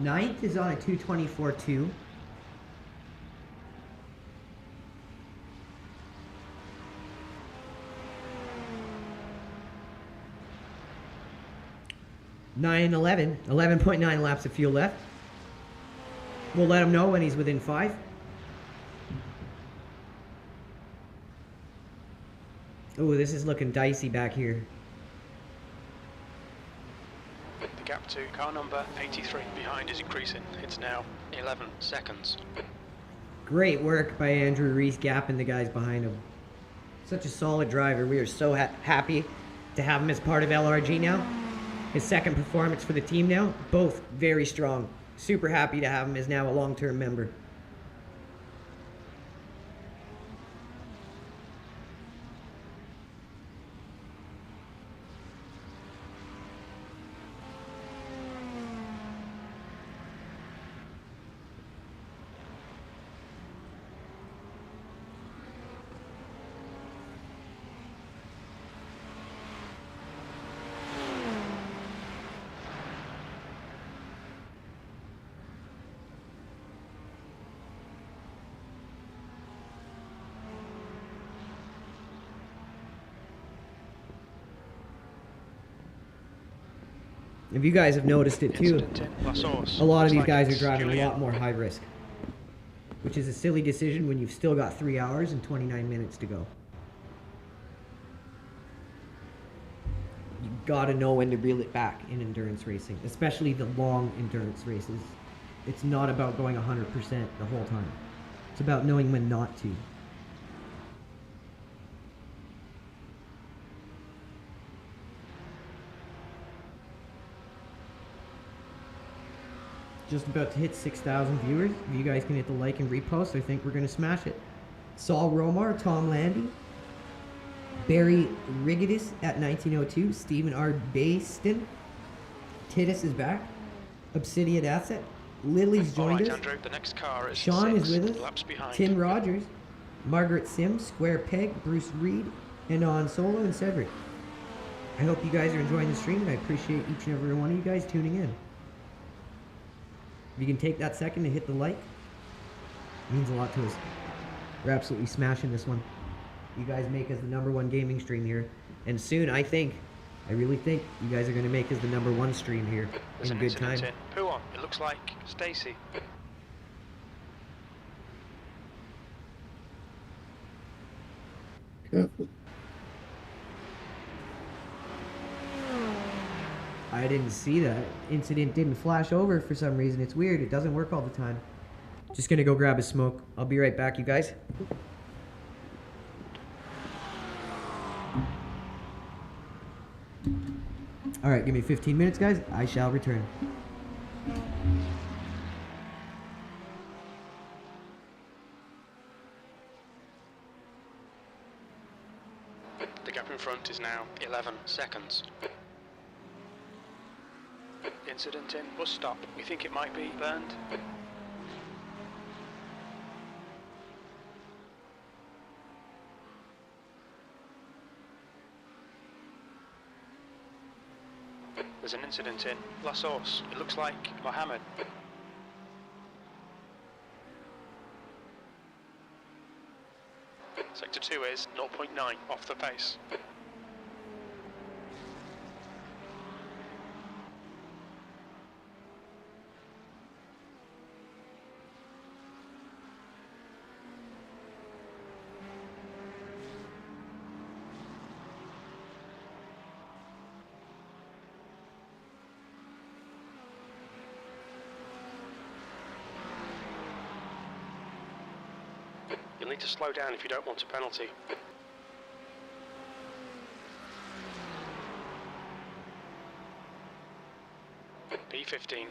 9th is on a 224.2. Nine 11.9 laps of fuel left. We'll let him know when he's within 5. Oh, this is looking dicey back here. The gap to car number 83 behind is increasing. It's now 11 seconds. Great work by Andrew Reece gapping the guys behind him. Such a solid driver. We are so happy to have him as part of LRG now. His second performance for the team now. Both very strong. Super happy to have him as now a long-term member. If you guys have noticed it too, a lot of these guys are driving a lot more high risk, which is a silly decision when you've still got 3 hours and 29 minutes to go. You gotta know when to reel it back in endurance racing, especially the long endurance races. It's not about going 100% the whole time. It's about knowing when not to. Just about to hit 6,000 viewers. If you guys can hit the like and repost, I think we're going to smash it. Saul Romar, Tom Landy, Barry Rigitis at 1902, Stephen R. Baston, Titus is back, Obsidian Asset, Lily's joined us, Andrew, the next car is Sean is with us, laps behind. Tim Rogers, Margaret Sims, Square Peg, Bruce Reed, and on Solo and Cedric. I hope you guys are enjoying the stream, and I appreciate each and every one of you guys tuning in. If you can take that second to hit the like, it means a lot to us. We're absolutely smashing this one. you guys make us the #1 gaming stream here. And soon, I really think you guys are going to make us the #1 stream here There's in an good time. incident in. Who on? It looks like Stacy. Careful. I didn't see that. Incident didn't flash over for some reason. It's weird. It doesn't work all the time. Just gonna go grab a smoke. I'll be right back, you guys. Alright, give me 15 minutes, guys. I shall return. The gap in front is now 11 seconds. Incident in. Bus stop. We think it might be burned. There's an incident in La Source. It looks like Mohammed. Sector 2 is 0.9 off the pace. You'll need to slow down if you don't want a penalty. P15.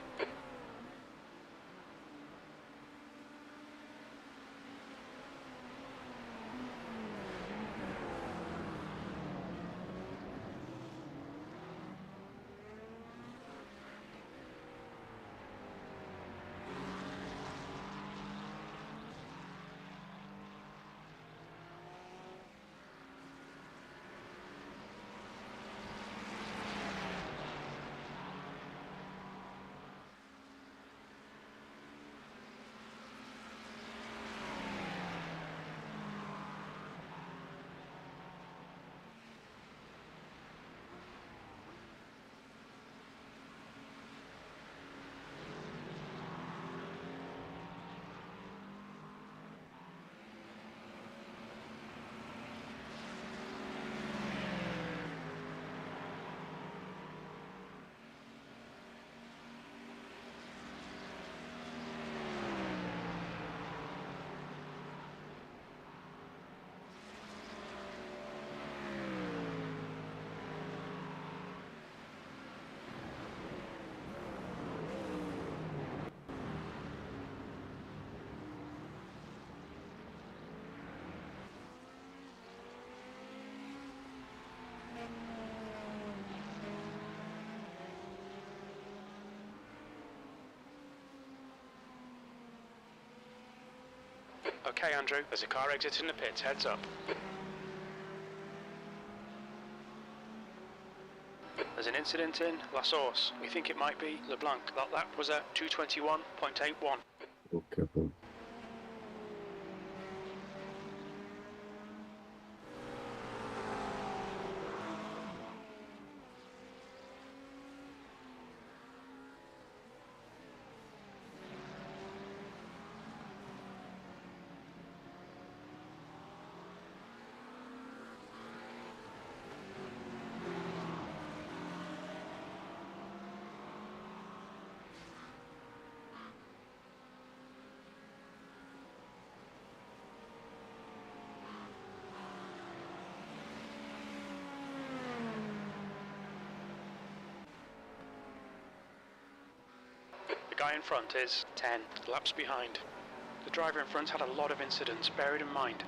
Okay, Andrew, there's a car exiting the pits, heads up. There's an incident in La Source. We think it might be LeBlanc. That lap was at 2:21.81. Oh, careful. The guy in front is 10 laps behind. The driver in front had a lot of incidents, bear it in mind.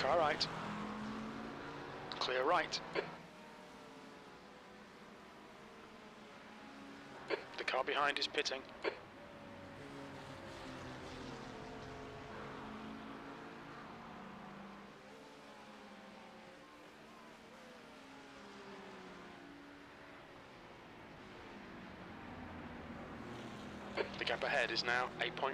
Car right. Clear right. The car behind is pitting. The gap ahead is now 8.5.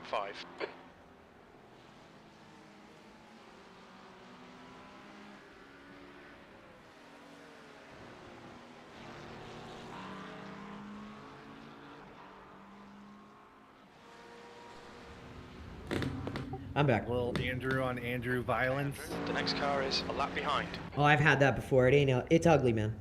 I'm back. Little Andrew on Andrew violence. The next car is a lap behind. Oh, I've had that before. It ain't. It's ugly, man.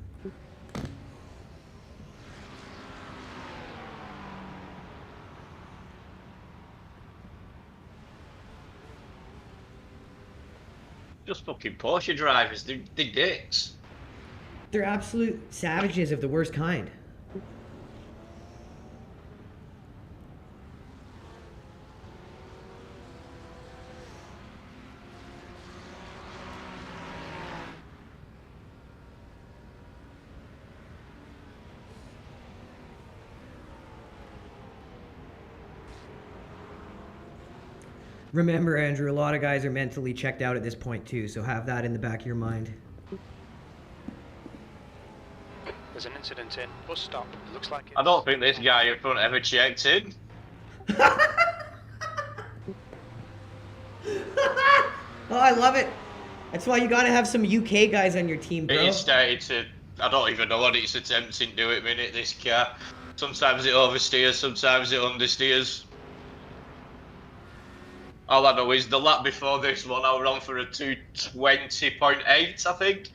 Just fucking Porsche drivers. They're dicks. They're absolute savages of the worst kind. Remember, Andrew, a lot of guys are mentally checked out at this point too, so have that in the back of your mind. There's an incident in. Bus stop. It looks like it's... I don't think this guy in front ever checked in. Oh, I love it. That's why you gotta have some UK guys on your team, bro. It started to... I don't even know what it's attempting to do at minute, this car. Sometimes it oversteers, sometimes it understeers. All I know is the lap before this one, I was on for a 220.8, I think.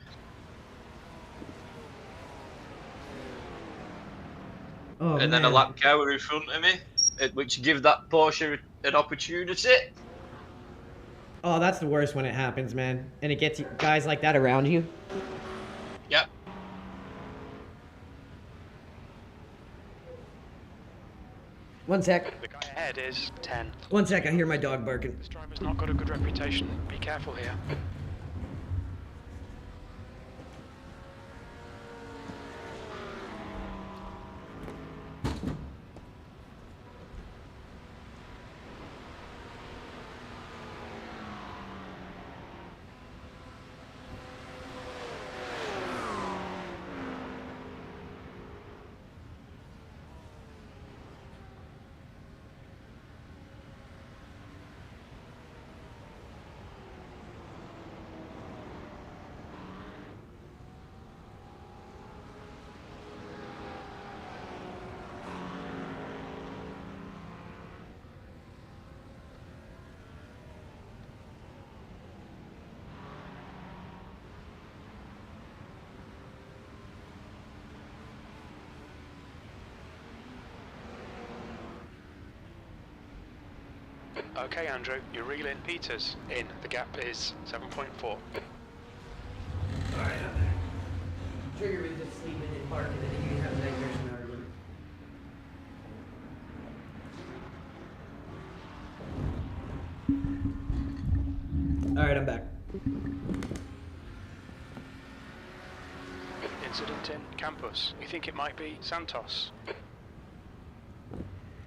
Oh, and then a lap car were in front of me, which give that Porsche an opportunity. Oh, that's the worst when it happens, man. And it gets guys like that around you. Yep. One sec. The guy ahead is 10. One sec, I hear my dog barking. This driver's not got a good reputation. Be careful here. Okay, Andrew, you're reeling. Peters in. The gap is 7.4. Alright, Trigger was just sleeping and barking, and then you have nightmares from everyone. Alright, I'm back. Incident in campus. We think it might be Santos.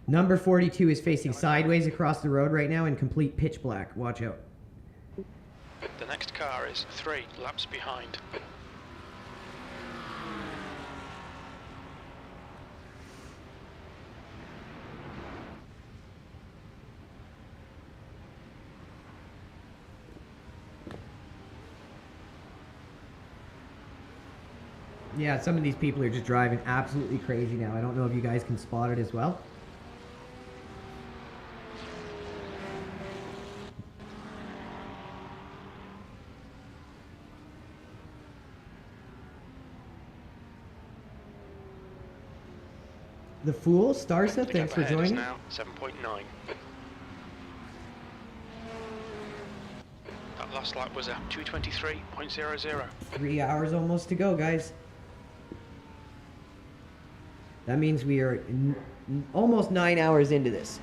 Number 42 is facing sideways across the road right now in complete pitch black. Watch out. The next car is 3 laps behind. Yeah, some of these people are just driving absolutely crazy now. I don't know if you guys can spot it as well. The Fool, Starsa, thanks for joining. Now 7.9. That last lap was a 223.00. 3 hours almost to go, guys. That means we are almost 9 hours into this.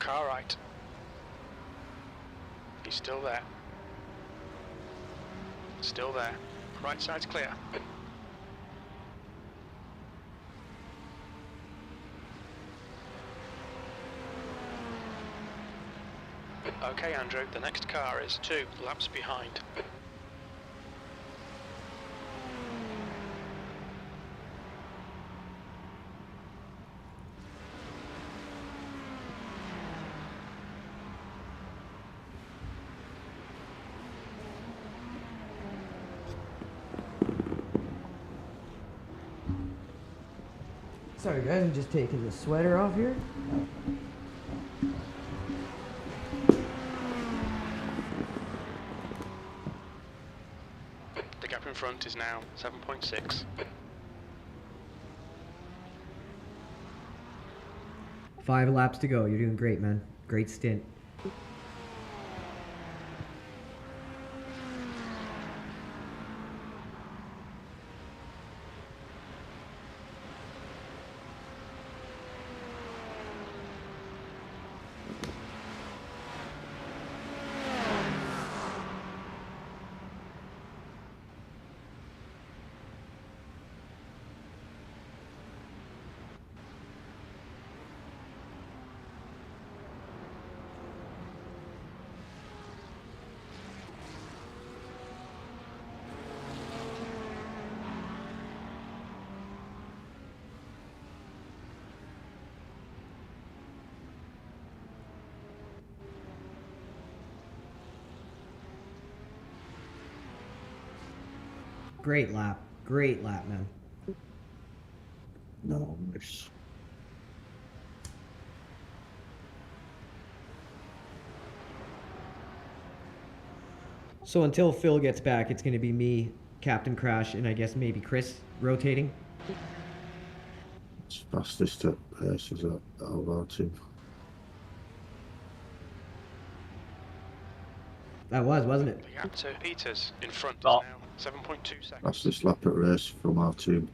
Car right. He's still there. Still there. Right side's clear. Okay, Andrew, the next car is 2 laps behind. Sorry guys, I'm just taking the sweater off here. The gap in front is now 7.6. 5 laps to go. You're doing great, man. Great stint. Great lap. Great lap, man. Nice. So until Phil gets back, it's going to be me, Captain Crash, and I guess maybe Chris rotating. It's fastest at paces at LRG. That was, wasn't it? The gap to Peters in front is Oh. now 7.2 seconds. Fastest lap at race from our team.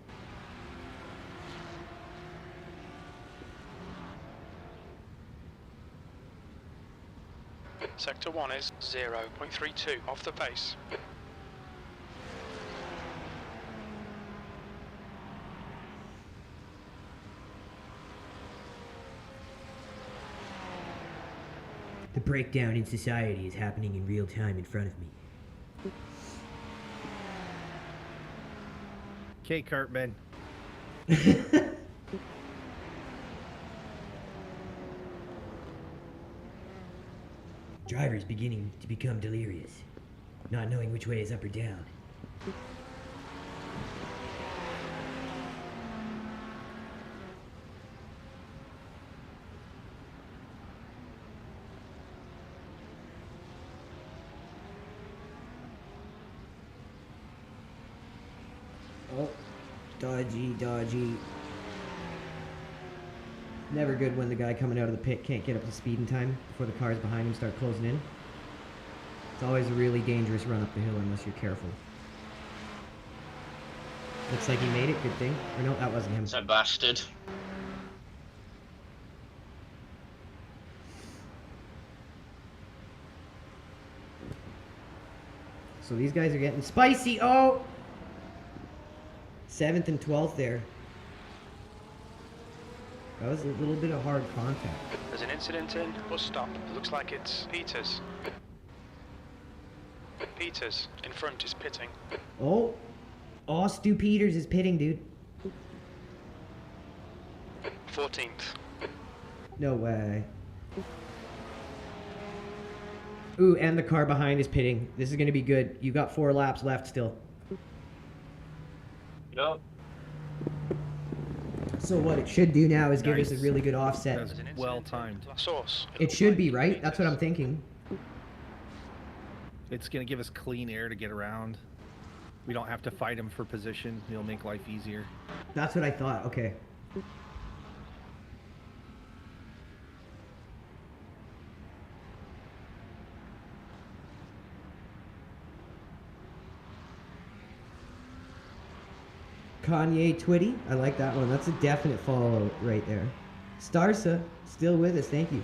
Sector 1 is 0.32 off the pace. The breakdown in society is happening in real time in front of me. Okay, Cartman. Driver's beginning to become delirious, not knowing which way is up or down. Oh, dodgy, dodgy. Never good when the guy coming out of the pit can't get up to speed in time before the cars behind him start closing in. It's always a really dangerous run up the hill unless you're careful. Looks like he made it, good thing. Or no, that wasn't him. It's a bastard. So these guys are getting spicy. Oh! 7th and 12th there. That was a little bit of hard contact. There's an incident in bus stop. It looks like it's Peters. Peters in front is pitting. Oh! Oh, Stu Peters is pitting, dude. 14th. No way. Ooh, and the car behind is pitting. This is going to be good. You got 4 laps left still. Yup. So what it should do now is give us a Nice. really good offset. That's well timed. Source. It should be, right? That's what I'm thinking. It's going to give us clean air to get around. We don't have to fight him for position. It'll make life easier. That's what I thought. Okay. Kanye Twitty. I like that one. That's a definite follow right there. Starsa, still with us. Thank you.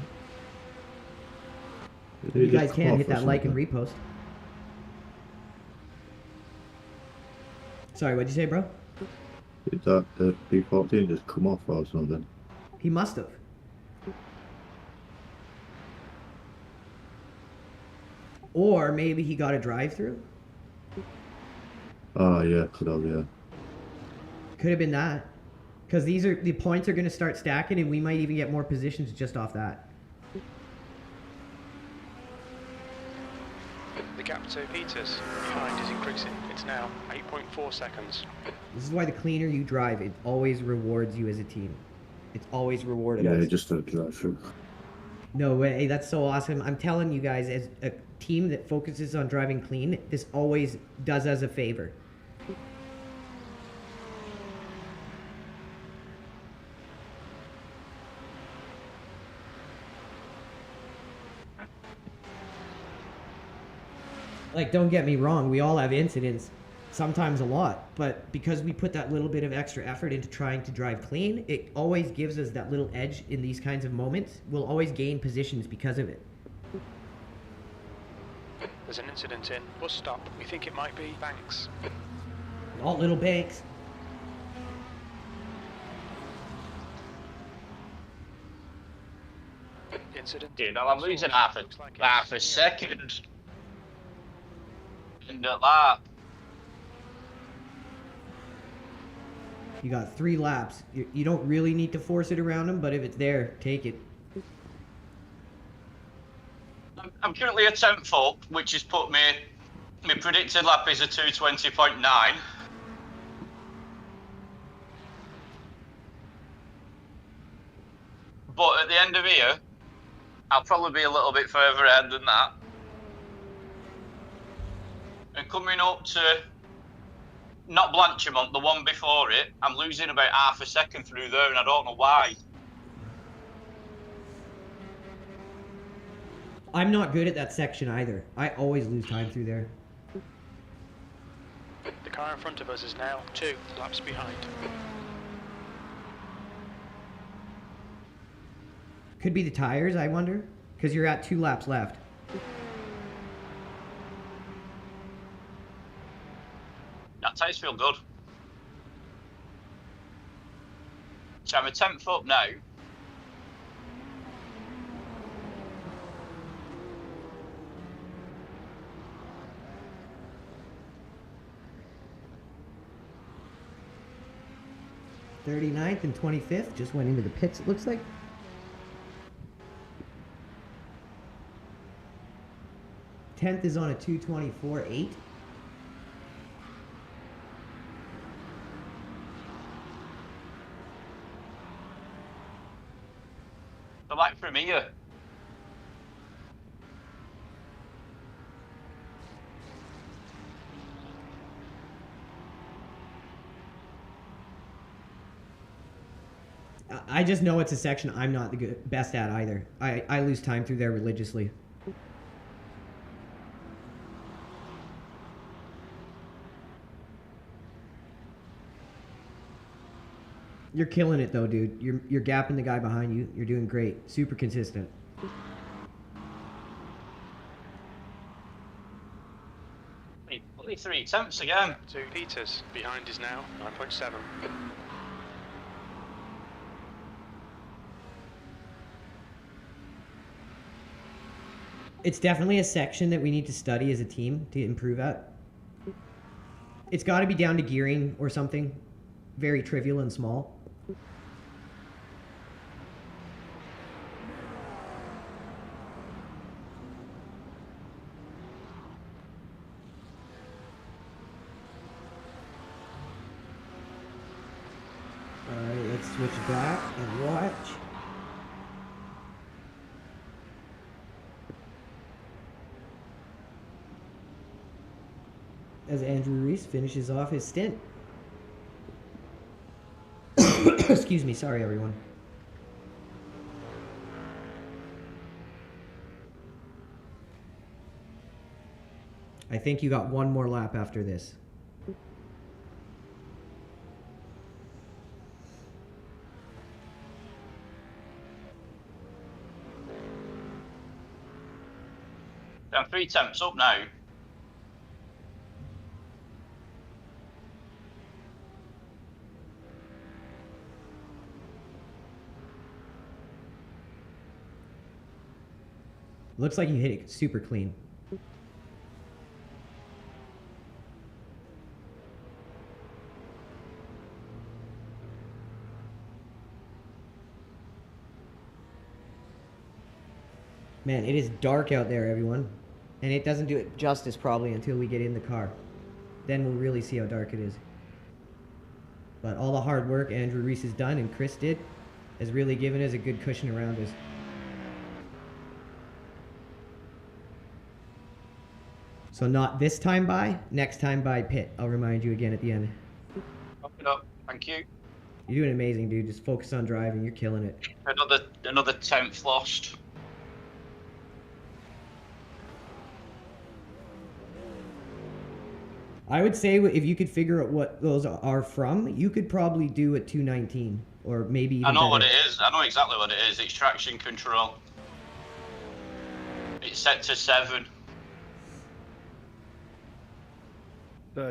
Did You he just guys come can off hit or that like and something? repost. Sorry, what'd you say, bro? Did that P14 just come off or something? He must have. Or maybe he got a drive-through. Oh yeah, could have, yeah. Could have been that. Because the points are going to start stacking, and we might even get more positions just off that. The gap to Peters behind is increasing. It's now 8.4 seconds. This is why the cleaner you drive, it always rewards you as a team. It's always rewarded Yeah, us. he just had a drive through. No way, that's so awesome. I'm telling you guys, as a team that focuses on driving clean, this always does us a favor. Like, don't get me wrong, we all have incidents, sometimes a lot, but because we put that little bit of extra effort into trying to drive clean, it always gives us that little edge in these kinds of moments. We'll always gain positions because of it. There's an incident in bus stop. We think it might be Banks. All little banks. Incident. Dude, I'm losing half a second. In the lap. You got 3 laps. You don't really need to force it around them, but if it's there, take it. I'm currently a 10th up, which has put me. My predicted lap is a 2:20.9. But at the end of here, I'll probably be a little bit further ahead than that. And coming up to, not Blanchimont, the one before it, I'm losing about half a second through there, and I don't know why. I'm not good at that section either. I always lose time through there. The car in front of us is now 2 laps behind. Could be the tires, I wonder, because you're at 2 laps left. That tires feel good. So I'm a 10th up now. '39th and 25th just went into the pits, it looks like. '10th is on a 2:24.8. So like from here. I just know it's a section I'm not the best at either. I lose time through there religiously. You're killing it though, dude. You're gapping the guy behind you. You're doing great. Super consistent. Only 3 attempts again. To Peters behind is now 9.7. It's definitely a section that we need to study as a team to improve at. It's got to be down to gearing or something very trivial and small. Alright, let's switch back and watch. As Andrew Reece finishes off his stint. Excuse me, sorry everyone. I think you got one more lap after this. I'm 3/10 up now. Looks like you hit it super clean. Man, it is dark out there, everyone. And it doesn't do it justice probably until we get in the car. Then we'll really see how dark it is. But all the hard work Andrew Reece has done and Chris did has really given us a good cushion around us. So not this time by, next time by pit. I'll remind you again at the end. Up it up. Thank you. You're doing amazing, dude. Just focus on driving. You're killing it. Another 10th lost. I would say if you could figure out what those are from, you could probably do a 219 or maybe even I know better. what it is. I know exactly what it is. It's traction control. It's set to 7.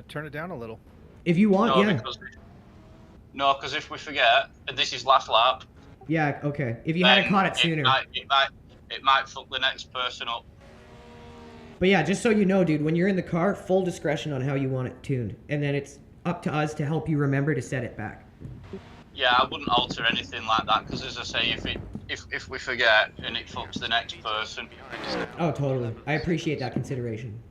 Turn it down a little. If you want, yeah. Because if we forget, and this is last lap. Yeah, okay. If you hadn't caught it sooner. It might fuck the next person up. But yeah, just so you know, dude, when you're in the car, full discretion on how you want it tuned. And then it's up to us to help you remember to set it back. Yeah, I wouldn't alter anything like that, because as I say, if we forget and it fucks the next person. Oh, totally. I appreciate that consideration.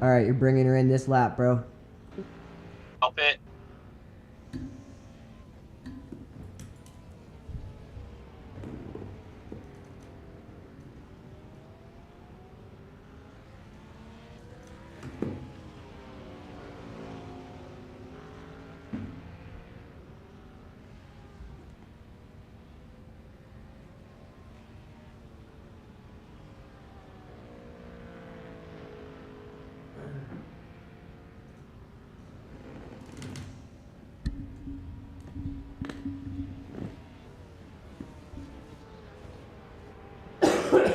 All right, you're bringing her in this lap, bro. Stop it.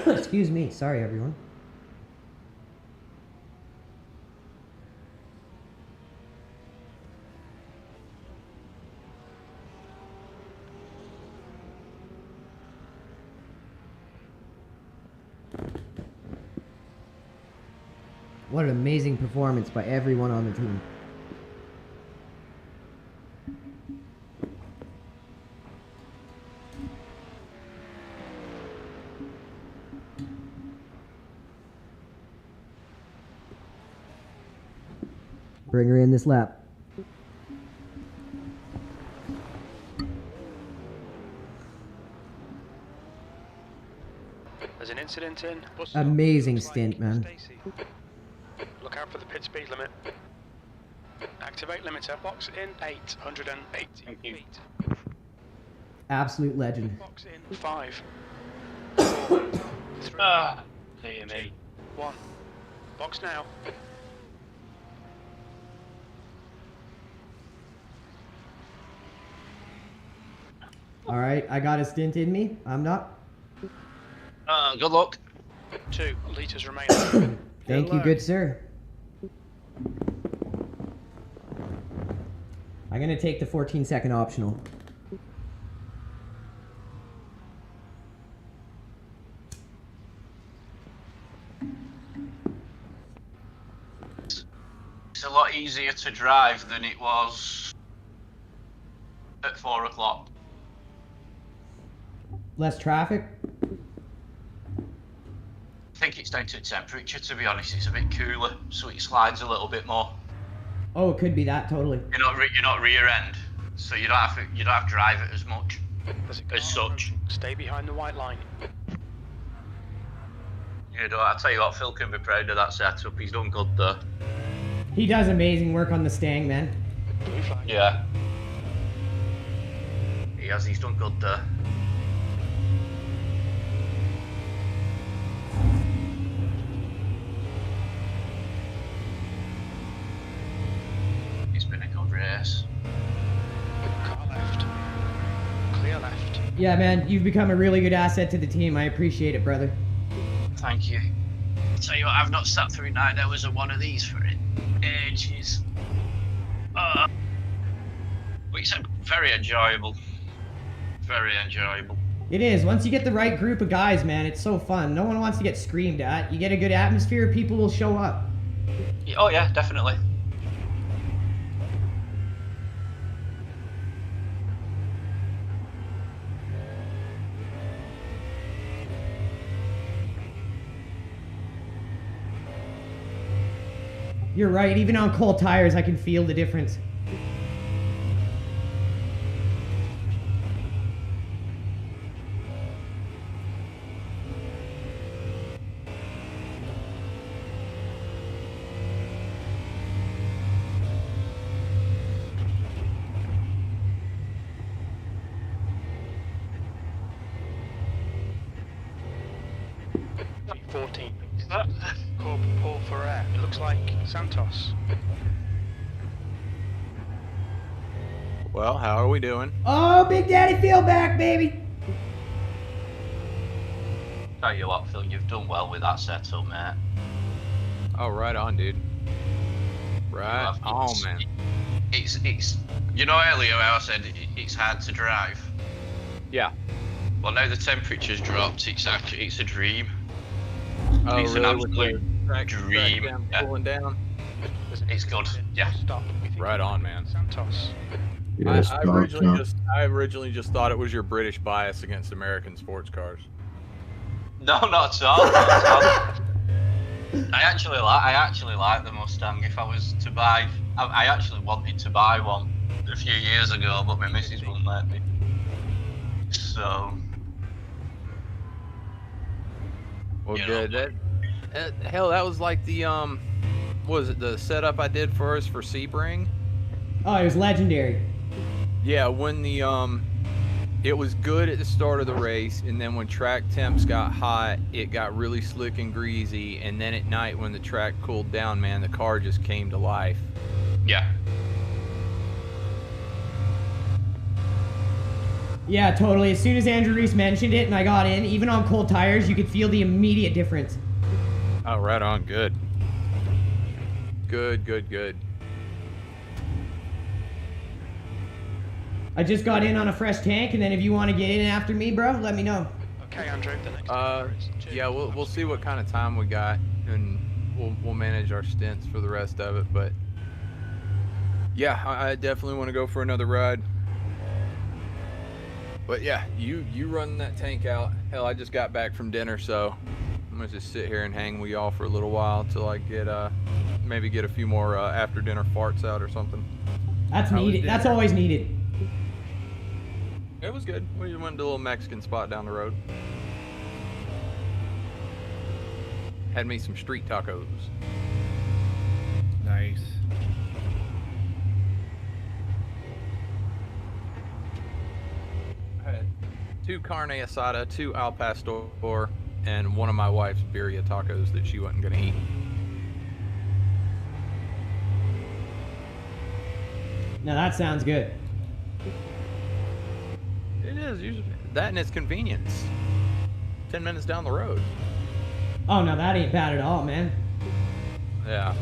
Excuse me. Sorry, everyone. What an amazing performance by everyone on the team. Bring her in this lap. There's an incident in. Amazing stint, man. Look out for the pit speed limit. Activate limiter. Box in 880 feet. Absolute legend. Box in 5, 4, 3, Dear me. 1. Box now. All right, I got a stint in me. I'm not. Good luck. 2 litres remaining. Thank you, good sir. I'm gonna take the 14-second optional. It's a lot easier to drive than it was at 4 o'clock. Less traffic? I think it's down to temperature, to be honest. It's a bit cooler, so it slides a little bit more. Oh, it could be that, totally. You're not rear end, so you don't have to drive it as much as such. Stay behind the white line. I tell you what, Phil can be proud of that setup. He's done good there. He does amazing work on the Stang, man. Blue flag. Yeah. He has. He's done good there. Yeah, man, you've become a really good asset to the team. I appreciate it, brother. Thank you. Tell you what, I've not sat through 9 hours of one of these for ages. But it's very enjoyable. Very enjoyable. It is. Once you get the right group of guys, man, it's so fun. No one wants to get screamed at. You get a good atmosphere, people will show up. Oh yeah, definitely. You're right. Even on cold tires, I can feel the difference. G14. Is that Paul Ferrer? It looks like Santos. Well, how are we doing? Oh, Big Daddy Phil back, baby. Tell you what, Phil, you've done well with that setup, mate. Oh, right on, dude. Right on, man. It's you know earlier I said it's hard to drive. Yeah. Well, now the temperature's dropped. It's a dream. Oh, it's really? an absolute dream. Down, pulling down. It's good. Yeah. Stop. Right on, man. Santos. Yes, I originally just thought it was your British bias against American sports cars. No, not at all. Not at all. I actually like the Mustang. If I was to buy, I actually wanted to buy one a few years ago, but my missus wouldn't let me. So. Well, good. Hell, that was like the what was it, the setup I did for us for Sebring? Oh, it was legendary. Yeah, when the it was good at the start of the race, and then when track temps got hot, it got really slick and greasy, and then at night when the track cooled down, man, the car just came to life. Yeah. Yeah, totally. As soon as Andrew Reece mentioned it and I got in, even on cold tires, you could feel the immediate difference. Oh, right on. Good. Good. I just got in on a fresh tank, and then if you want to get in after me, bro, let me know. Okay, Andrew. The next yeah, we'll see what kind of time we got, and we'll manage our stints for the rest of it. But yeah, I definitely want to go for another ride. But yeah, you run that tank out. Hell, I just got back from dinner, so I'm gonna just sit here and hang with y'all for a little while till I get maybe get a few more after dinner farts out or something. That's needed. That's always needed. It was good. We went to a little Mexican spot down the road. Had me some street tacos. Nice. I had 2 carne asada, 2 al pastor, and one of my wife's birria tacos that she wasn't gonna eat. Now that sounds good. It is usually that, and its convenience. 10 minutes down the road. Oh, no, that ain't bad at all, man. Yeah.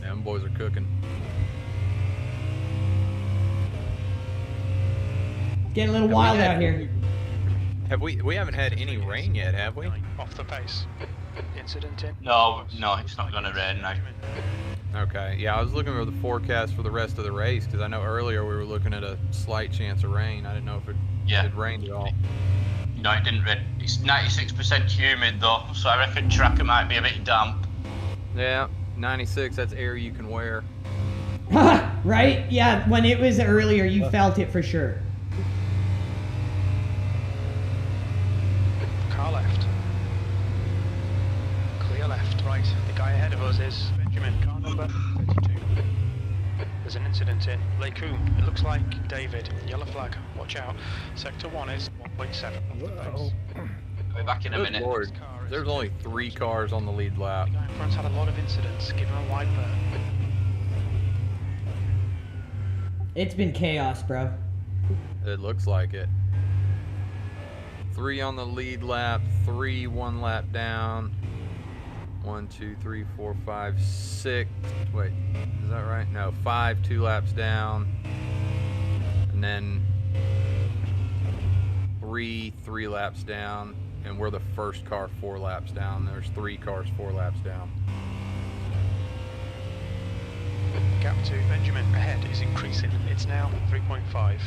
Them boys are cooking. Getting a little wild out here. We haven't had any rain yet, have we? Off the pace. Incident in. No, it's not gonna rain now. Okay, yeah, I was looking for the forecast for the rest of the race because I know earlier we were looking at a slight chance of rain. I didn't know if it had rained at all. No, it didn't rain. It's 96% humid though, so I reckon tracker might be a bit damp. Yeah, 96, that's air you can wear. Right? Yeah, when it was earlier, you felt it for sure. Car left. Clear left, right. The guy incident in Lacoum. It looks like David. Yellow flag. Watch out. Sector 1 is 1.7. Whoa. I'll be back in a Good minute. Lord. There's only 3 cars on the lead lap. The guy in front's had a lot of incidents. Give him a wide berth. It's been chaos, bro. It looks like it. 3 on the lead lap, 3 1 lap down. 1, 2, 3, 4, 5, 6. Wait, is that right? No, 5 2 laps down. And then 3 3 laps down. And we're the first car 4 laps down. There's 3 cars 4 laps down. Gap to Benjamin ahead is increasing. It's now 3.5.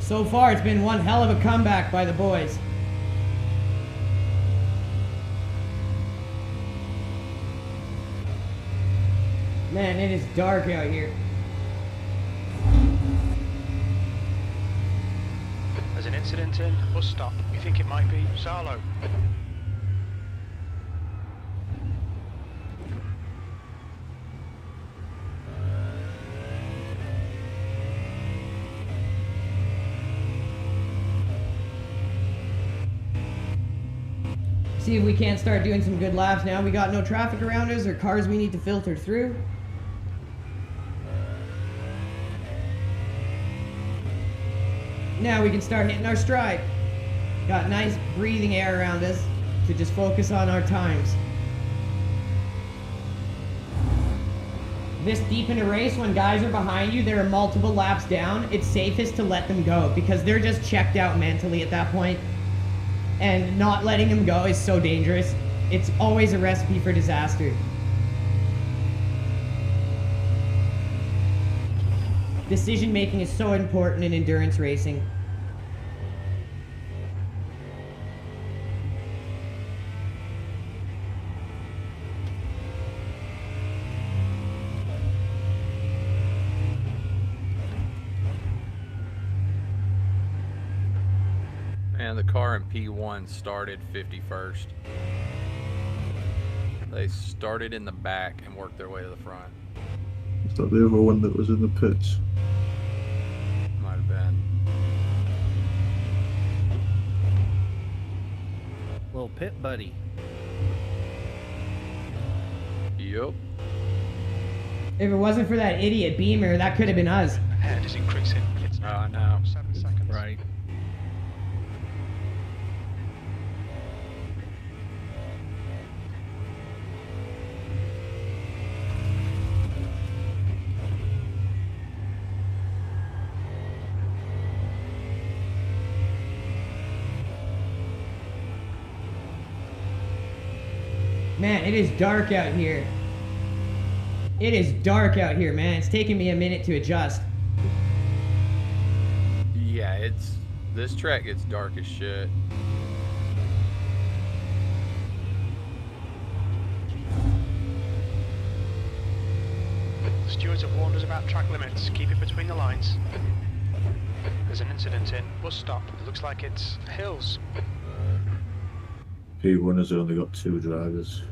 So far, it's been one hell of a comeback by the boys. Man, it is dark out here. There's an incident in bus stop. We think it might be Salo. See if we can't start doing some good laps now. We got no traffic around us or cars we need to filter through. Now we can start hitting our stride. Got nice breathing air around us to just focus on our times. This deep in a race, when guys are behind you, there are multiple laps down, it's safest to let them go because they're just checked out mentally at that point. And not letting them go is so dangerous. It's always a recipe for disaster. Decision making is so important in endurance racing. And the car in P1 started 51st. They started in the back and worked their way to the front. Is that the other one that was in the pits? Might have been. Little pit buddy. Yup. If it wasn't for that idiot Beamer, that could have been us. Ahead is increasing. It's now no. 7 seconds. Right. Man, it is dark out here. It is dark out here, man. It's taking me a minute to adjust. Yeah, this track gets dark as shit. The stewards have warned us about track limits. Keep it between the lines. There's an incident in bus stop. It looks like it's Hills. P1 has only got 2 drivers.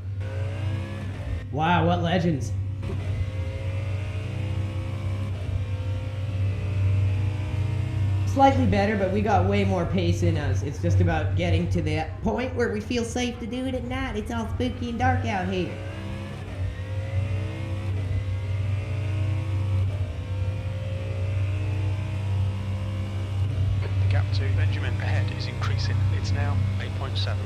Wow, what legends. Slightly better, but we got way more pace in us. It's just about getting to that point where we feel safe to do it at night. It's all spooky and dark out here. The gap to Benjamin ahead is increasing. It's now 8.7.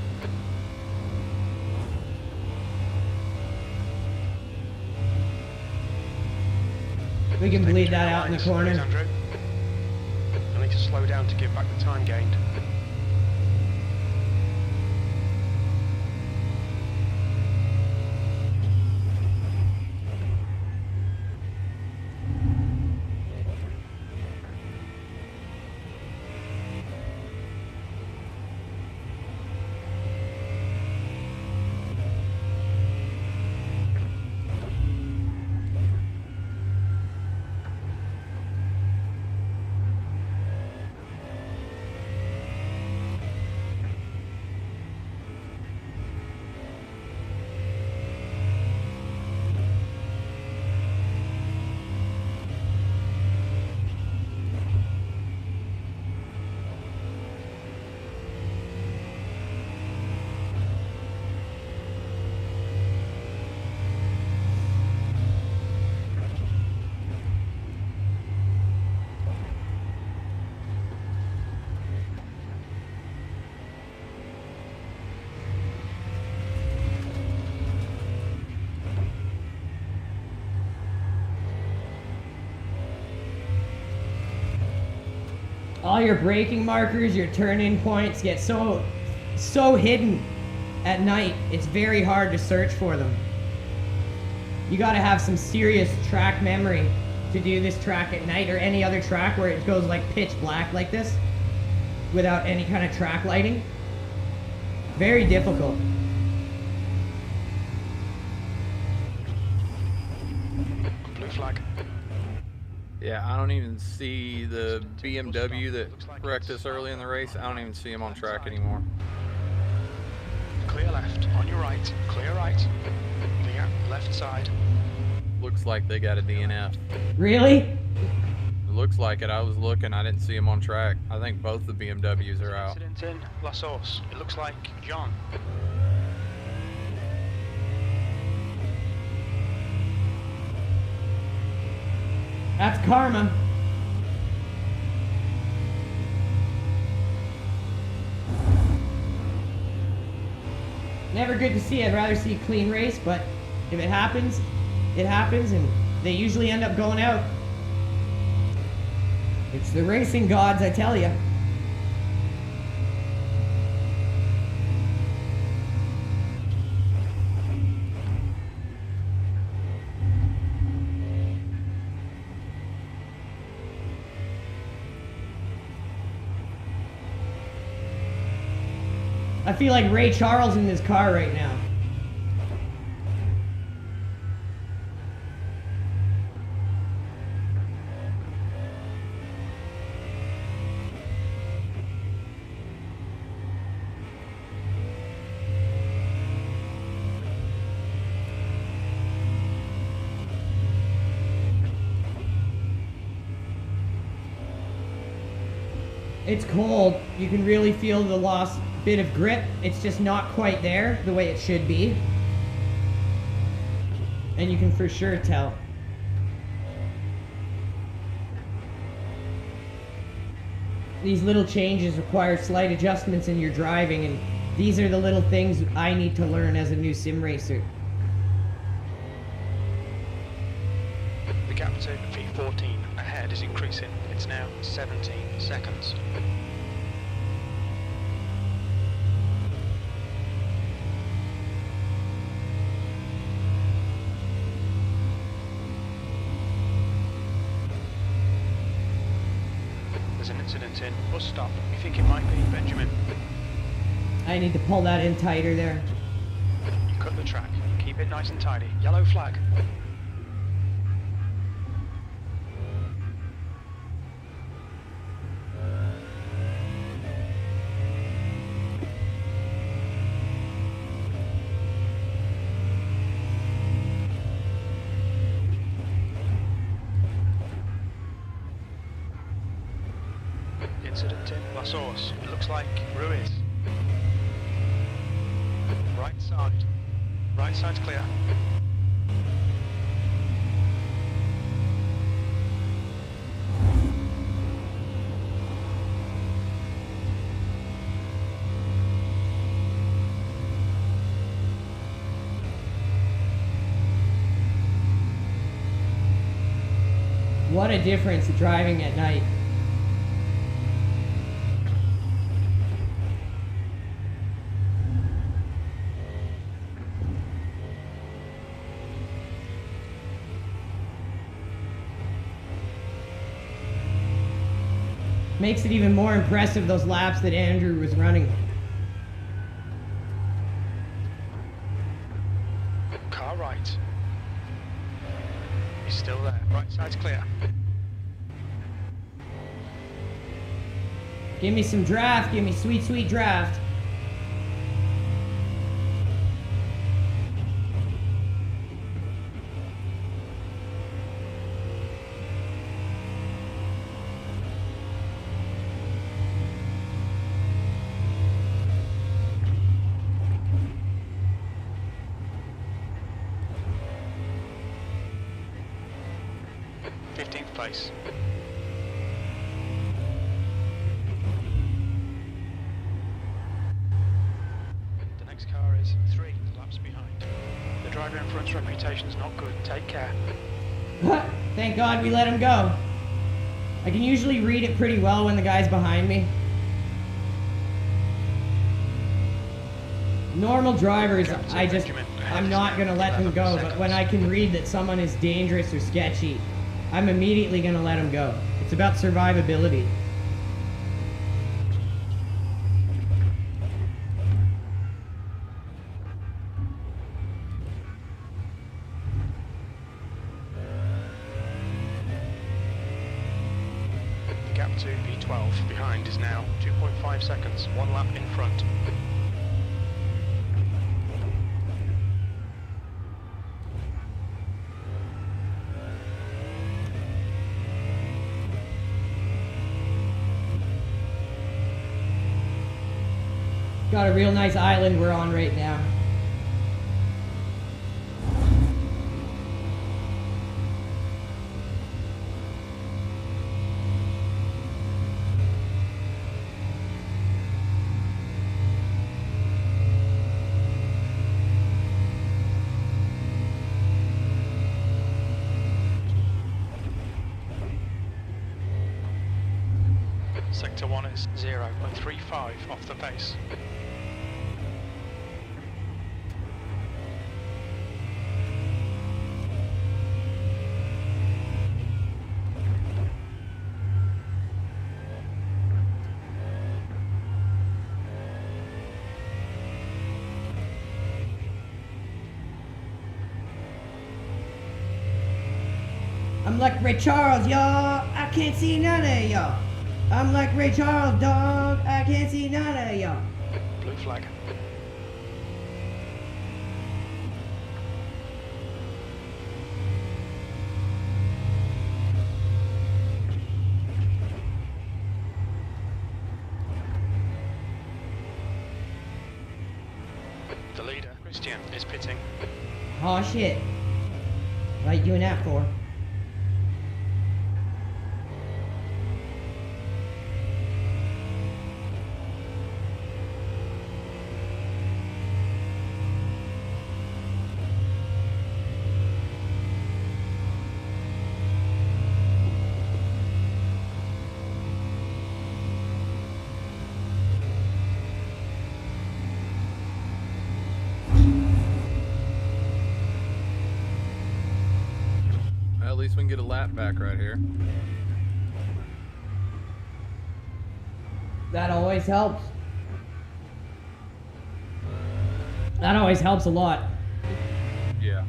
We can bleed that out in the corner. Please, Andrew. I need to slow down to give back the time gained. All your braking markers, your turn-in points get so hidden at night. It's very hard to search for them. You gotta have some serious track memory to do this track at night, or any other track where it goes like pitch black like this without any kind of track lighting. Very difficult. Blue flag. Yeah, I don't even see the BMW that wrecked us early in the race. I don't even see him on track anymore. Clear left, on your right, clear right. Clear left side. Looks like they got a DNF. Really? It looks like it. I was looking, I didn't see him on track. I think both the BMWs are out. Incident in La Source. It looks like John. That's karma. Never good to see. I'd rather see a clean race, but if it happens, and they usually end up going out. It's the racing gods, I tell you. I feel like Ray Charles in this car right now. It's cold. You can really feel the lost bit of grip. It's just not quite there the way it should be. And you can for sure tell. These little changes require slight adjustments in your driving, and these are the little things I need to learn as a new sim racer. The gap to V14 ahead is increasing. It's now 17 seconds. There's an incident in bus stop. You think it might be Benjamin? I need to pull that in tighter there. You cut the track. Keep it nice and tidy. Yellow flag. Incident in La Source. It looks like Ruiz. Right side. Right side's clear. What a difference driving at night. Makes it even more impressive, those laps that Andrew was running. Car right. He's still there. Right side's clear. Give me some draft, give me sweet, sweet draft. Place. The next car is 3 laps behind. The driver in front's reputation's not good. Take care. Thank God we let him go. I can usually read it pretty well when the guy's behind me. Normal drivers, I'm not gonna let them go, but when I can read that someone is dangerous or sketchy, I'm immediately gonna let them go. It's about survivability. Gap to P12 behind is now 2.5 seconds, 1 lap in front. Got a real nice island we're on right now. Sector 1 is 0.35 off the pace. I'm like Ray Charles, y'all. I can't see none of y'all. I'm like Ray Charles, dog. I can't see none of y'all. Blue flag. The leader, Christian, is pitting. Oh shit. What are you doing that for? At least we can get a lap back right here. That always helps. That always helps a lot. Yeah.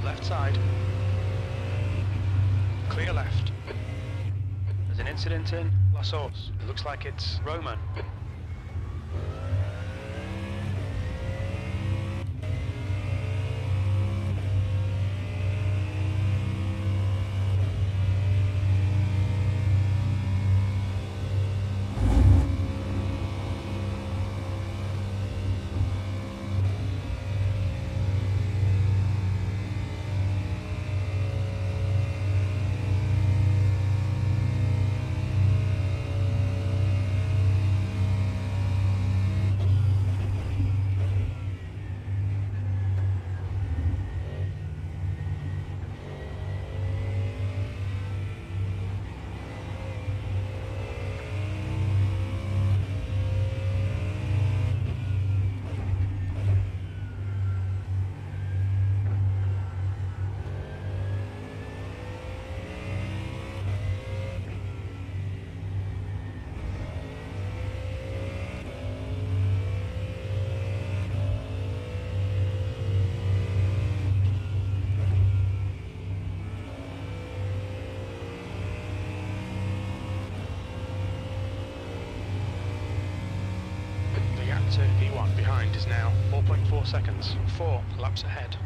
Left side. Clear left. There's an incident in La Source. It looks like it's Roman. To P1 behind is now 4.4 seconds, 4 laps ahead.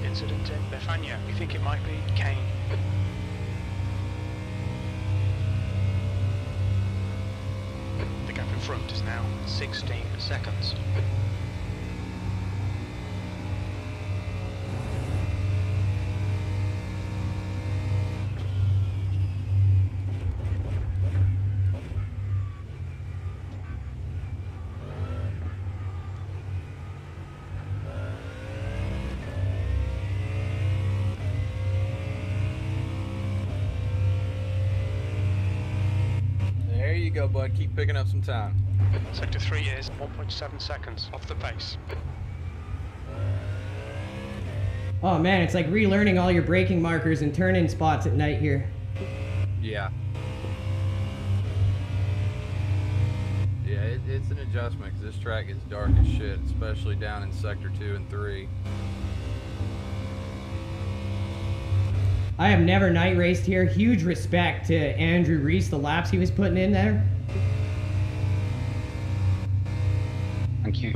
Incident in Befania. We think it might be Kane. The gap in front is now 16 seconds. you go, bud. Keep picking up some time. Sector 3 is 1.7 seconds off the pace. Oh man, it's like relearning all your braking markers and turn-in spots at night here. Yeah. Yeah, it's an adjustment because this track is dark as shit, especially down in Sector 2 and 3. I have never night raced here. Huge respect to Andrew Reece, the laps he was putting in there. Thank you.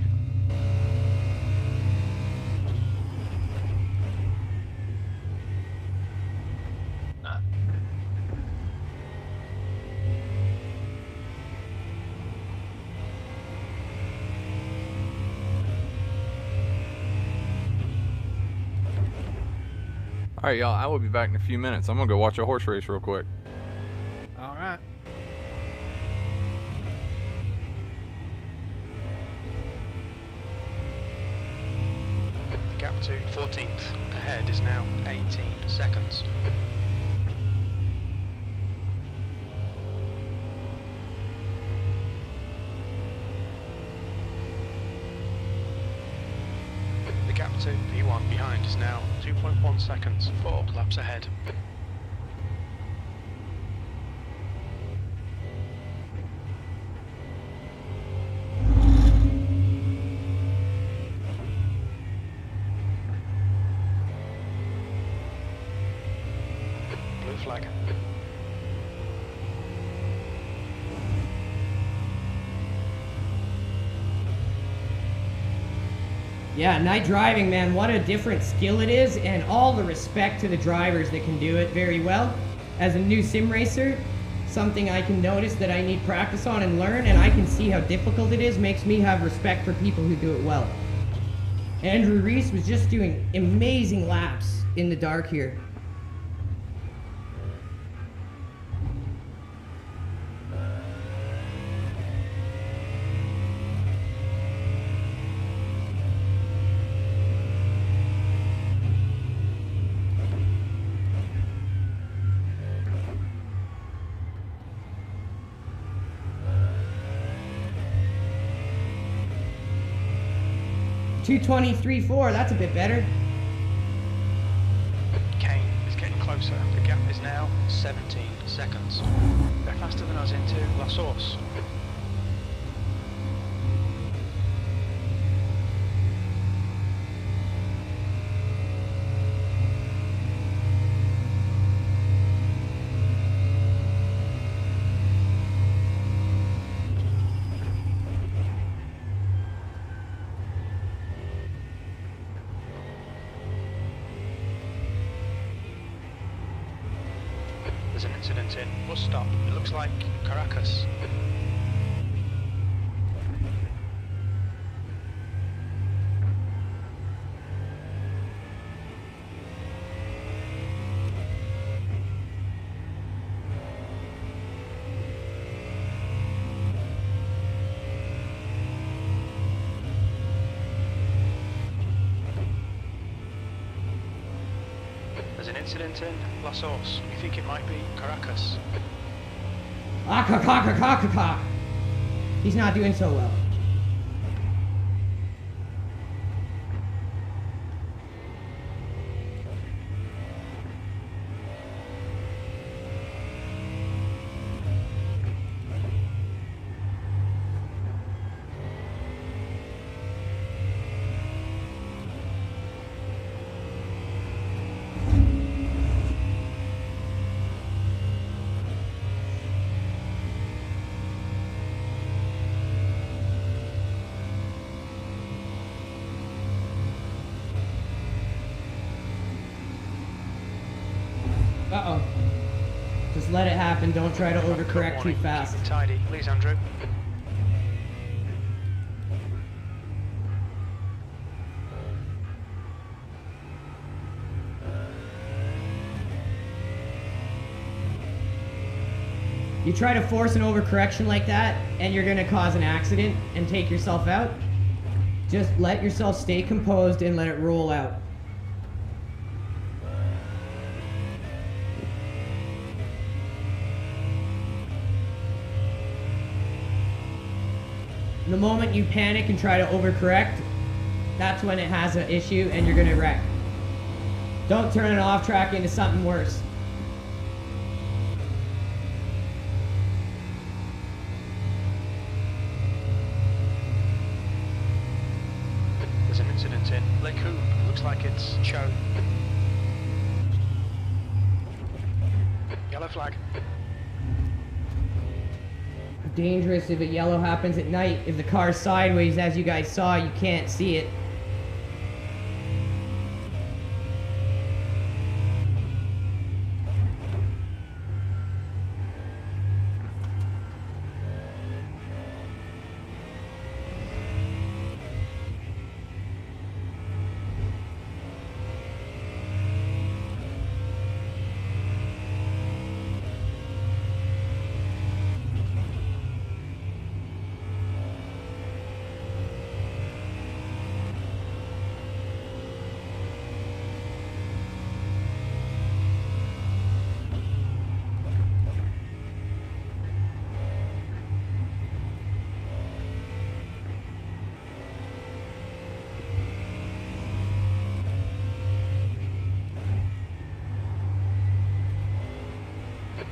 All right, y'all, I will be back in a few minutes. I'm gonna go watch a horse race real quick. All right. The gap to 14th ahead is now 18 seconds. The gap to P1 behind is now 2.1 seconds, 4 laps ahead. Blue flag. Yeah, night driving, man, what a different skill it is, and all the respect to the drivers that can do it very well. As a new sim racer, something I can notice that I need practice on and learn, and I can see how difficult it is, makes me have respect for people who do it well. Andrew Reece was just doing amazing laps in the dark here. .223.4, that's a bit better. Kane is getting closer. The gap is now 17 seconds. They're faster than us into La Source. There's an incident in bus stop. It looks like Caracas. There's an incident in La Source. We think it might be Caracas. He's not doing so well. Uh-oh. Just let it happen. Don't try to overcorrect too fast. Keep it tidy, please, Andrew. You try to force an overcorrection like that, and you're going to cause an accident and take yourself out. Just let yourself stay composed and let it roll out. The moment you panic and try to overcorrect, that's when it has an issue and you're gonna wreck. Don't turn it off track into something worse. There's an incident in Leckie. Looks like it's Cho. Yellow flag. Dangerous if a yellow happens at night. If the car's sideways, as you guys saw, you can't see it.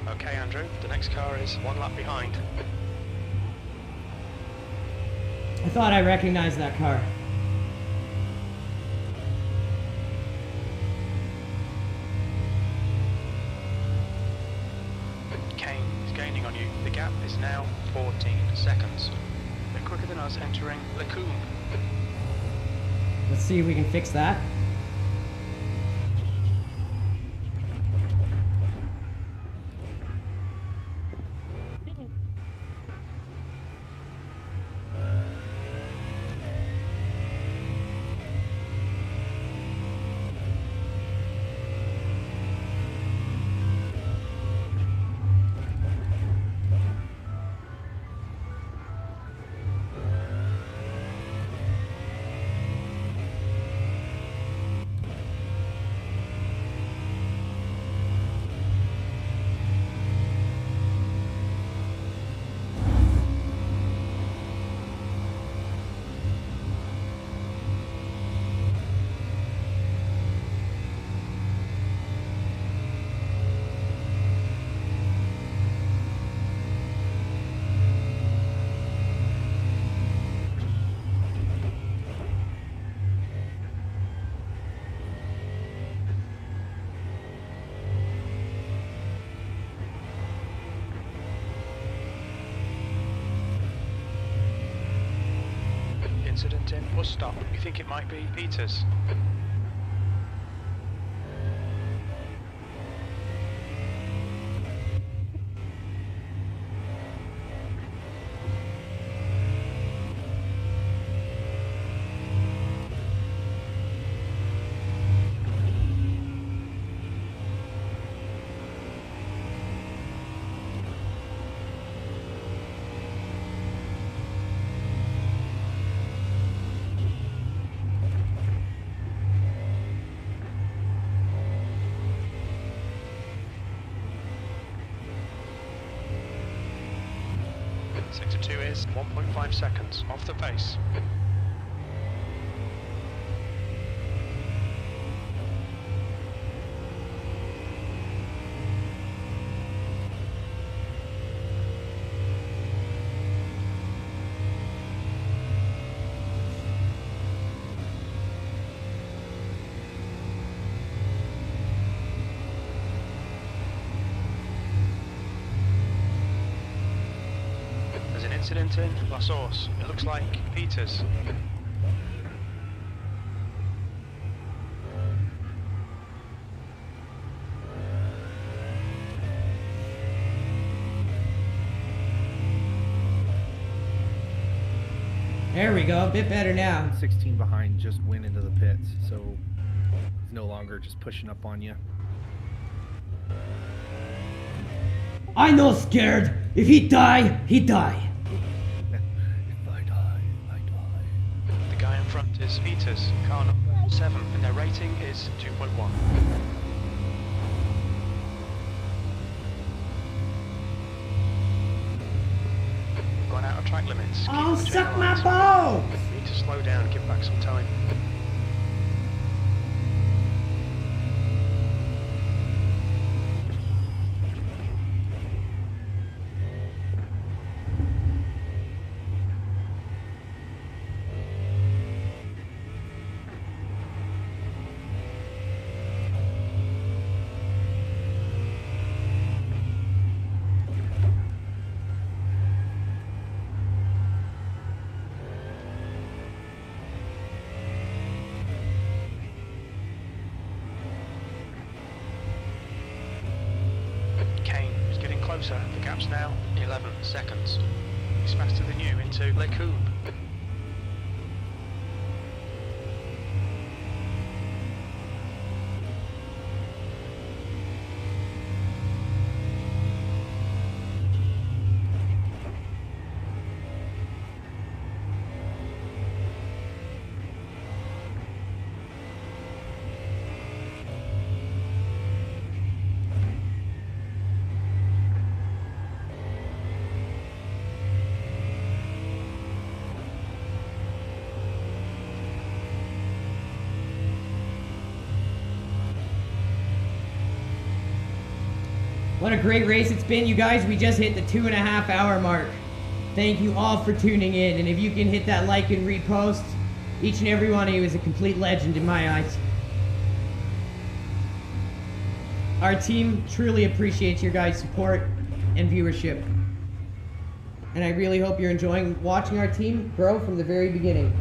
Okay, Andrew, the next car is 1 lap behind. I thought I recognized that car. Kane is gaining on you. The gap is now 14 seconds. A bit quicker than us entering Leckie. Let's see if we can fix that. Incident in bus stop. You think it might be Peters? Sector 2 is 1.5 seconds off the pace. Incident in La Source. It looks like Peters. There we go, a bit better now. 16 behind just went into the pits, so he's no longer just pushing up on you. I no scared. If he die, he die. The guy in front is Peters, car number 7, and their rating is 2.1. Gone out our track limits. Keep Oh, between suck the my lines. balls! We need to slow down, give back some time. Closer, the gap's now 11 seconds. He's faster than you into Le Coupe. What a great race it's been, you guys. We just hit the 2.5 hour mark. Thank you all for tuning in. And if you can hit that like and repost, each and every one of you is a complete legend in my eyes. Our team truly appreciates your guys' support and viewership. And I really hope you're enjoying watching our team grow from the very beginning.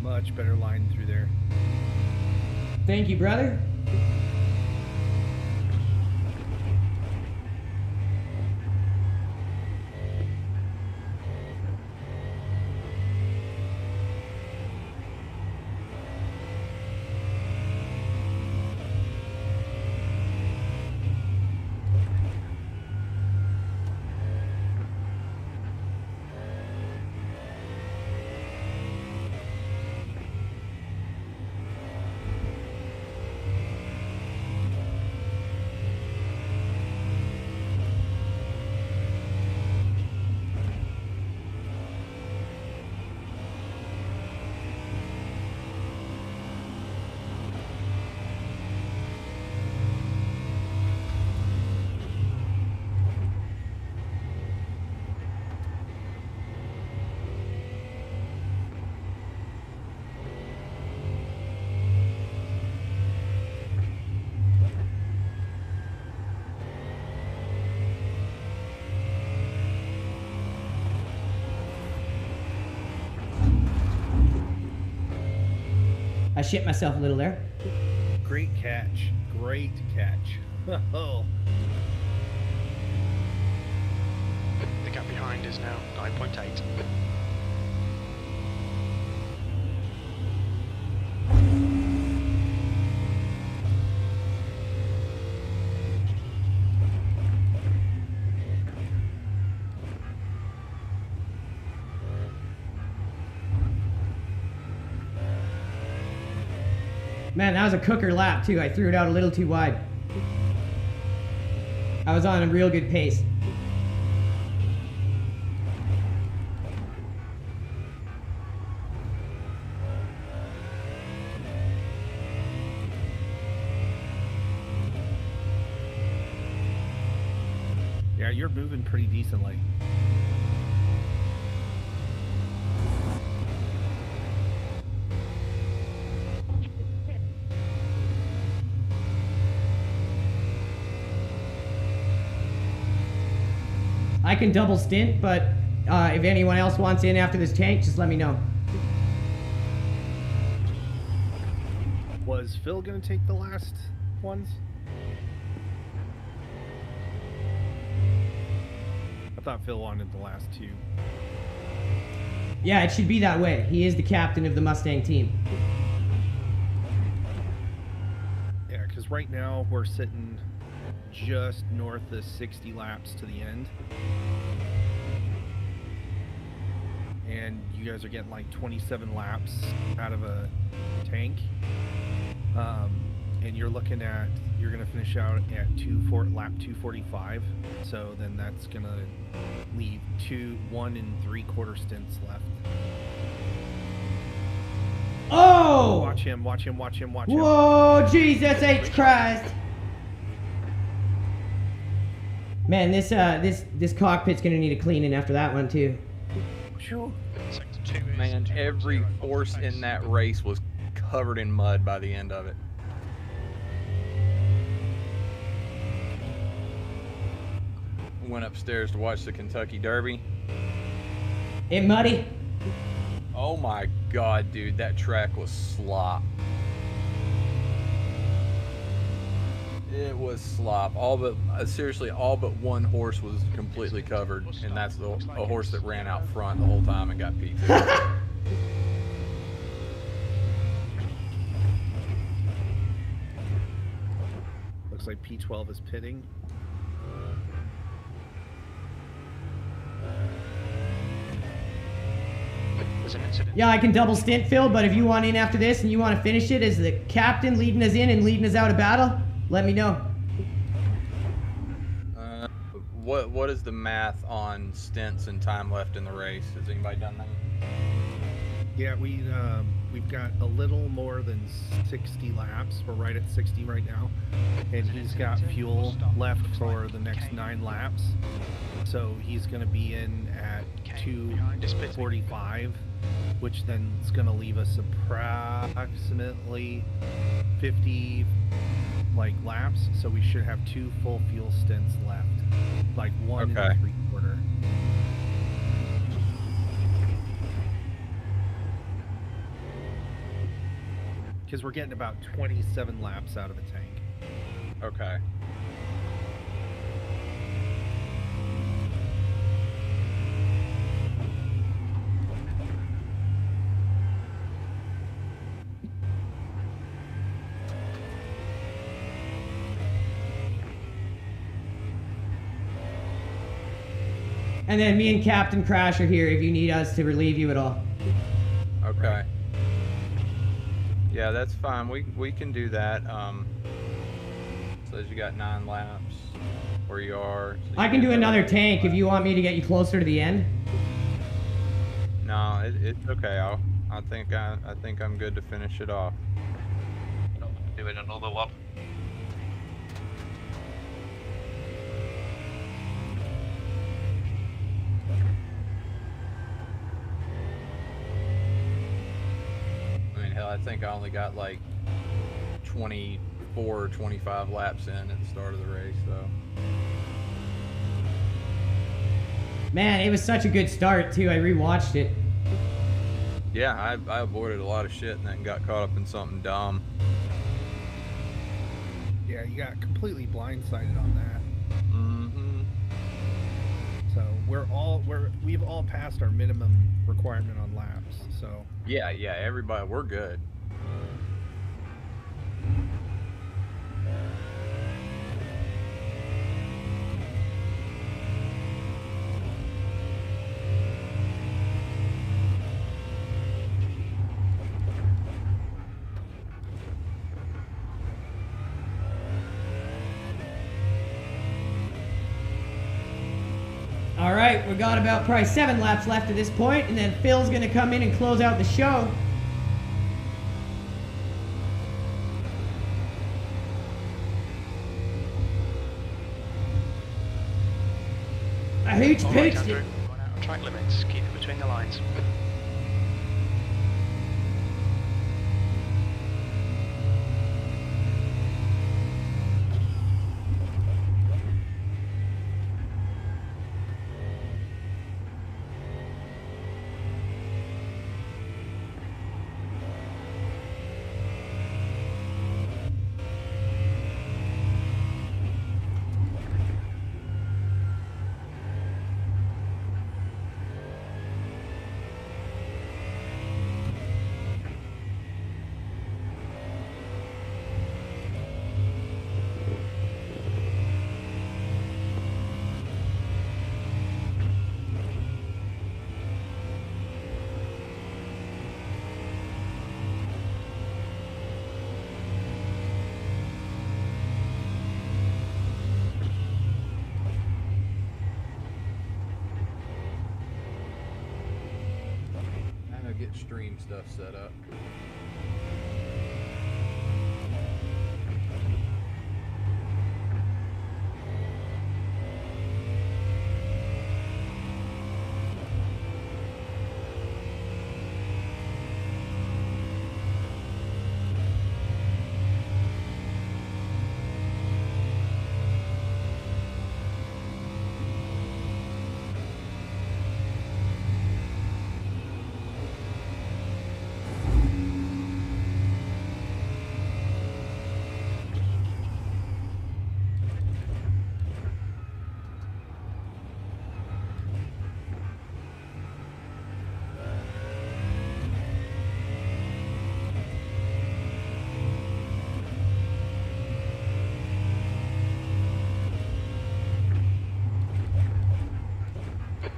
Much better line through there. Thank you, brother. I shit myself a little there. Great catch. Great catch. Oh. The gap behind is now 9.8. Man, that was a cooker lap too. I threw it out a little too wide. I was on a real good pace. Yeah, you're moving pretty decently. I can double stint, but if anyone else wants in after this tank, just let me know. Was Phil going to take the last ones? I thought Phil wanted the last 2. Yeah, it should be that way. He is the captain of the Mustang team. Yeah, because right now we're sitting just north of 60 laps to the end. And you guys are getting like 27 laps out of a tank. And you're looking at, you're going to finish out at lap 245. So then that's going to leave 1 3/4 stints left. Oh! Watch him, watch him, watch him, watch him. Whoa, Jesus H. Christ. Man, this cockpit's gonna need a cleaning after that one too. Sure. Man, every horse in that race was covered in mud by the end of it. Went upstairs to watch the Kentucky Derby. It muddy? Oh my God, dude, that track was slop. It was slop. All but seriously, all but one horse was completely covered, and that's a horse that ran out front the whole time and got P2. Looks like P12 is pitting. Yeah, I can double stint, Phil, but if you want in after this and you want to finish it as the captain leading us in and leading us out of battle, let me know. What is the math on stints and time left in the race? Has anybody done that? Yeah, we've got a little more than 60 laps. We're right at 60 right now, and he's got fuel left for the next 9 laps. So he's going to be in at 2:45, which then is going to leave us approximately 50 laps. So we should have 2 full fuel stints left, like 1 Okay. 3/4. Because we're getting about 27 laps out of the tank. Okay. And then me and Captain Crash are here if you need us to relieve you at all. Okay. Right. Yeah, that's fine. We can do that. Says you got 9 laps where you are. So I can do another tank if you want me to get you closer to the end. No, it's okay. I think I'm good to finish it off. Doing another one. I mean, hell, I think I only got like 24 or 25 laps in at the start of the race, so. Man, it was such a good start too. I rewatched it. Yeah, I avoided a lot of shit and then got caught up in something dumb. Yeah, you got completely blindsided on that. Mm-hmm. So we've all passed our minimum requirement on laps. So Yeah, everybody, we're good. All right, we got about probably 7 laps left at this point, and then Phil's gonna come in and close out the show. A huge All right, pitch. Andrew, going out of track limits. Keep it between the lines. get stream stuff set up.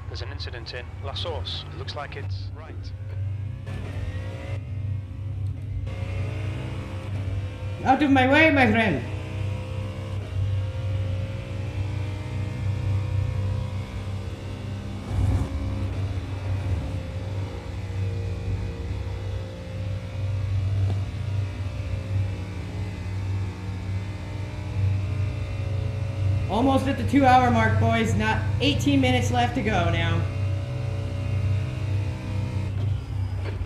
There's an incident in La Source. It looks like it's right. Out of my way, my friend. Almost at the 2-hour mark, boys. Not 18 minutes left to go now.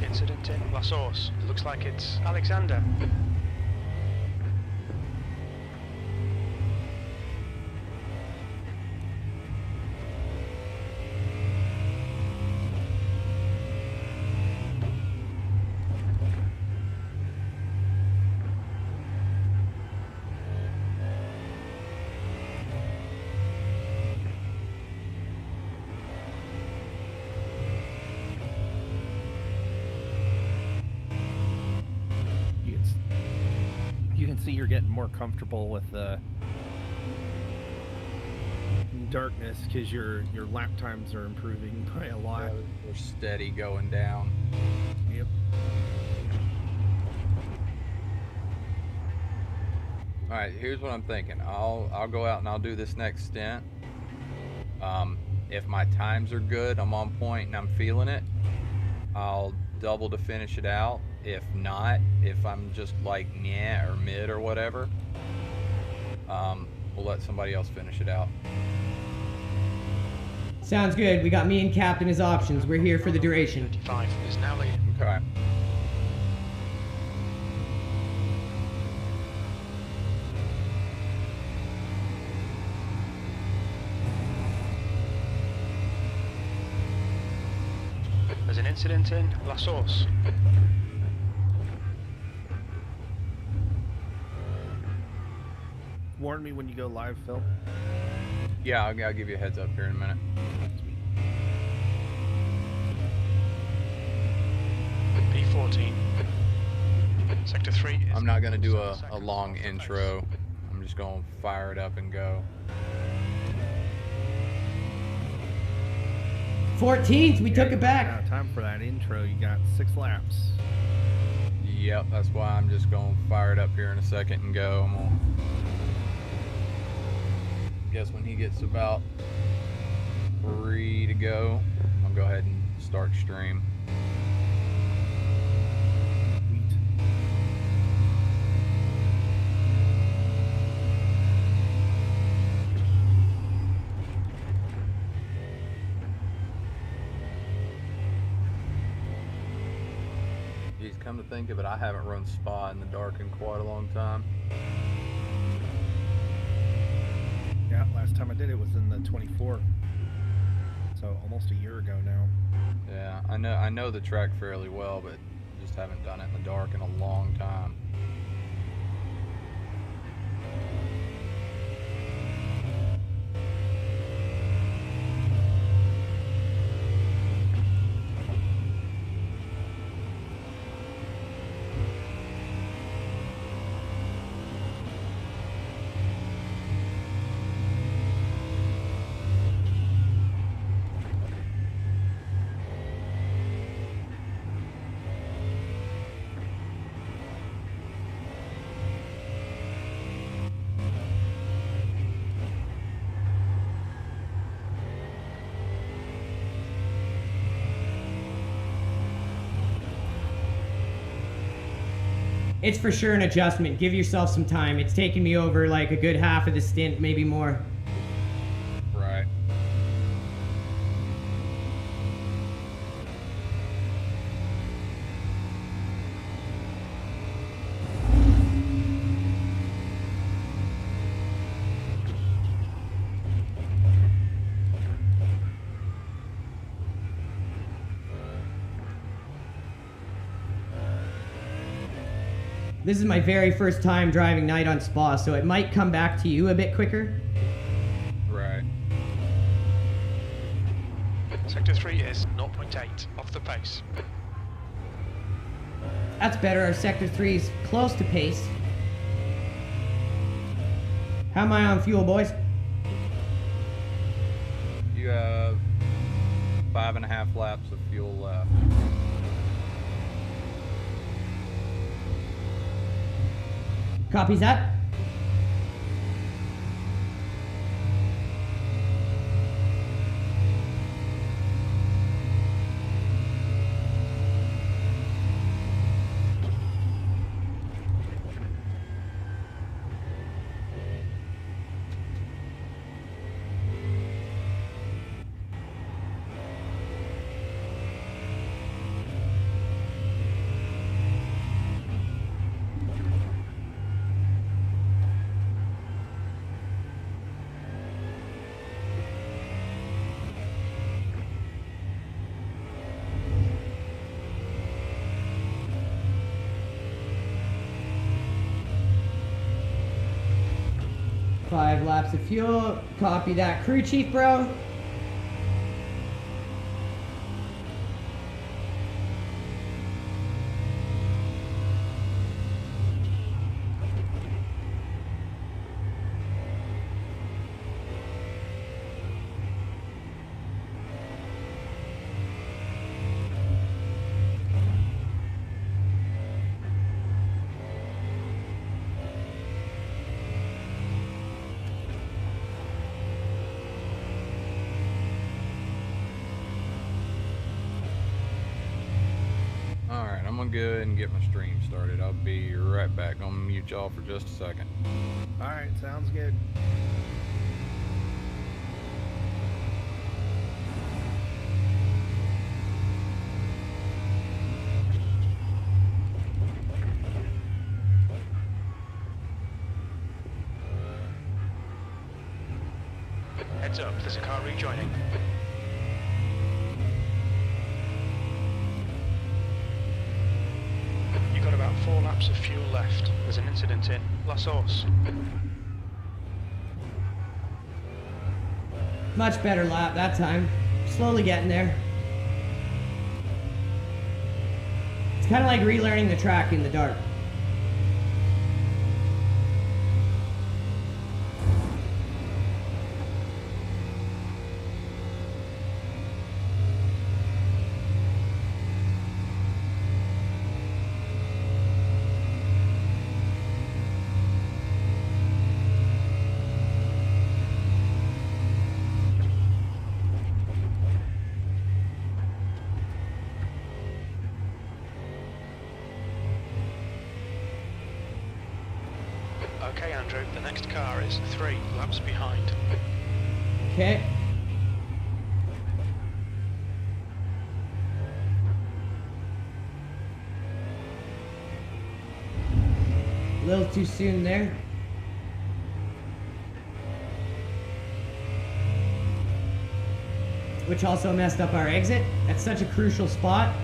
Incident in La Source. It looks like it's Alexander. You can see you're getting more comfortable with the darkness because your lap times are improving by a lot. We're steady going down. Yep. All right, here's what I'm thinking. I'll go out and I'll do this next stint. If my times are good, I'm on point and I'm feeling it, I'll double to finish it out. If not, if I'm just like yeah or mid or whatever, we'll let somebody else finish it out. Sounds good. We got me and Captain as options. We're here for the duration. 35 is now leading. Okay. There's an incident in La Source. Warn me when you go live, Phil. Yeah, I'll give you a heads up here in a minute. P14. Sector 3. I'm not going to do a long intro. I'm just going to fire it up and go. 14th, we took it back. Now, time for that intro. You got 6 laps. Yep, that's why I'm just going to fire it up here in a second and go. I'm going to guess when he gets about 3 to go, I'll go ahead and start stream. Geez, come to think of it, I haven't run Spa in the dark in quite a long time. Yeah, last time I did it was in the 24. So almost a year ago now. Yeah, I know the track fairly well, but just haven't done it in the dark in a long time. It's for sure an adjustment. Give yourself some time. It's taken me over like a good half of the stint, maybe more. Right. This is my very first time driving night on Spa, so it might come back to you a bit quicker. Right. Sector 3 is 0.8 off the pace. That's better. Our Sector 3 is close to pace. How am I on fuel, boys? You have 5.5 laps of fuel left. Copies that. Five laps of fuel. Copy that. Crew chief, bro. Alright, I'm gonna go ahead and get my stream started. I'll be right back. I'm gonna mute y'all for just a second. Alright, sounds good. Heads up, there's a car rejoining. You've got about 4 laps of fuel left. There's an incident in La Source. Much better lap that time. Slowly getting there. It's kind of like relearning the track in the dark. Okay, Andrew, the next car is 3 laps behind. Okay. A little too soon there. Which also messed up our exit. That's such a crucial spot.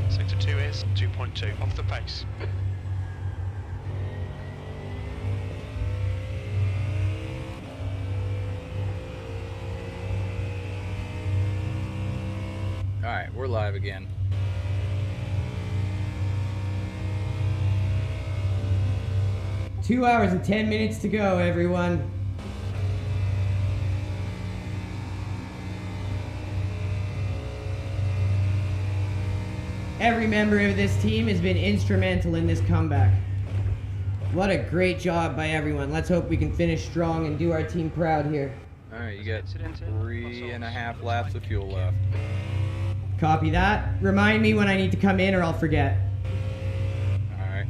Sector 2 is 2.2 off the pace. Alright, we're live again. Two hours and 10 minutes to go, everyone. Every member of this team has been instrumental in this comeback. What a great job by everyone. Let's hope we can finish strong and do our team proud here. All right, you got 3.5 laps of fuel left. Copy that. Remind me when I need to come in or I'll forget. All right.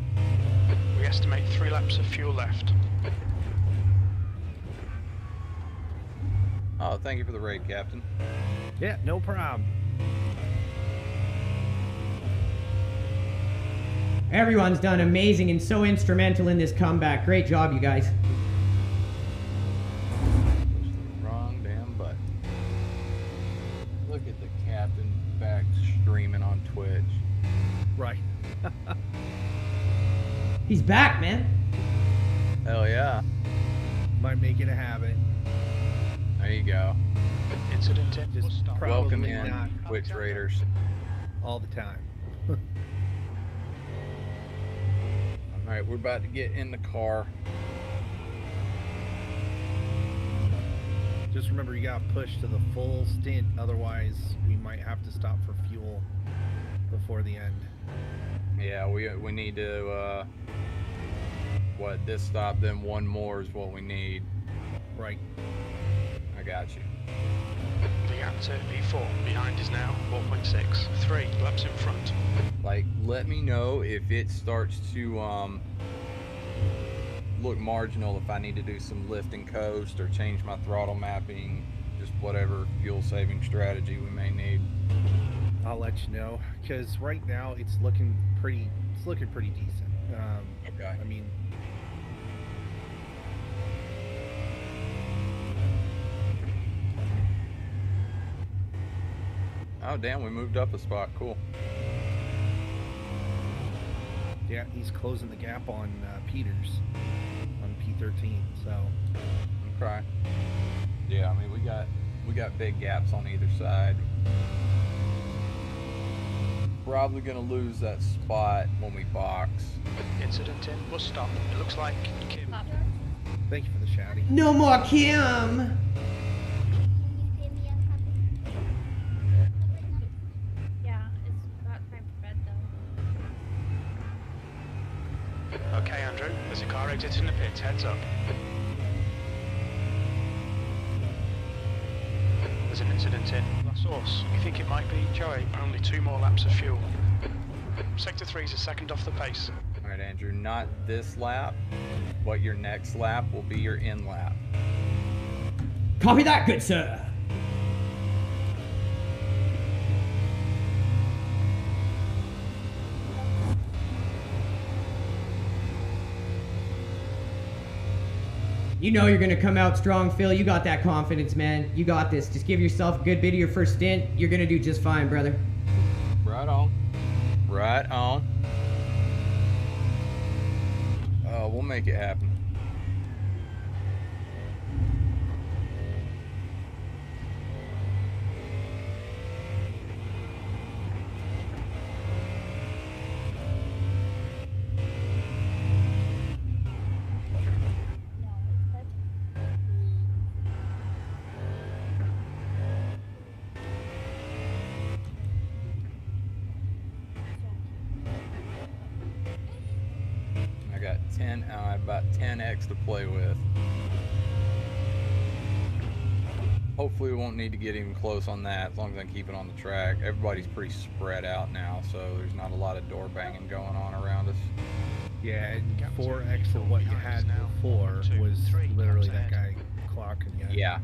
We estimate 3 laps of fuel left. Oh, thank you for the raid, Captain. Yeah, no problem. Everyone's done amazing and so instrumental in this comeback. Great job, you guys. Wrong damn button. Look at the captain back streaming on Twitch. Right. He's back, man. Hell yeah. Might make it a habit. There you go. Incident in. Just Welcome probably in, not Twitch Raiders. all the time. All right, we're about to get in the car. Just remember, you got to push to the full stint. Otherwise, we might have to stop for fuel before the end. Yeah, we need to, this stop, then one more is what we need. Right. I got you. The gap to B4 behind is now 4.6. 3 laps in front. Like, let me know if it starts to look marginal, if I need to do some lift and coast or change my throttle mapping, just whatever fuel saving strategy we may need. I'll let you know, because right now it's looking pretty decent. Okay. I mean, Oh damn, we moved up a spot. Cool. yeah, he's closing the gap on Peters on P13. So Okay. Yeah, I mean we got big gaps on either side. Probably gonna lose that spot when we box. Incident in. Bus stop. It looks like Kim. thank you for the shouty. No more Kim. Yeah, it's about time for bed though. Okay, Andrew. There's a car exiting the pit. Heads up. There's an incident in La Source. You think it might be Joey? Only 2 more laps of fuel. Sector 3 is a second off the pace. All right, Andrew, not this lap, but your next lap will be your in lap. Copy that, good sir. You know you're gonna come out strong, Phil. You got that confidence, man. You got this. Just give yourself a good bit of your first stint. You're gonna do just fine, brother. Right on. Right on. We'll make it happen. I got about 10x to play with. Hopefully we won't need to get even close on that as long as I can keep it on the track. Everybody's pretty spread out now, so there's not a lot of door banging going on around us. Yeah, and 4x of what you had before was literally that guy clocking you. Yeah.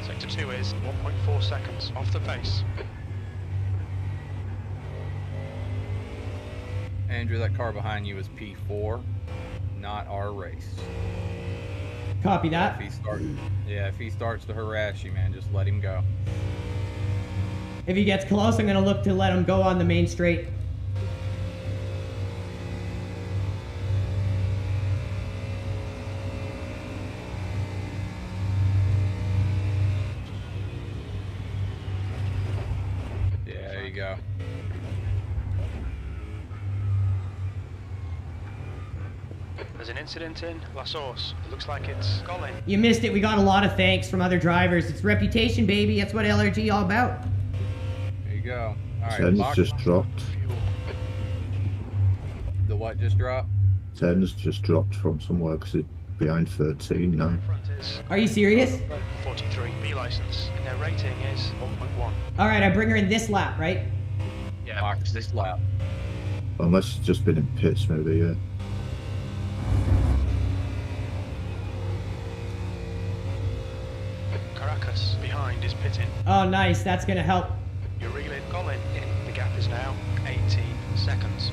Sector 2 is 1.4 seconds off the pace. Andrew, that car behind you is P4, not our race. Copy that. If he starts to harass you, man, just let him go. If he gets close, I'm gonna look to let him go on the main straight. Yeah, there you go. There's an incident in La Source. It looks like it's Colin. You missed it. We got a lot of thanks from other drivers. It's reputation, baby. That's what LRG all about. There you go. All right, 10's box. just dropped. The what just dropped? 10's just dropped from somewhere because it's behind 13 now. Front is Are you serious? 43 B license, and their rating is 1.1. All right, I bring her in this lap, right? Yeah, Box this lap. Unless it's just been in pits, maybe, yeah. Caracas behind is pitting. Oh, nice. That's going to help. You're reeling Colin in. The gap is now 18 seconds.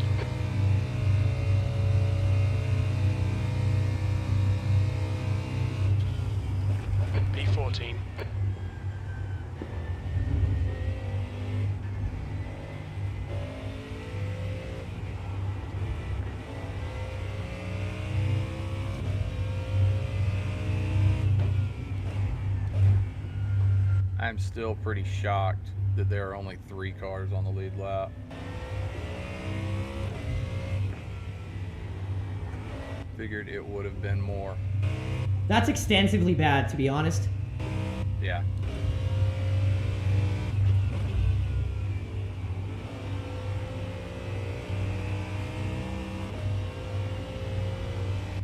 P14. I'm still pretty shocked that there are only 3 cars on the lead lap. Figured it would have been more. That's extensively bad, to be honest. Yeah.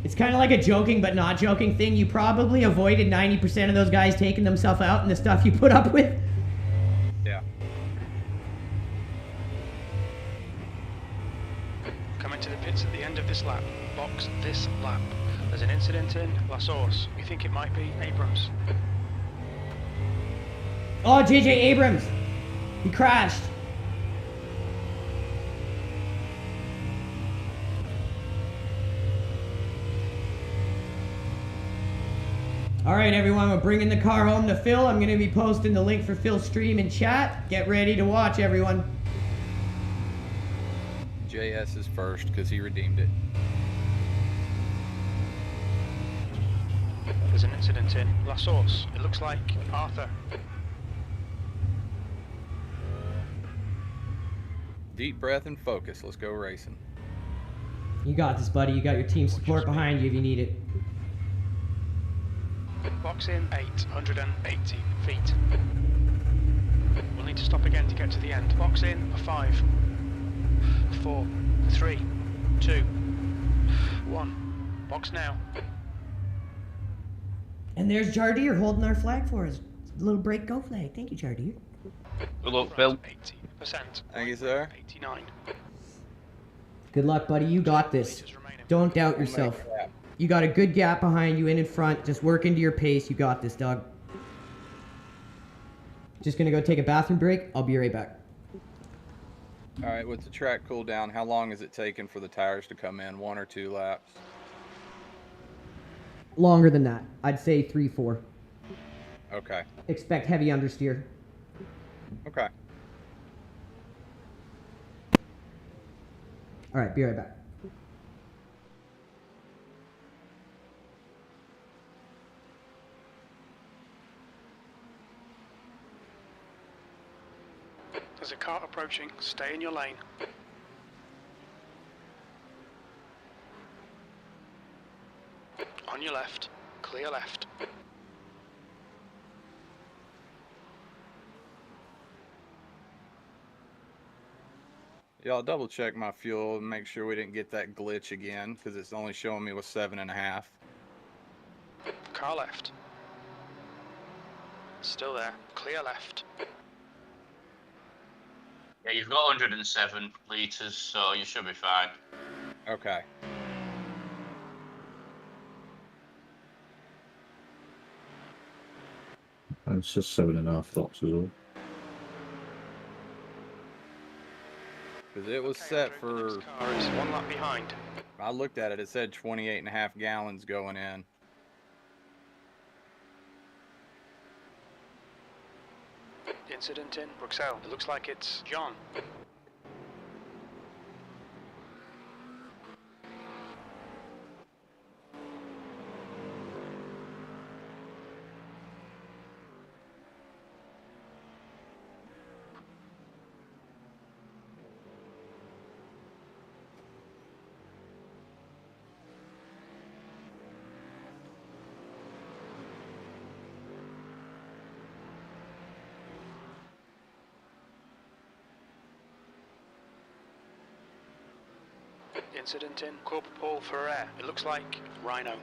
It's kind of like a joking but not joking thing. You probably avoided 90% of those guys taking themselves out and the stuff you put up with. Yeah. Coming to the pits at the end of this lap. Box this lap. There's an incident in La Source. We think it might be Abrams. Oh, JJ Abrams. He crashed. All right, everyone, we're bringing the car home to Phil. I'm going to be posting the link for Phil's stream in chat. Get ready to watch, everyone. JS is first because he redeemed it. There's an incident in La Source. It looks like Arthur. Deep breath and focus. Let's go racing. You got this, buddy. You got your team support behind you if you need it. Box in 880 feet. We'll need to stop again to get to the end. Box in 5, 4, 3, 2, 1. Box now. And there's Jardir holding our flag for us. A little break go flag. Thank you, Jardir. Good luck, Phil. 80%. Thank you, sir. 89. Good luck, buddy. You got this. Don't doubt yourself. You got a good gap behind you and in front. Just work into your pace. You got this, dog. Just gonna go take a bathroom break. I'll be right back. All right, with the track cool down, how long is it taking for the tires to come in? 1 or 2 laps? Longer than that. I'd say 3, 4. Okay. Expect heavy understeer. Okay. All right, be right back. There's a car approaching. Stay in your lane. On your left. Clear left. Yeah, I'll double check my fuel and make sure we didn't get that glitch again because it's only showing me with 7.5. Car left. Still there. Clear left. Yeah, you've got 107 litres, so you should be fine. Okay. And it's just 7.5 dots as well. Because it was Okay, set Andrew, the for, next car is 1 lap behind. I looked at it, it said 28.5 gallons going in. Incident in Bruxelles. It looks like it's John. Incident in Corporal Paul Ferrer. It looks like Rhino.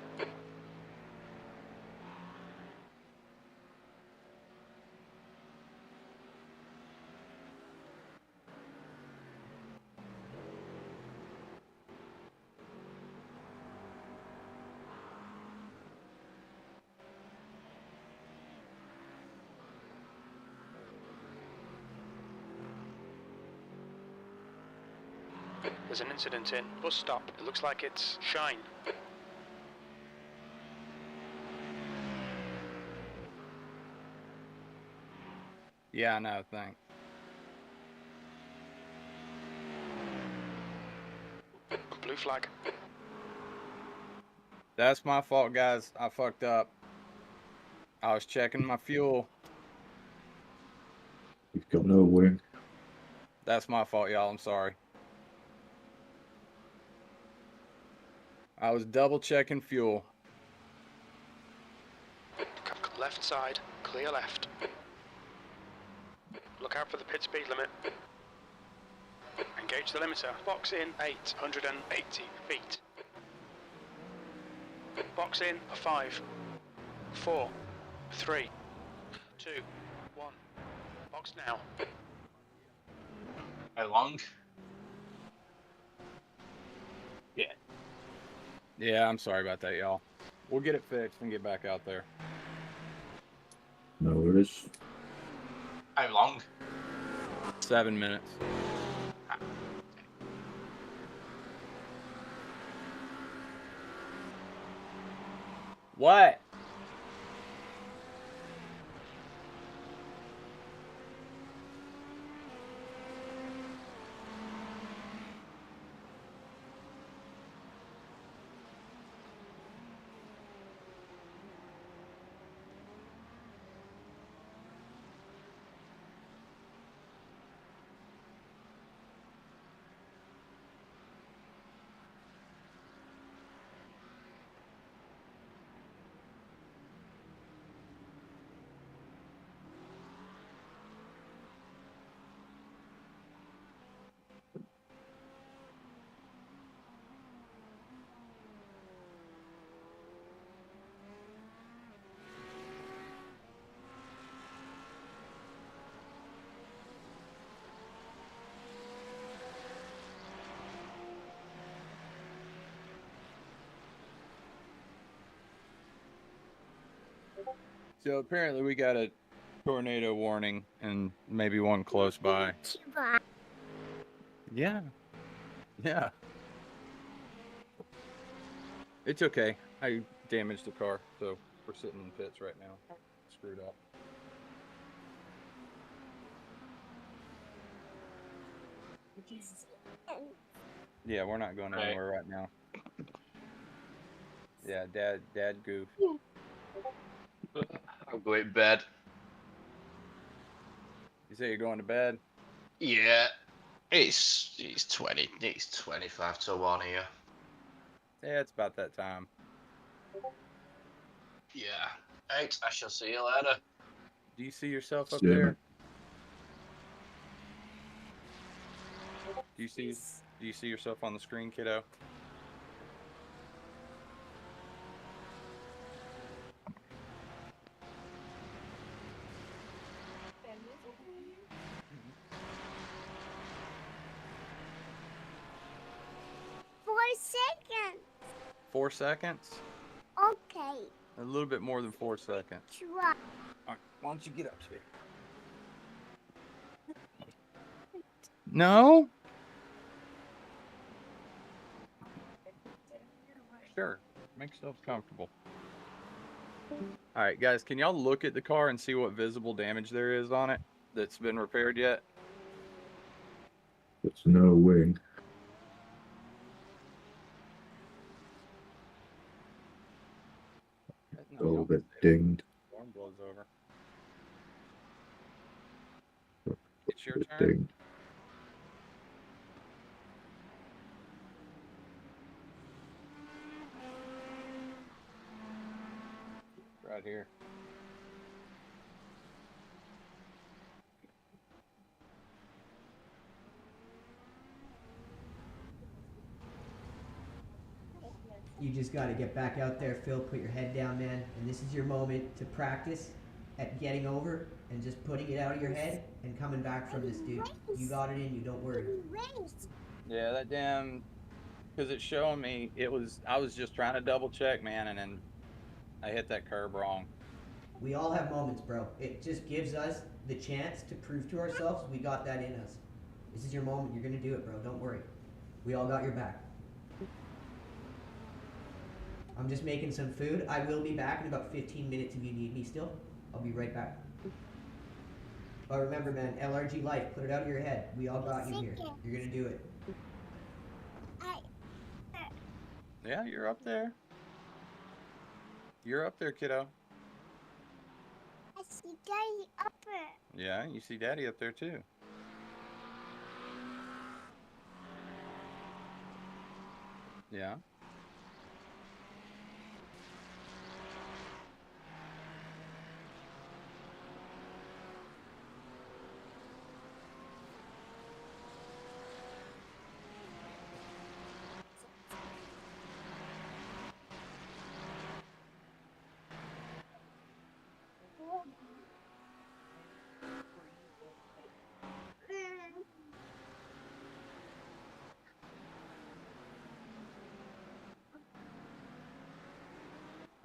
There's an incident in bus stop. It looks like it's Shine. Yeah, no, thanks. Blue flag. That's my fault, guys. I fucked up. I was checking my fuel. You've got no wing. That's my fault, y'all. I'm sorry. I was double checking fuel. Left side, clear left. Look out for the pit speed limit. Engage the limiter. Box in 880 feet. Box in for 5, 4, 3, 2, 1. Box now. How long? Yeah, I'm sorry about that, y'all. We'll get it fixed and get back out there. No worries. How long? 7 minutes. What? So apparently we got a tornado warning and maybe one close by. Yeah. Yeah. It's okay. I damaged the car, so we're sitting in pits right now. Screwed up. Yeah, we're not going anywhere right now. Yeah, dad goof. I'm going to bed. You say you're going to bed? Yeah. It's 25 to 1 here. Yeah, it's about that time. Yeah. Right, I shall see you later. Do you see yourself up See you, there? mate. Do you see yourself on the screen, kiddo? Seconds. 4 seconds? Okay. A little bit more than 4 seconds. Try. All right, why don't you get up here? No? Sure. Make yourself comfortable. All right, guys, can y'all look at the car and see what visible damage there is on it that's been repaired yet? It's no wing. No, All a bit dinged. storm blows over. It's your Bit turn. dinged. Right here. You just got to get back out there, Phil. Put your head down, man. And this is your moment to practice at getting over and just putting it out of your head and coming back from this, dude. You got it in you. Don't worry. Yeah, that damn, because it's showing me I was just trying to double check, man, and then I hit that curb wrong. We all have moments, bro. It just gives us the chance to prove to ourselves we got that in us. This is your moment. You're gonna do it, bro. Don't worry. We all got your back. I'm just making some food. I will be back in about 15 minutes if you need me still. I'll be right back. But remember, man, LRG life, put it out of your head. We all got you here. You're gonna do it. Yeah, you're up there. You're up there, kiddo. I see Daddy up there. Yeah, you see Daddy up there too. Yeah.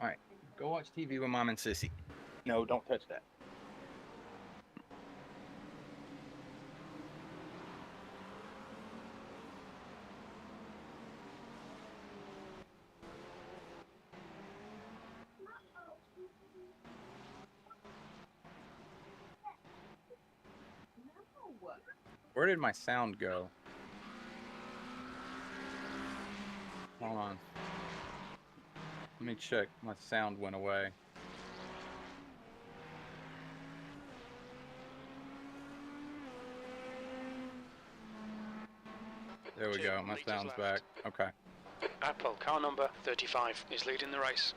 All right, go watch TV with Mom and Sissy. No, don't touch that. Where did my sound go? Hold on. Let me check. My sound went away. There we go. My sound's back. Okay. Apple, car number 35, is leading the race.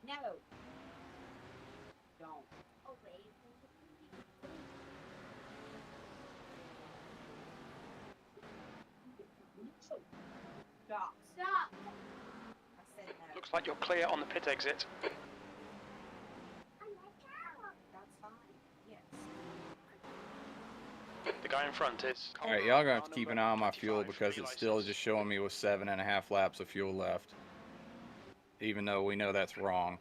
No. Don't. Oh, wait. Stop. Stop. I said no. Looks like you're clear on the pit exit. That's fine. Yes. The guy in front is... Alright, y'all gonna have to keep an eye on my fuel because it's still just showing me with 7.5 laps of fuel left. Even though we know that's wrong.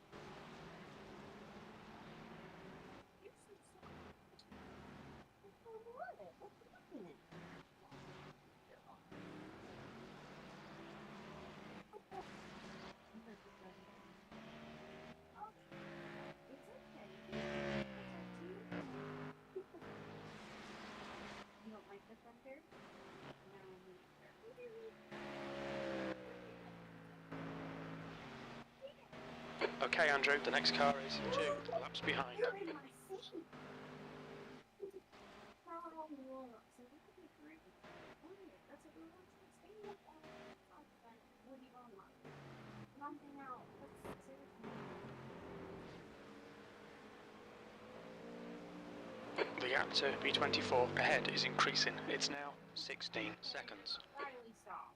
Okay, Andrew, the next car is 2 laps behind. gap to B24 ahead is increasing. It's now 16 seconds. Finally stop.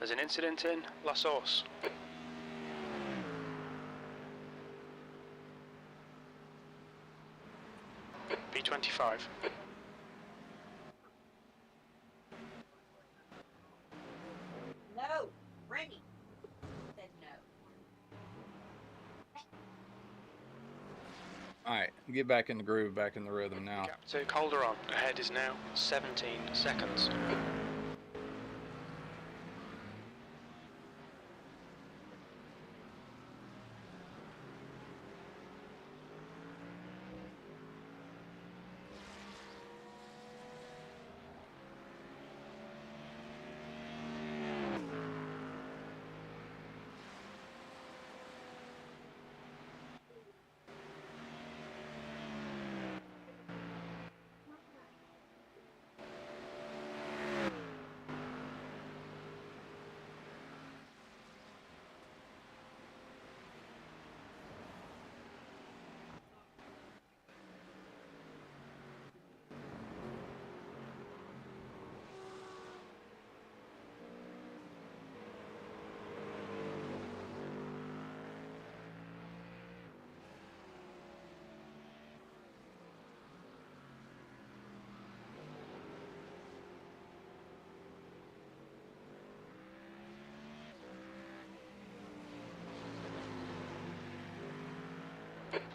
There's an incident in La Source. B25. No, Remy said no. Alright, get back in the groove, back in the rhythm now. Gap to Calderon ahead is now 17 seconds.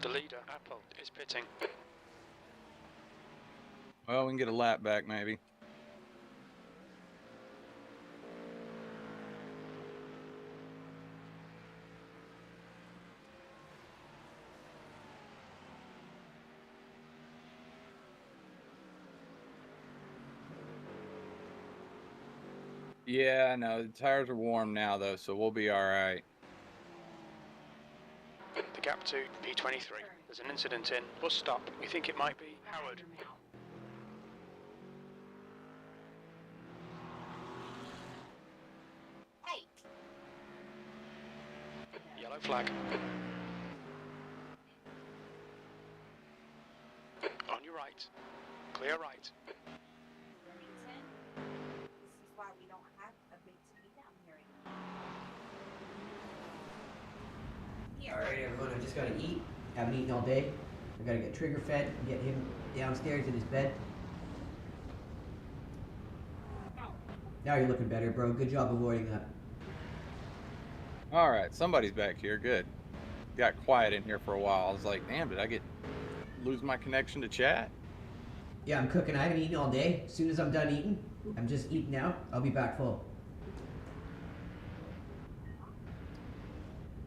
The leader, Apple, is pitting. Well, we can get a lap back maybe. Yeah, I know. The tires are warm now, though, so we'll be all right. The gap to P23. There's an incident in bus stop. We think it might be Howard. Hey, Yellow flag. On your right. Clear right. Remington, this is why we don't have a big TV down here anymore. Here. All right, everyone, I just gotta eat. Haven't eaten all day. I gotta get trigger fed, get him downstairs in his bed. Now you're looking better, bro. Good job avoiding that. All right, somebody's back here. Good. Got quiet in here for a while. I was like, damn, did I lose my connection to chat? Yeah, I'm cooking. I haven't eaten all day. As soon as I'm done eating, I'm just eating now. I'll be back full.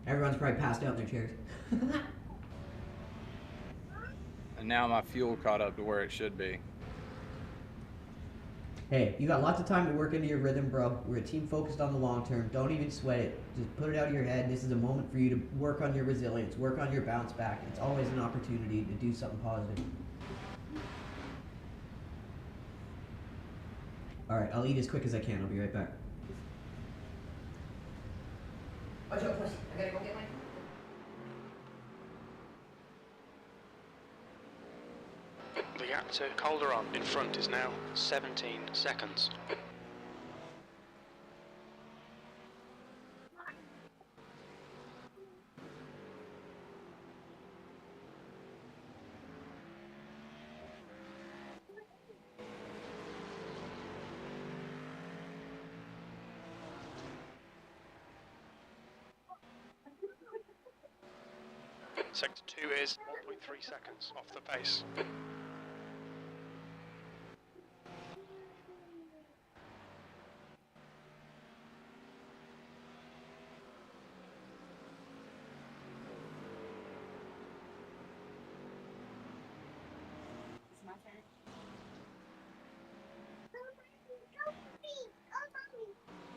Everyone's probably passed out in their chairs. And now my fuel caught up to where it should be. Hey, you got lots of time to work into your rhythm, bro. We're a team focused on the long term. Don't even sweat it. Just put it out of your head. This is a moment for you to work on your resilience, work on your bounce back. It's always an opportunity to do something positive. All right, I'll eat as quick as I can. I'll be right back. Watch out, pussy. I gotta go get my... The gap to Calderon in front is now 17 seconds. Sector 2 is 1.3 seconds off the pace. It's my turn. Go, mommy. Go, mommy.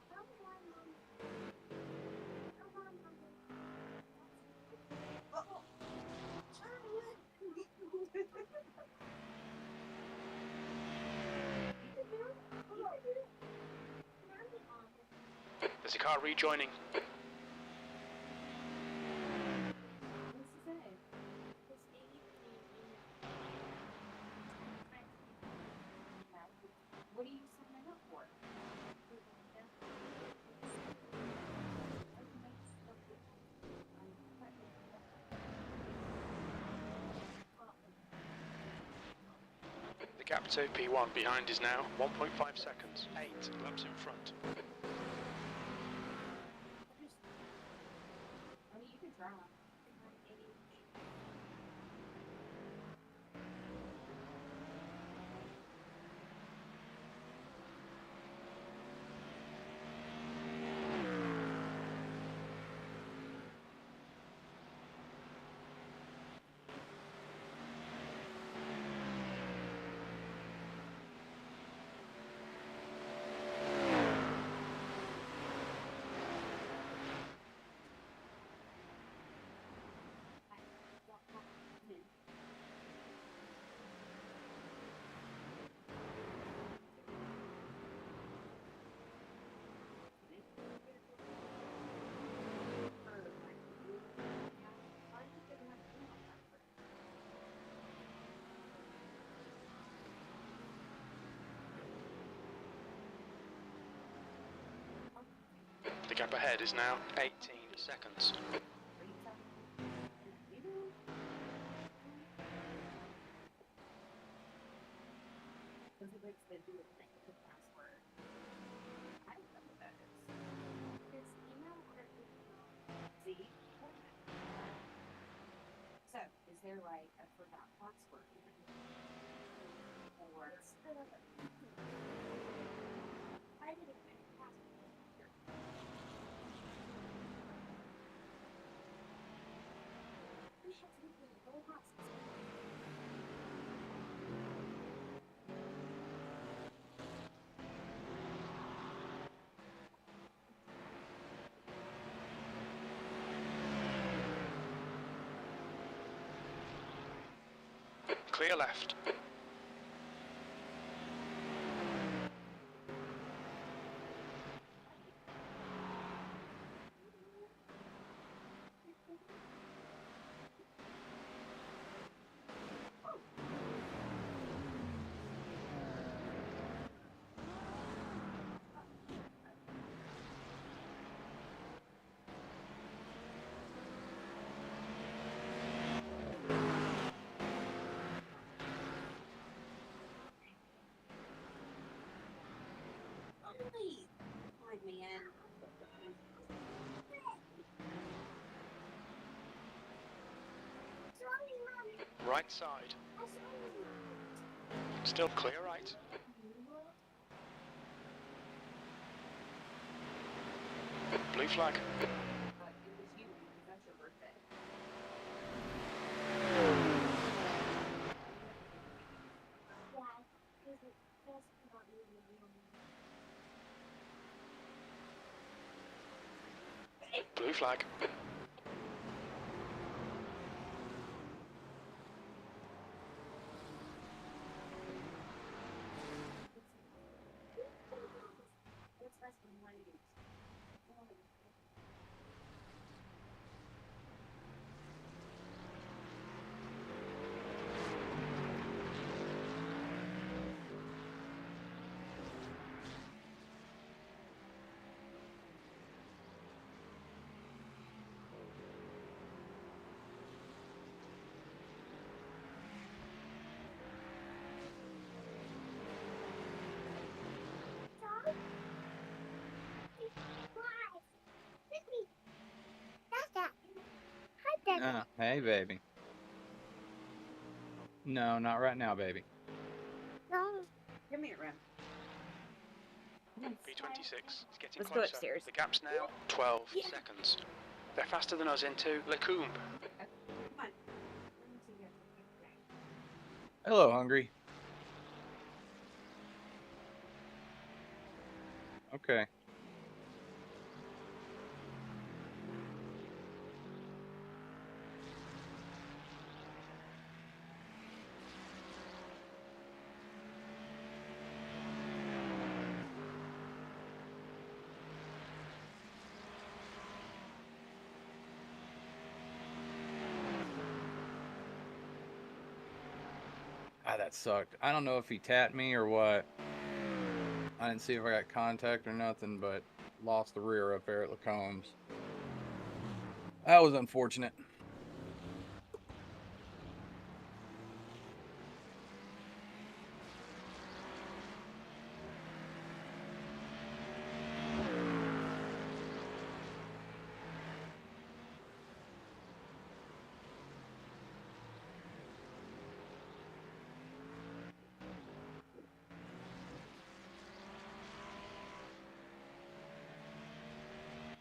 Go, mommy. Go, mommy. Oh, There's a car rejoining. what's he say? What are you signing up for? The Cap 2 P1 behind is now 1.5 seconds, 8 laps in front. I mean, you could drive. The gap ahead is now 18 seconds. Because it makes the do it thing with the password. I don't know what that is. It's email or see? So, is there like a forgot password? Or I didn't make a password. We have to be in the house. Clear left. Holy, my man. Sorry, mommy. Right side. I'm sorry. Still clear right. Blue flag. But it was you, because that's your birthday. Why? Because it feels not really real. Blue flag. What's less than 1 inch? Hey, baby. No, not right now, baby. No. Give me a run. B26 is getting Let's closer. go upstairs. The gap's now 12 Yeah. seconds. They're faster than us into Lacombe. Come on. Hello, hungry. Okay. Ah, that sucked. I don't know if he tapped me or what. I didn't see if I got contact or nothing, but lost the rear up there at Lacombs. That was unfortunate.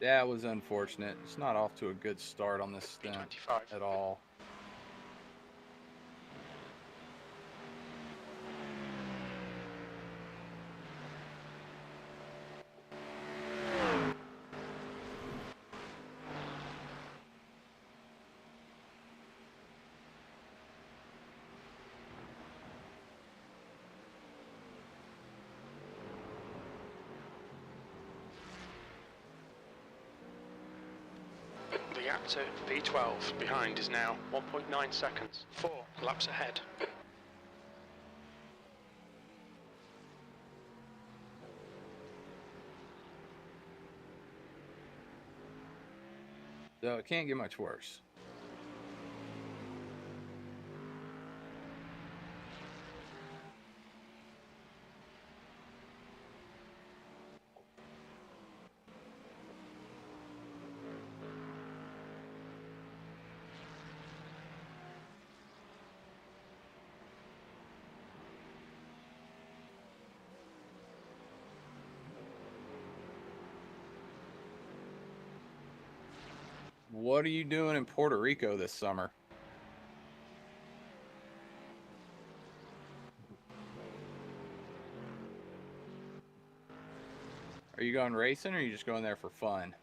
That was unfortunate. It's not off to a good start on this stint at all. The gap to P12 behind is now 1.9 seconds. 4 laps ahead. So it can't get much worse. What are you doing in Puerto Rico this summer? Are you going racing or are you just going there for fun?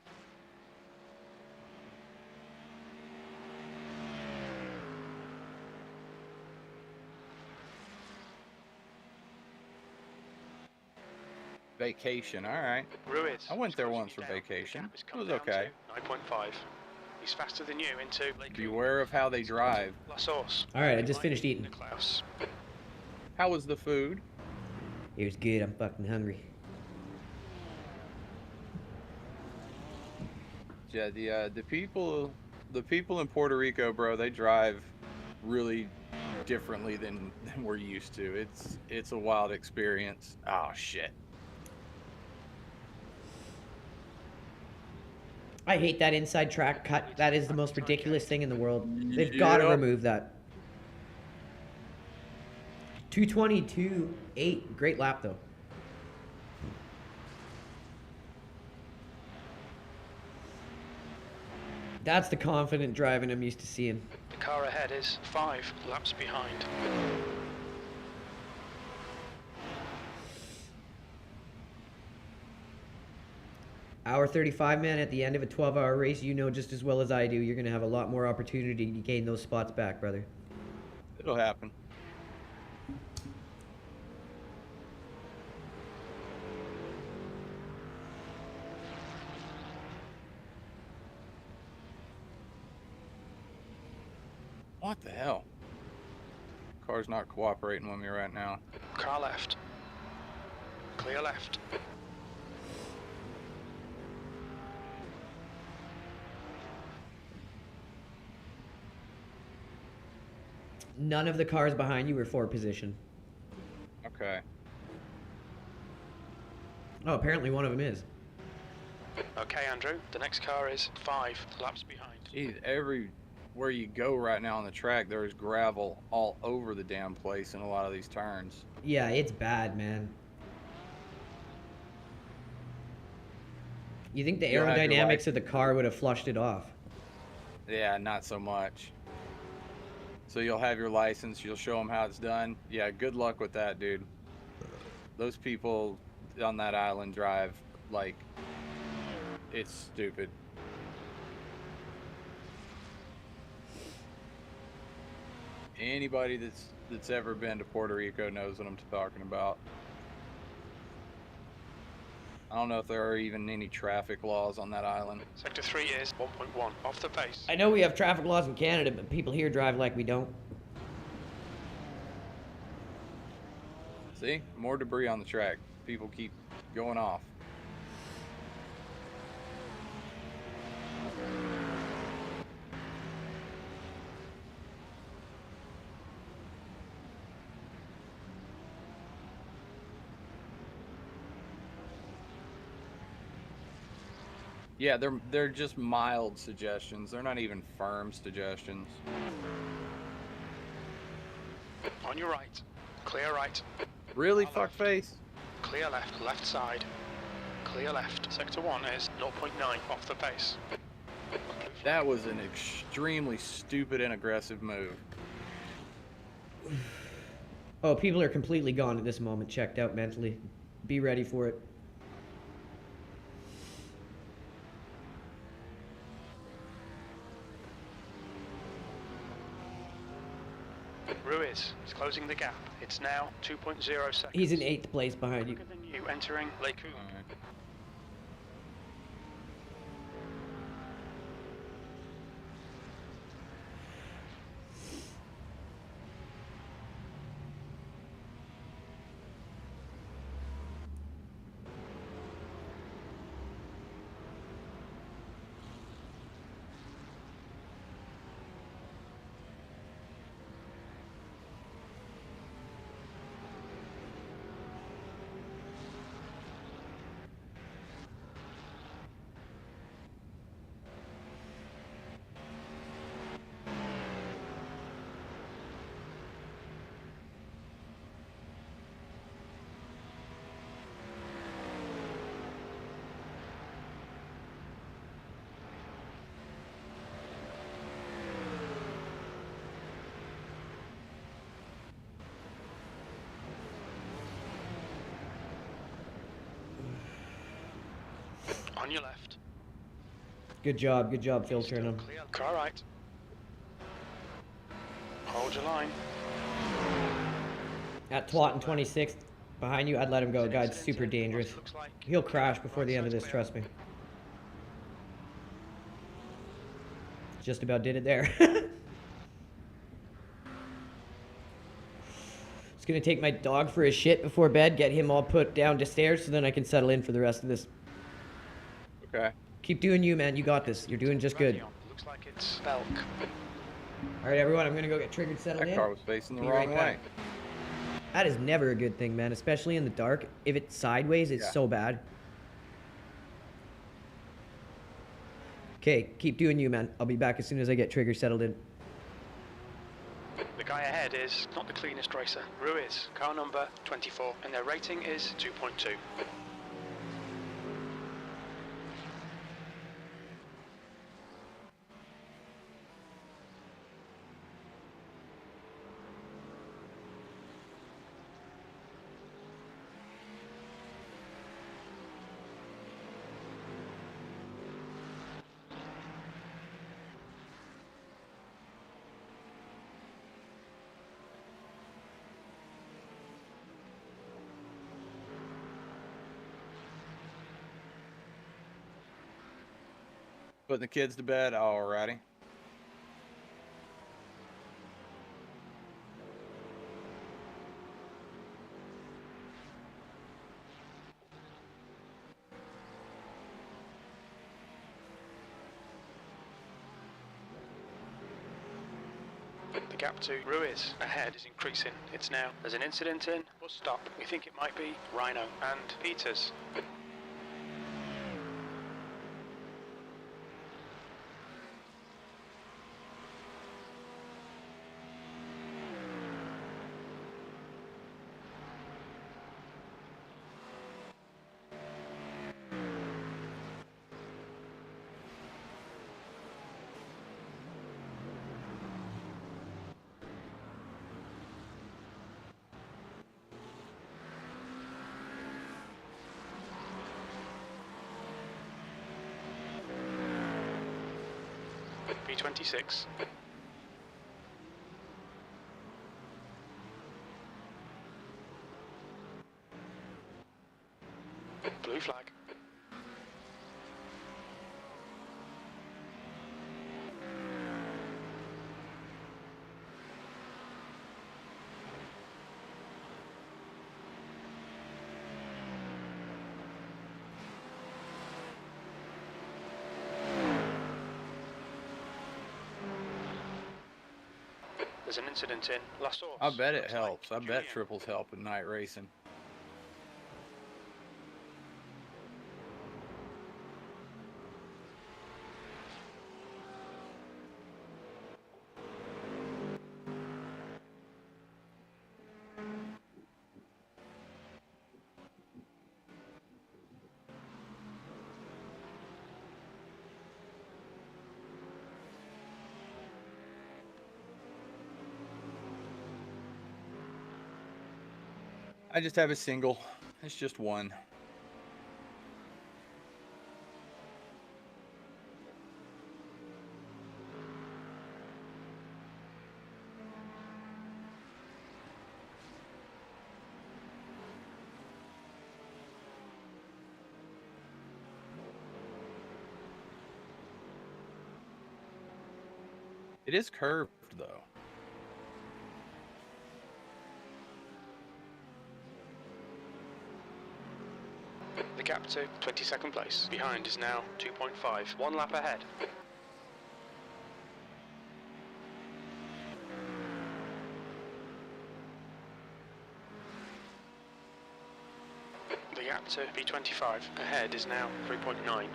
Vacation, all right. Ruiz. I went there once for vacation. It was okay. 9.5. He's faster than you into Lake. Beware of how they drive. La Source. All right, I just finished eating. Niklaus. How was the food? It was good. I'm fucking hungry. Yeah, the people in Puerto Rico, bro, they drive really differently than we're used to. It's a wild experience. Oh shit. I hate that inside track cut. That is the most ridiculous thing in the world. They've got to Yep. remove that. 222.8. Great lap, though. That's the confident driving I'm used to seeing. The car ahead is 5 laps behind. Hour 35, man, at the end of a 12-hour race, you know just as well as I do, you're going to have a lot more opportunity to gain those spots back, brother. It'll happen. What the hell? Car's not cooperating with me right now. Car left. Clear left. None of the cars behind you were for position. Okay. Oh, apparently one of them is. Okay, Andrew. The next car is 5 laps behind. Jeez, where you go right now on the track, there's gravel all over the damn place in a lot of these turns. Yeah, it's bad, man. You think the You'll have your aerodynamics of the car would have flushed it off? Yeah, not so much. So you'll have your license, you'll show them how it's done. Yeah, good luck with that, dude. Those people on that island drive like it's stupid. Anybody that's ever been to Puerto Rico knows what I'm talking about. I don't know if there are even any traffic laws on that island. Sector 3 is 1.1 off the pace. I know we have traffic laws in Canada, but people here drive like we don't. See? More debris on the track. People keep going off. Yeah, they're just mild suggestions. They're not even firm suggestions. On your right. Clear right. Really, fuckface? Clear left. Left side. Clear left. Sector 1 is 0.9 off the pace. That was an extremely stupid and aggressive move. Oh, people are completely gone at this moment, checked out mentally. Be ready for it. Ruiz is closing the gap. It's now 2.0 seconds. He's in 8th place behind you. Quicker than you entering Lake Coon. On your left. Good job, filtering them. Clear. Car right. Hold your line. At Twat and 26th, behind you, I'd let him go. Guy's super dangerous. He'll crash before the end of this, trust me. Just about did it there. Just gonna take my dog for a shit before bed, get him all put down to stairs, so then I can settle in for the rest of this. Okay. Keep doing you, man. You got this. You're doing just good. Looks like it's Belk. All right, everyone. I'm gonna go get triggered settled in. That car was facing the Be wrong right way. back. That is never a good thing, man. Especially in the dark. If it's sideways, it's so bad. Okay, keep doing you, man. I'll be back as soon as I get trigger settled in. The guy ahead is not the cleanest racer. Ruiz, car number 24, and their rating is 2.2. Putting the kids to bed. Alrighty. The gap to Ruiz ahead is increasing. It's now. There's an incident in. Bus stop. We think it might be Rhino and Peters. P26. Blue flag. There's an incident in La Source. I bet it Looks helps. like I bet Julian. triples help in night racing. I just have a single. It's just one. It is curved though. The gap to 22nd place. Behind is now 2.5. 1 lap ahead. The gap to P25 ahead is now 3.9.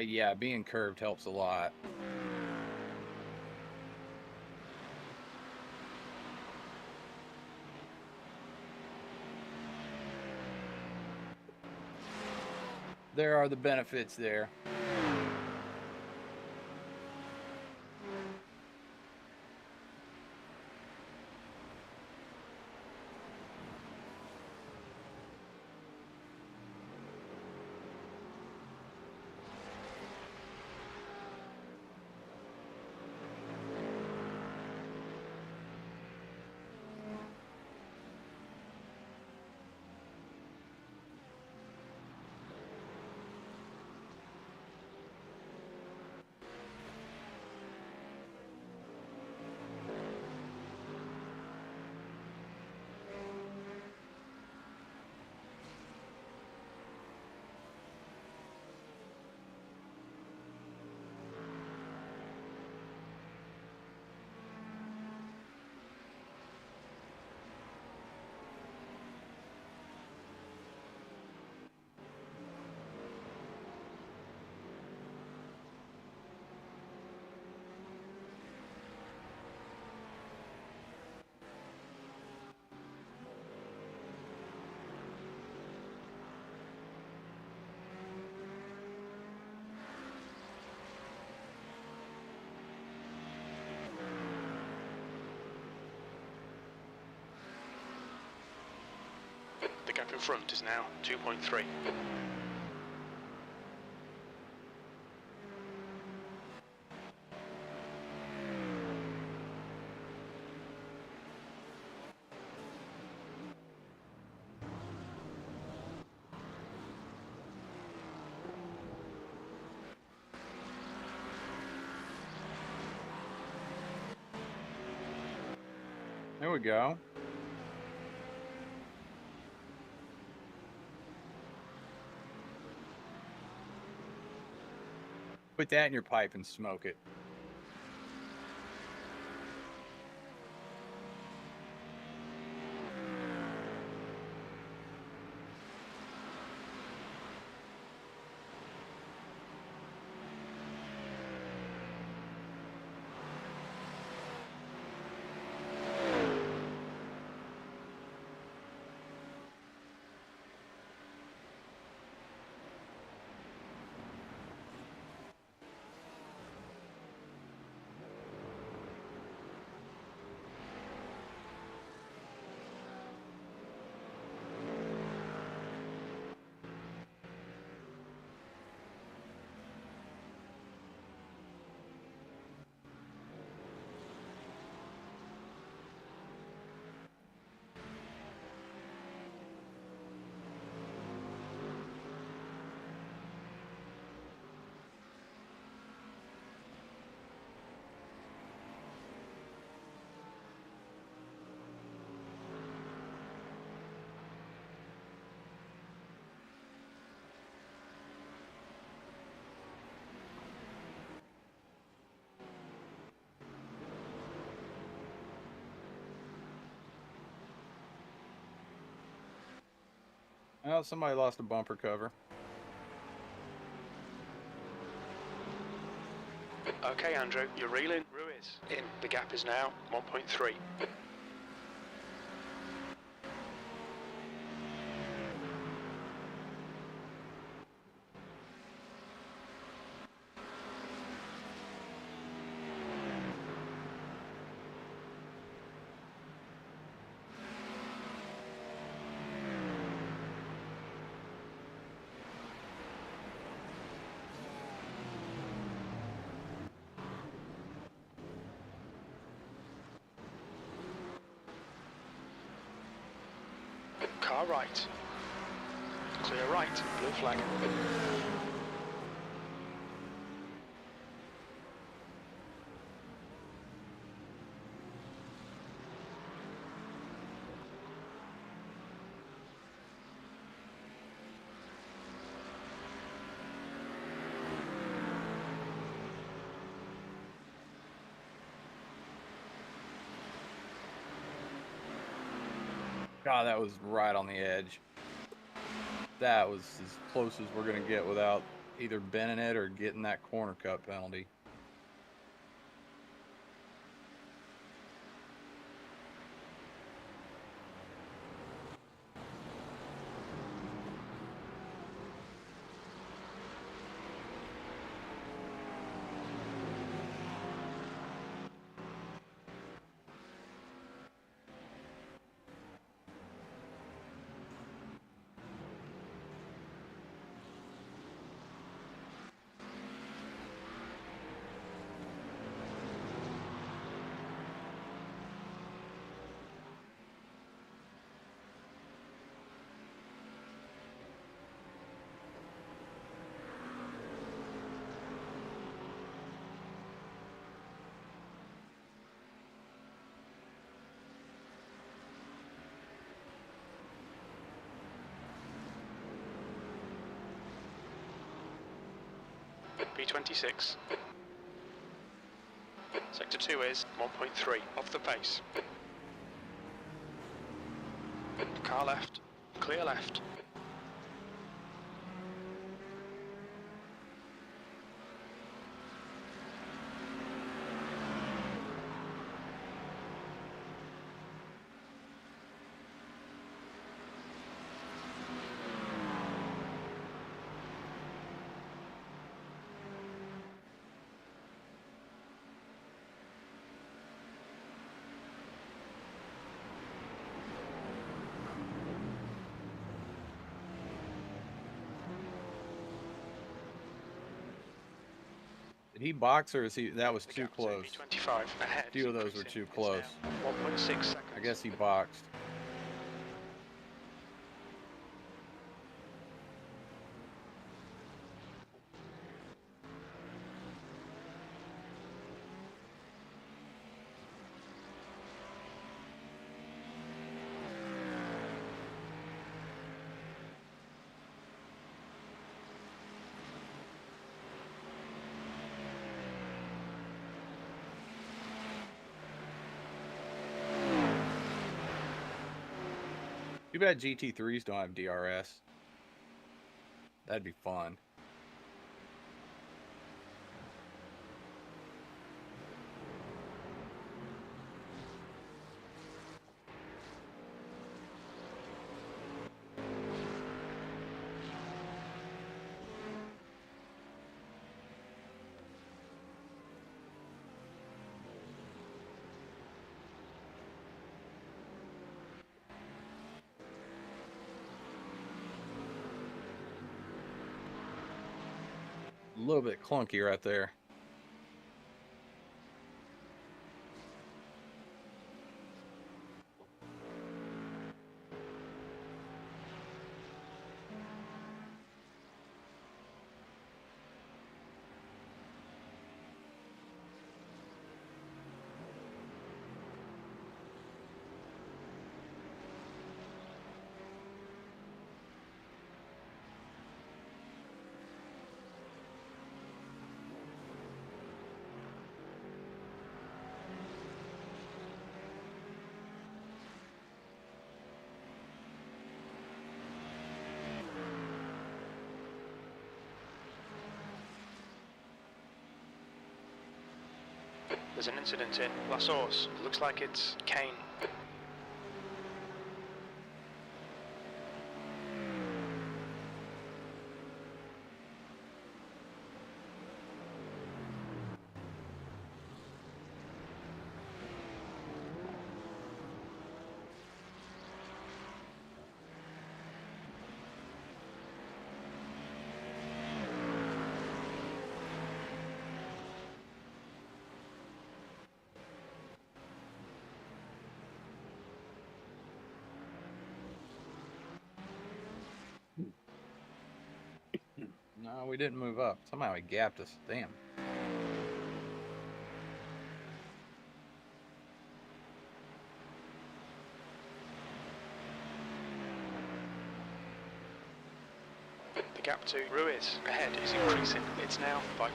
Yeah, being curved helps a lot. There are the benefits there. The gap in front is now 2.3. There we go. Put that in your pipe and smoke it. Oh, somebody lost a bumper cover. Okay, Andrew, you're reeling. Ruiz in. The gap is now 1.3. Car right. Clear right. Blue flag. God, that was right on the edge. That was as close as we're going to get without either bending it or getting that corner cut penalty. P26. Sector 2 is 1.3 off the pace. Car left. Clear left. Did he box or is he? That was The too gap is close. 25 ahead. A few of those were too close. 1.6 seconds. I guess he boxed. Too bad GT3s don't have DRS. That'd be fun. A little bit clunky right there. There's an incident in La Source. Looks like it's Kane. No, we didn't move up. Somehow he gapped us. Damn. The gap to Ruiz ahead is increasing. It's now 5.1.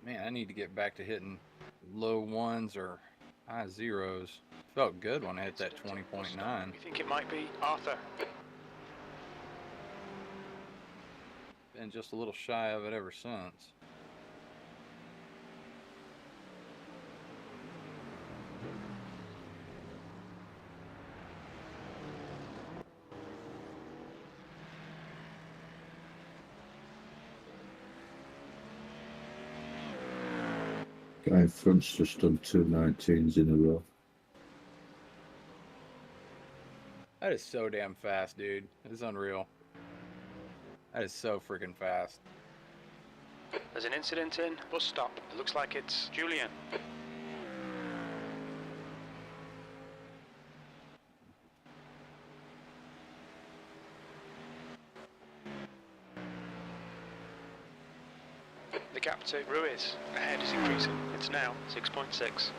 Man, I need to get back to hitting low ones or high zeros. Felt good when I hit that 20.9. We think it might be Arthur. Been just a little shy of it ever since. Guy in front's just done 219s in a row. That is so damn fast, dude. It's unreal. That is so freaking fast. There's an incident in bus stop. It looks like it's Julian. The gap to Ruiz ahead is increasing. It's now 6.6.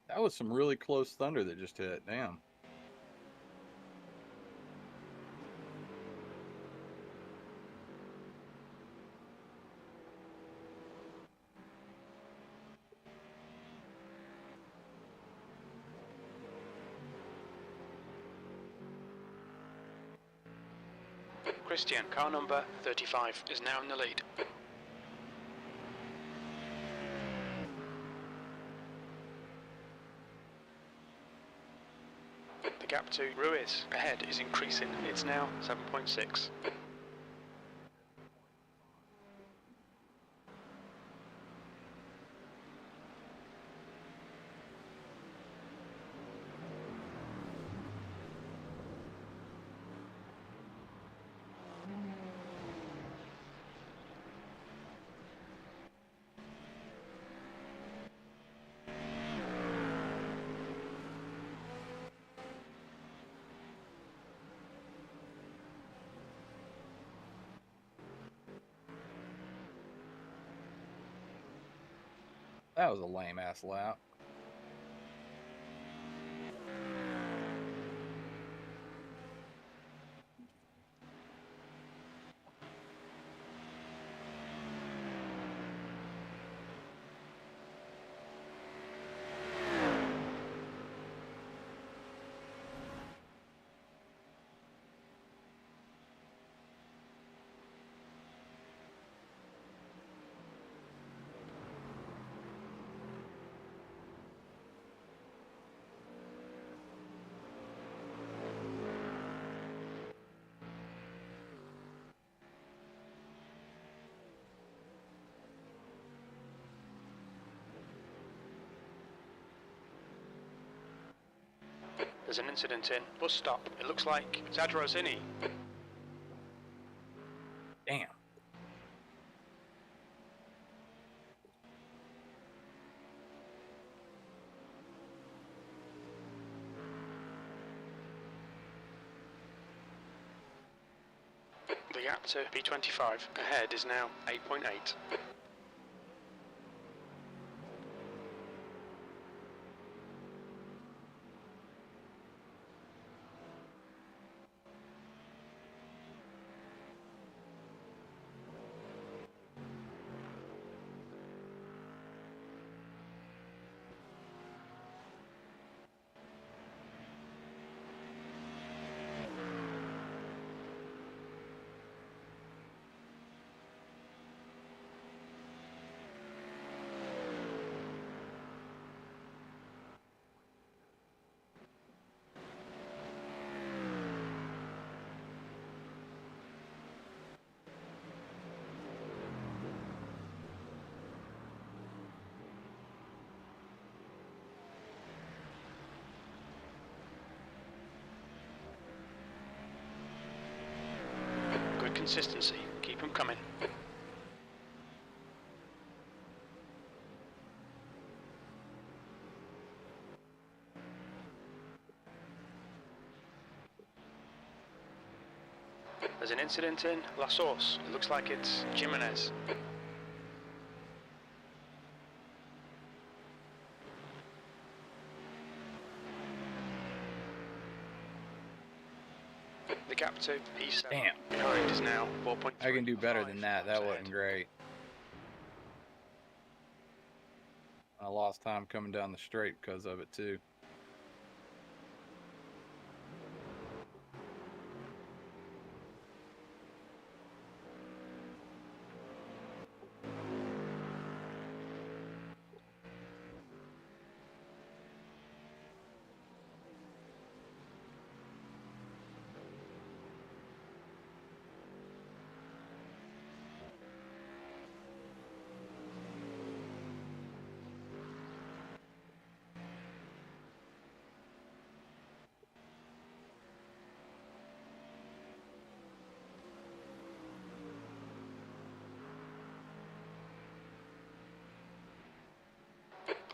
That was some really close thunder that just hit. Damn. Christian, car number 35, is now in the lead. The gap to Ruiz ahead is increasing. It's now 7.6. That was a lame ass lap. There's an incident in bus stop. It looks like Zadro's in. Damn. The gap to B25 ahead is now 8.8. Good consistency. Keep them coming. There's an incident in La Source. It looks like it's Jimenez. The gap to P7 Damn. behind is now 4.3. I can do better than that. That wasn't great. I lost time coming down the straight because of it too.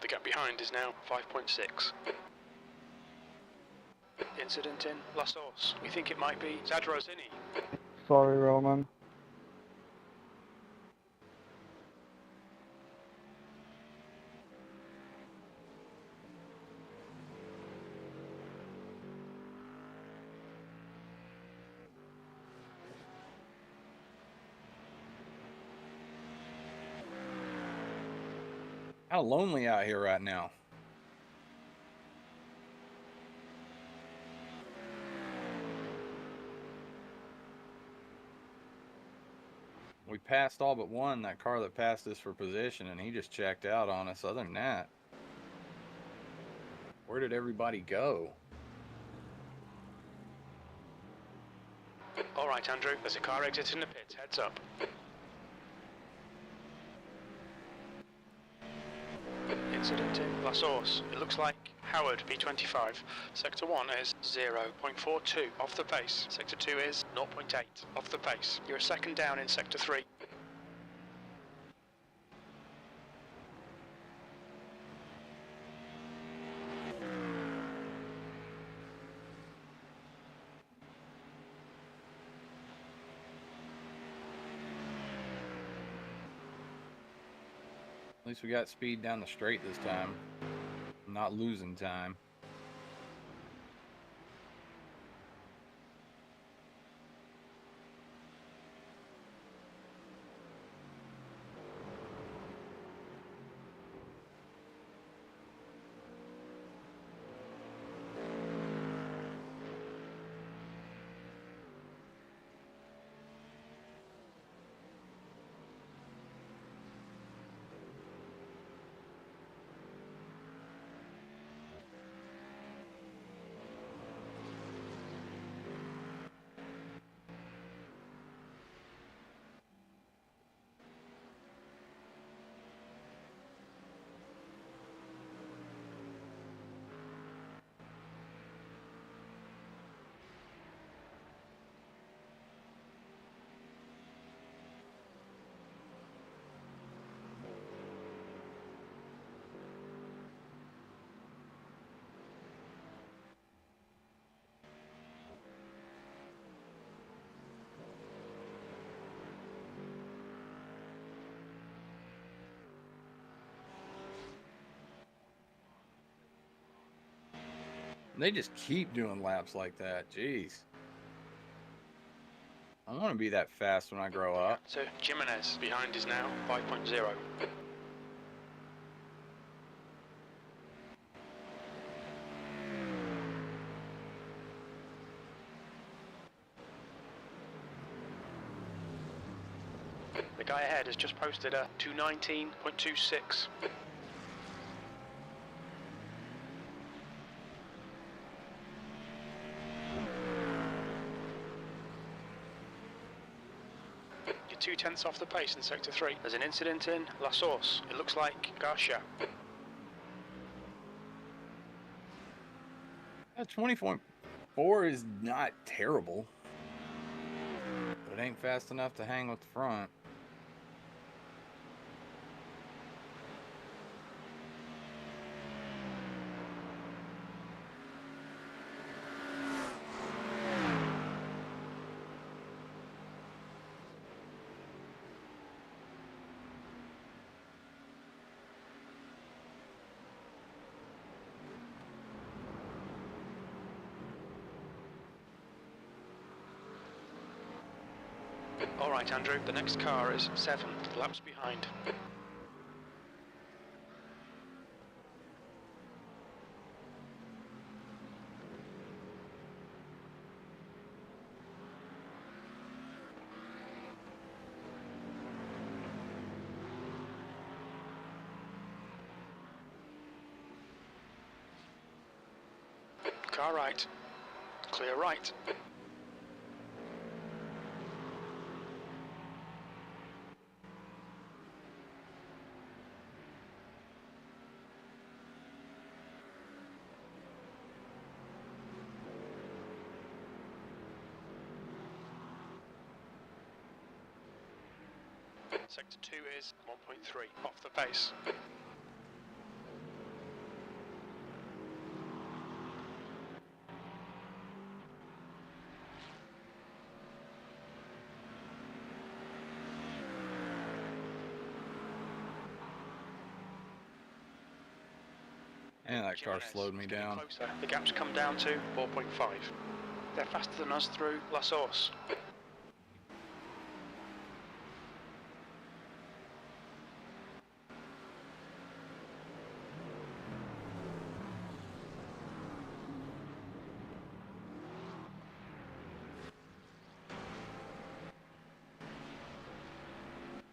The gap behind is now 5.6. Incident in La Source. We think it might be Zadro's in. Sorry, Roman. How lonely out here right now. We passed all but one, that car that passed us for position, and he just checked out on us. Other than that, where did everybody go? All right, Andrew. There's a car exiting the pit. Heads up. Incident in La Source. It looks like Howard B25. Sector 1 is 0.42 off the pace. Sector 2 is 0.8 off the pace. You're a second down in Sector 3. least we got speed down the straight this time. Not losing time. They just keep doing laps like that. Jeez. I want to be that fast when I grow up. So Jimenez behind is now 5.0. The guy ahead has just posted a 219.26. You're 2/10 off the pace in Sector 3. There's an incident in La Source. It looks like Garcia. That 20.4 is not terrible. But it ain't fast enough to hang with the front. All right, Andrew, the next car is 7 laps behind. Car right. Clear right. Sector 2 is 1.3 off the pace. And that car slowed me down. Closer. The gap's come down to 4.5. They're faster than us through La Source.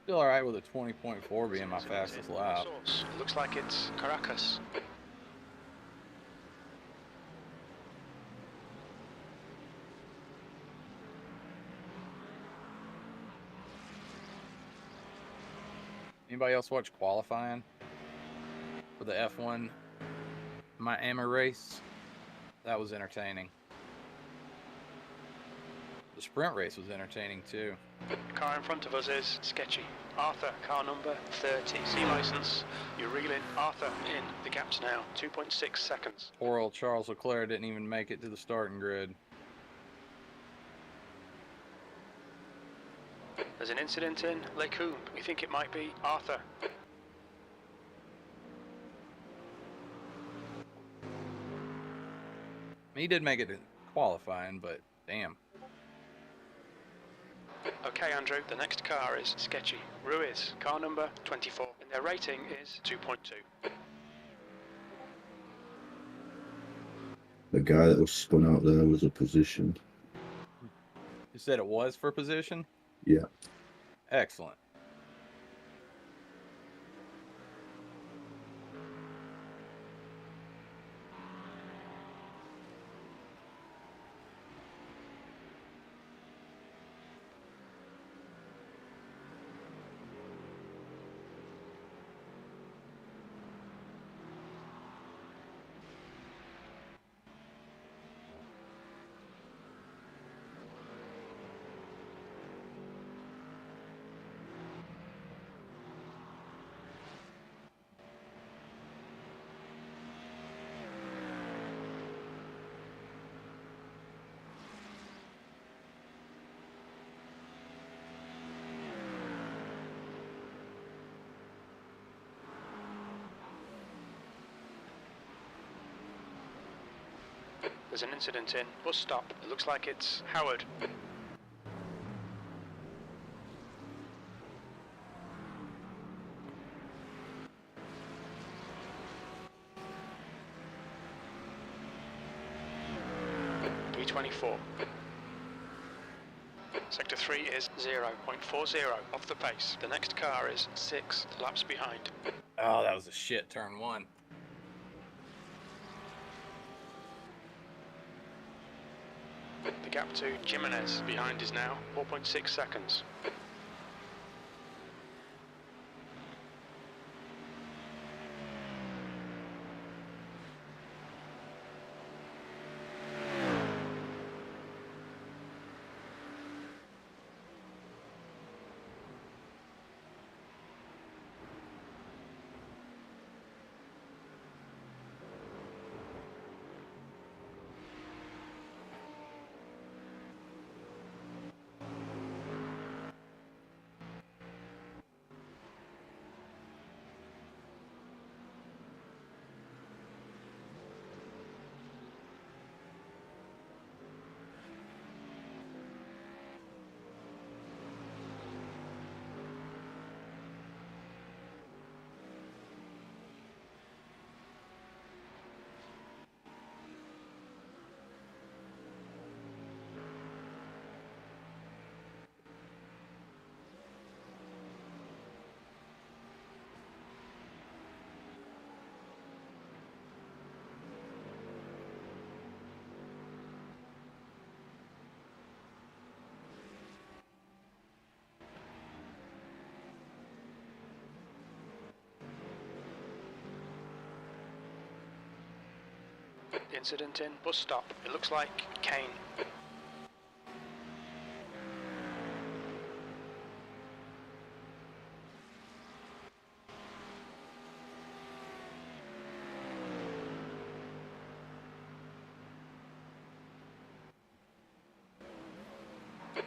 Still alright with a 20.4 being my fastest lap. Looks like it's Caracas. Anybody else watch qualifying for the F1 Miami race? That was entertaining. The sprint race was entertaining too. The car in front of us is sketchy. Arthur, car number 30, C license. You're reeling. Arthur in. The gap's now 2.6 seconds. Poor old Charles Leclerc didn't even make it to the starting grid. There's an incident in Lecombe. We think it might be Arthur. He did make it in qualifying, but damn. Okay, Andrew, the next car is Sketchy. Ruiz, car number 24, and their rating is 2.2. The guy that was spun out there was a position. You said it was for position? Yeah. Excellent. There's an incident in bus stop. It looks like it's Howard. B24. Sector 3 is 0.40 off the pace. The next car is 6 laps behind. Oh, that was a shit turn 1. The gap to Jimenez behind is now 4.6 seconds. The incident in bus stop. It looks like Kane.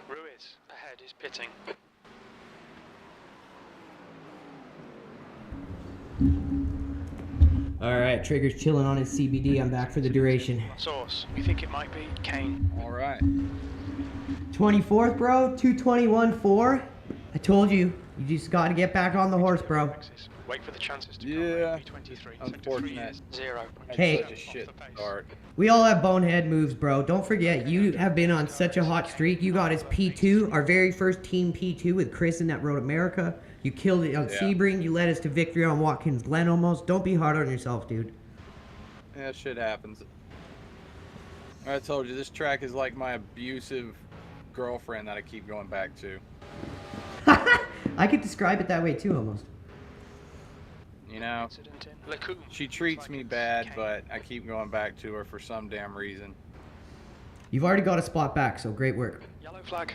Ruiz ahead is pitting. Alright, Trigger's chilling on his CBD. I'm back for the duration. Source. We think it might be Kane. All right. 24th, bro. 221.4. I told you. You just got to get back on the horse, bro. Wait for the chances to Yeah. come. B23. Unfortunate. 0. Hey. Such a shit start. We all have bonehead moves, bro. Don't forget, you have been on such a hot streak. You got his P2, our very first team P2 with Chris in that Road America. You killed it on Sebring. You led us to victory on Watkins Glen almost. Don't be hard on yourself, dude. Yeah, shit happens. I told you, this track is like my abusive girlfriend that I keep going back to. I could describe it that way too, almost. You know, she treats me bad, but I keep going back to her for some damn reason. You've already got a spot back, so great work. Yellow flag.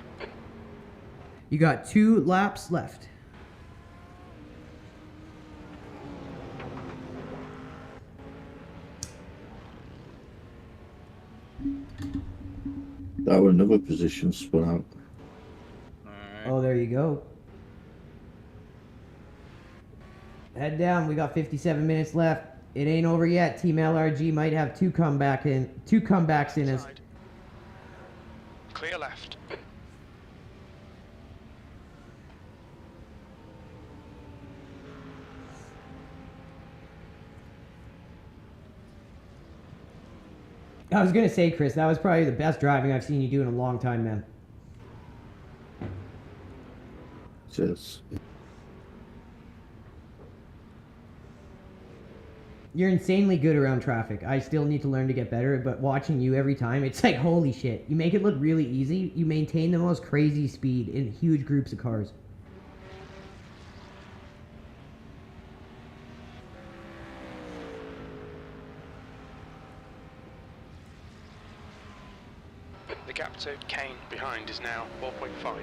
You got 2 laps left. That was another position spun out. Alright. Oh, there you go. Head down. We got 57 minutes left. It ain't over yet. Team LRG might have two comebacks in us. Clear left. I was gonna say, Chris, that was probably the best driving I've seen you do in a long time, man. Cheers. You're insanely good around traffic. I still need to learn to get better, but watching you every time, it's like, holy shit. You make it look really easy. You maintain the most crazy speed in huge groups of cars. The gap to Kane behind is now 4.5.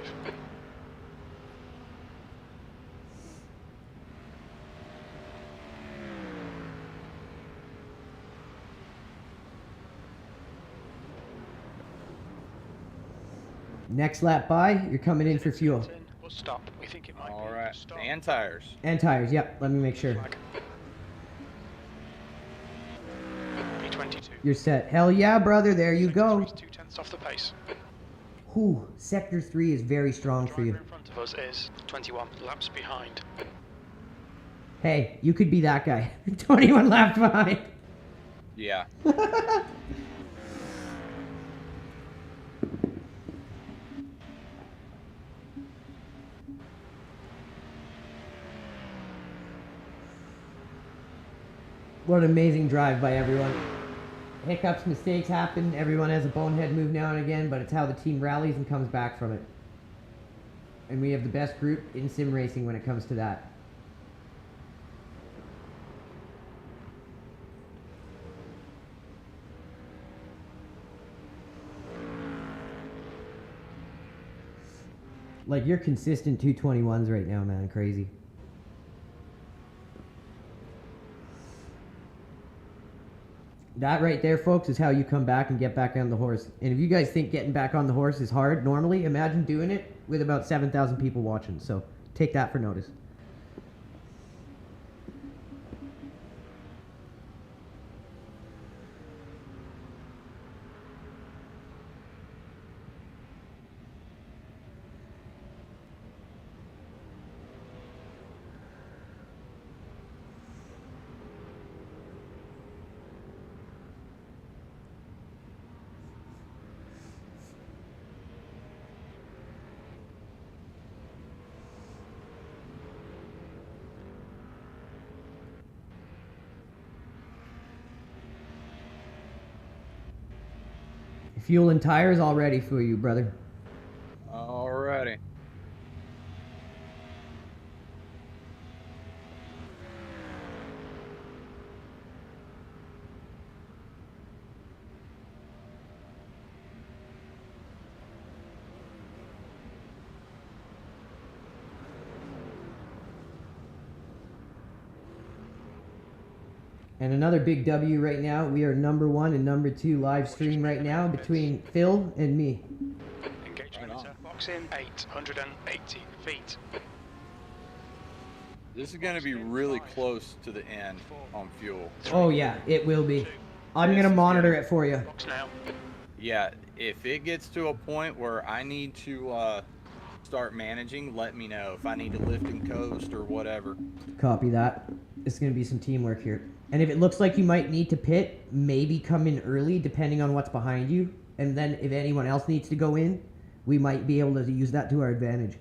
Next lap by, you're coming in for fuel. We'll stop. We think it might be. Alright, Stop. and tires. And tires, yep. Let me make sure. P22. You're set. Hell yeah, brother. There you go. 2/10 off the pace. Whew. Sector 3 is very strong for you. Driver in front of us is 21 laps behind. Hey, you could be that guy. 21 laps behind. Yeah. What an amazing drive by everyone. Hiccups, mistakes happen. Everyone has a bonehead move now and again, but it's how the team rallies and comes back from it. And we have the best group in sim racing when it comes to that. Like, you're consistent 221s right now, man. Crazy. That right there, folks, is how you come back and get back on the horse. And if you guys think getting back on the horse is hard normally, imagine doing it with about 7,000 people watching. So take that for notice. Fuel and tires all ready for you, brother. Alrighty. And another big W right now. We are #1 and #2 live stream right now between Phil and me. Engagement meter. Box in 880 feet. This is going to be really close to the end on fuel. Oh yeah, it will be. I'm gonna monitor it for you. Box now. Yeah, if it gets to a point where I need to start managing, let me know. If I need to lift and coast or whatever. Copy that. It's gonna be some teamwork here. And if it looks like you might need to pit, maybe come in early depending on what's behind you. And then if anyone else needs to go in, we might be able to use that to our advantage.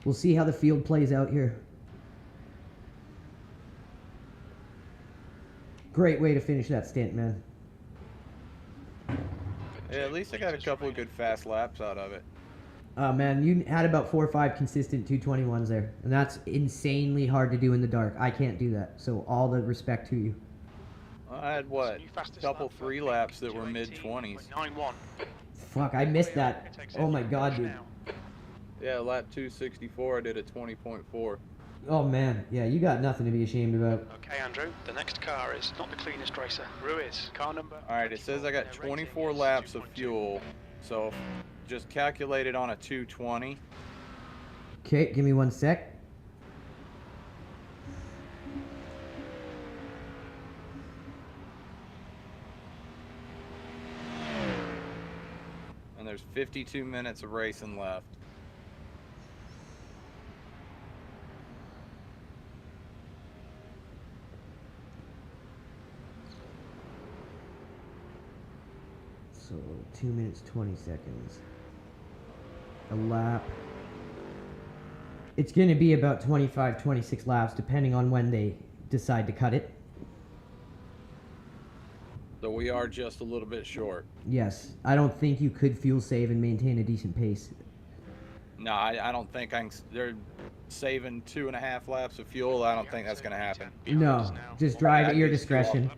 We'll see how the field plays out here. Great way to finish that stint, man. Yeah, at least I got a couple of good fast laps out of it. Man, you had about 4 or 5 consistent 221s there. And that's insanely hard to do in the dark. I can't do that. So all the respect to you. I had, what, a couple 3 laps that were mid-20s. Fuck, I missed that. Oh my god, dude. Yeah, lap 264, I did a 20.4. Oh man, yeah, you got nothing to be ashamed about. Okay, Andrew, the next car is not the cleanest racer. Ruiz, car number. Alright, it says I got 24 laps of fuel, so just calculate it on a 220. Okay, give me 1 sec. there's 52 minutes of racing left. So 2 minutes 20 seconds. A lap. It's going to be about 25, 26 laps, depending on when they decide to cut it. So we are just a little bit short. Yes, I don't think you could fuel save and maintain a decent pace. No, I don't think they're saving 2.5 laps of fuel. I don't think that's going to happen. No, just drive at your discretion.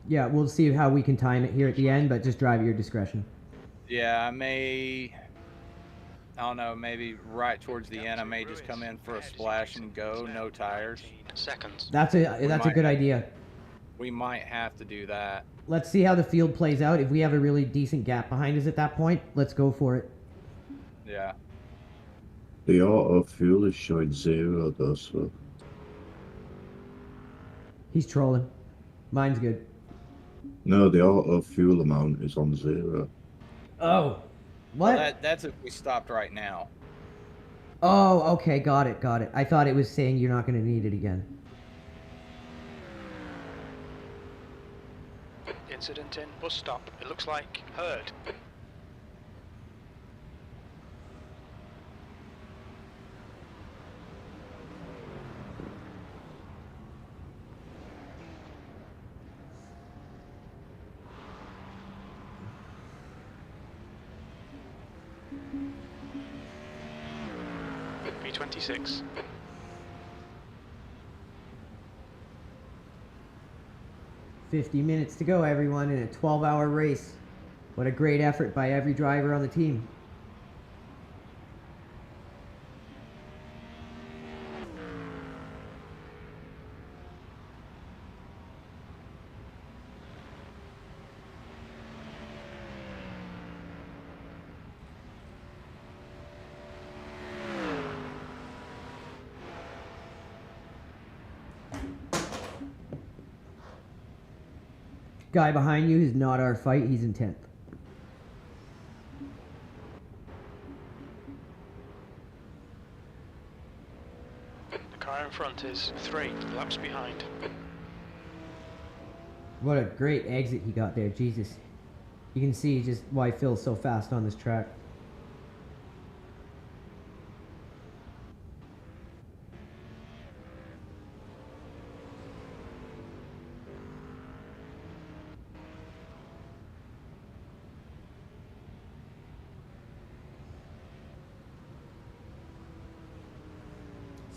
Yeah, we'll see how we can time it here at the end, but just drive at your discretion. Yeah, I don't know, maybe right towards the end, I may just come in for a splash and go, no tires. That's a good idea. We might have to do that. Let's see how the field plays out. If we have a really decent gap behind us at that point, let's go for it. Yeah. The auto fuel is showing 0 though, so. He's trolling. Mine's good. No, the auto fuel amount is on 0. Oh. What? Well, that's if we stopped right now. Oh, okay, got it. I thought it was saying you're not going to need it again. Incident in bus stop. It looks like heard. B26. $50 to go, everyone, in a 12-hour race. What a great effort by every driver on the team. Guy behind you is not our fight, he's in 10th. The car in front is 3 laps behind. What a great exit he got there, Jesus. You can see just why Phil's so fast on this track.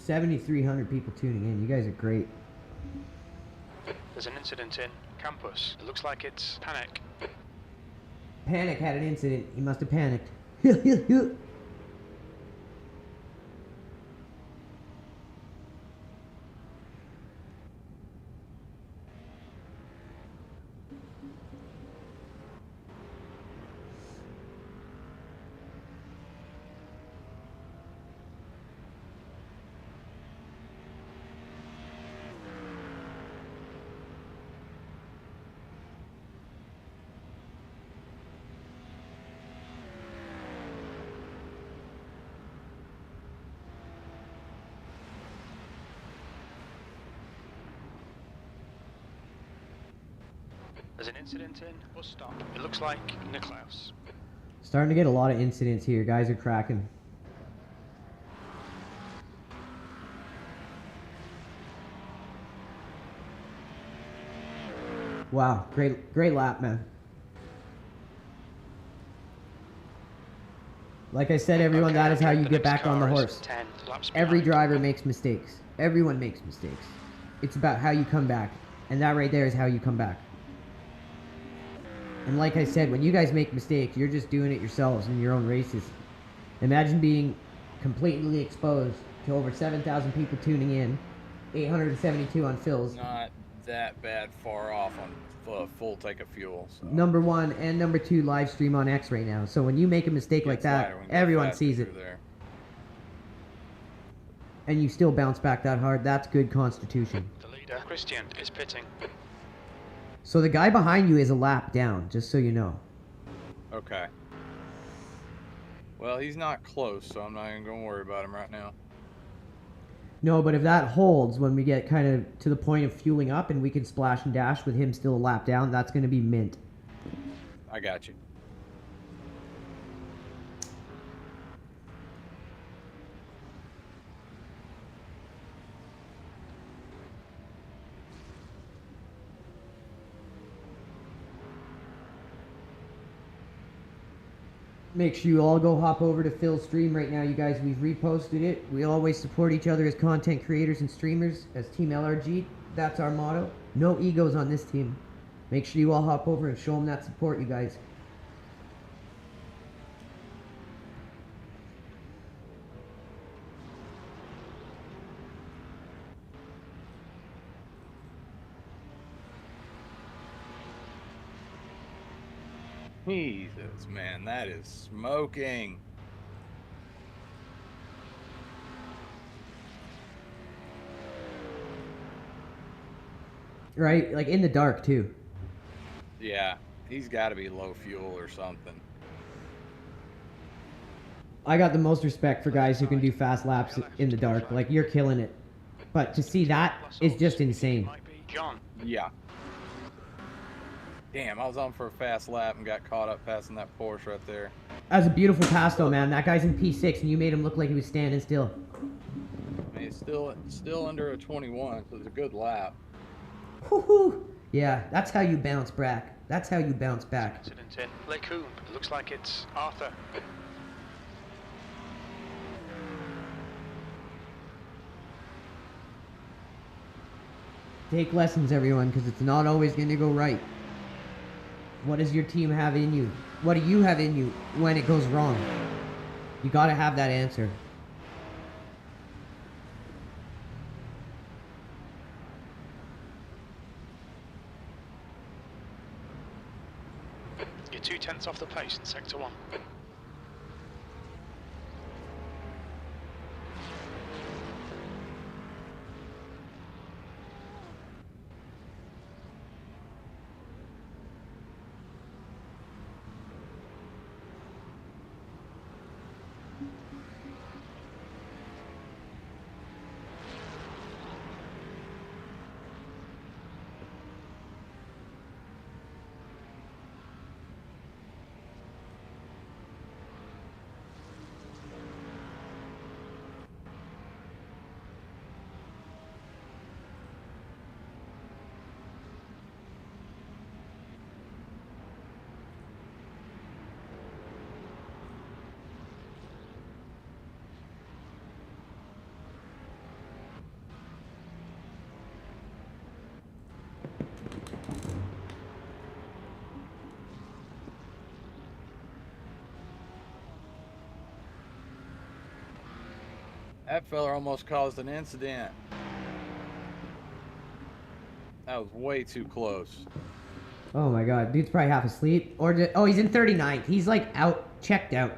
$7,300 people tuning in. You guys are great. There's an incident in campus. It looks like it's Panic. Panic had an incident. He must have panicked. There's an incident in bus stop. It looks like Niklaus. Starting to get a lot of incidents here. Guys are cracking. Wow, great lap, man. Like I said, everyone, that is how you get back on the horse. Every driver makes mistakes. Everyone makes mistakes. It's about how you come back. And that right there is how you come back. And like I said, when you guys make mistakes, you're just doing it yourselves in your own races. Imagine being completely exposed to over 7,000 people tuning in, 872 on Phil's. Not that bad far off on full take of fuel. So. Number 1 and number 2 live stream on X right now. So when you make a mistake like that, everyone sees it. And you still bounce back that hard, that's good constitution. The leader, Christian, is pitting. So the guy behind you is a lap down, just so you know. Okay. Well, he's not close, so I'm not even going to worry about him right now. No, but if that holds when we get kind of to the point of fueling up and we can splash and dash with him still a lap down, that's going to be mint. I got you. Make sure you all go hop over to Phil's stream right now, you guys. We've reposted it. We always support each other as content creators and streamers, as Team LRG. That's our motto. No egos on this team. Make sure you all hop over and show them that support, you guys. Jesus, man, that is smoking. Right? Like in the dark, too. Yeah, he's got to be low fuel or something. I got the most respect for guys who can do fast laps in the dark. Like, you're killing it. But to see that is just insane. John. Yeah. Damn, I was on for a fast lap and got caught up passing that Porsche right there. That was a beautiful pass, though, man. That guy's in P6, and you made him look like he was standing still. I mean, it's still under a 21, so it's a good lap. Woohoo! Yeah, that's how you bounce back. That's how you bounce back. Incident in Lacoon. It looks like it's Arthur. Take lessons, everyone, because it's not always going to go right. What does your team have in you? What do you have in you when it goes wrong? You got to have that answer. You're 2/10 off the pace in Sector 1. That fella almost caused an incident. That was way too close. Oh my god, dude's probably half asleep. Or oh, he's in 39th. He's like out, checked out.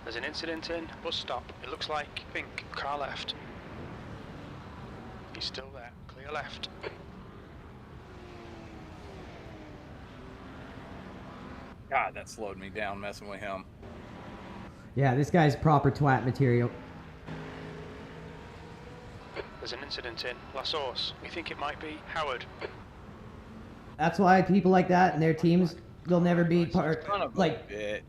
There's an incident in bus stop. It looks like pink car left. He's still there. Clear left. God, that slowed me down messing with him. Yeah, this guy's proper twat material. There's an incident in La Source. We think it might be Howard. That's why people like that and their teams, they'll never be part, Son of a like... bitch.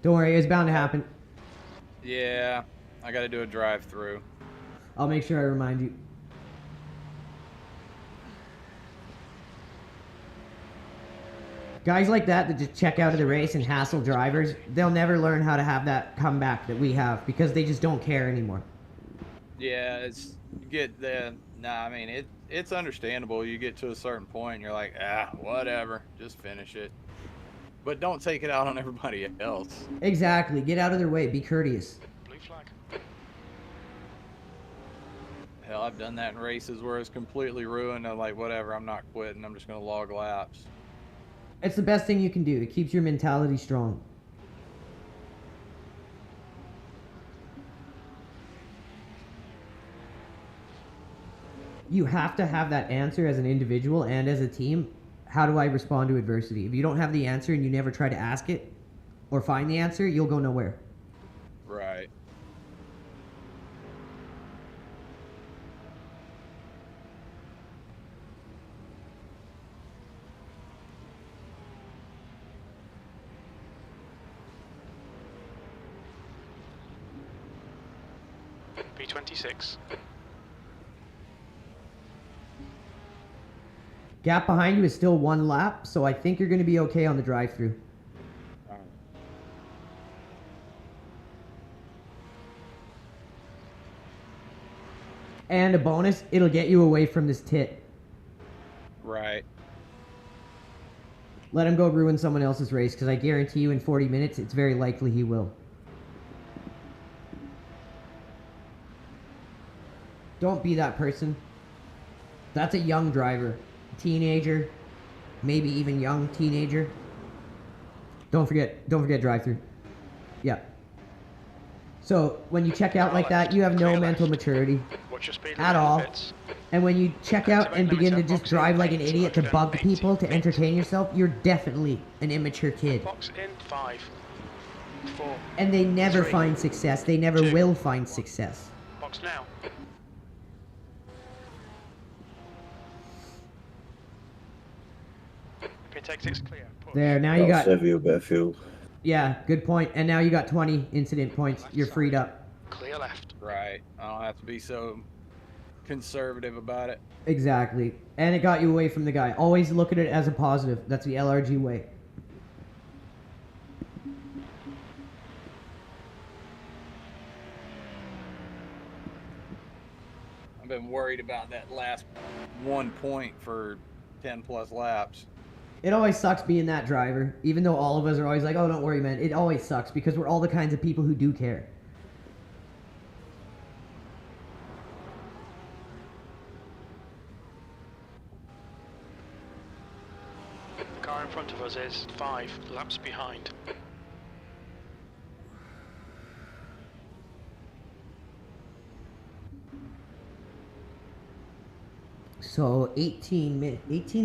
Don't worry, it's bound to happen. Yeah, I gotta do a drive-through. I'll make sure I remind you. Guys like that just check out of the race and hassle drivers, they'll never learn how to have that comeback that we have because they just don't care anymore. Yeah, it's I mean it's understandable. You get to a certain point and you're like, whatever, just finish it. But don't take it out on everybody else. Exactly. Get out of their way. Be courteous. Blue flag. Hell, I've done that in races where it's completely ruined. I'm like, whatever, I'm not quitting. I'm just gonna log laps. It's the best thing you can do. It keeps your mentality strong. you have to have that answer as an individual and as a team. How do I respond to adversity? If you don't have the answer and you never try to ask it or find the answer, you'll go nowhere. Right. P26. Gap behind you is still 1 lap, so I think you're going to be okay on the drive-through. And a bonus, it'll get you away from this tit. Right. Let him go ruin someone else's race, because I guarantee you in 40 minutes, it's very likely he will. Don't be that person. That's a young driver. Teenager. Maybe even young teenager. Don't forget drive-through. Yeah. So, when you check out like that, you have no mental maturity at all. And when you check out and begin to just drive like an idiot to bug people, to entertain yourself, you're definitely an immature kid. Box in 5, 4. And they never 3, find success. They never 2, will find success. Box now. Pit exits clear. Push. There, now you got... Save you a bit of fuel. Yeah, good point. And now you got 20 incident points. You're freed up. Clear left. Right. I don't have to be so conservative about it. Exactly. And it got you away from the guy. Always look at it as a positive. That's the LRG way. I've been worried about that last 1 point for 10 plus laps. It always sucks being that driver, even though all of us are always like, oh, don't worry, man. It always sucks because we're all the kinds of people who do care. The car in front of us is 5 laps behind. So 18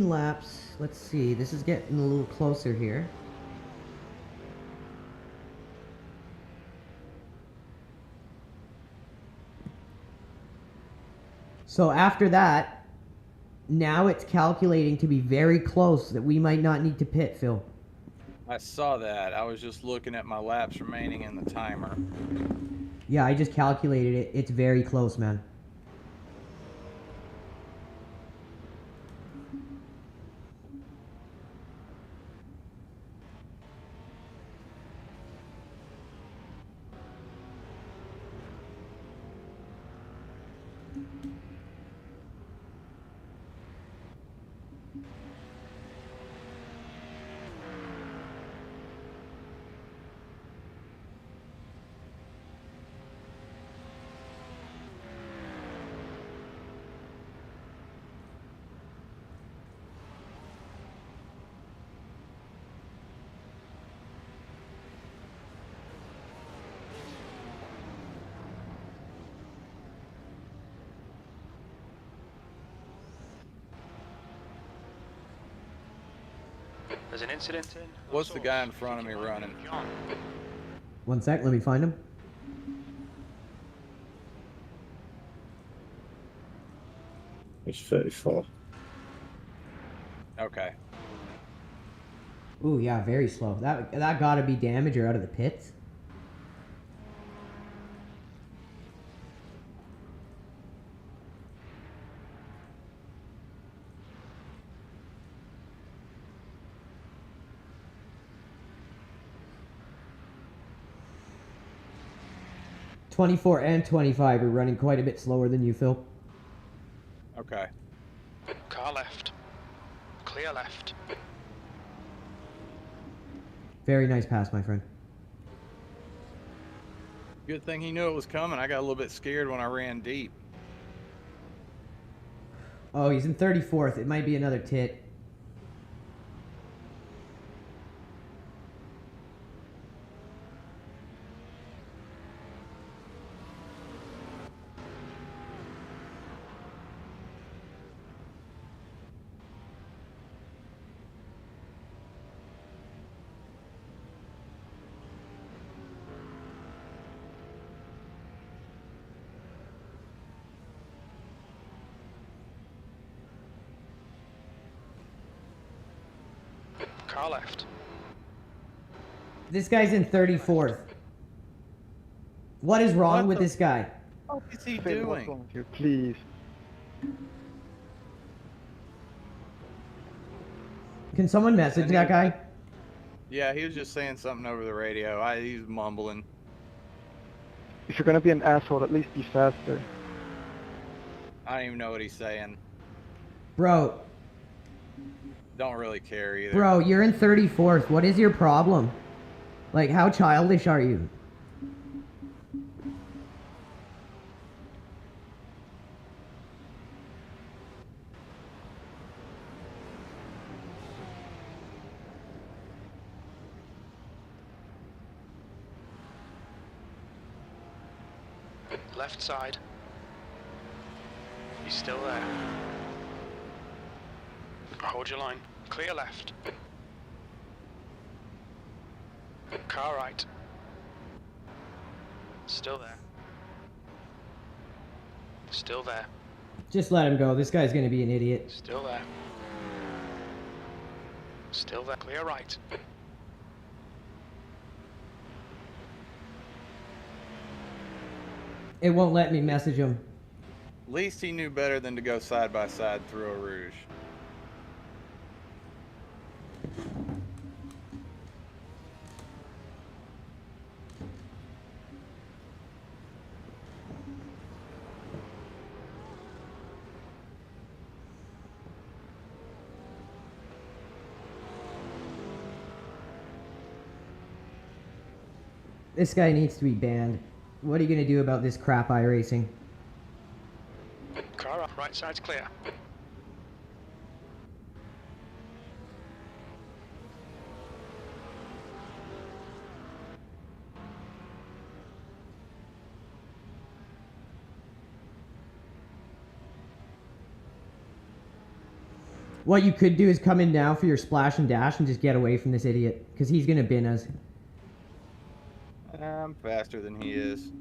laps. Let's see. This is getting a little closer here. So after that, now it's calculating to be very close that we might not need to pit, Phil. I saw that. I was just looking at my laps remaining in the timer. Yeah, I just calculated it. It's very close, man. There's an incident in. What's the guy in front of me running? John. 1 sec, let me find him. It's 34. Okay. Ooh, yeah, very slow. That gotta be damage or out of the pits. '24 and 25 are running quite a bit slower than you, Phil. Okay. Car left. Clear left. Very nice pass, my friend. Good thing he knew it was coming. I got a little bit scared when I ran deep. Oh, he's in 34th. It might be another tit. Car left. This guy's in 34th. What is wrong What with the- this guy? What is he Phil, what's doing? wrong with you? Please. Can someone message that guy? Yeah, he was just saying something over the radio. He's mumbling. If you're gonna be an asshole, at least be faster. I don't even know what he's saying. Bro, Don't really care either. bro, you're in 34th. What is your problem? Like, how childish are you? Left side. He's still there. Hold your line. Clear left. Car right. Still there. Still there. Just let him go. This guy's gonna be an idiot. Still there. Still there. Clear right. It won't let me message him. At least he knew better than to go side by side through a rouge. This guy needs to be banned. What are you gonna do about this crap Iracing? Car up. Right side's clear. What you could do is come in now for your splash and dash and just get away from this idiot, because he's gonna bin us. I'm faster than he is.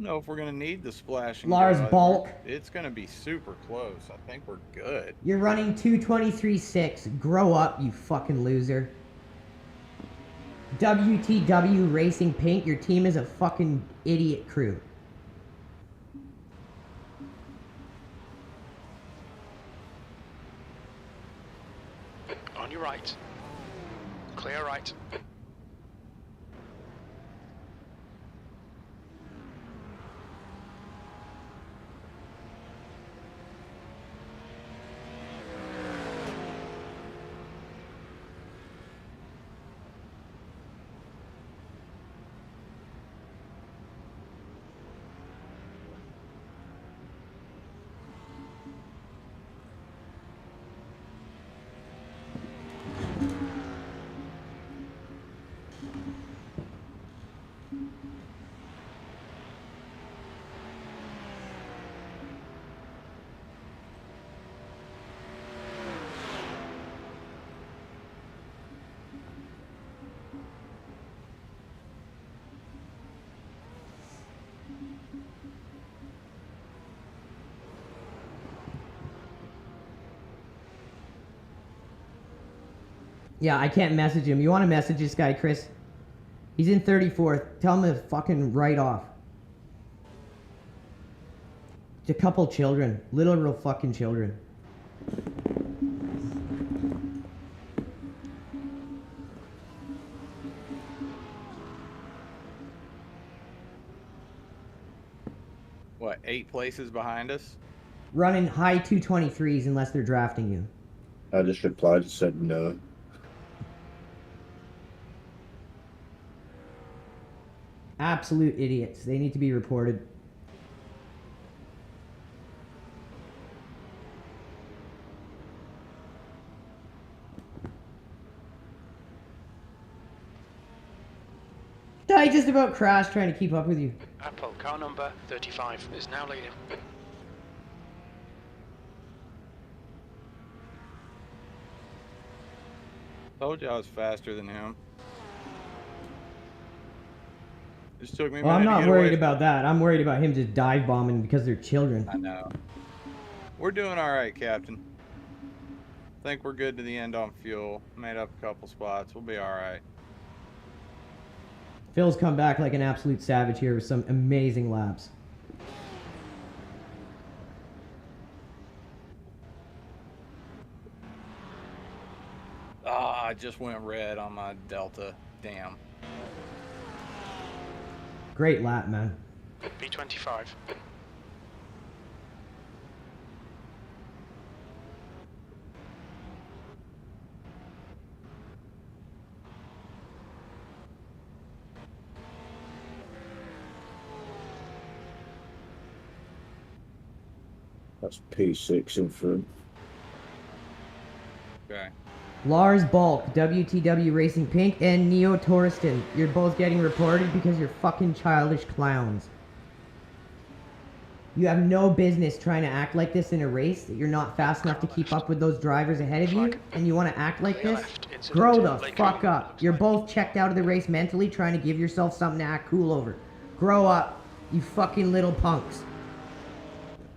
know if we're gonna need the splashing. Lars Bulk. It's gonna be super close. I think we're good. You're running 2:23.6. Grow up, you fucking loser. WTW Racing Paint, your team is a fucking idiot crew. On your right. Clear right. Yeah, I can't message him. You want to message this guy, Chris? He's in 34th. Tell him to fucking write off. It's a couple children. Literal fucking children. What, 8 places behind us? Running high 223s unless they're drafting you. I just replied and said no. Absolute idiots. They need to be reported. I just about crashed trying to keep up with you. Apple car number 35 is now leading. Told you I was faster than him. Just took me a Well, I'm minute to not get worried away. about that. I'm worried about him just dive bombing because they're children. I know. We're doing all right, Captain. Think we're good to the end on fuel. Made up a couple spots. We'll be all right. Phil's come back like an absolute savage here with some amazing laps. Ah, I just went red on my Delta. Damn. Great lap, man. B25. That's P6 in front. Okay. Lars Bulk, WTW Racing Pink, and Neo Torreston. You're both getting reported because you're fucking childish clowns. You have no business trying to act like this in a race, that you're not fast enough to keep up with those drivers ahead of you, and you want to act like this? Grow the fuck up. You're both checked out of the race mentally, trying to give yourself something to act cool over. Grow up, you fucking little punks.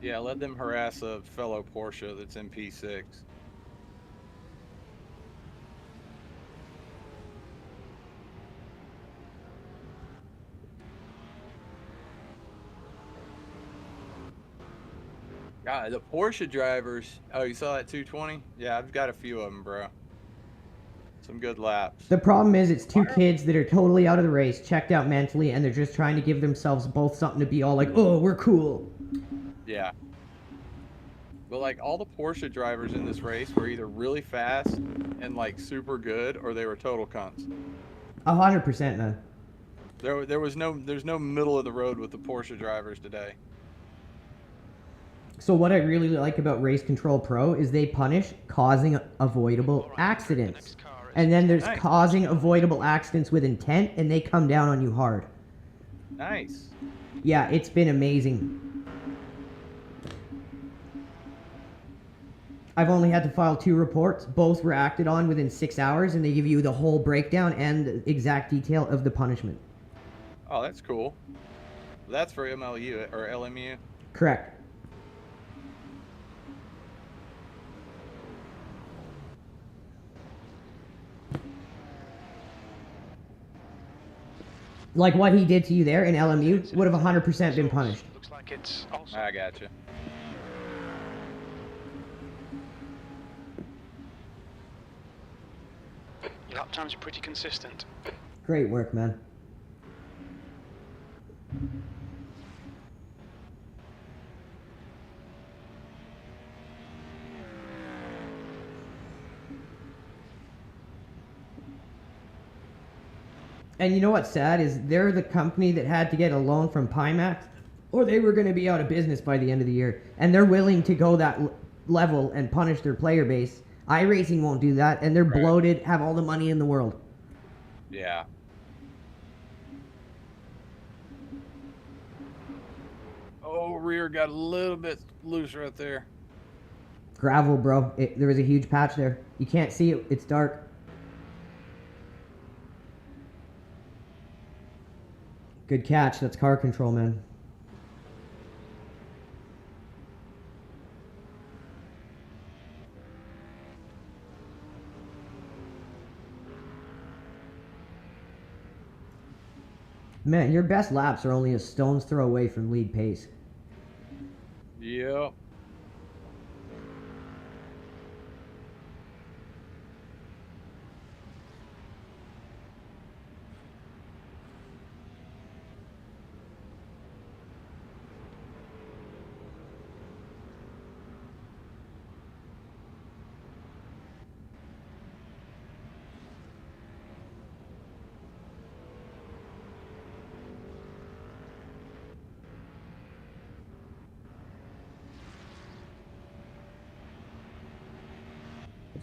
Yeah, let them harass a fellow Porsche that's in P6. God, the Porsche drivers. Oh, you saw that 220? Yeah, I've got a few of them, bro. Some good laps. The problem is it's two kids that are totally out of the race, checked out mentally, and they're just trying to give themselves both something to be all like, oh, we're cool. Yeah. But like all the Porsche drivers in this race were either really fast and like super good, or they were total cunts. 100%, man. There's no middle of the road with the Porsche drivers today. So what I really like about Race Control Pro is they punish causing avoidable accidents. And then there's causing avoidable accidents with intent, and they come down on you hard. Nice. Yeah, it's been amazing. I've only had to file 2 reports. Both were acted on within 6 hours, and they give you the whole breakdown and the exact detail of the punishment. Oh, that's cool. That's for MLU or LMU? Correct. Like what he did to you there in LMU would have 100% been punished. Looks like it's also. I gotcha. Your lap times are pretty consistent. Great work, man. And you know what's sad is they're the company that had to get a loan from Pimax, or they were going to be out of business by the end of the year. And they're willing to go that level and punish their player base. Iracing won't do that, and they're bloated, have all the money in the world. Yeah. Oh, rear got a little bit loose right there. Gravel, bro. There was a huge patch there. You can't see it. It's dark. Good catch. That's car control, man. Man, your best laps are only a stone's throw away from lead pace. Yep.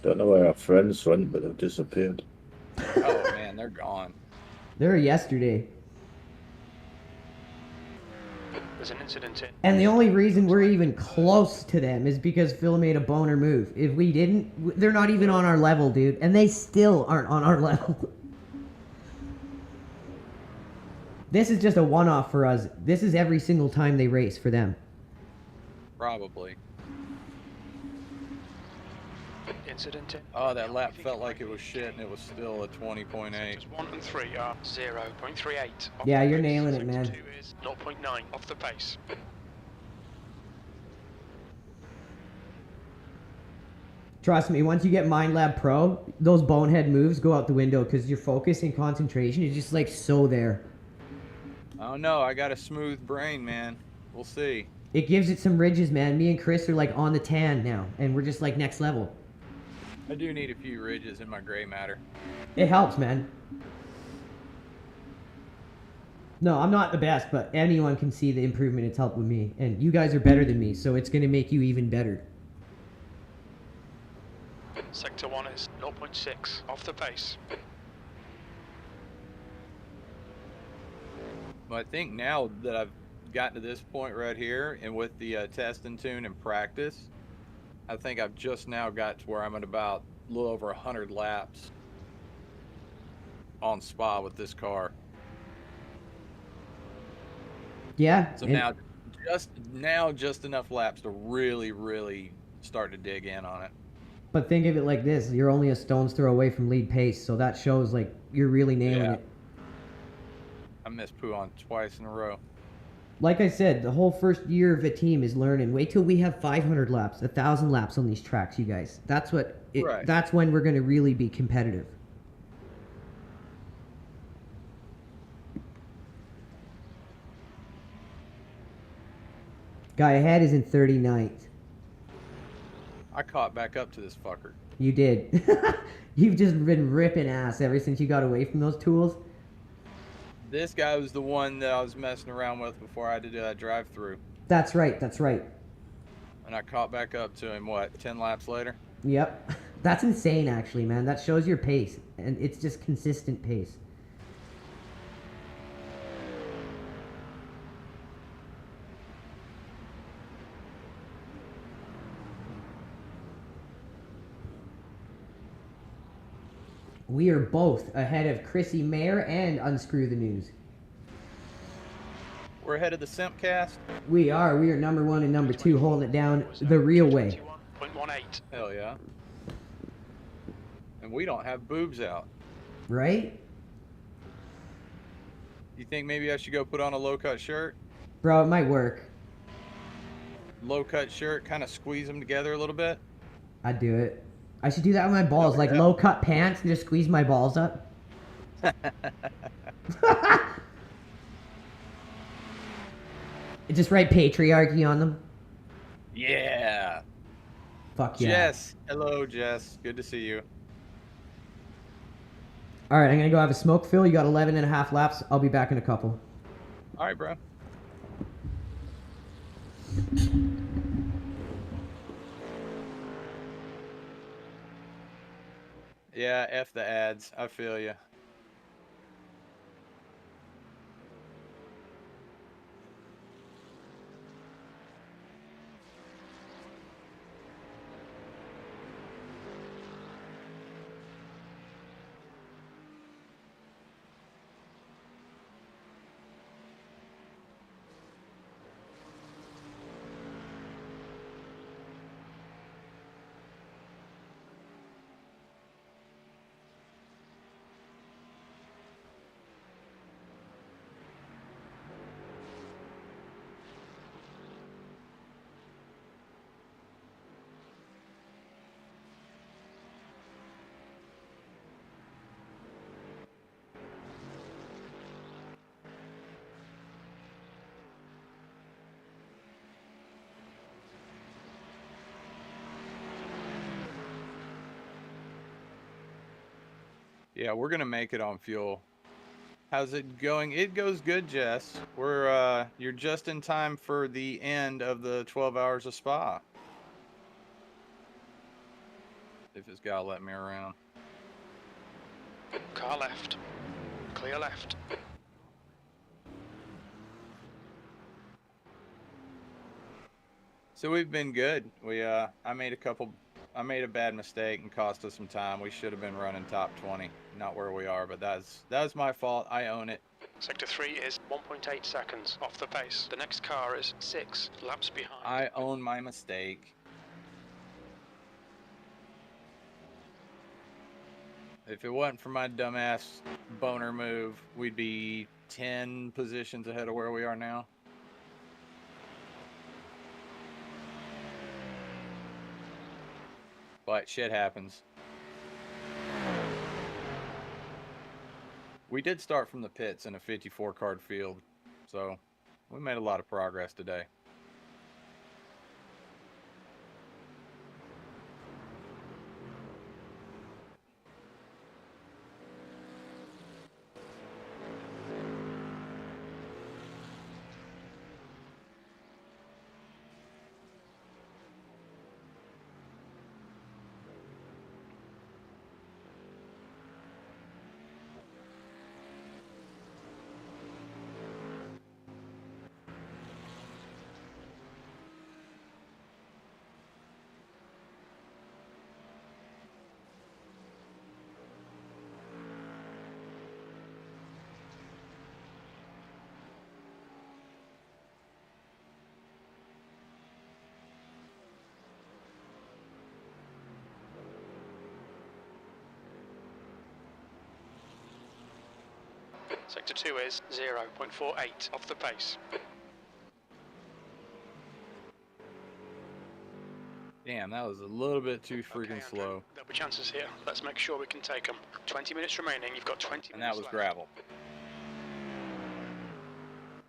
Don't know where our friends went, but they've disappeared. Oh man, they're gone. They were yesterday. There's an Incident in. And the only reason we're even close to them is because Phil made a boner move. If we didn't, they're not even on our level, dude. And they still aren't on our level. This is just a one-off for us. This is every single time they race for them. Probably. Incident in. Oh, that lap felt like it was shit, and it was still a 20.8. Sectors 1 and 3 are 0.38. Yeah, you're nailing it, man. Sector 2 is 0.9 off the pace. Trust me, once you get Mind Lab Pro, those bonehead moves go out the window because your focus and concentration is just like so there. Oh no, I got a smooth brain, man. We'll see. It gives it some ridges, man. Me and Chris are like on the tan now, and we're just like next level. I do need a few ridges in my gray matter. It helps, man. No, I'm not the best, but anyone can see the improvement it's helped with me. And you guys are better than me, so it's going to make you even better. Sector 1 is 0.6 off the pace. Well, I think now that I've gotten to this point right here, and with the test and tune and practice, I think I've just now got to where I'm at about a little over 100 laps on Spa with this car. Yeah. So now just enough laps to really start to dig in on it. But think of it like this. You're only a stone's throw away from lead pace, so that shows like you're really nailing it. I missed Pooh on twice in a row. Like I said, the whole first year of a team is learning. Wait till we have 500 laps, 1,000 laps on these tracks, you guys. That's what. Right. That's when we're going to really be competitive. Guy ahead is in 39th. I caught back up to this fucker. You did. You've just been ripping ass ever since you got away from those tools. This guy was the one that I was messing around with before I had to do that drive-through. That's right. That's right. And I caught back up to him, what, 10 laps later? Yep. That's insane, actually, man. That shows your pace. And it's just consistent pace. We are both ahead of Chrissy Mayer and Unscrew the News. We're ahead of the Simpcast? We are. We are number 1 and number 2, holding it down the real way. 21.18. Hell yeah. And we don't have boobs out. Right? You think maybe I should go put on a low-cut shirt? Bro, it might work. Low-cut shirt, kind of squeeze them together a little bit? I'd do it. I should do that with my balls, like low-cut pants and just squeeze my balls up. Just write patriarchy on them. Yeah. Fuck yeah. Jess. Hello, Jess. Good to see you. All right, I'm going to go have a smoke, Phil. You got 11 and a half laps. I'll be back in a couple. All right, bro. Yeah, F the ads. I feel you. Yeah, we're gonna make it on fuel. How's it going? It goes good, Jess. You're just in time for the end of the 12 hours of Spa. If it's gotta let me around. Car left. Clear left. So we've been good. I made a bad mistake and cost us some time. We should have been running top 20, not where we are, but that's my fault. I own it. Sector 3 is 1.8 seconds off the pace. The next car is 6 laps behind. I own my mistake. If it wasn't for my dumbass boner move, we'd be 10 positions ahead of where we are now. But shit happens. We did start from the pits in a 54 card field, so we made a lot of progress today. Sector 2 is 0.48 off the pace. Damn, that was a little bit too freaking Andrew, slow. There'll be chances here. Let's make sure we can take them. 20 minutes remaining. You've got 20 And minutes that was left. gravel.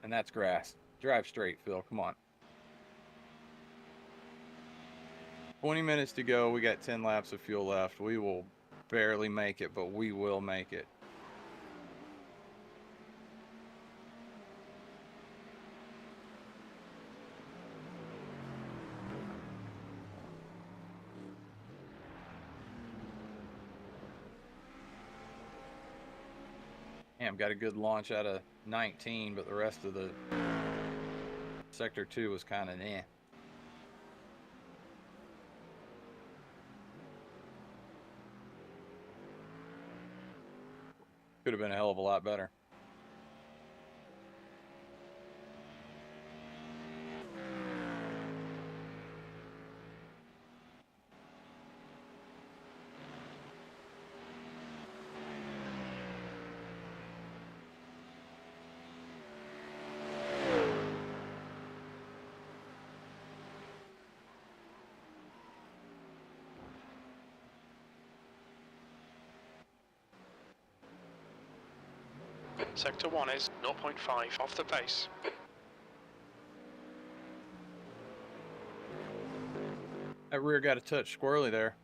And that's grass. Drive straight, Phil. Come on. 20 minutes to go. We got 10 laps of fuel left. We will barely make it, but we will make it. Damn, got a good launch out of 19, but the rest of the sector 2 was kind of eh. Could have been a hell of a lot better. Sector 1 is 0.5 off the pace. That rear got a touch squirrely there.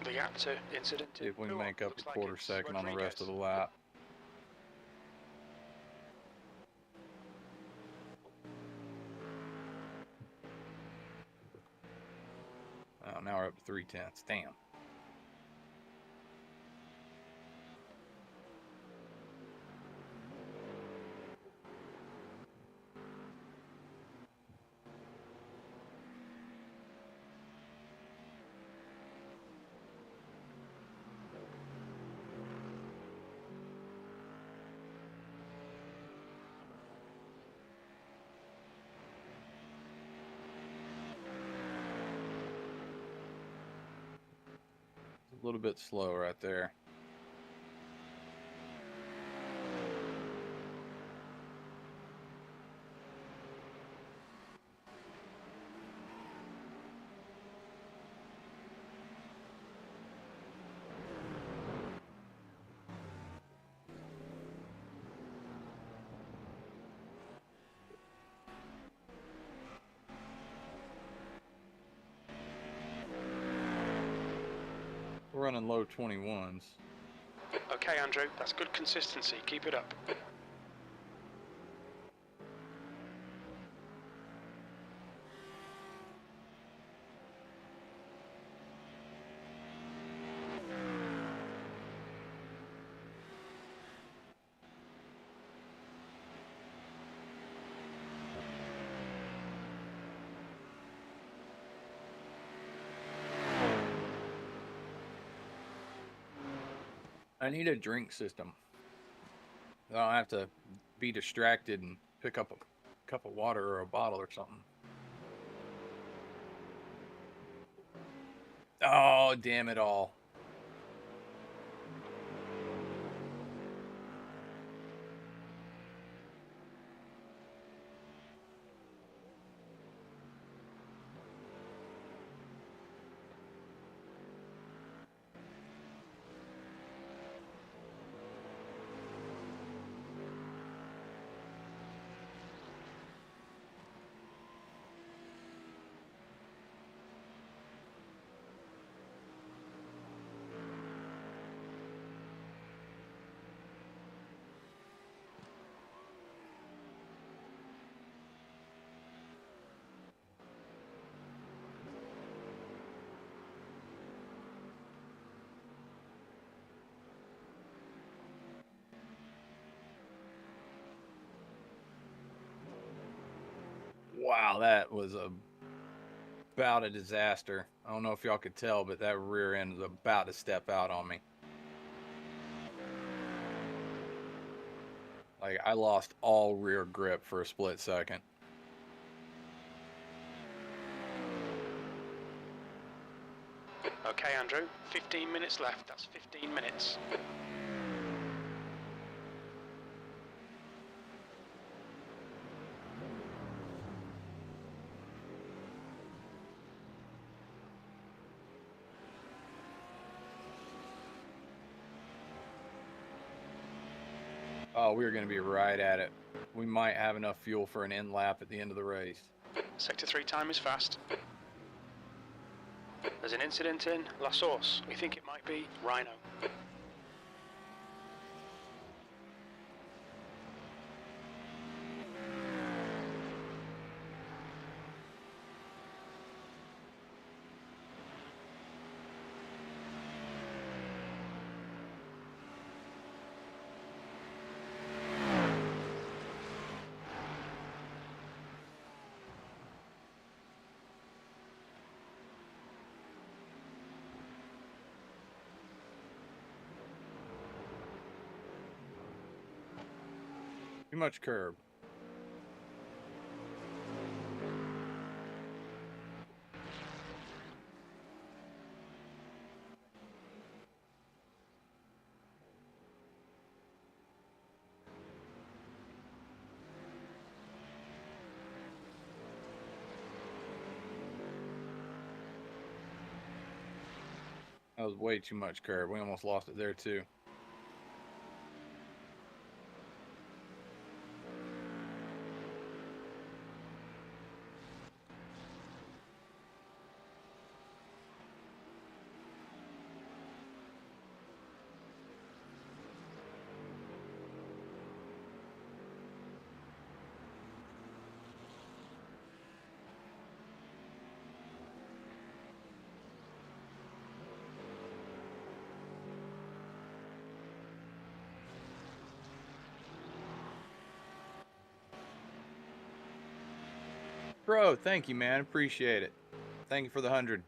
The gap to incident. See if we can make up a Looks like quarter it's second on the rest of the Rodriguez. lap. Oh, now we're up to 3/10. Damn. A little bit slow right there. We're running low 21s. Okay, Andrew, that's good consistency. Keep it up. I need a drink system. I don't have to be distracted and pick up a cup of water or a bottle or something. Oh, damn it all. Wow, that was about a disaster. I don't know if y'all could tell, but that rear end was about to step out on me. Like, I lost all rear grip for a split second. Okay, Andrew, 15 minutes left. That's 15 minutes. Oh, we're going to be right at it. We might have enough fuel for an end lap at the end of the race. Sector 3 time is fast. There's an incident in La Source. We think it might be Rhino. Too much curb. That was way too much curb. We almost lost it there too. Bro, thank you, man. Appreciate it. Thank you for the 100.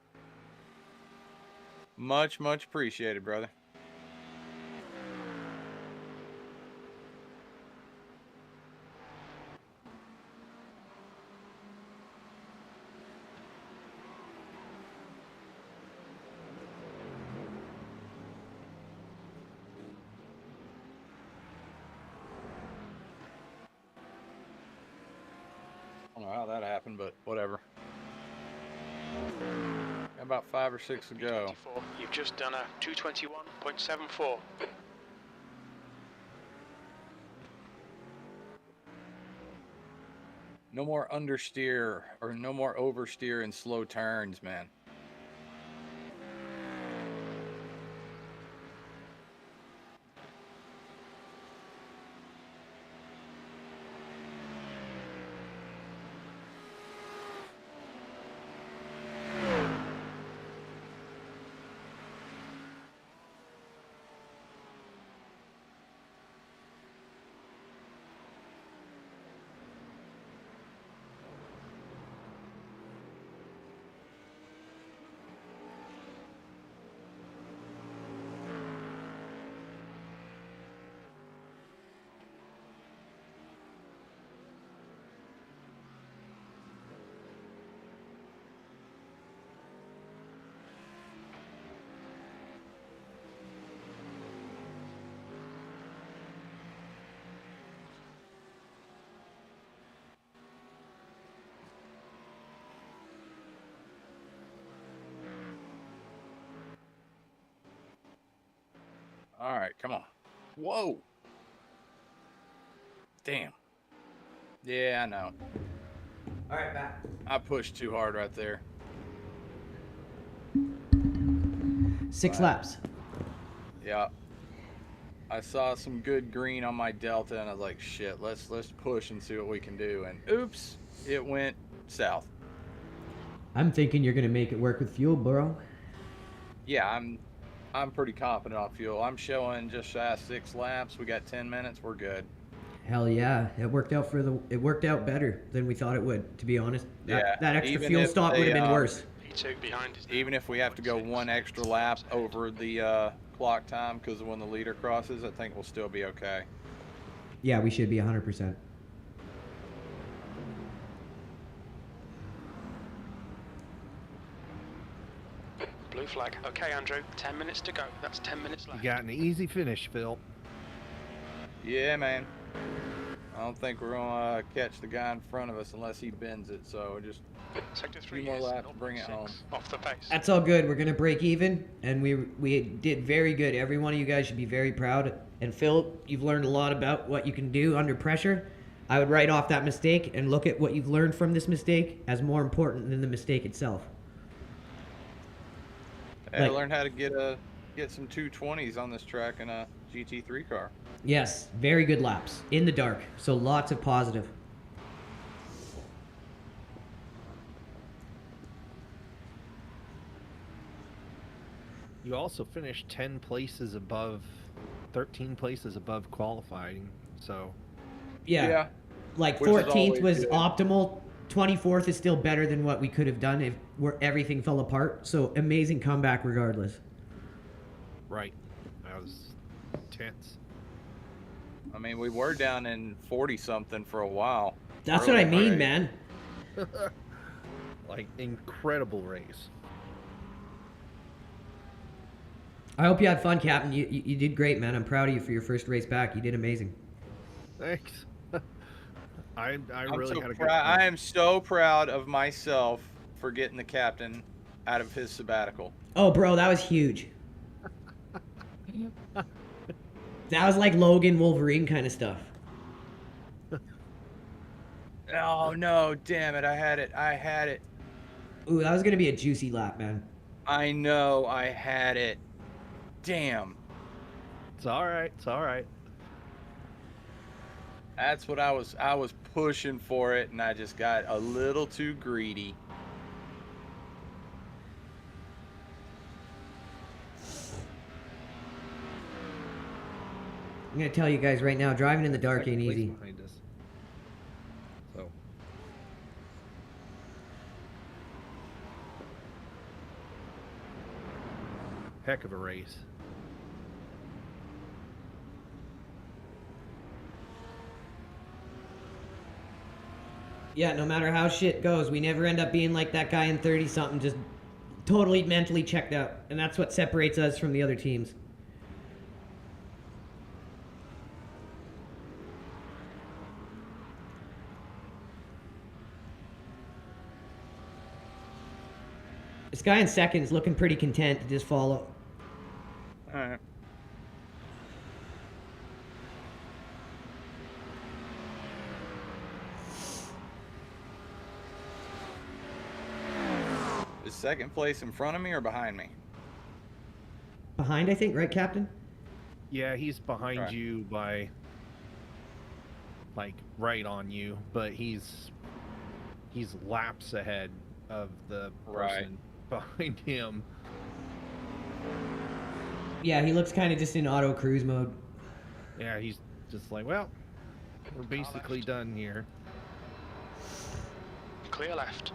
Much, much appreciated, brother. I don't know how that happened, but whatever. About 5 or 6 to go. You've just done a 221.74. No more understeer or no more oversteer in slow turns, man. All right, come on. Whoa. Damn. Yeah, I know. All right, back. I pushed too hard right there. 6 Wow. laps. Yeah. I saw some good green on my Delta, and I was like, shit, let's push and see what we can do. And oops, it went south. I'm thinking you're gonna make it work with fuel, bro. Yeah, I'm pretty confident on fuel. I'm showing just shy of 6 laps. We got 10 minutes. We're good. Hell yeah, it worked out better than we thought it would, to be honest. Yeah, That extra even fuel if stop would have been worse. P2 behind us. Even if we have to go 1 extra lap over the clock time because of when the leader crosses, I think we'll still be okay. Yeah, we should be 100%. Blue flag. Okay, Andrew. 10 minutes to go. That's 10 minutes You left. got an easy finish, Phil. Yeah, man. I don't think we're gonna catch the guy in front of us unless he bends it. So just Sector a 3 few more is laps to bring it 0.6 home. off the pace. That's all good. We're gonna break even, and we did very good. Every one of you guys should be very proud. And Phil, you've learned a lot about what you can do under pressure. I would write off that mistake and look at what you've learned from this mistake as more important than the mistake itself. Hey, I learned how to get some 220s on this track in a GT3 car. Yes, very good laps in the dark. So lots of positive. You also finished 10 places above, 13 places above qualifying. So Yeah. Like Which is 14th always was good. optimal. 24th is still better than what we could have done if everything fell apart. So amazing comeback regardless. right, that was tense. I mean, we were down in 40 something for a while. That's what I Early mean, race. man. Like incredible race. I hope you had fun, Captain. You did great, man. I'm proud of you for your first race back. You did amazing. Thanks. I I'm really so had a good prou- time. I am so proud of myself for getting the captain out of his sabbatical. Oh, bro, that was huge. That was like Logan Wolverine kind of stuff. Oh no, damn it, I had it. Ooh, that was gonna be a juicy lap, man. I know, I had it. Damn. It's all right. It's all right. That's what I was pushing for it, and I just got a little too greedy. I'm gonna tell you guys right now, driving in the dark ain't Second place easy. behind us. So heck of a race. Yeah, no matter how shit goes, we never end up being like that guy in 30-something, just totally mentally checked out. And that's what separates us from the other teams. This guy in second is looking pretty content to just follow. All right. Is second place in front of me or behind me? Behind, I think, right, Captain? Yeah, he's behind Right. you by like right on you, but he's laps ahead of the person behind him. Yeah, he looks kind of just in auto cruise mode. Yeah, he's just like, well, we're basically done here. Clear left.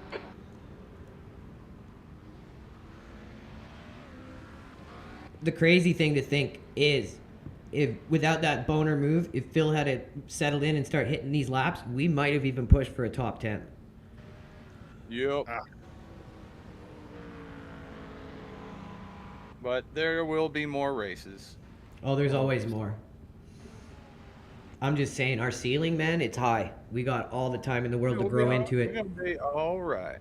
The crazy thing to think is, if without that boner move, if Phil had it settled in and start hitting these laps, we might have even pushed for a top 10. Yep. But there will be more races. Oh, there's always more. I'm just saying, our ceiling, man, it's high. We got all the time in the world to grow into We're it. gonna be all right.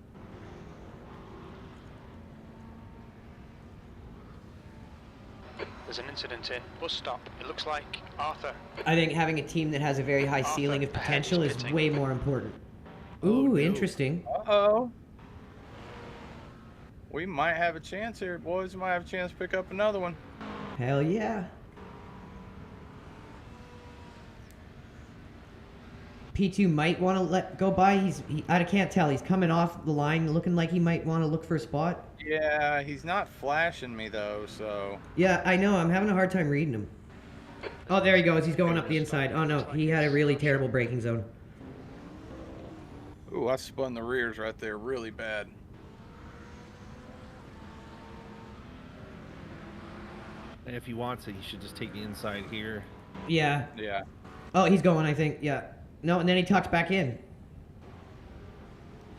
There's an incident in bus stop. It looks like Arthur. I think having a team that has a very high ceiling of potential is way more important. Ooh, interesting. Uh-oh. We might have a chance here, boys. We might have a chance to pick up another one. Hell yeah. P2 might want to let go by. I can't tell. He's coming off the line looking like he might want to look for a spot. Yeah, he's not flashing me though, so. Yeah, I know. I'm having a hard time reading him. Oh, there he goes. He's going up the inside. Oh no, he had a really terrible braking zone. Ooh, I spun the rears right there really bad. And if he wants it, he should just take the inside here. Yeah. Yeah. Oh, he's going, I think. Yeah. No, and then he tucks back in.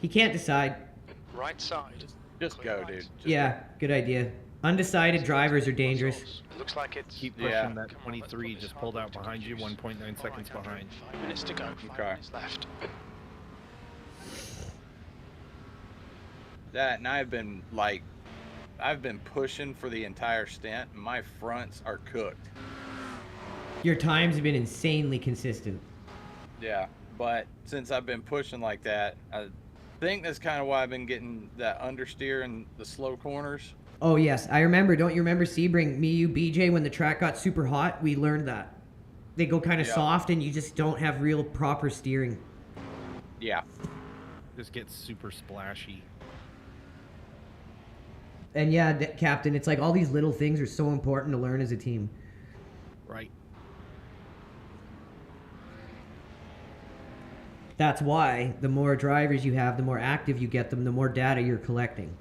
He can't decide. Right side. Just go, dude. Just yeah, good idea. Undecided drivers are dangerous. It looks like it's... Keep pushing that 23 just pulled out behind you, 1.9 seconds behind. 5 minutes to go, 5 minutes left. That, and I've been pushing for the entire stint. And my fronts are cooked. Your times have been insanely consistent. Yeah, but since I've been pushing like that, I think that's kind of why I've been getting that understeer and the slow corners. Oh yes, I remember. Don't you remember Sebring, me, you, BJ, when the track got super hot? We learned that. They go kind of soft and you just don't have real proper steering. Yeah. Just gets super splashy. And yeah, Captain, it's like all these little things are so important to learn as a team. Right. That's why the more drivers you have, the more active you get them, the more data you're collecting.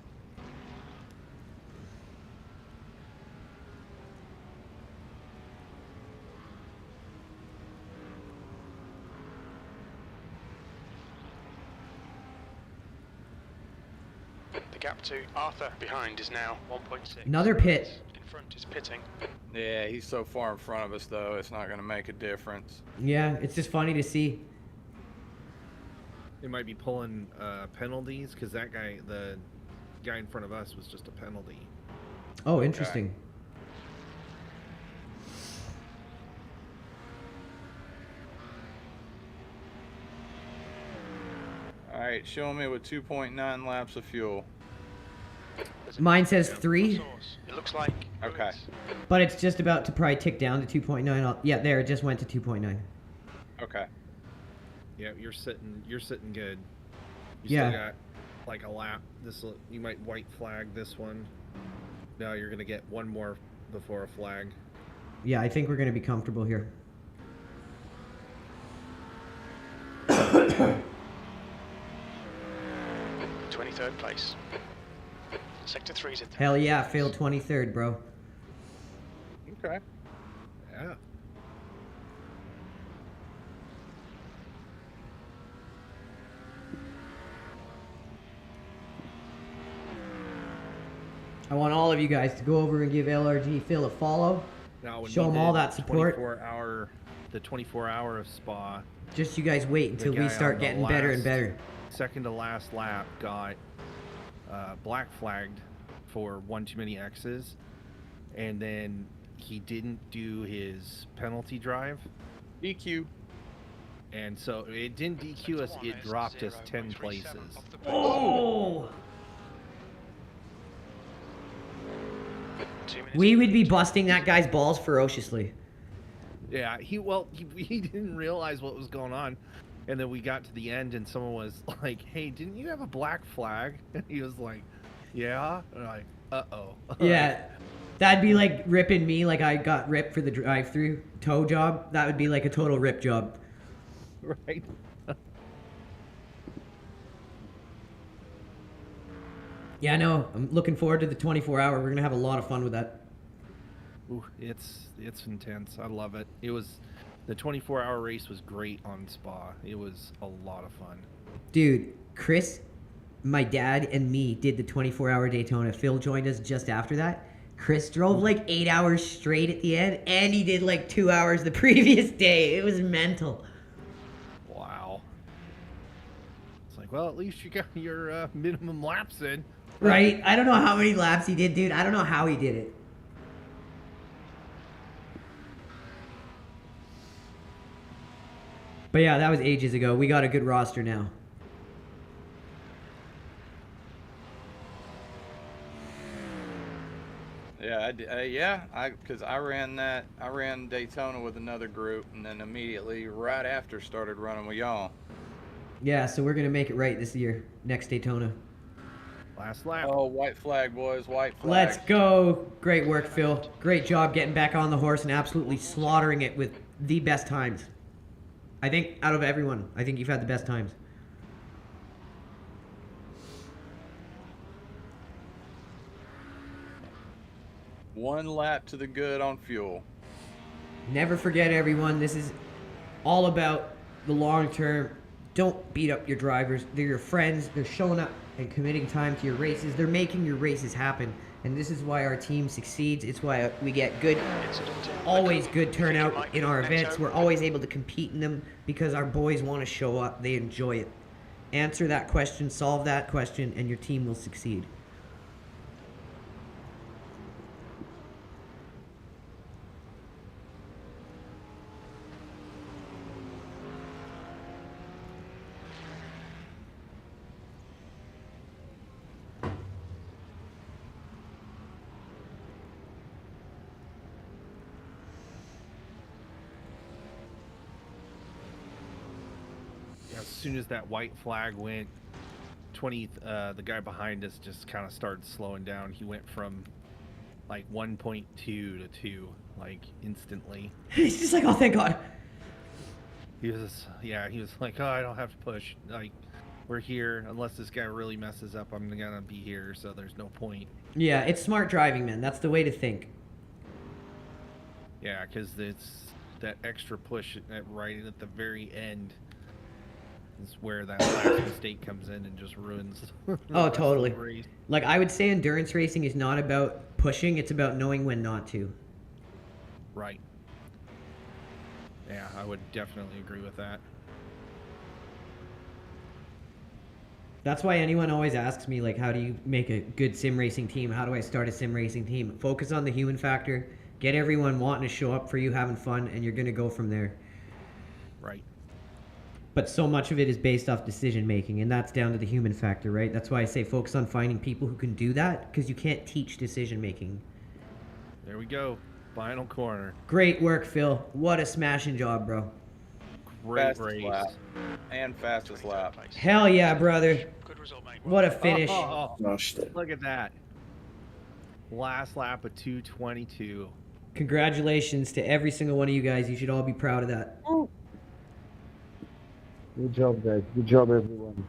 The gap to Arthur behind is now 1.6. Another pit. In front is pitting. Yeah, he's so far in front of us, though, it's not going to make a difference. Yeah, it's just funny to see. They might be pulling penalties because that guy, the guy in front of us, was just a penalty. Oh, interesting. All right, show me with 2.9 laps of fuel. Mine says 3. It looks like. Okay. But it's just about to probably tick down to 2.9. Yeah, there, it just went to 2.9. Okay. Yeah, you're sitting good. You Yeah. still got like a lap. You might white flag this one. No, you're gonna get one more before a flag. Yeah, I think we're going to be comfortable here. 23rd place. Sector 3's in. Hell yeah, Phil 23rd, bro. Okay. Yeah. I want all of you guys to go over and give LRG Phil a follow. Now, when Show we him all did that support. The 24-hour of Spa. Just you guys wait until we start getting better and better. Second to last lap got black flagged for one too many X's, and then he didn't do his penalty drive. DQ. And so it didn't DQ us, it dropped us 10 places. Oh! We would be busting that guy's balls ferociously. Yeah, he didn't realize what was going on. And then we got to the end and someone was like, hey, didn't you have a black flag? And he was like, yeah. And I'm like, uh-oh. Yeah. That'd be like ripping me like I got ripped for the drive-through tow job. That would be like a total rip job. Right. Yeah, no, I'm looking forward to the 24-hour. We're going to have a lot of fun with that. Ooh, it's intense. I love it. The 24-hour race was great on Spa. It was a lot of fun. Dude, Chris, my dad, and me did the 24-hour Daytona. Phil joined us just after that. Chris drove like 8 hours straight at the end, and he did like 2 hours the previous day. It was mental. Wow. It's like, well, at least you got your minimum laps in. Right? I don't know how many laps he did, dude. I don't know how he did it. But yeah, that was ages ago. We got a good roster now. Yeah, because I ran Daytona with another group, and then immediately right after started running with y'all. Yeah, so we're gonna make it right this year, next Daytona. Last lap. Oh, white flag, boys, white flag. Let's go. Great work, Phil. Great job getting back on the horse and absolutely slaughtering it with the best times. I think out of everyone, I think you've had the best times. One lap to the good on fuel. Never forget, everyone, this is all about the long term. Don't beat up your drivers. They're your friends. They're showing up and committing time to your races. They're making your races happen. And this is why our team succeeds. It's why we get good, always good turnout in our events. We're always able to compete in them because our boys want to show up. They enjoy it. Answer that question, solve that question, and your team will succeed. As soon as that white flag went, the guy behind us just kind of started slowing down. He went from like 1.2 to 2, like instantly. He's just like, oh, thank God. He was like, oh, I don't have to push. Like, we're here. Unless this guy really messes up, I'm gonna be here, so there's no point. Yeah, it's smart driving, man. That's the way to think. Yeah, because it's that extra push right at the very end is where that last mistake comes in and just ruins. Oh, totally. Like, I would say endurance racing is not about pushing, it's about knowing when not to. Right. Yeah, I would definitely agree with that. That's why anyone always asks me, like, how do you make a good sim racing team? How do I start a sim racing team? Focus on the human factor, get everyone wanting to show up for you, having fun, and you're going to go from there. Right. But so much of it is based off decision making, and that's down to the human factor, right? That's why I say focus on finding people who can do that, because you can't teach decision making. There we go. Final corner. Great work, Phil. What a smashing job, bro. Great Fastest race. lap. And fastest lap. Hell yeah, brother. Good result, mate. What a finish. Look at that. Last lap of 2:22. Congratulations to every single one of you guys. You should all be proud of that. Good job, guys. Good job, everyone.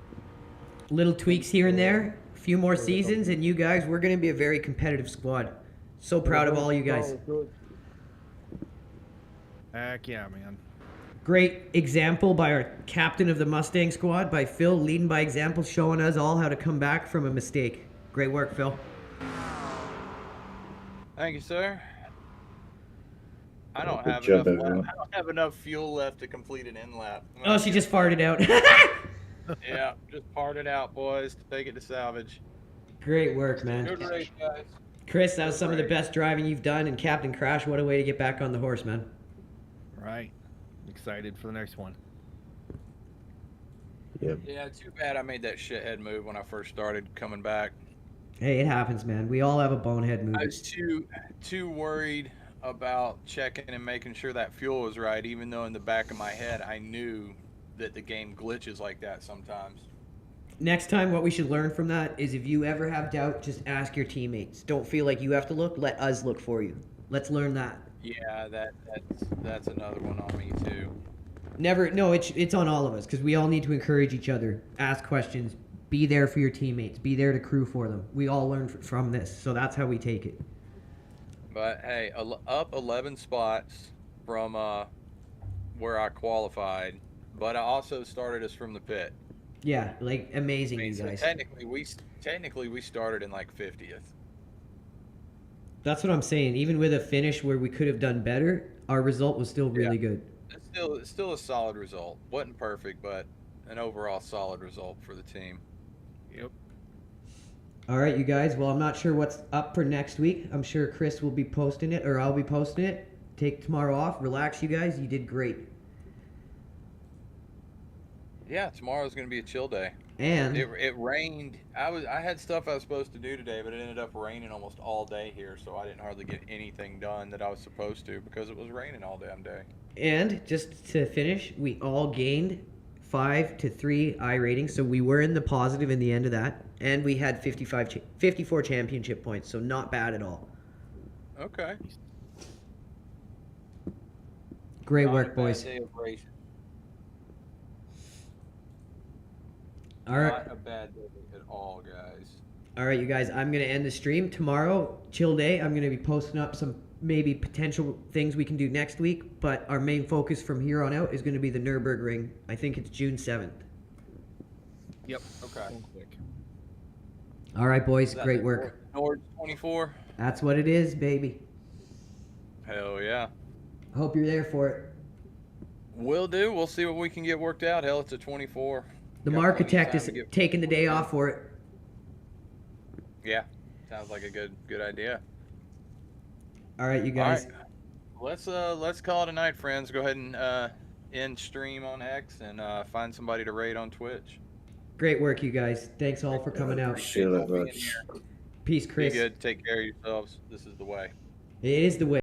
Little tweaks here and there. A few more seasons, and you guys, we're going to be a very competitive squad. So proud of all you guys. Heck yeah, man. Great example by our captain of the Mustang squad, by Phil, leading by example, showing us all how to come back from a mistake. Great work, Phil. Thank you, sir. I don't have enough fuel left to complete an in lap. Oh, she just farted out. Yeah, just parted out, boys, to take it to salvage. Great work, man. Good race, guys. Chris, that was some of the best driving you've done, and Captain Crash, what a way to get back on the horse, man. Right. Excited for the next one. Yep. Yeah, too bad I made that shithead move when I first started coming back. Hey, it happens, man. We all have a bonehead move. I was too worried about checking and making sure that fuel was right, even though in the back of my head I knew that the game glitches like that sometimes. Next time, what we should learn from that is if you ever have doubt, just ask your teammates. Don't feel like you have to look. Let us look for you. Let's learn that. Yeah, that's another one on me too. No, it's on all of us because we all need to encourage each other. Ask questions. Be there for your teammates. Be there to crew for them. We all learn from this, so that's how we take it. But hey, up 11 spots from where I qualified, but I also started us from the pit. Yeah, like amazing, you So guys. technically we started in like 50th. That's what I'm saying. Even with a finish where we could have done better, our result was still really good. It's still a solid result. Wasn't perfect, but an overall solid result for the team. Yep. All right, you guys. Well, I'm not sure what's up for next week. I'm sure Chris will be posting it, or I'll be posting it. Take tomorrow off. Relax, you guys. You did great. Yeah, tomorrow's gonna be a chill day. And It rained. I had stuff I was supposed to do today, but it ended up raining almost all day here, so I didn't hardly get anything done that I was supposed to because it was raining all damn day. And just to finish, we all gained 5 to 3 I ratings, so we were in the positive in the end of that, and we had 54 championship points, so not bad at all. Okay. Great Not a work, bad boys. day of racing. All right. Not a bad day at all, guys. All right, you guys, I'm going to end the stream. Tomorrow, chill day, I'm going to be posting up some maybe potential things we can do next week, but our main focus from here on out is going to be the Nürburgring. I think it's June 7th. Yep. Okay. All right, boys, Is that great the work. Nord 24? That's what it is, baby. Hell yeah. I hope you're there for it. Will do. We'll see what we can get worked out. Hell, it's a 24. The Got plenty of architect time is to get- taking the day off for it. Yeah. Sounds like a good idea. All right, you guys. All right. Let's call it a night, friends. Go ahead and end stream on X and find somebody to raid on Twitch. Great work, you guys. Thanks all for coming out. See you later, Being lads. here. Peace, Be Chris. good. Take care of yourselves. This is the way. It is the way.